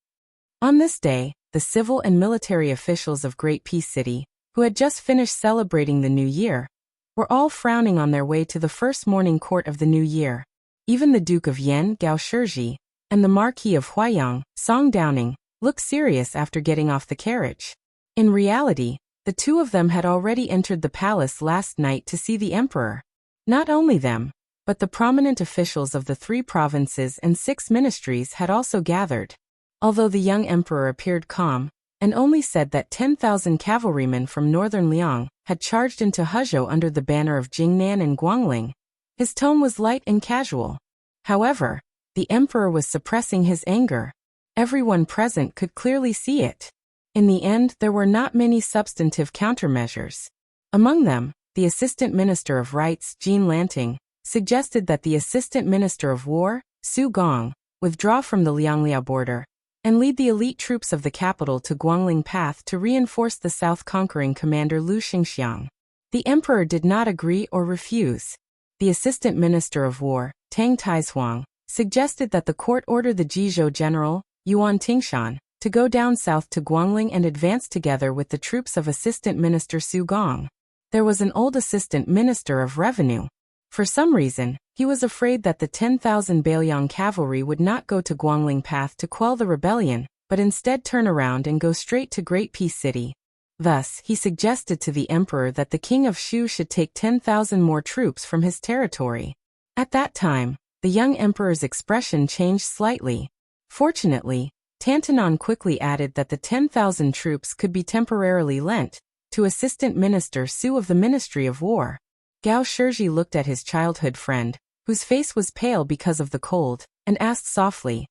On this day, the civil and military officials of Great Peace City, who had just finished celebrating the new year, were all frowning on their way to the first morning court of the new year. Even the Duke of Yan, Gao Shizhi, and the Marquis of Huaiyang, Song Downing, looked serious after getting off the carriage. In reality, the two of them had already entered the palace last night to see the emperor. Not only them, but the prominent officials of the 3 provinces and 6 ministries had also gathered. Although the young emperor appeared calm, and only said that 10,000 cavalrymen from northern Liang had charged into Hezhou under the banner of Jingnan and Guangling, his tone was light and casual. However, the emperor was suppressing his anger. Everyone present could clearly see it. In the end, there were not many substantive countermeasures. Among them, the Assistant Minister of Rights, Jean Lanting, suggested that the Assistant Minister of War, Su Gong, withdraw from the Liangliao border and lead the elite troops of the capital to Guangling Path to reinforce the south conquering commander Lu Xingxiang. The emperor did not agree or refuse. The Assistant Minister of War, Tang Taizuang, suggested that the court order the Jizhou general, Yuan Tingshan, to go down south to Guangling and advance together with the troops of Assistant Minister Su Gong. There was an old Assistant Minister of Revenue. For some reason, he was afraid that the 10,000 Bailiang cavalry would not go to Guangling Path to quell the rebellion, but instead turn around and go straight to Great Peace City. Thus, he suggested to the emperor that the king of Shu should take 10,000 more troops from his territory. At that time, the young emperor's expression changed slightly. Fortunately, Tantanon quickly added that the 10,000 troops could be temporarily lent to Assistant Minister Su of the Ministry of War. Gao Shizhi looked at his childhood friend, whose face was pale because of the cold, and asked softly,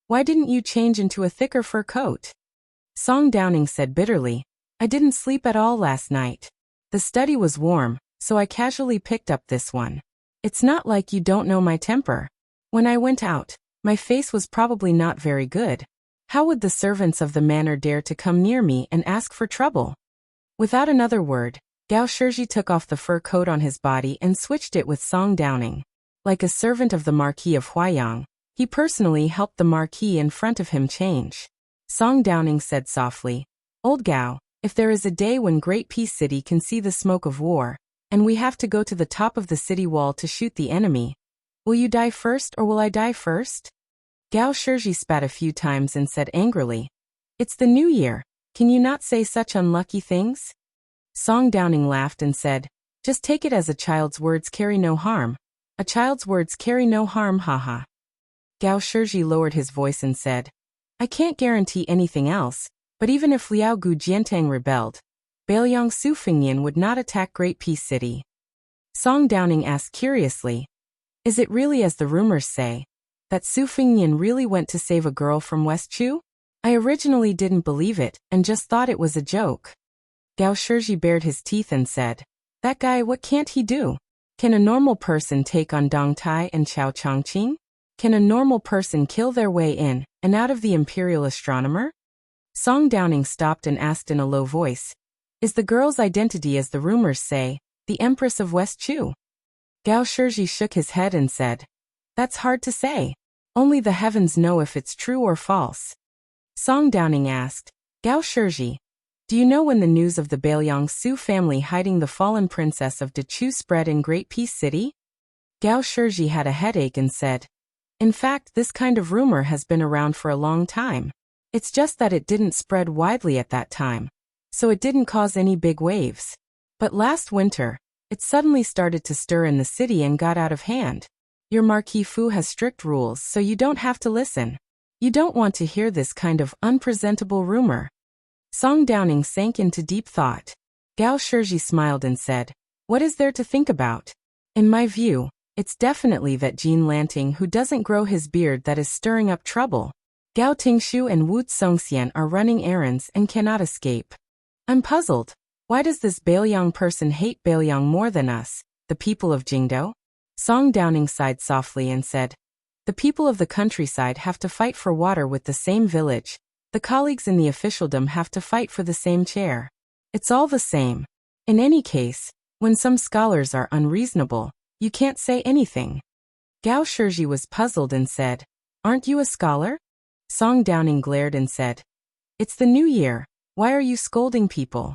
"Why didn't you change into a thicker fur coat?" Song Downing said bitterly, "I didn't sleep at all last night. The study was warm, so I casually picked up this one. It's not like you don't know my temper. When I went out, my face was probably not very good. How would the servants of the manor dare to come near me and ask for trouble?" Without another word, Gao Shizhi took off the fur coat on his body and switched it with Song Downing. Like a servant of the Marquis of Huaiyang, he personally helped the Marquis in front of him change. Song Downing said softly, "Old Gao, if there is a day when Great Peace City can see the smoke of war, and we have to go to the top of the city wall to shoot the enemy, will you die first or will I die first?" Gao Shizhi spat a few times and said angrily, "It's the new year. Can you not say such unlucky things?" Song Downing laughed and said, "Just take it as a child's words carry no harm. A child's words carry no harm, haha." Gao Shizhi lowered his voice and said, "I can't guarantee anything else, but even if Liao Gu Jiantang rebelled, Bailiang Su Fingyan would not attack Great Peace City." Song Downing asked curiously, "Is it really as the rumors say, that Su Fingyan really went to save a girl from West Chu? I originally didn't believe it and just thought it was a joke." Gao Shizhi bared his teeth and said, "That guy, what can't he do? Can a normal person take on Dong Tai and Chao Chongqing? Can a normal person kill their way in and out of the Imperial Astronomer?" Song Downing stopped and asked in a low voice, "Is the girl's identity as the rumors say, the Empress of West Chu?" Gao Shizhi shook his head and said, "That's hard to say. Only the heavens know if it's true or false." Song Downing asked, "Gao Shizhi, do you know when the news of the Bailiang Su family hiding the fallen princess of Dechu spread in Great Peace City?" Gao Shizhi had a headache and said, "In fact, this kind of rumor has been around for a long time. It's just that it didn't spread widely at that time. so it didn't cause any big waves. But last winter, it suddenly started to stir in the city and got out of hand. Your Marquis Fu has strict rules, so you don't have to listen. You don't want to hear this kind of unpresentable rumor. Song Downing sank into deep thought. Gao Shiji smiled and said, "What is there to think about? In my view, it's definitely that Jean Lanting who doesn't grow his beard that is stirring up trouble. Gao Tingshu and Wu Tsongxian are running errands and cannot escape. I'm puzzled. Why does this Bailiang person hate Bailiang more than us, the people of Jingdo?" Song Downing sighed softly and said, "The people of the countryside have to fight for water with the same village. The colleagues in the officialdom have to fight for the same chair. It's all the same. In any case, when some scholars are unreasonable, you can't say anything." Gao Shiji was puzzled and said, "Aren't you a scholar?" Song Downing glared and said, "It's the new year. Why are you scolding people?"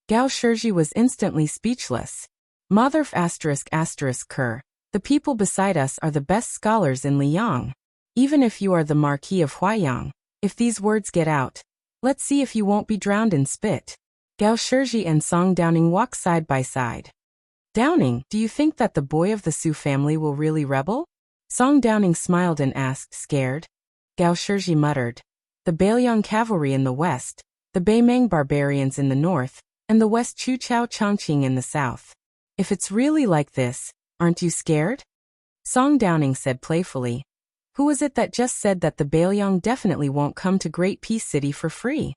Gao Shiji was instantly speechless. Motherf **** Ker. The people beside us are the best scholars in Liang. Even if you are the Marquis of Huayang, if these words get out, let's see if you won't be drowned in spit. Gao Shiji and Song Downing walk side by side. "Downing, do you think that the boy of the Su family will really rebel?" Song Downing smiled and asked, scared. Gao Shiji muttered, "The Bailiang cavalry in the west, the Beimeng barbarians in the north, and the West Chu Chao Chongqing in the south. If it's really like this, aren't you scared?" Song Downing said playfully, "Who was it that just said that the Bailiang definitely won't come to Great Peace City for free?"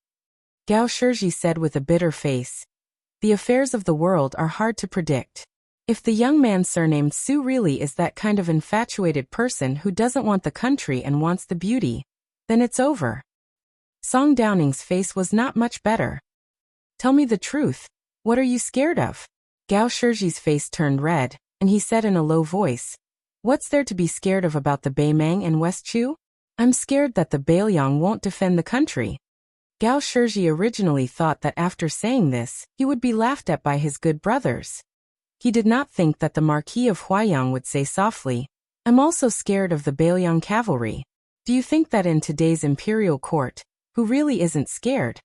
Gao Shiji said with a bitter face, "The affairs of the world are hard to predict. If the young man surnamed Su really is that kind of infatuated person who doesn't want the country and wants the beauty, then it's over." Song Downing's face was not much better. "Tell me the truth. What are you scared of?" Gao Shiji's face turned red, and he said in a low voice, "What's there to be scared of about the Beimeng and West Chu? I'm scared that the Bailiang won't defend the country." Gao Shiji originally thought that after saying this, he would be laughed at by his good brothers. He did not think that the Marquis of Huayang would say softly, "I'm also scared of the Bailiang cavalry. Do you think that in today's imperial court, who really isn't scared?"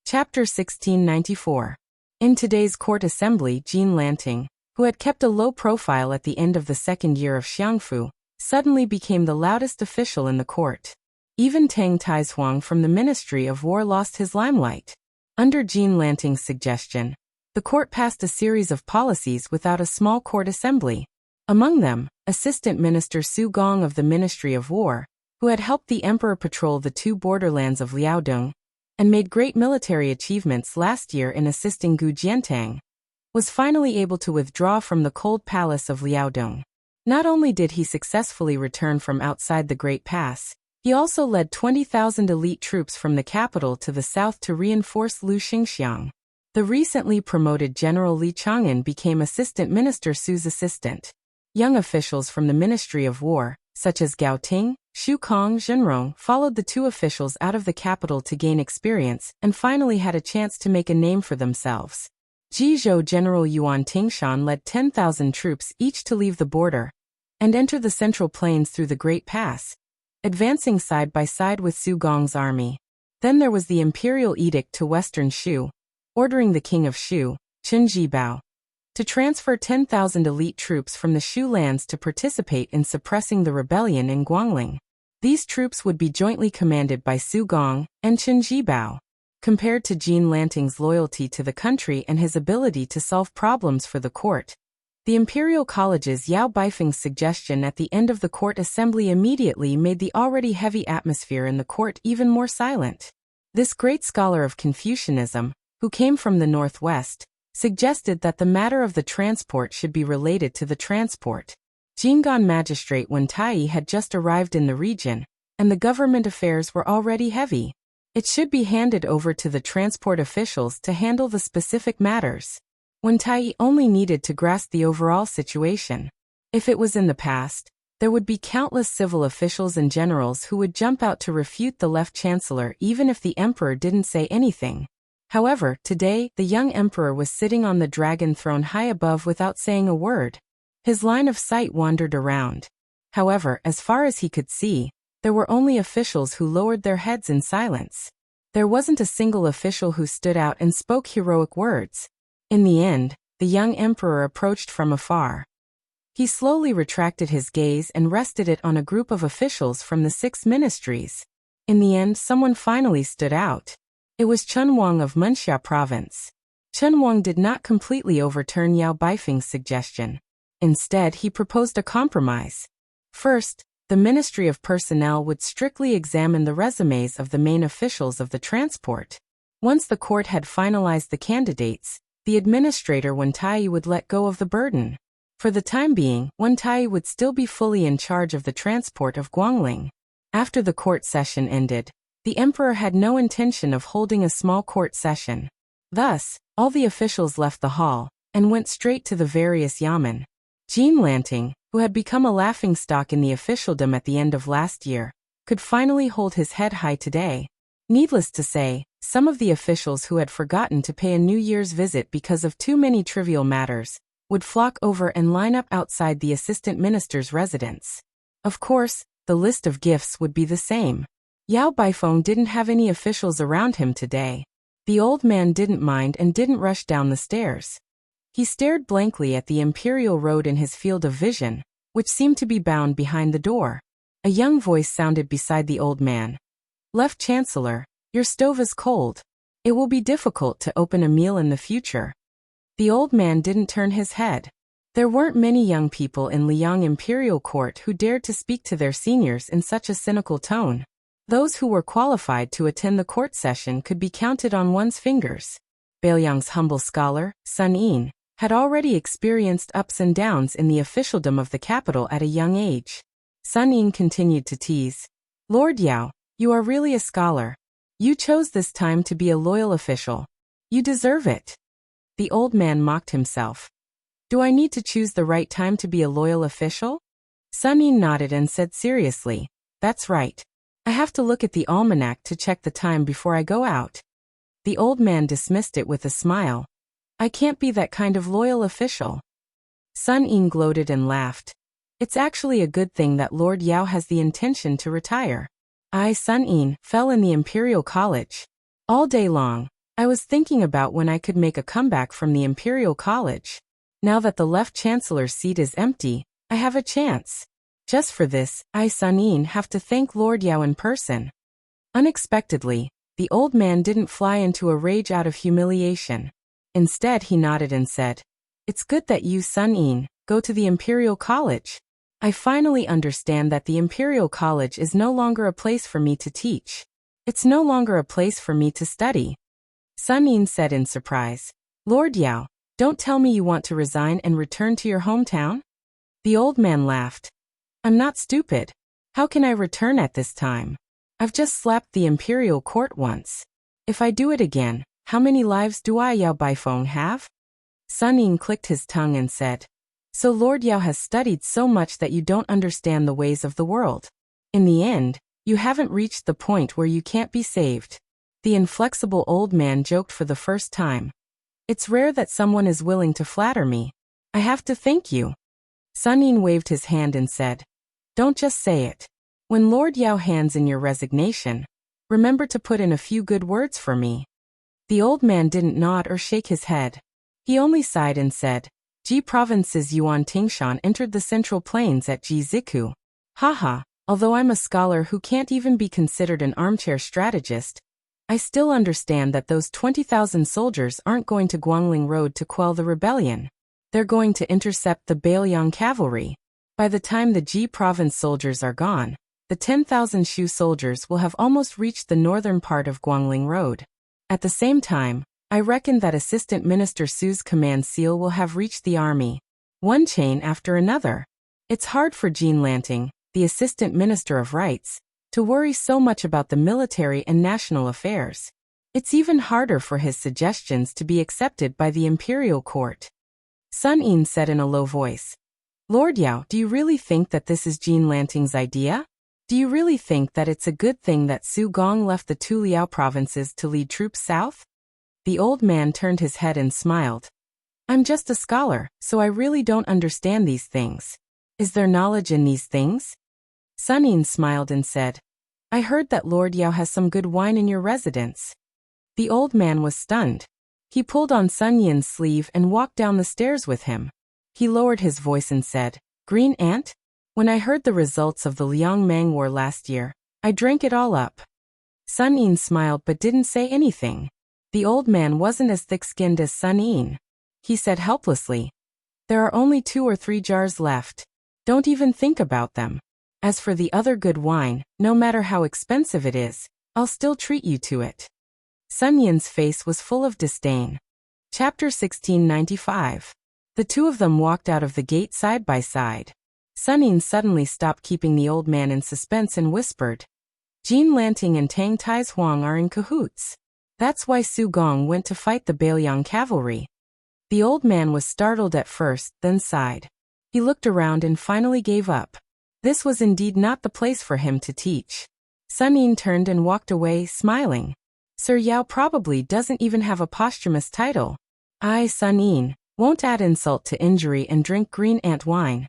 Chapter 1694. In today's court assembly, Jean Lanting, who had kept a low profile at the end of the second year of Xiangfu, suddenly became the loudest official in the court. Even Tang Taizuang from the Ministry of War lost his limelight. Under Jean Lanting's suggestion, the court passed a series of policies without a small court assembly. Among them, Assistant Minister Su Gong of the Ministry of War, who had helped the emperor patrol the two borderlands of Liaodong, and made great military achievements last year in assisting Gu Jiantang, was finally able to withdraw from the cold palace of Liaodong. Not only did he successfully return from outside the Great Pass, he also led 20,000 elite troops from the capital to the south to reinforce Lu Xingxiang. The recently promoted General Li Chang'an became Assistant Minister Su's assistant. Young officials from the Ministry of War, such as Gao Ting, Xu Kong, Zhenrong, followed the two officials out of the capital to gain experience and finally had a chance to make a name for themselves. Jizhou General Yuan Tingshan led 10,000 troops each to leave the border and enter the Central Plains through the Great Pass, advancing side by side with Su Gong's army. Then there was the imperial edict to Western Shu, ordering the king of Shu, Chen Jibao, to transfer 10,000 elite troops from the Shu lands to participate in suppressing the rebellion in Guangling. These troops would be jointly commanded by Su Gong and Chen Jibao. Compared to Jean Lanting's loyalty to the country and his ability to solve problems for the court, the Imperial College's Yao Baifeng's suggestion at the end of the court assembly immediately made the already heavy atmosphere in the court even more silent. This great scholar of Confucianism, who came from the northwest, suggested that the matter of the transport should be related to the transport. Jinggan magistrate Wen Tai had just arrived in the region, and the government affairs were already heavy. It should be handed over to the transport officials to handle the specific matters. Wen Tai only needed to grasp the overall situation. If it was in the past, there would be countless civil officials and generals who would jump out to refute the left chancellor even if the emperor didn't say anything. However, today, the young emperor was sitting on the dragon throne high above without saying a word. His line of sight wandered around. However, as far as he could see, there were only officials who lowered their heads in silence. There wasn't a single official who stood out and spoke heroic words. In the end, the young emperor approached from afar. He slowly retracted his gaze and rested it on a group of officials from the 6 ministries. In the end, someone finally stood out. It was Chun Wang of Wuxia province. Chun Wang did not completely overturn Yao Baifeng's suggestion. Instead, he proposed a compromise. First, the Ministry of Personnel would strictly examine the resumes of the main officials of the transport. Once the court had finalized the candidates, the administrator Wen Tai would let go of the burden. For the time being, Wen Tai would still be fully in charge of the transport of Guangling. After the court session ended, the emperor had no intention of holding a small court session. Thus, all the officials left the hall and went straight to the various yamen. Jean Lanting, who had become a laughingstock in the officialdom at the end of last year, could finally hold his head high today. Needless to say, some of the officials who had forgotten to pay a New Year's visit because of too many trivial matters would flock over and line up outside the assistant minister's residence. Of course, the list of gifts would be the same. Yao Baifeng didn't have any officials around him today. The old man didn't mind and didn't rush down the stairs. He stared blankly at the imperial road in his field of vision, which seemed to be bound behind the door. A young voice sounded beside the old man. "Left Chancellor, your stove is cold. It will be difficult to open a meal in the future." The old man didn't turn his head. There weren't many young people in Liang Imperial Court who dared to speak to their seniors in such a cynical tone. Those who were qualified to attend the court session could be counted on one's fingers. Beiliang's humble scholar, Sun Yin, had already experienced ups and downs in the officialdom of the capital at a young age. Sun Yin continued to tease. "Lord Yao, you are really a scholar. You chose this time to be a loyal official. You deserve it." The old man mocked himself. "Do I need to choose the right time to be a loyal official?" Sun Yin nodded and said seriously, "That's right. I have to look at the almanac to check the time before I go out." The old man dismissed it with a smile. "I can't be that kind of loyal official." Sun Yin gloated and laughed. "It's actually a good thing that Lord Yao has the intention to retire. I, Sun Yin, fell in the Imperial College. All day long, I was thinking about when I could make a comeback from the Imperial College. Now that the left chancellor's seat is empty, I have a chance. Just for this, I, Sun Yin, have to thank Lord Yao in person." Unexpectedly, the old man didn't fly into a rage out of humiliation. Instead, he nodded and said, "It's good that you, Sun Yin, go to the Imperial College. I finally understand that the Imperial College is no longer a place for me to teach. It's no longer a place for me to study." Sun Yin said in surprise, "Lord Yao, don't tell me you want to resign and return to your hometown?" The old man laughed. "I'm not stupid. How can I return at this time? I've just slapped the Imperial Court once. If I do it again, how many lives do I, Yao Baifeng, have?" Sun Yin clicked his tongue and said, "So Lord Yao has studied so much that you don't understand the ways of the world. In the end, you haven't reached the point where you can't be saved." The inflexible old man joked for the first time. "It's rare that someone is willing to flatter me. I have to thank you." Sun Yin waved his hand and said, "Don't just say it. When Lord Yao hands in your resignation, remember to put in a few good words for me." The old man didn't nod or shake his head. He only sighed and said, "Ji Province's Yuan Tingshan entered the Central Plains at Ji Ziku. Haha, although I'm a scholar who can't even be considered an armchair strategist, I still understand that those 20,000 soldiers aren't going to Guangling Road to quell the rebellion. They're going to intercept the Beiliang cavalry. By the time the Ji Province soldiers are gone, the 10,000 Shu soldiers will have almost reached the northern part of Guangling Road. At the same time, I reckon that Assistant Minister Su's command seal will have reached the army. One chain after another. It's hard for Jean Lanting, the Assistant Minister of Rights, to worry so much about the military and national affairs. It's even harder for his suggestions to be accepted by the Imperial Court." Sun Yin said in a low voice, "Lord Yao, do you really think that this is Jean Lanting's idea? Do you really think that it's a good thing that Su Gong left the 2 Liao provinces to lead troops south?" The old man turned his head and smiled. "I'm just a scholar, so I really don't understand these things. Is there knowledge in these things?" Sun Yin smiled and said, I heard that Lord Yao has some good wine in your residence. The old man was stunned. He pulled on Sun Yin's sleeve and walked down the stairs with him. He lowered his voice and said, "Green Ant? When I heard the results of the Liang Mang War last year, I drank it all up." Sun Yin smiled but didn't say anything. The old man wasn't as thick-skinned as Sun Yin. He said helplessly, "There are only 2 or 3 jars left. Don't even think about them. As for the other good wine, no matter how expensive it is, I'll still treat you to it." Sun Yin's face was full of disdain. Chapter 1695. The two of them walked out of the gate side by side. Sun Yin suddenly stopped keeping the old man in suspense and whispered, "Jean Lanting and Tang Tai's Huang are in cahoots. That's why Su Gong went to fight the Bailiang cavalry." The old man was startled at first, then sighed. He looked around and finally gave up. This was indeed not the place for him to teach. Sun Yin turned and walked away, smiling. Sir Yao probably doesn't even have a posthumous title. I, Sun Yin, won't add insult to injury and drink Green Ant wine.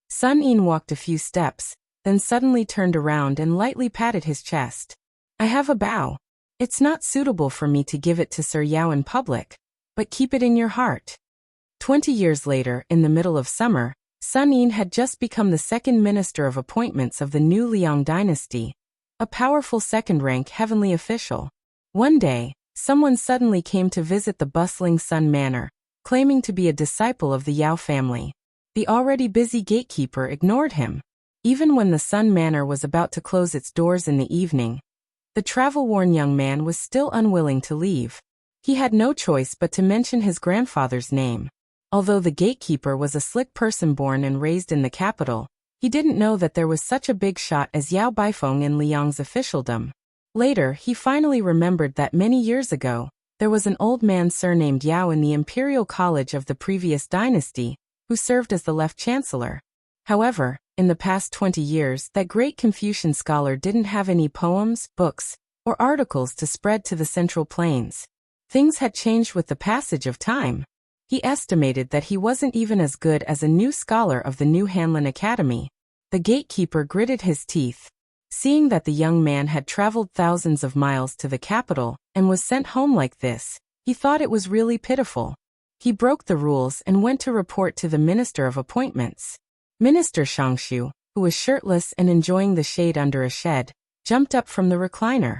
Sun Yin walked a few steps, then suddenly turned around and lightly patted his chest. I have a bow. It's not suitable for me to give it to Sir Yao in public, but keep it in your heart. 20 years later, in the middle of summer, Sun Yin had just become the second minister of appointments of the new Liang dynasty, a powerful second-rank heavenly official. One day, someone suddenly came to visit the bustling Sun Manor, claiming to be a disciple of the Yao family. The already busy gatekeeper ignored him. Even when the Sun Manor was about to close its doors in the evening, the travel-worn young man was still unwilling to leave. He had no choice but to mention his grandfather's name. Although the gatekeeper was a slick person born and raised in the capital, he didn't know that there was such a big shot as Yao Baifeng in Liang's officialdom. Later, he finally remembered that many years ago, there was an old man surnamed Yao in the Imperial College of the previous dynasty, who served as the left chancellor. However, in the past 20 years, that great Confucian scholar didn't have any poems, books, or articles to spread to the Central Plains. Things had changed with the passage of time. He estimated that he wasn't even as good as a new scholar of the New Hanlin Academy. The gatekeeper gritted his teeth. Seeing that the young man had traveled thousands of miles to the capital and was sent home like this, he thought it was really pitiful. He broke the rules and went to report to the Minister of Appointments. Minister Shangshu, who was shirtless and enjoying the shade under a shed, jumped up from the recliner.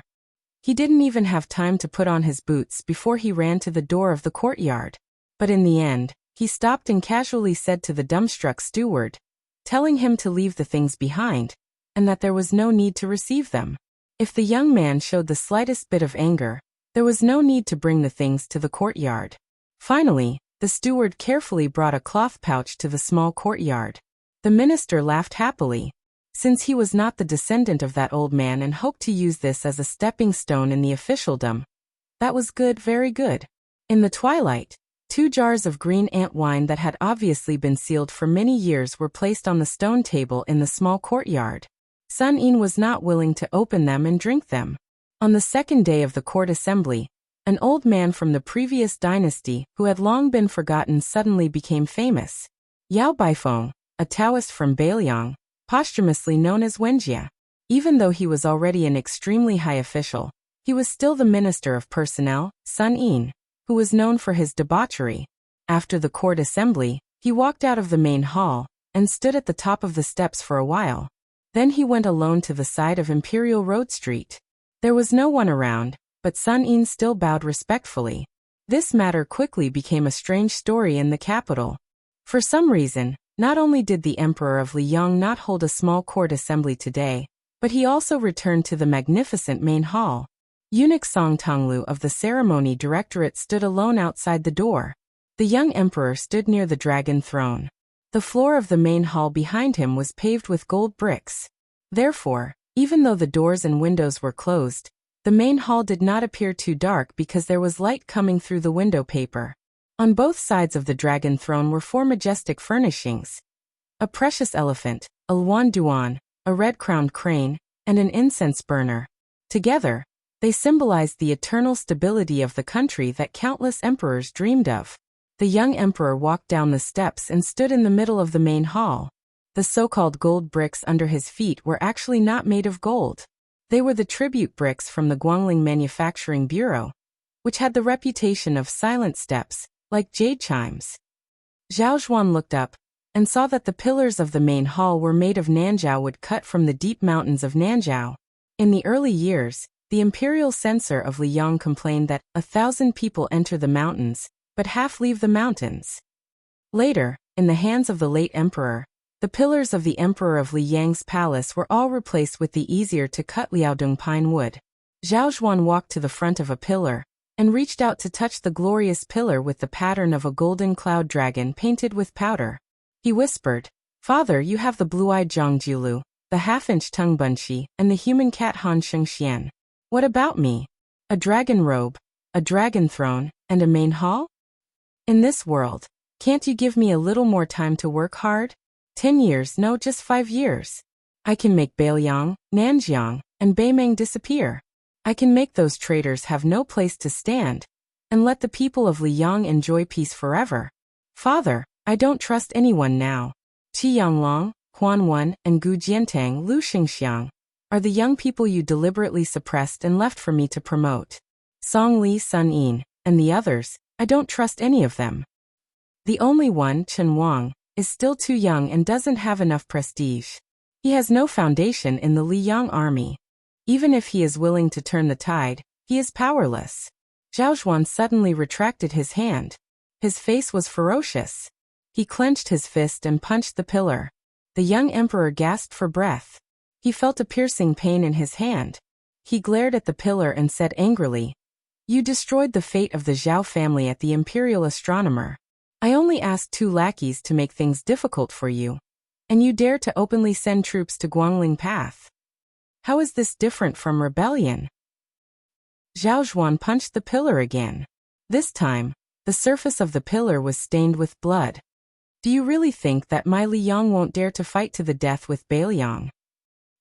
He didn't even have time to put on his boots before he ran to the door of the courtyard. But in the end, he stopped and casually said to the dumbstruck steward, telling him to leave the things behind, and that there was no need to receive them. If the young man showed the slightest bit of anger, there was no need to bring the things to the courtyard. Finally, the steward carefully brought a cloth pouch to the small courtyard. The minister laughed happily, since he was not the descendant of that old man and hoped to use this as a stepping stone in the officialdom. That was good, very good. In the twilight, 2 jars of Green Ant wine that had obviously been sealed for many years were placed on the stone table in the small courtyard. Sun Yin was not willing to open them and drink them. On the second day of the court assembly, an old man from the previous dynasty who had long been forgotten suddenly became famous. Yao Baifeng, a Taoist from Bailiang, posthumously known as Wenjia. Even though he was already an extremely high official, he was still the Minister of Personnel, Sun Yin, who was known for his debauchery. After the court assembly, he walked out of the main hall and stood at the top of the steps for a while. Then he went alone to the side of Imperial Road Street. There was no one around, but Sun Yin still bowed respectfully. This matter quickly became a strange story in the capital. For some reason, not only did the Emperor of Liang not hold a small court assembly today, but he also returned to the magnificent main hall. Eunuch Song Tonglu of the Ceremony Directorate stood alone outside the door. The young emperor stood near the dragon throne. The floor of the main hall behind him was paved with gold bricks. Therefore, even though the doors and windows were closed, the main hall did not appear too dark because there was light coming through the window paper. On both sides of the dragon throne were 4 majestic furnishings: a precious elephant, a luan duan, a red-crowned crane, and an incense burner. Together, they symbolized the eternal stability of the country that countless emperors dreamed of. The young emperor walked down the steps and stood in the middle of the main hall. The so-called gold bricks under his feet were actually not made of gold. They were the tribute bricks from the Guangling Manufacturing Bureau, which had the reputation of silent steps, like jade chimes. Zhao Zhuan looked up and saw that the pillars of the main hall were made of Nanjiao wood cut from the deep mountains of Nanjiao. In the early years, the imperial censor of Liyang complained that 1,000 people enter the mountains, but half leave the mountains. Later, in the hands of the late emperor, the pillars of the emperor of Liyang's palace were all replaced with the easier-to-cut Liaodong pine wood. Zhao Zhuan walked to the front of a pillar and reached out to touch the glorious pillar with the pattern of a golden cloud dragon painted with powder. He whispered, "Father, you have the blue-eyed Zhangjiulu, the half-inch tongue Bunshi, and the human cat Han Shengxian. What about me? A dragon robe, a dragon throne, and a main hall? In this world, can't you give me a little more time to work hard? 10 years, no, just 5 years. I can make Beiliang, Nanjiang, and Beimeng disappear. I can make those traitors have no place to stand, and let the people of Liyang enjoy peace forever. Father, I don't trust anyone now. Qi Yanglong, Huan Wen, and Gu Jiantang Lu Xingxiang are the young people you deliberately suppressed and left for me to promote. Song Li Sun Yin, and the others, I don't trust any of them. The only one, Chen Wang, is still too young and doesn't have enough prestige. He has no foundation in the Liyang army. Even if he is willing to turn the tide, he is powerless." Zhao Zhuan suddenly retracted his hand. His face was ferocious. He clenched his fist and punched the pillar. The young emperor gasped for breath. He felt a piercing pain in his hand. He glared at the pillar and said angrily, "You destroyed the fate of the Zhao family at the imperial astronomer. I only asked 2 lackeys to make things difficult for you, and you dare to openly send troops to Guangling Path. How is this different from rebellion?" Zhao Zhuan punched the pillar again. This time, the surface of the pillar was stained with blood. "Do you really think that my Liyang won't dare to fight to the death with Beiliang?"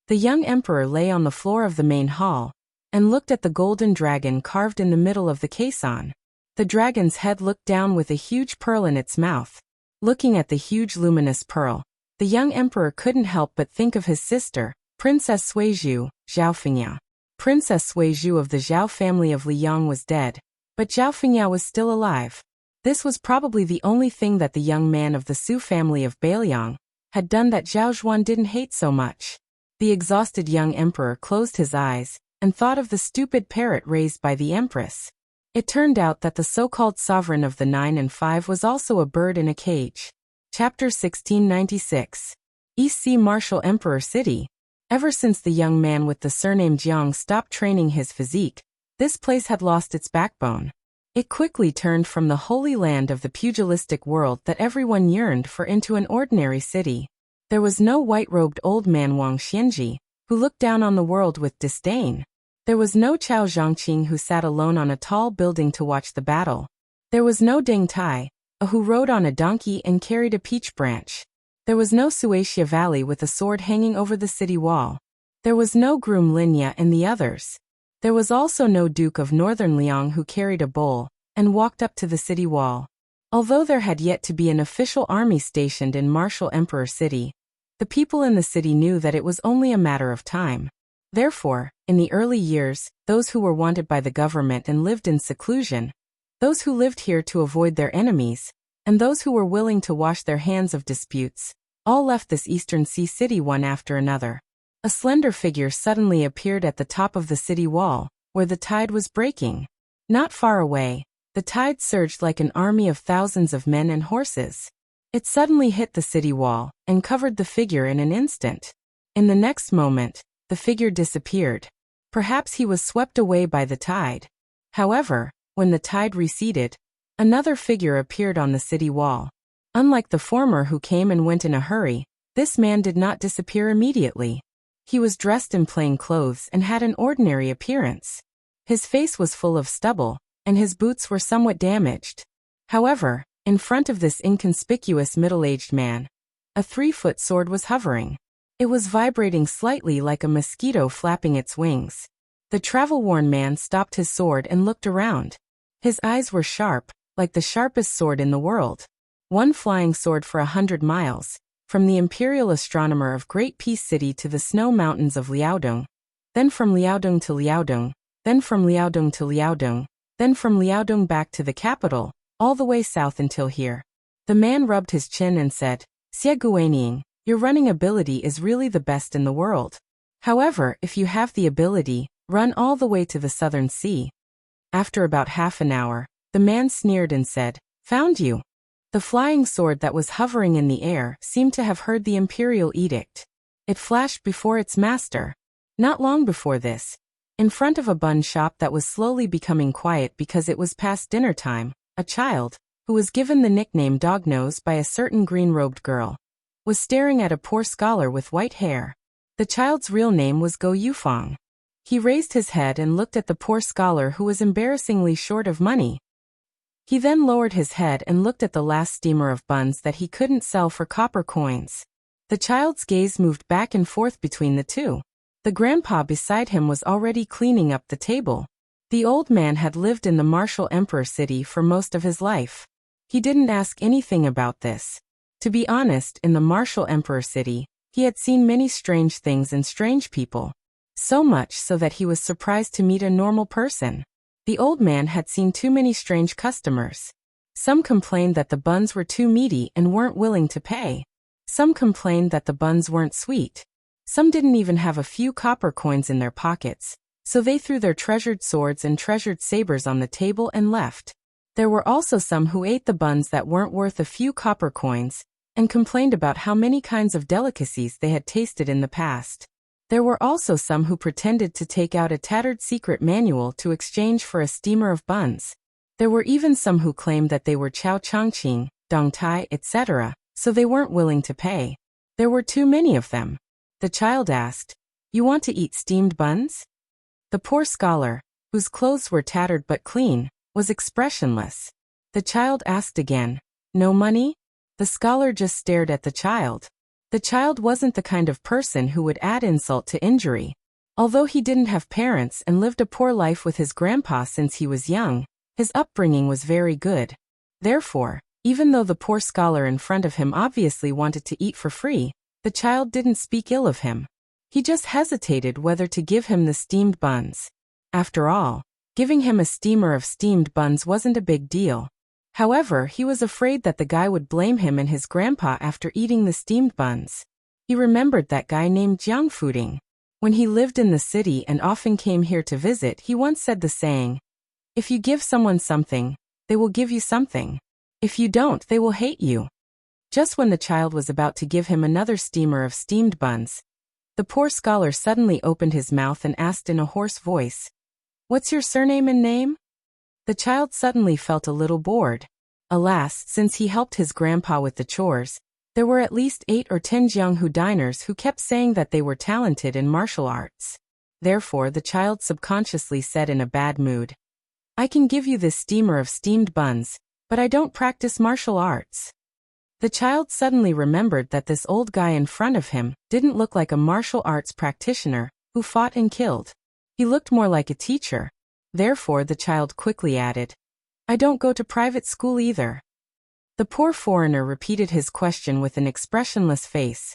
The young emperor lay on the floor of the main hall and looked at the golden dragon carved in the middle of the caisson. The dragon's head looked down with a huge pearl in its mouth. Looking at the huge luminous pearl, the young emperor couldn't help but think of his sister, Princess Suizhu, Zhao Fengya. Princess Suizhu of the Zhao family of Liyang was dead, but Zhao Fengya was still alive. This was probably the only thing that the young man of the Su family of Beiliang had done that Zhao Zhuan didn't hate so much. The exhausted young emperor closed his eyes and thought of the stupid parrot raised by the empress. It turned out that the so-called sovereign of the 9 and 5 was also a bird in a cage. Chapter 1696. East Sea Martial Emperor City. Ever since the young man with the surname Jiang stopped training his physique, this place had lost its backbone. It quickly turned from the holy land of the pugilistic world that everyone yearned for into an ordinary city. There was no white-robed old man Wang Xianji, who looked down on the world with disdain. There was no Chao Zhangqing who sat alone on a tall building to watch the battle. There was no Deng Tai, who rode on a donkey and carried a peach branch. There was no Suatia Valley with a sword hanging over the city wall. There was no groom Linya and the others. There was also no Duke of Northern Liang who carried a bowl and walked up to the city wall. Although there had yet to be an official army stationed in Martial Emperor City, the people in the city knew that it was only a matter of time. Therefore, in the early years, those who were wanted by the government and lived in seclusion, those who lived here to avoid their enemies, and those who were willing to wash their hands of disputes, all left this eastern sea city one after another. A slender figure suddenly appeared at the top of the city wall, where the tide was breaking. Not far away, the tide surged like an army of thousands of men and horses. It suddenly hit the city wall and covered the figure in an instant. In the next moment, the figure disappeared. Perhaps he was swept away by the tide. However, when the tide receded, another figure appeared on the city wall. Unlike the former who came and went in a hurry, this man did not disappear immediately. He was dressed in plain clothes and had an ordinary appearance. His face was full of stubble, and his boots were somewhat damaged. However, in front of this inconspicuous middle-aged man, a 3-foot sword was hovering. It was vibrating slightly like a mosquito flapping its wings. The travel-worn man stopped his sword and looked around. His eyes were sharp, like the sharpest sword in the world. One flying sword for 100 miles, from the imperial astronomer of Great Peace City to the snow mountains of Liaodong. then from Liaodong to Liaodong, then from Liaodong to Liaodong, then from Liaodong back to the capital, all the way south until here. The man rubbed his chin and said, Xie Guaniying, your running ability is really the best in the world. However, if you have the ability, run all the way to the southern sea. After about half an hour, the man sneered and said, Found you. The flying sword that was hovering in the air seemed to have heard the imperial edict. It flashed before its master. Not long before this, in front of a bun shop that was slowly becoming quiet because it was past dinner time, a child, who was given the nickname Dognose by a certain green-robed girl, was staring at a poor scholar with white hair. The child's real name was Go Yufang. He raised his head and looked at the poor scholar who was embarrassingly short of money. He then lowered his head and looked at the last steamer of buns that he couldn't sell for copper coins. The child's gaze moved back and forth between the two. The grandpa beside him was already cleaning up the table. The old man had lived in the martial emperor city for most of his life. He didn't ask anything about this. To be honest, in the martial emperor city, he had seen many strange things and strange people. So much so that he was surprised to meet a normal person. The old man had seen too many strange customers. Some complained that the buns were too meaty and weren't willing to pay. Some complained that the buns weren't sweet. Some didn't even have a few copper coins in their pockets, so they threw their treasured swords and treasured sabers on the table and left. There were also some who ate the buns that weren't worth a few copper coins, and complained about how many kinds of delicacies they had tasted in the past. There were also some who pretended to take out a tattered secret manual to exchange for a steamer of buns. There were even some who claimed that they were Chao Chongqing, Dong Tai, etc., so they weren't willing to pay. There were too many of them. The child asked, You want to eat steamed buns? The poor scholar, whose clothes were tattered but clean, was expressionless. The child asked again, No money? The scholar just stared at the child. The child wasn't the kind of person who would add insult to injury. Although he didn't have parents and lived a poor life with his grandpa since he was young, his upbringing was very good. Therefore, even though the poor scholar in front of him obviously wanted to eat for free, the child didn't speak ill of him. He just hesitated whether to give him the steamed buns. After all, giving him a steamer of steamed buns wasn't a big deal. However, he was afraid that the guy would blame him and his grandpa after eating the steamed buns. He remembered that guy named Jiang Fuding. When he lived in the city and often came here to visit, he once said the saying, If you give someone something, they will give you something. If you don't, they will hate you. Just when the child was about to give him another steamer of steamed buns, the poor scholar suddenly opened his mouth and asked in a hoarse voice, What's your surname and name? The child suddenly felt a little bored. Alas, since he helped his grandpa with the chores, there were at least 8 or 10 Jianghu diners who kept saying that they were talented in martial arts. Therefore, the child subconsciously said in a bad mood, I can give you this steamer of steamed buns, but I don't practice martial arts. The child suddenly remembered that this old guy in front of him didn't look like a martial arts practitioner who fought and killed. He looked more like a teacher. Therefore, the child quickly added, I don't go to private school either. The poor foreigner repeated his question with an expressionless face.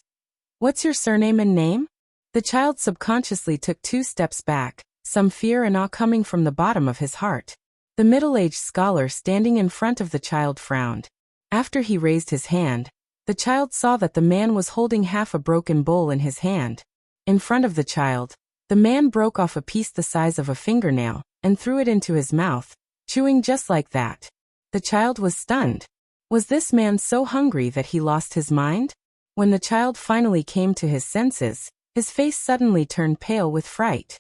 What's your surname and name? The child subconsciously took 2 steps back, some fear and awe coming from the bottom of his heart. The middle-aged scholar standing in front of the child frowned. After he raised his hand, the child saw that the man was holding half a broken bowl in his hand. In front of the child, the man broke off a piece the size of a fingernail and threw it into his mouth, chewing just like that. The child was stunned. Was this man so hungry that he lost his mind? When the child finally came to his senses, his face suddenly turned pale with fright.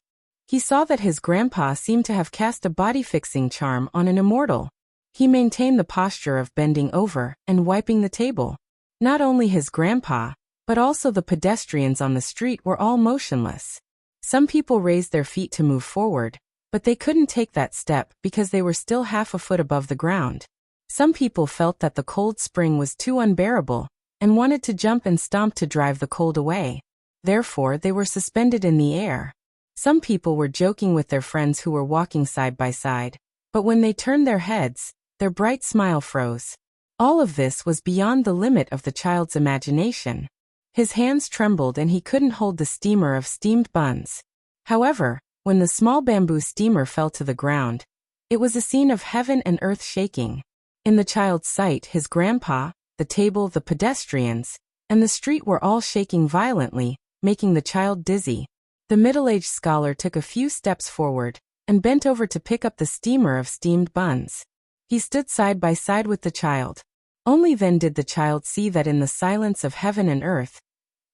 He saw that his grandpa seemed to have cast a body-fixing charm on an immortal. He maintained the posture of bending over and wiping the table. Not only his grandpa, but also the pedestrians on the street were all motionless. Some people raised their feet to move forward, but they couldn't take that step because they were still half a foot above the ground. Some people felt that the cold spring was too unbearable and wanted to jump and stomp to drive the cold away. Therefore, they were suspended in the air. Some people were joking with their friends who were walking side by side, but when they turned their heads, their bright smile froze. All of this was beyond the limit of the child's imagination. His hands trembled and he couldn't hold the steamer of steamed buns. However, when the small bamboo steamer fell to the ground, it was a scene of heaven and earth shaking. In the child's sight, his grandpa, the table, the pedestrians, and the street were all shaking violently, making the child dizzy. The middle-aged scholar took a few steps forward and bent over to pick up the steamer of steamed buns. He stood side by side with the child. Only then did the child see that in the silence of heaven and earth,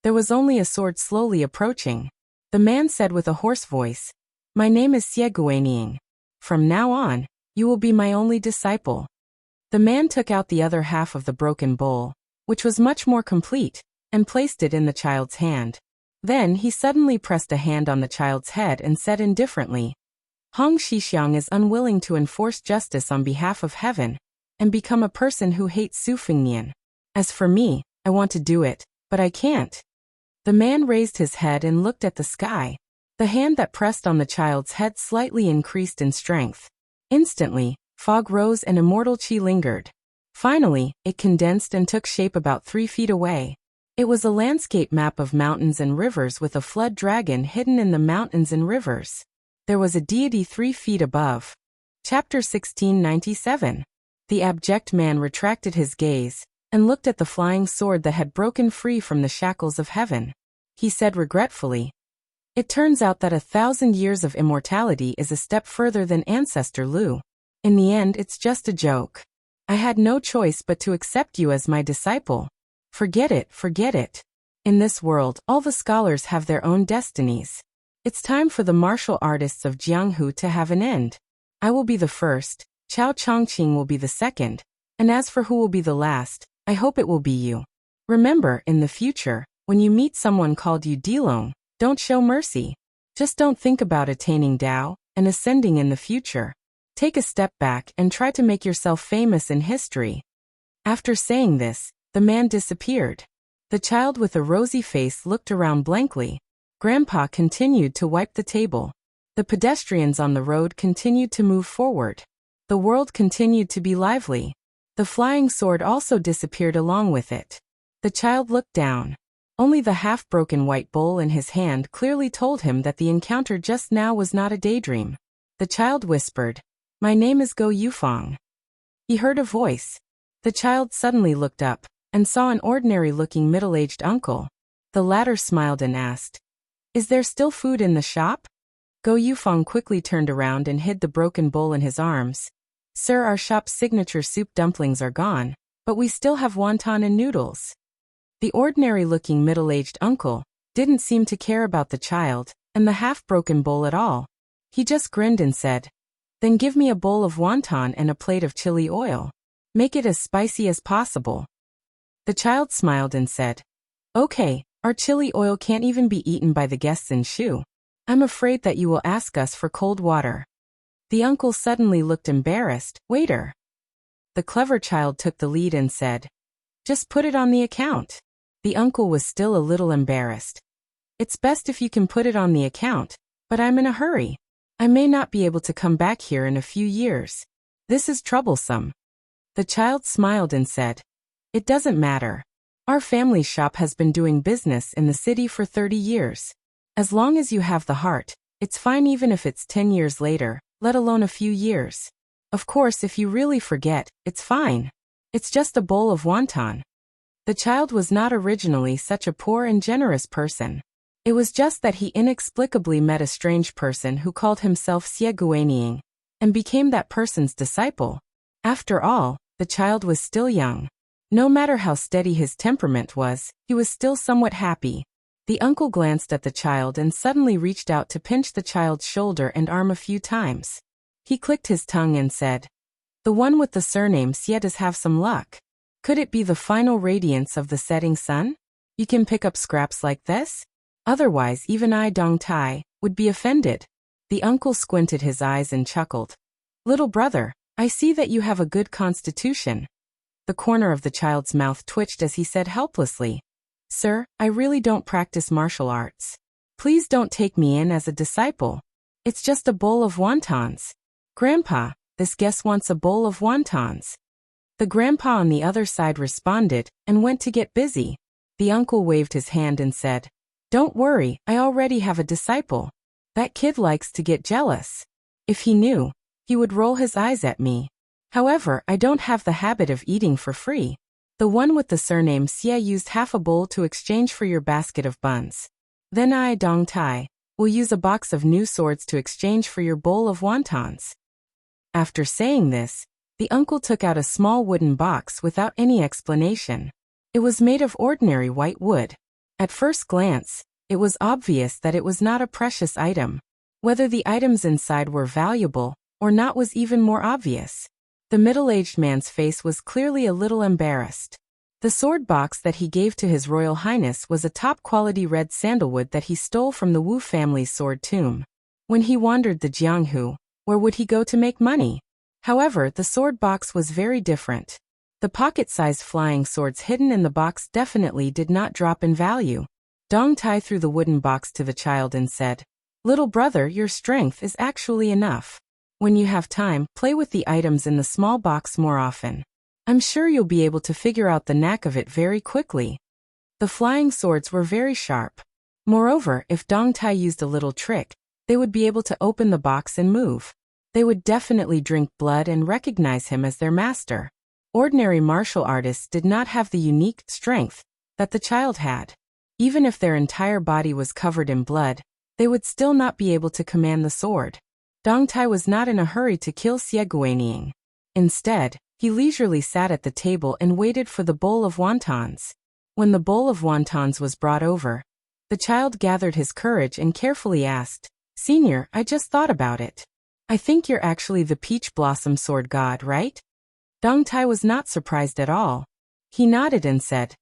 there was only a sword slowly approaching. The man said with a hoarse voice, "My name is Sieguaniing. From now on, you will be my only disciple." The man took out the other half of the broken bowl, which was much more complete, and placed it in the child's hand. Then he suddenly pressed a hand on the child's head and said indifferently, "Hong Shixiang is unwilling to enforce justice on behalf of heaven, and become a person who hates Sufingnian. As for me, I want to do it, but I can't." The man raised his head and looked at the sky. The hand that pressed on the child's head slightly increased in strength. Instantly, fog rose and immortal chi lingered. Finally, it condensed and took shape about 3 feet away. It was a landscape map of mountains and rivers with a flood dragon hidden in the mountains and rivers. There was a deity 3 feet above. Chapter 1697. The abject man retracted his gaze and looked at the flying sword that had broken free from the shackles of heaven. He said regretfully, "It turns out that 1,000 years of immortality is a step further than Ancestor Lu. In the end, it's just a joke. I had no choice but to accept you as my disciple. Forget it, forget it. In this world, all the scholars have their own destinies. It's time for the martial artists of Jianghu to have an end. I will be the first, Chao Chongqing will be the second, and as for who will be the last, I hope it will be you. Remember, in the future, when you meet someone called you Dilong, don't show mercy. Just don't think about attaining Dao and ascending in the future. Take a step back and try to make yourself famous in history." After saying this, the man disappeared. The child with a rosy face looked around blankly. Grandpa continued to wipe the table. The pedestrians on the road continued to move forward. The world continued to be lively. The flying sword also disappeared along with it. The child looked down. Only the half-broken white bowl in his hand clearly told him that the encounter just now was not a daydream. The child whispered, "My name is Go Yufang." He heard a voice. The child suddenly looked up and saw an ordinary-looking middle-aged uncle. The latter smiled and asked, "Is there still food in the shop?" Go Yufang quickly turned around and hid the broken bowl in his arms. "Sir, our shop's signature soup dumplings are gone, but we still have wonton and noodles." The ordinary-looking middle-aged uncle didn't seem to care about the child and the half-broken bowl at all. He just grinned and said, "Then give me a bowl of wonton and a plate of chili oil. Make it as spicy as possible." The child smiled and said, "Okay, our chili oil can't even be eaten by the guests in Shu. I'm afraid that you will ask us for cold water." The uncle suddenly looked embarrassed. "Waiter." The clever child took the lead and said, "Just put it on the account." The uncle was still a little embarrassed. "It's best if you can put it on the account, but I'm in a hurry. I may not be able to come back here in a few years. This is troublesome." The child smiled and said, "It doesn't matter. Our family shop has been doing business in the city for 30 years. As long as you have the heart, it's fine even if it's 10 years later, let alone a few years. Of course, if you really forget, it's fine. It's just a bowl of wonton." The child was not originally such a poor and generous person. It was just that he inexplicably met a strange person who called himself Sieguaniing, and became that person's disciple. After all, the child was still young. No matter how steady his temperament was, he was still somewhat happy. The uncle glanced at the child and suddenly reached out to pinch the child's shoulder and arm a few times. He clicked his tongue and said, "The one with the surname Xie does have some luck. Could it be the final radiance of the setting sun? You can pick up scraps like this? Otherwise, even I, Dong Tai, would be offended." The uncle squinted his eyes and chuckled. "Little brother, I see that you have a good constitution." The corner of the child's mouth twitched as he said helplessly, "Sir, I really don't practice martial arts. Please don't take me in as a disciple. It's just a bowl of wontons." "Grandpa, this guest wants a bowl of wontons." The grandpa on the other side responded and went to get busy. The uncle waved his hand and said, "Don't worry, I already have a disciple." That kid likes to get jealous. If he knew, he would roll his eyes at me. However, I don't have the habit of eating for free. The one with the surname Xie used half a bowl to exchange for your basket of buns. Then I, Dong Tai, will use a box of new swords to exchange for your bowl of wontons. After saying this, the uncle took out a small wooden box without any explanation. It was made of ordinary white wood. At first glance, it was obvious that it was not a precious item. Whether the items inside were valuable or not was even more obvious. The middle-aged man's face was clearly a little embarrassed. The sword box that he gave to His Royal Highness was a top-quality red sandalwood that he stole from the Wu family's sword tomb. When he wandered the Jianghu, where would he go to make money? However, the sword box was very different. The pocket-sized flying swords hidden in the box definitely did not drop in value. Dong Tai threw the wooden box to the child and said, "Little brother, your strength is actually enough. When you have time, play with the items in the small box more often. I'm sure you'll be able to figure out the knack of it very quickly." The flying swords were very sharp. Moreover, if Dong Tai used a little trick, they would be able to open the box and move. They would definitely drink blood and recognize him as their master. Ordinary martial artists did not have the unique strength that the child had. Even if their entire body was covered in blood, they would still not be able to command the sword. Dong Tai was not in a hurry to kill Xie Guining. Instead, he leisurely sat at the table and waited for the bowl of wontons. When the bowl of wontons was brought over, the child gathered his courage and carefully asked, "Senior, I just thought about it. I think you're actually the peach blossom sword god, right?" Dong Tai was not surprised at all. He nodded and said,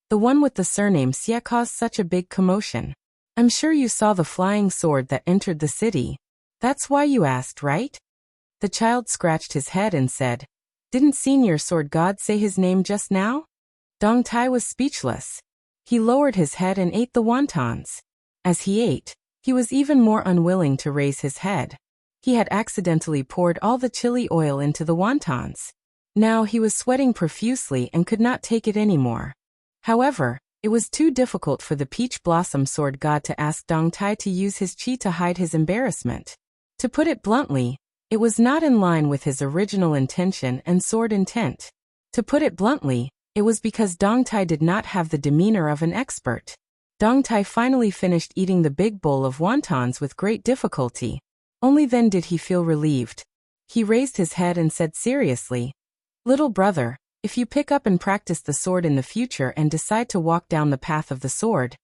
"The one with the surname Xie caused such a big commotion. I'm sure you saw the flying sword that entered the city. That's why you asked, right?" The child scratched his head and said, "Didn't Senior Sword God say his name just now?" Dong Tai was speechless. He lowered his head and ate the wontons. As he ate, he was even more unwilling to raise his head. He had accidentally poured all the chili oil into the wontons. Now he was sweating profusely and could not take it anymore. However, it was too difficult for the peach blossom sword god to ask Dong Tai to use his chi to hide his embarrassment. To put it bluntly, it was not in line with his original intention and sword intent. To put it bluntly, it was because Dong Tai did not have the demeanor of an expert. Dong Tai finally finished eating the big bowl of wontons with great difficulty. Only then did he feel relieved. He raised his head and said seriously, "Little brother, if you pick up and practice the sword in the future and decide to walk down the path of the sword,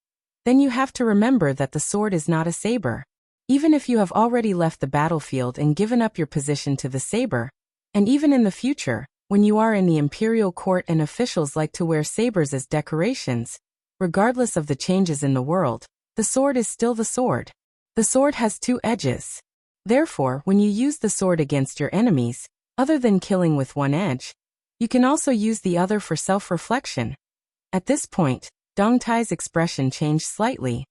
then you have to remember that the sword is not a saber. Even if you have already left the battlefield and given up your position to the saber, and even in the future, when you are in the imperial court and officials like to wear sabers as decorations, regardless of the changes in the world, the sword is still the sword. The sword has two edges. Therefore, when you use the sword against your enemies, other than killing with one edge, you can also use the other for self-reflection." At this point, Dong Tai's expression changed slightly.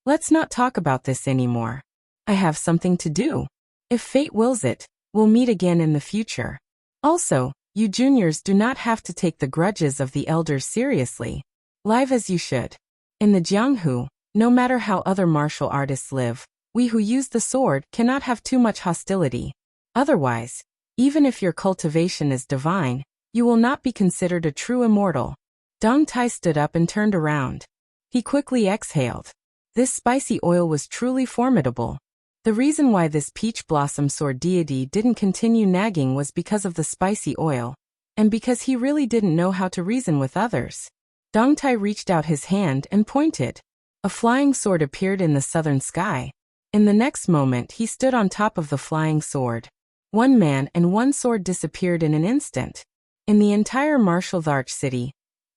"Let's not talk about this anymore. I have something to do. If fate wills it, we'll meet again in the future. Also, you juniors do not have to take the grudges of the elders seriously. Live as you should. In the Jianghu, no matter how other martial artists live, we who use the sword cannot have too much hostility. Otherwise, even if your cultivation is divine, you will not be considered a true immortal." Dong Tai stood up and turned around. He quickly exhaled. This spicy oil was truly formidable. The reason why this peach blossom sword deity didn't continue nagging was because of the spicy oil, and because he really didn't know how to reason with others. Dong Tai reached out his hand and pointed. A flying sword appeared in the southern sky. In the next moment he stood on top of the flying sword. One man and one sword disappeared in an instant. In the entire martial arts city,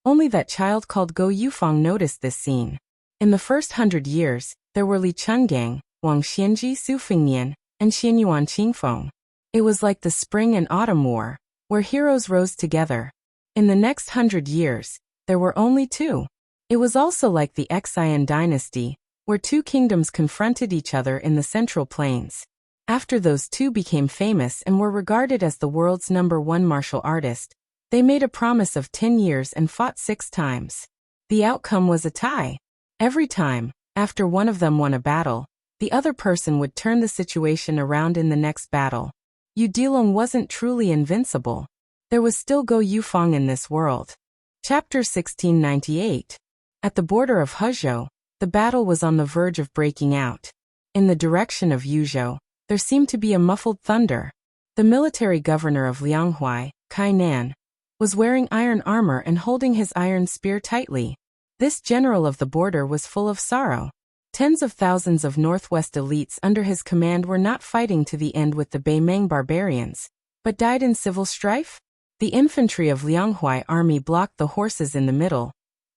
only that child called Go Yufeng noticed this scene. In the first 100 years, there were Li Chungang, Wang Xianji Su Fengnian, and Xianyuan Qingfeng. It was like the spring and autumn war, where heroes rose together. In the next 100 years, there were only two. It was also like the Xian dynasty, where two kingdoms confronted each other in the Central Plains. After those two became famous and were regarded as the world's #1 martial artist, they made a promise of 10 years and fought 6 times. The outcome was a tie. Every time, after one of them won a battle, the other person would turn the situation around in the next battle. Yu Dilong wasn't truly invincible. There was still Go Yufeng in this world. Chapter 1698. At the border of Hezhou, the battle was on the verge of breaking out. In the direction of Yuzhou, there seemed to be a muffled thunder. The military governor of Lianghuai, Kainan, was wearing iron armor and holding his iron spear tightly. This general of the border was full of sorrow. Tens of thousands of Northwest elites under his command were not fighting to the end with the Beimeng barbarians, but died in civil strife. The infantry of Lianghuai army blocked the horses in the middle,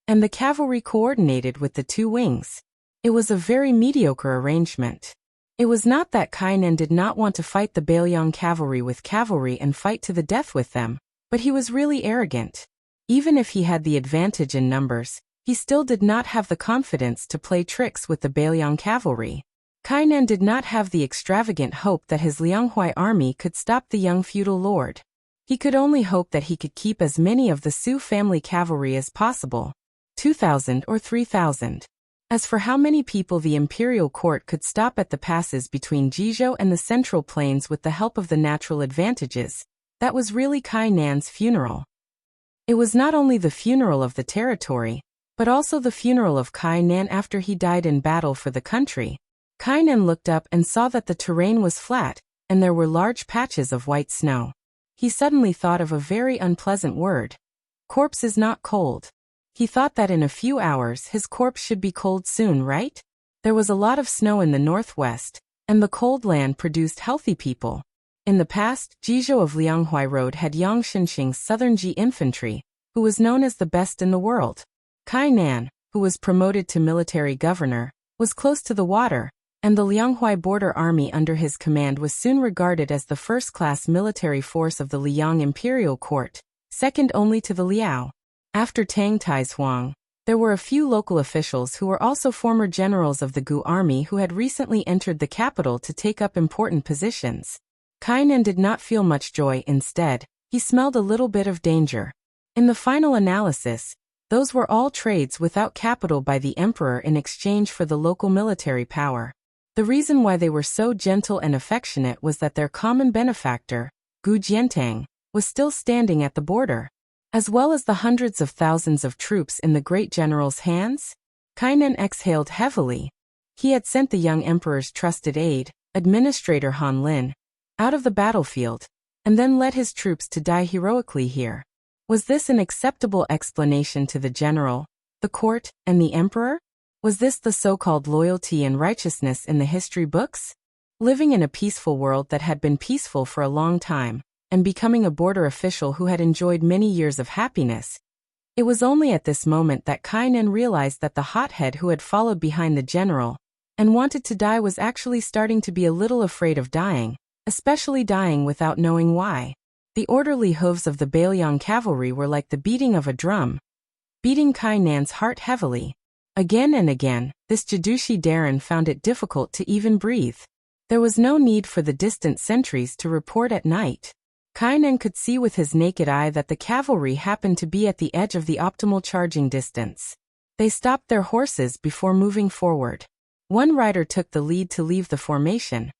and the cavalry coordinated with the two wings. It was a very mediocre arrangement. It was not that Kainan did not want to fight the Beiliang cavalry with cavalry and fight to the death with them, but he was really arrogant. Even if he had the advantage in numbers, he still did not have the confidence to play tricks with the Beiliang cavalry. Kainan did not have the extravagant hope that his Lianghuai army could stop the young feudal lord. He could only hope that he could keep as many of the Su family cavalry as possible, 2,000 or 3,000. As for how many people the imperial court could stop at the passes between Jizhou and the Central Plains with the help of the natural advantages, that was really Kainan's funeral. It was not only the funeral of the territory, but also the funeral of Kainan after he died in battle for the country. Kainan looked up and saw that the terrain was flat, and there were large patches of white snow. He suddenly thought of a very unpleasant word. Corpse is not cold. He thought that in a few hours his corpse should be cold soon, right? There was a lot of snow in the northwest, and the cold land produced healthy people. In the past, Jizhou of Lianghuai Road had Yang Shenxing's Southern Ji infantry, who was known as the best in the world. Kainan, who was promoted to military governor, was close to the water, and the Lianghuai border army under his command was soon regarded as the first-class military force of the Liang imperial court, second only to the Liao. After Tang Taizuang, there were a few local officials who were also former generals of the Gu army who had recently entered the capital to take up important positions. Kainan did not feel much joy. Instead, he smelled a little bit of danger. In the final analysis, those were all trades without capital by the emperor in exchange for the local military power. The reason why they were so gentle and affectionate was that their common benefactor, Gu Jiantang, was still standing at the border. As well as the hundreds of thousands of troops in the great general's hands, Kainan exhaled heavily. He had sent the young emperor's trusted aide, Administrator Han Lin, out of the battlefield, and then led his troops to die heroically here. Was this an acceptable explanation to the general, the court, and the emperor? Was this the so-called loyalty and righteousness in the history books? Living in a peaceful world that had been peaceful for a long time, and becoming a border official who had enjoyed many years of happiness, it was only at this moment that Kainan realized that the hothead who had followed behind the general and wanted to die was actually starting to be a little afraid of dying, especially dying without knowing why. The orderly hooves of the Beiliang cavalry were like the beating of a drum, beating Kainan's heart heavily. Again and again, this Jadushi Darin found it difficult to even breathe. There was no need for the distant sentries to report at night. Kainan could see with his naked eye that the cavalry happened to be at the edge of the optimal charging distance. They stopped their horses before moving forward. One rider took the lead to leave the formation,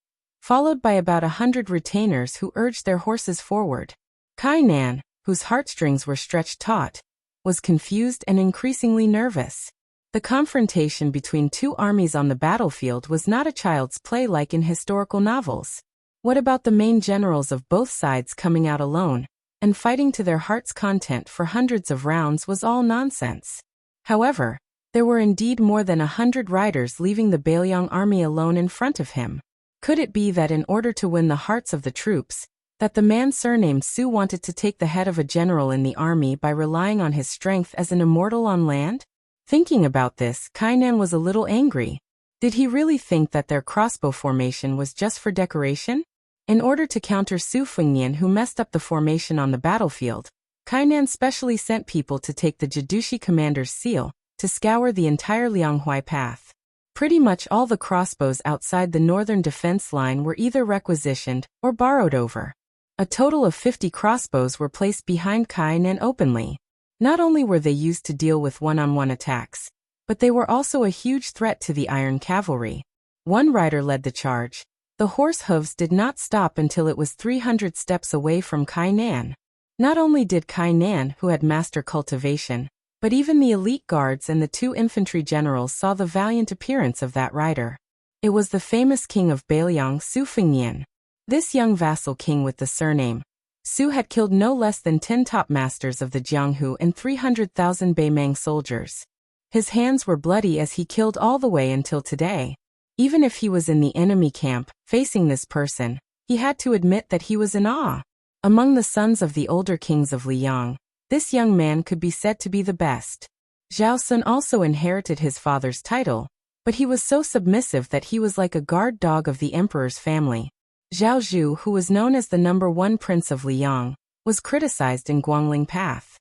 followed by about 100 retainers who urged their horses forward. Kainan, whose heartstrings were stretched taut, was confused and increasingly nervous. The confrontation between two armies on the battlefield was not a child's play like in historical novels. What about the main generals of both sides coming out alone and fighting to their heart's content for hundreds of rounds was all nonsense. However, there were indeed more than 100 riders leaving the Beiliang army alone in front of him. Could it be that in order to win the hearts of the troops, that the man surnamed Su wanted to take the head of a general in the army by relying on his strength as an immortal on land? Thinking about this, Kainan was a little angry. Did he really think that their crossbow formation was just for decoration? In order to counter Su Fengnian, who messed up the formation on the battlefield, Kainan specially sent people to take the Jadushi commander's seal, to scour the entire Lianghuai path. Pretty much all the crossbows outside the northern defense line were either requisitioned or borrowed over. A total of 50 crossbows were placed behind Kainan openly. Not only were they used to deal with one-on-one attacks, but they were also a huge threat to the iron cavalry. One rider led the charge. The horse hooves did not stop until it was 300 steps away from Kai Nan. Not only did Kai Nan, who had master cultivation, but even the elite guards and the 2 infantry generals saw the valiant appearance of that rider. It was the famous king of Bailiang, Su Fengnian. This young vassal king with the surname Su had killed no less than 10 top masters of the Jianghu and 300,000 Beimang soldiers. His hands were bloody as he killed all the way until today. Even if he was in the enemy camp, facing this person, he had to admit that he was in awe. Among the sons of the older kings of Liang, this young man could be said to be the best. Zhao Sun also inherited his father's title, but he was so submissive that he was like a guard dog of the emperor's family. Zhao Zhu, who was known as the #1 prince of Liang, was criticized in Guangling Path.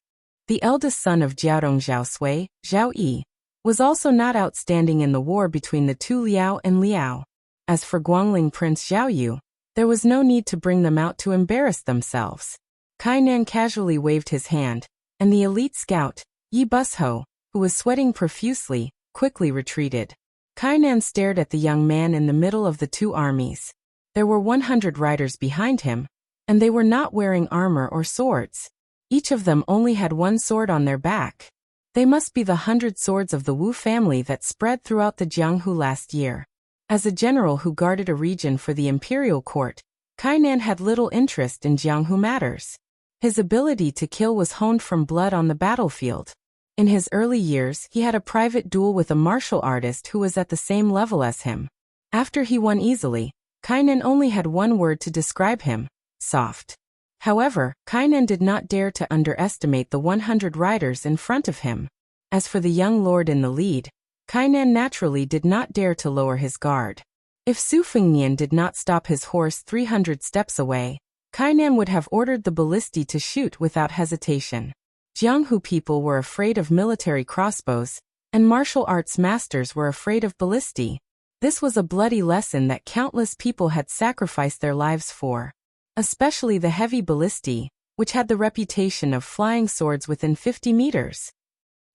The eldest son of Jiaodong Zhao Sui, Zhao Yi, was also not outstanding in the war between the 2 Liao and Liao. As for Guangling Prince Zhao Yu, there was no need to bring them out to embarrass themselves. Kai Nan casually waved his hand, and the elite scout, Yi Busho, who was sweating profusely, quickly retreated. Kai Nan stared at the young man in the middle of the 2 armies. There were 100 riders behind him, and they were not wearing armor or swords. Each of them only had 1 sword on their back. They must be the 100 swords of the Wu family that spread throughout the Jianghu last year. As a general who guarded a region for the imperial court, Kai Nan had little interest in Jianghu matters. His ability to kill was honed from blood on the battlefield. In his early years, he had a private duel with a martial artist who was at the same level as him. After he won easily, Kai Nan only had 1 word to describe him: soft. However, Kai Nan did not dare to underestimate the 100 riders in front of him. As for the young lord in the lead, Kai Nan naturally did not dare to lower his guard. If Su Fengnian did not stop his horse 300 steps away, Kai Nan would have ordered the ballisti to shoot without hesitation. Jianghu people were afraid of military crossbows, and martial arts masters were afraid of ballisti. This was a bloody lesson that countless people had sacrificed their lives for. Especially the heavy ballisti, which had the reputation of flying swords within 50 meters.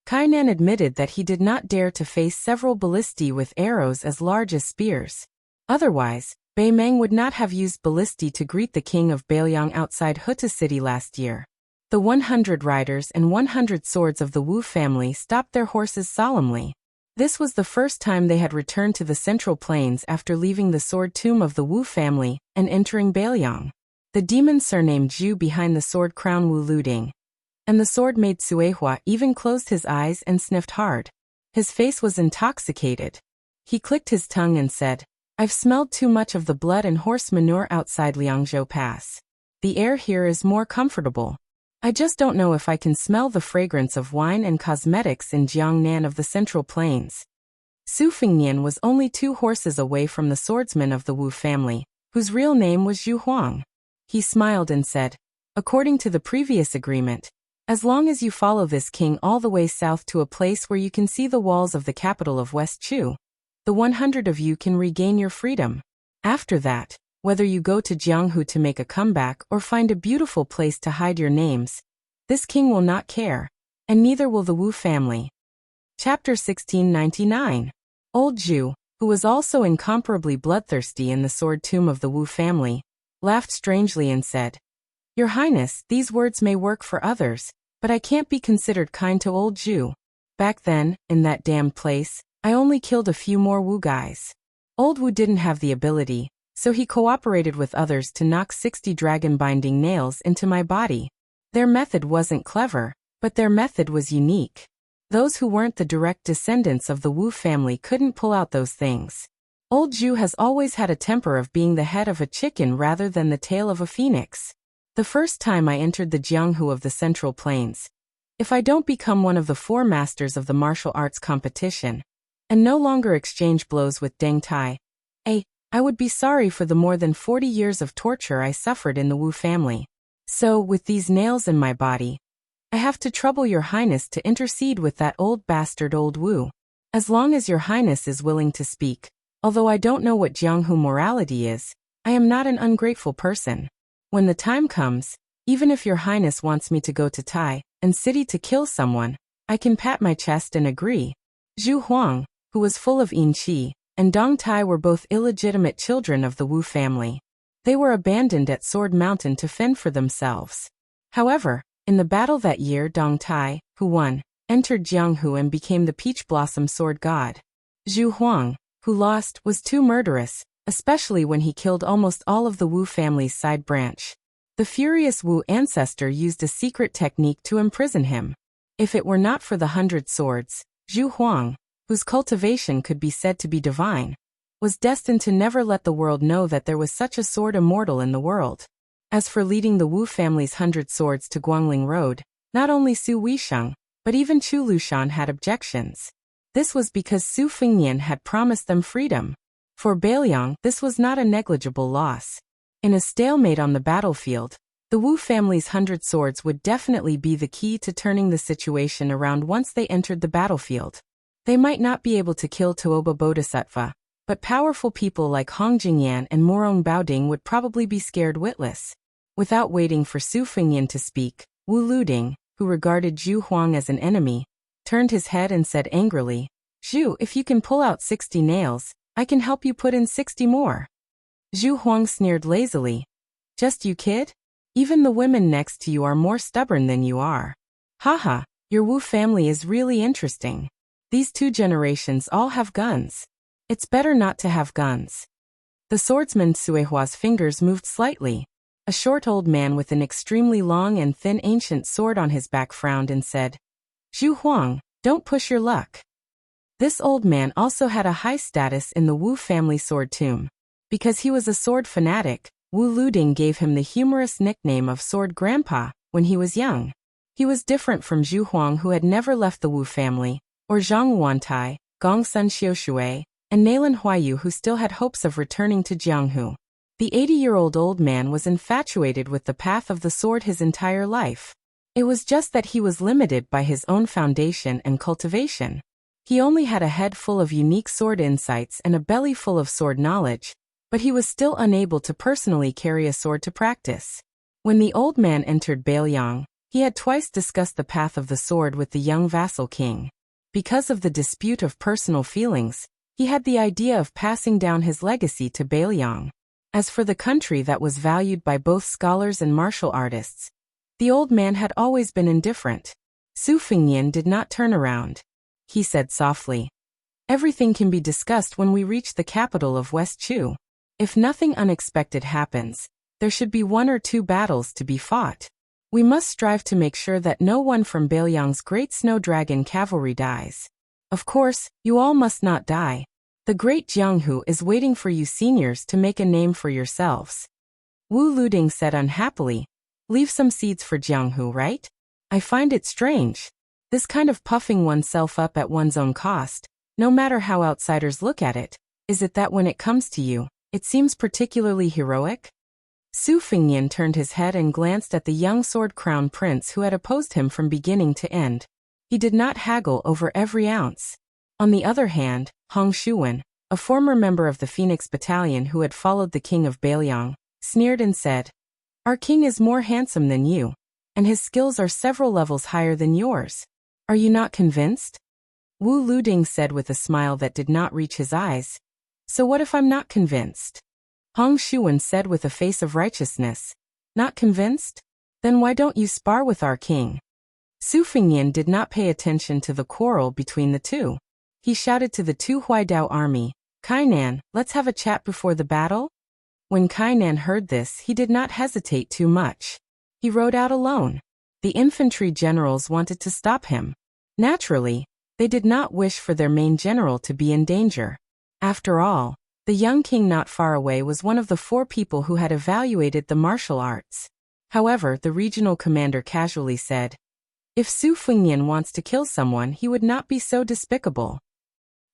Kai Nan admitted that he did not dare to face several ballisti with arrows as large as spears. Otherwise, Beimang would not have used ballisti to greet the king of Bailiang outside Huta City last year. The 100 riders and 100 swords of the Wu family stopped their horses solemnly. This was the first time they had returned to the Central Plains after leaving the sword tomb of the Wu family and entering Bailiang. The demon surnamed Zhu behind the sword crown Wu Luding, and the sword made Suehua even closed his eyes and sniffed hard. His face was intoxicated. He clicked his tongue and said, "I've smelled too much of the blood and horse manure outside Liangzhou Pass. The air here is more comfortable. I just don't know if I can smell the fragrance of wine and cosmetics in Jiangnan of the Central Plains." Su Fengnian was only 2 horses away from the swordsman of the Wu family, whose real name was Zhu Huang. He smiled and said, "According to the previous agreement, as long as you follow this king all the way south to a place where you can see the walls of the capital of West Chu, the 100 of you can regain your freedom. After that, whether you go to Jianghu to make a comeback or find a beautiful place to hide your names, this king will not care, and neither will the Wu family." Chapter 1699. Old Zhu, who was also incomparably bloodthirsty in the sword tomb of the Wu family, laughed strangely and said, "Your Highness, these words may work for others, but I can't be considered kind to old Zhu. Back then, in that damned place, I only killed a few more Wu guys. Old Wu didn't have the ability, so he cooperated with others to knock 60 dragon-binding nails into my body. Their method wasn't clever, but their method was unique. Those who weren't the direct descendants of the Wu family couldn't pull out those things. Old Zhu has always had a temper of being the head of a chicken rather than the tail of a phoenix. The first time I entered the Jianghu of the Central Plains, if I don't become one of the 4 masters of the martial arts competition, and no longer exchange blows with Deng Tai, I would be sorry for the more than 40 years of torture I suffered in the Wu family. So, with these nails in my body, I have to trouble your Highness to intercede with that old bastard old Wu. As long as your Highness is willing to speak, although I don't know what Jianghu morality is, I am not an ungrateful person. When the time comes, even if your Highness wants me to go to Tai and city to kill someone, I can pat my chest and agree." Zhu Huang, who was full of yin qi and Dong Tai were both illegitimate children of the Wu family. They were abandoned at Sword Mountain to fend for themselves. However, in the battle that year, Dong Tai, who won, entered Jianghu and became the Peach Blossom Sword God. Zhu Huang, who lost, was too murderous, especially when he killed almost all of the Wu family's side branch. The furious Wu ancestor used a secret technique to imprison him. If it were not for the 100 swords, Zhu Huang, whose cultivation could be said to be divine, was destined to never let the world know that there was such a sword immortal in the world. As for leading the Wu family's 100 swords to Guangling Road, not only Su Weisheng, but even Chu Lushan had objections. This was because Su Fengnian had promised them freedom. For Bailiang, this was not a negligible loss. In a stalemate on the battlefield, the Wu family's 100 swords would definitely be the key to turning the situation around once they entered the battlefield. They might not be able to kill Tuoba Bodhisattva, but powerful people like Hong Jingyan and Morong Baoding would probably be scared witless. Without waiting for Su Fengnian to speak, Wu Luding, who regarded Zhu Huang as an enemy, turned his head and said angrily, "Zhu, if you can pull out 60 nails, I can help you put in 60 more." Zhu Huang sneered lazily. "Just you, kid? Even the women next to you are more stubborn than you are. Haha, your Wu family is really interesting. These 2 generations all have guns. It's better not to have guns." The swordsman Suehua's fingers moved slightly. A short old man with an extremely long and thin ancient sword on his back frowned and said, "Zhu Huang, don't push your luck." This old man also had a high status in the Wu family sword tomb. Because he was a sword fanatic, Wu Luding gave him the humorous nickname of Sword Grandpa when he was young. He was different from Zhu Huang, who had never left the Wu family, or Zhang Wantai, Gong Sun Xiushui, and Nailan Huayu, who still had hopes of returning to Jianghu. The 80-year-old old man was infatuated with the path of the sword his entire life. It was just that he was limited by his own foundation and cultivation. He only had a head full of unique sword insights and a belly full of sword knowledge, but he was still unable to personally carry a sword to practice. When the old man entered Bailiang, he had twice discussed the path of the sword with the young vassal king. Because of the dispute of personal feelings, he had the idea of passing down his legacy to Bailiang. As for the country that was valued by both scholars and martial artists, the old man had always been indifferent. Su Fengnian did not turn around. He said softly, "Everything can be discussed when we reach the capital of West Chu. If nothing unexpected happens, there should be 1 or 2 battles to be fought. We must strive to make sure that no one from Bailiang's great snow dragon cavalry dies. Of course, you all must not die. The great Jianghu is waiting for you seniors to make a name for yourselves." Wu Luding said unhappily, "Leave some seeds for Jianghu, right? I find it strange. This kind of puffing oneself up at one's own cost, no matter how outsiders look at it, is it that when it comes to you, it seems particularly heroic?" Su Fengnian turned his head and glanced at the young sword crown prince who had opposed him from beginning to end. He did not haggle over every ounce. On the other hand, Hong Shuwen, a former member of the Phoenix Battalion who had followed the king of Bailiang, sneered and said, "Our king is more handsome than you, and his skills are several levels higher than yours. Are you not convinced?" Wu Luding said with a smile that did not reach his eyes, "So what if I'm not convinced?" Hong Shuwen said with a face of righteousness, "Not convinced? Then why don't you spar with our king?" Su Fengnian did not pay attention to the quarrel between the two. He shouted to the 2 Huaidao army, "Kainan, let's have a chat before the battle?" When Kainan heard this, he did not hesitate too much. He rode out alone. The infantry generals wanted to stop him. Naturally, they did not wish for their main general to be in danger. After all, the young king not far away was one of the 4 people who had evaluated the martial arts. However, the regional commander casually said, "If Su Fengnian wants to kill someone, he would not be so despicable."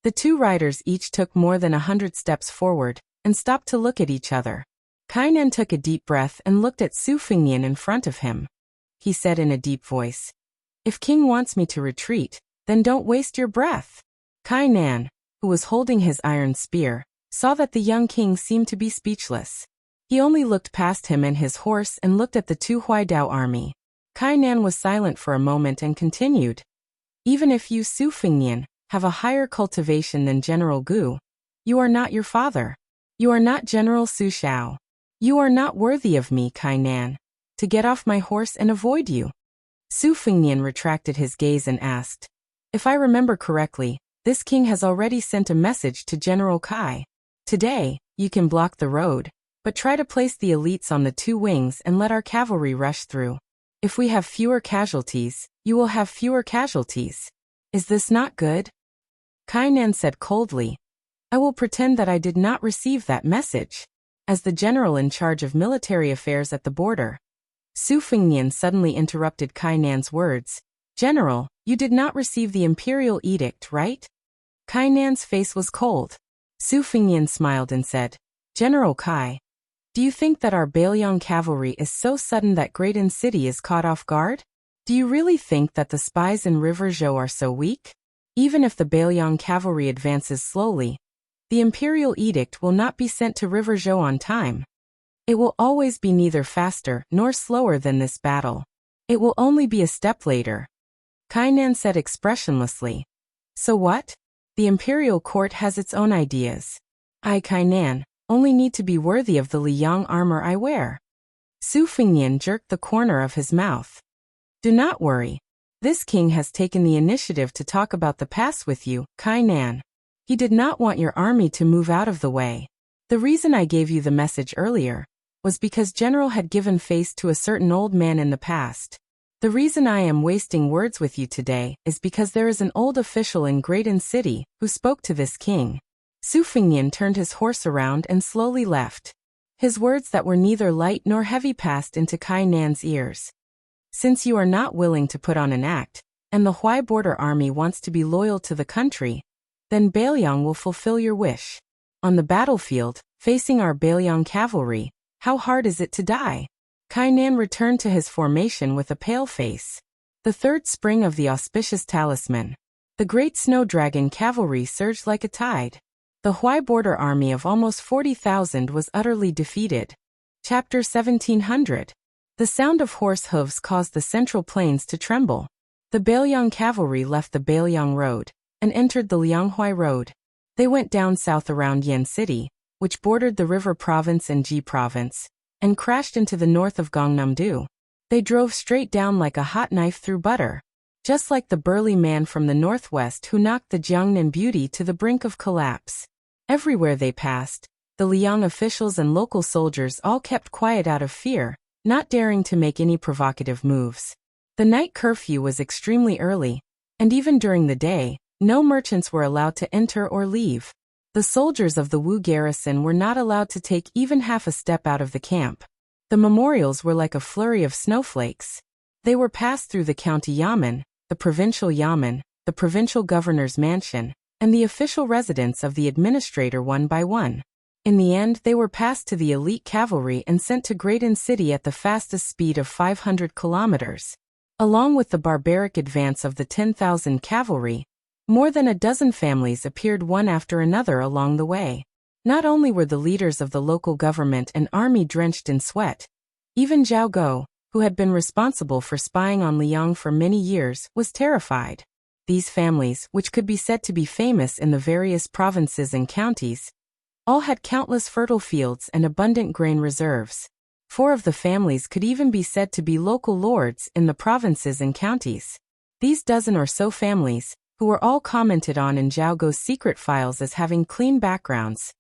The 2 riders each took more than 100 steps forward, and stopped to look at each other. Kainan took a deep breath and looked at Su Fengnian in front of him. He said in a deep voice, "If king wants me to retreat, then don't waste your breath." Kainan, who was holding his iron spear, saw that the young king seemed to be speechless. He only looked past him and his horse and looked at the 2 Huaidao army. Kainan was silent for a moment and continued, "Even if you, Su Fengnian, have a higher cultivation than General Gu, You are not your father. You are not General Su Shao. You are not worthy of me, Kainan, to get off my horse and avoid you." Su Fengnian retracted his gaze and asked, "If I remember correctly, this king has already sent a message to General Kai. Today, you can block the road, but try to place the elites on the two wings and let our cavalry rush through. If we have fewer casualties, you will have fewer casualties. Is this not good?" Kainan said coldly, "I will pretend that I did not receive that message." As the general in charge of military affairs at the border, Su Fengnian suddenly interrupted Kainan's words. "General, you did not receive the imperial edict, right?" Kainan's face was cold. Su Fengnian smiled and said, "General Kai, do you think that our Bailiang cavalry is so sudden that Graydon City is caught off guard? Do you really think that the spies in River Zhou are so weak? Even if the Bailiang cavalry advances slowly, the imperial edict will not be sent to River Zhou on time. It will always be neither faster nor slower than this battle. It will only be a step later." Kainan said expressionlessly, "So what? The imperial court has its own ideas. I, Kainan, only need to be worthy of the Liang armor I wear." Su Fengnian jerked the corner of his mouth. "Do not worry. This king has taken the initiative to talk about the past with you, Kainan. He did not want your army to move out of the way. The reason I gave you the message earlier was because General had given face to a certain old man in the past. The reason I am wasting words with you today is because there is an old official in Graydon City who spoke to this king." Su Fengnian turned his horse around and slowly left. His words that were neither light nor heavy passed into Kainan's ears. "Since you are not willing to put on an act, and the Huai border army wants to be loyal to the country, then Bailiang will fulfill your wish. On the battlefield, facing our Bailiang cavalry, how hard is it to die?" Kainan returned to his formation with a pale face. The third spring of the auspicious talisman. The great snow dragon cavalry surged like a tide. The Huai border army of almost 40,000 was utterly defeated. Chapter 1700. The sound of horse hooves caused the central plains to tremble. The Bailiang cavalry left the Bailiang road and entered the Lianghuai road. They went down south around Yan City, which bordered the River Province and Ji Province, and crashed into the north of Gangnam-do. They drove straight down like a hot knife through butter, just like the burly man from the northwest who knocked the Jiangnan beauty to the brink of collapse. Everywhere they passed, the Liang officials and local soldiers all kept quiet out of fear, not daring to make any provocative moves. The night curfew was extremely early, and even during the day, no merchants were allowed to enter or leave. The soldiers of the Wu garrison were not allowed to take even half a step out of the camp. The memorials were like a flurry of snowflakes. They were passed through the county yamen, the provincial yamen, the provincial governor's mansion, and the official residence of the administrator one by one. In the end, they were passed to the elite cavalry and sent to Graydon City at the fastest speed of 500 kilometers. Along with the barbaric advance of the 10,000 cavalry, more than a dozen families appeared one after another along the way. Not only were the leaders of the local government and army drenched in sweat, even Zhao Go, who had been responsible for spying on Liang for many years, was terrified. These families, which could be said to be famous in the various provinces and counties, all had countless fertile fields and abundant grain reserves. 4 of the families could even be said to be local lords in the provinces and counties. These dozen or so families, who were all commented on in Zhao Go's secret files as having clean backgrounds,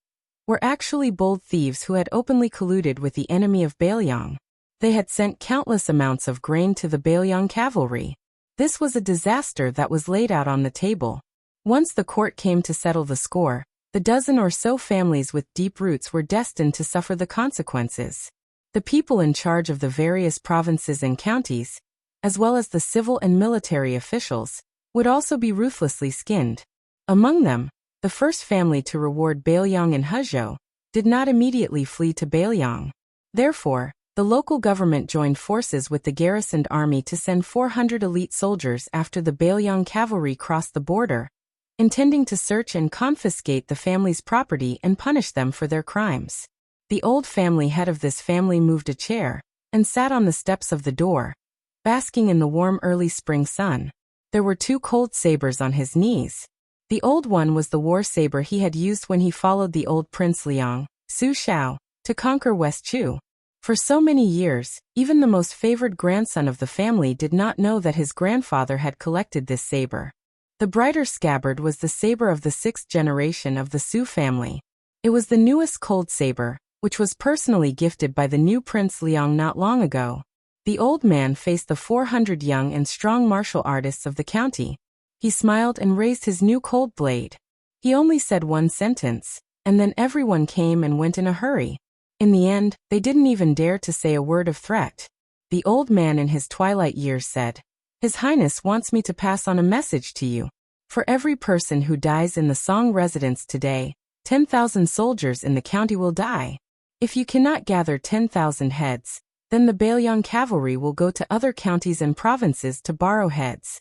were actually bold thieves who had openly colluded with the enemy of Bailiang. They had sent countless amounts of grain to the Bailiang cavalry. This was a disaster that was laid out on the table. Once the court came to settle the score, the dozen or so families with deep roots were destined to suffer the consequences. The people in charge of the various provinces and counties, as well as the civil and military officials, would also be ruthlessly skinned. Among them, the first family to reward Bailiang and Hezhou did not immediately flee to Bailiang. Therefore, the local government joined forces with the garrisoned army to send 400 elite soldiers after the Bailiang cavalry crossed the border, intending to search and confiscate the family's property and punish them for their crimes. The old family head of this family moved a chair and sat on the steps of the door, basking in the warm early spring sun. There were 2 cold sabers on his knees. The old one was the war saber he had used when he followed the old Prince Liang, Su Shao, to conquer West Chu. For so many years, even the most favored grandson of the family did not know that his grandfather had collected this saber. The brighter scabbard was the saber of the sixth generation of the Su family. It was the newest cold saber, which was personally gifted by the new Prince Liang not long ago. The old man faced the 400 young and strong martial artists of the county. He smiled and raised his new cold blade. He only said one sentence, and then everyone came and went in a hurry. In the end, they didn't even dare to say a word of threat. The old man in his twilight years said, "His Highness wants me to pass on a message to you. For every person who dies in the Song residence today, 10,000 soldiers in the county will die. If you cannot gather 10,000 heads, then the Bailiang cavalry will go to other counties and provinces to borrow heads."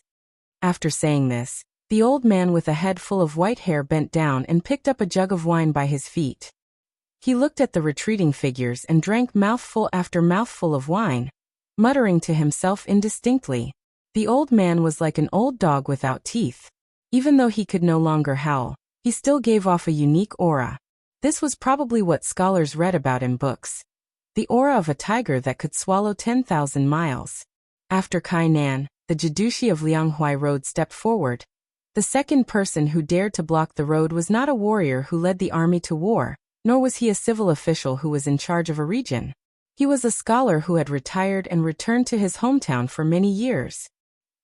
After saying this, the old man with a head full of white hair bent down and picked up a jug of wine by his feet. He looked at the retreating figures and drank mouthful after mouthful of wine, muttering to himself indistinctly. The old man was like an old dog without teeth. Even though he could no longer howl, he still gave off a unique aura. This was probably what scholars read about in books. The aura of a tiger that could swallow 10,000 miles. After Kai Nan, the Jidushi of Lianghuai Road stepped forward. The second person who dared to block the road was not a warrior who led the army to war, nor was he a civil official who was in charge of a region. He was a scholar who had retired and returned to his hometown for many years.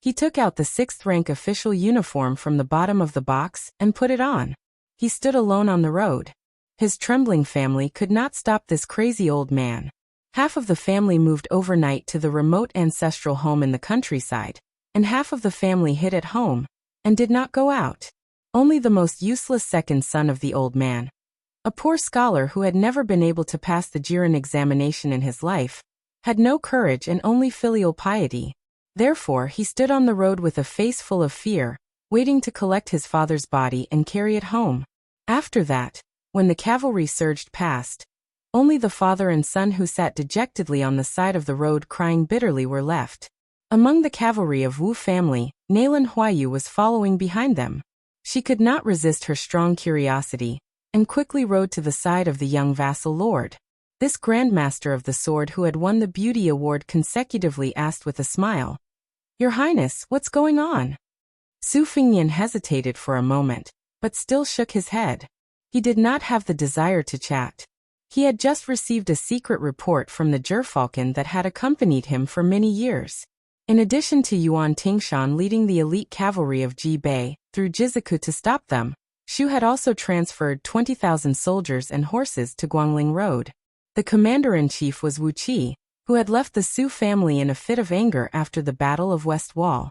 He took out the 6th rank official uniform from the bottom of the box and put it on. He stood alone on the road. His trembling family could not stop this crazy old man. Half of the family moved overnight to the remote ancestral home in the countryside, and half of the family hid at home and did not go out. Only the most useless second son of the old man, a poor scholar who had never been able to pass the Jiren examination in his life, had no courage and only filial piety. Therefore he stood on the road with a face full of fear, waiting to collect his father's body and carry it home. After that, when the cavalry surged past, only the father and son who sat dejectedly on the side of the road crying bitterly were left. Among the cavalry of Wu family, Nailan Huayu was following behind them. She could not resist her strong curiosity, and quickly rode to the side of the young vassal lord. This grandmaster of the sword who had won the beauty award consecutively asked with a smile, "Your Highness, what's going on?" Su Fingnian hesitated for a moment, but still shook his head. He did not have the desire to chat. He had just received a secret report from the Gerfalcon that had accompanied him for many years. In addition to Yuan Tingshan leading the elite cavalry of Ji Bei through Jizuku to stop them, Shu had also transferred 20,000 soldiers and horses to Guangling Road. The commander-in-chief was Wu Qi, who had left the Su family in a fit of anger after the Battle of West Wall.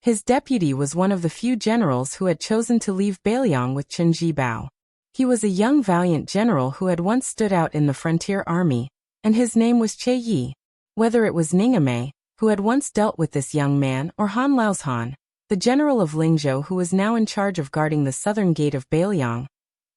His deputy was one of the few generals who had chosen to leave Bailiang with Chen Jibao. He was a young valiant general who had once stood out in the frontier army, and his name was Che Yi. Whether it was Ningame, who had once dealt with this young man, or Han Laozhan, the general of Lingzhou who was now in charge of guarding the southern gate of Bailiang,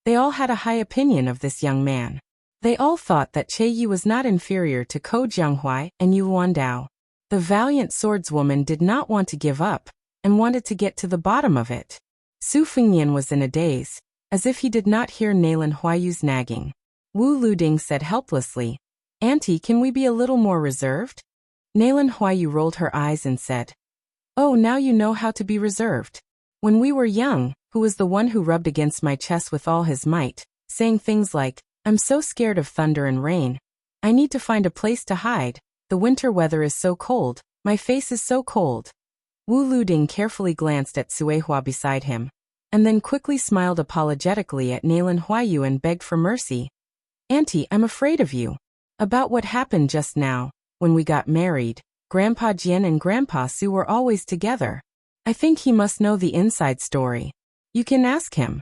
they all had a high opinion of this young man. They all thought that Che Yi was not inferior to Ko Jianghuai and Yu Luandao. The valiant swordswoman did not want to give up, and wanted to get to the bottom of it. Su Fingnian was in a daze, as if he did not hear Nailan Huayu's nagging. Wu Luding said helplessly, "Auntie, can we be a little more reserved?" Nailan Huayu rolled her eyes and said, "Oh, now you know how to be reserved. When we were young, who was the one who rubbed against my chest with all his might, saying things like, 'I'm so scared of thunder and rain. I need to find a place to hide. The winter weather is so cold. My face is so cold.'" Wu Luding carefully glanced at Suehua beside him, and then quickly smiled apologetically at Nailan Huayu and begged for mercy. "Auntie, I'm afraid of you. About what happened just now, when we got married, Grandpa Jian and Grandpa Su were always together. I think he must know the inside story. You can ask him."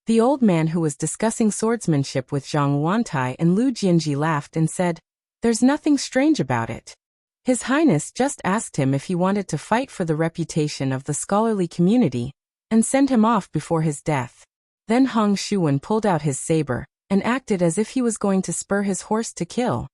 The old man who was discussing swordsmanship with Zhang Wantai and Lu Jianji laughed and said, "There's nothing strange about it. His Highness just asked him if he wanted to fight for the reputation of the scholarly community, and send him off before his death." Then Hong Shuwen pulled out his saber, and acted as if he was going to spur his horse to kill.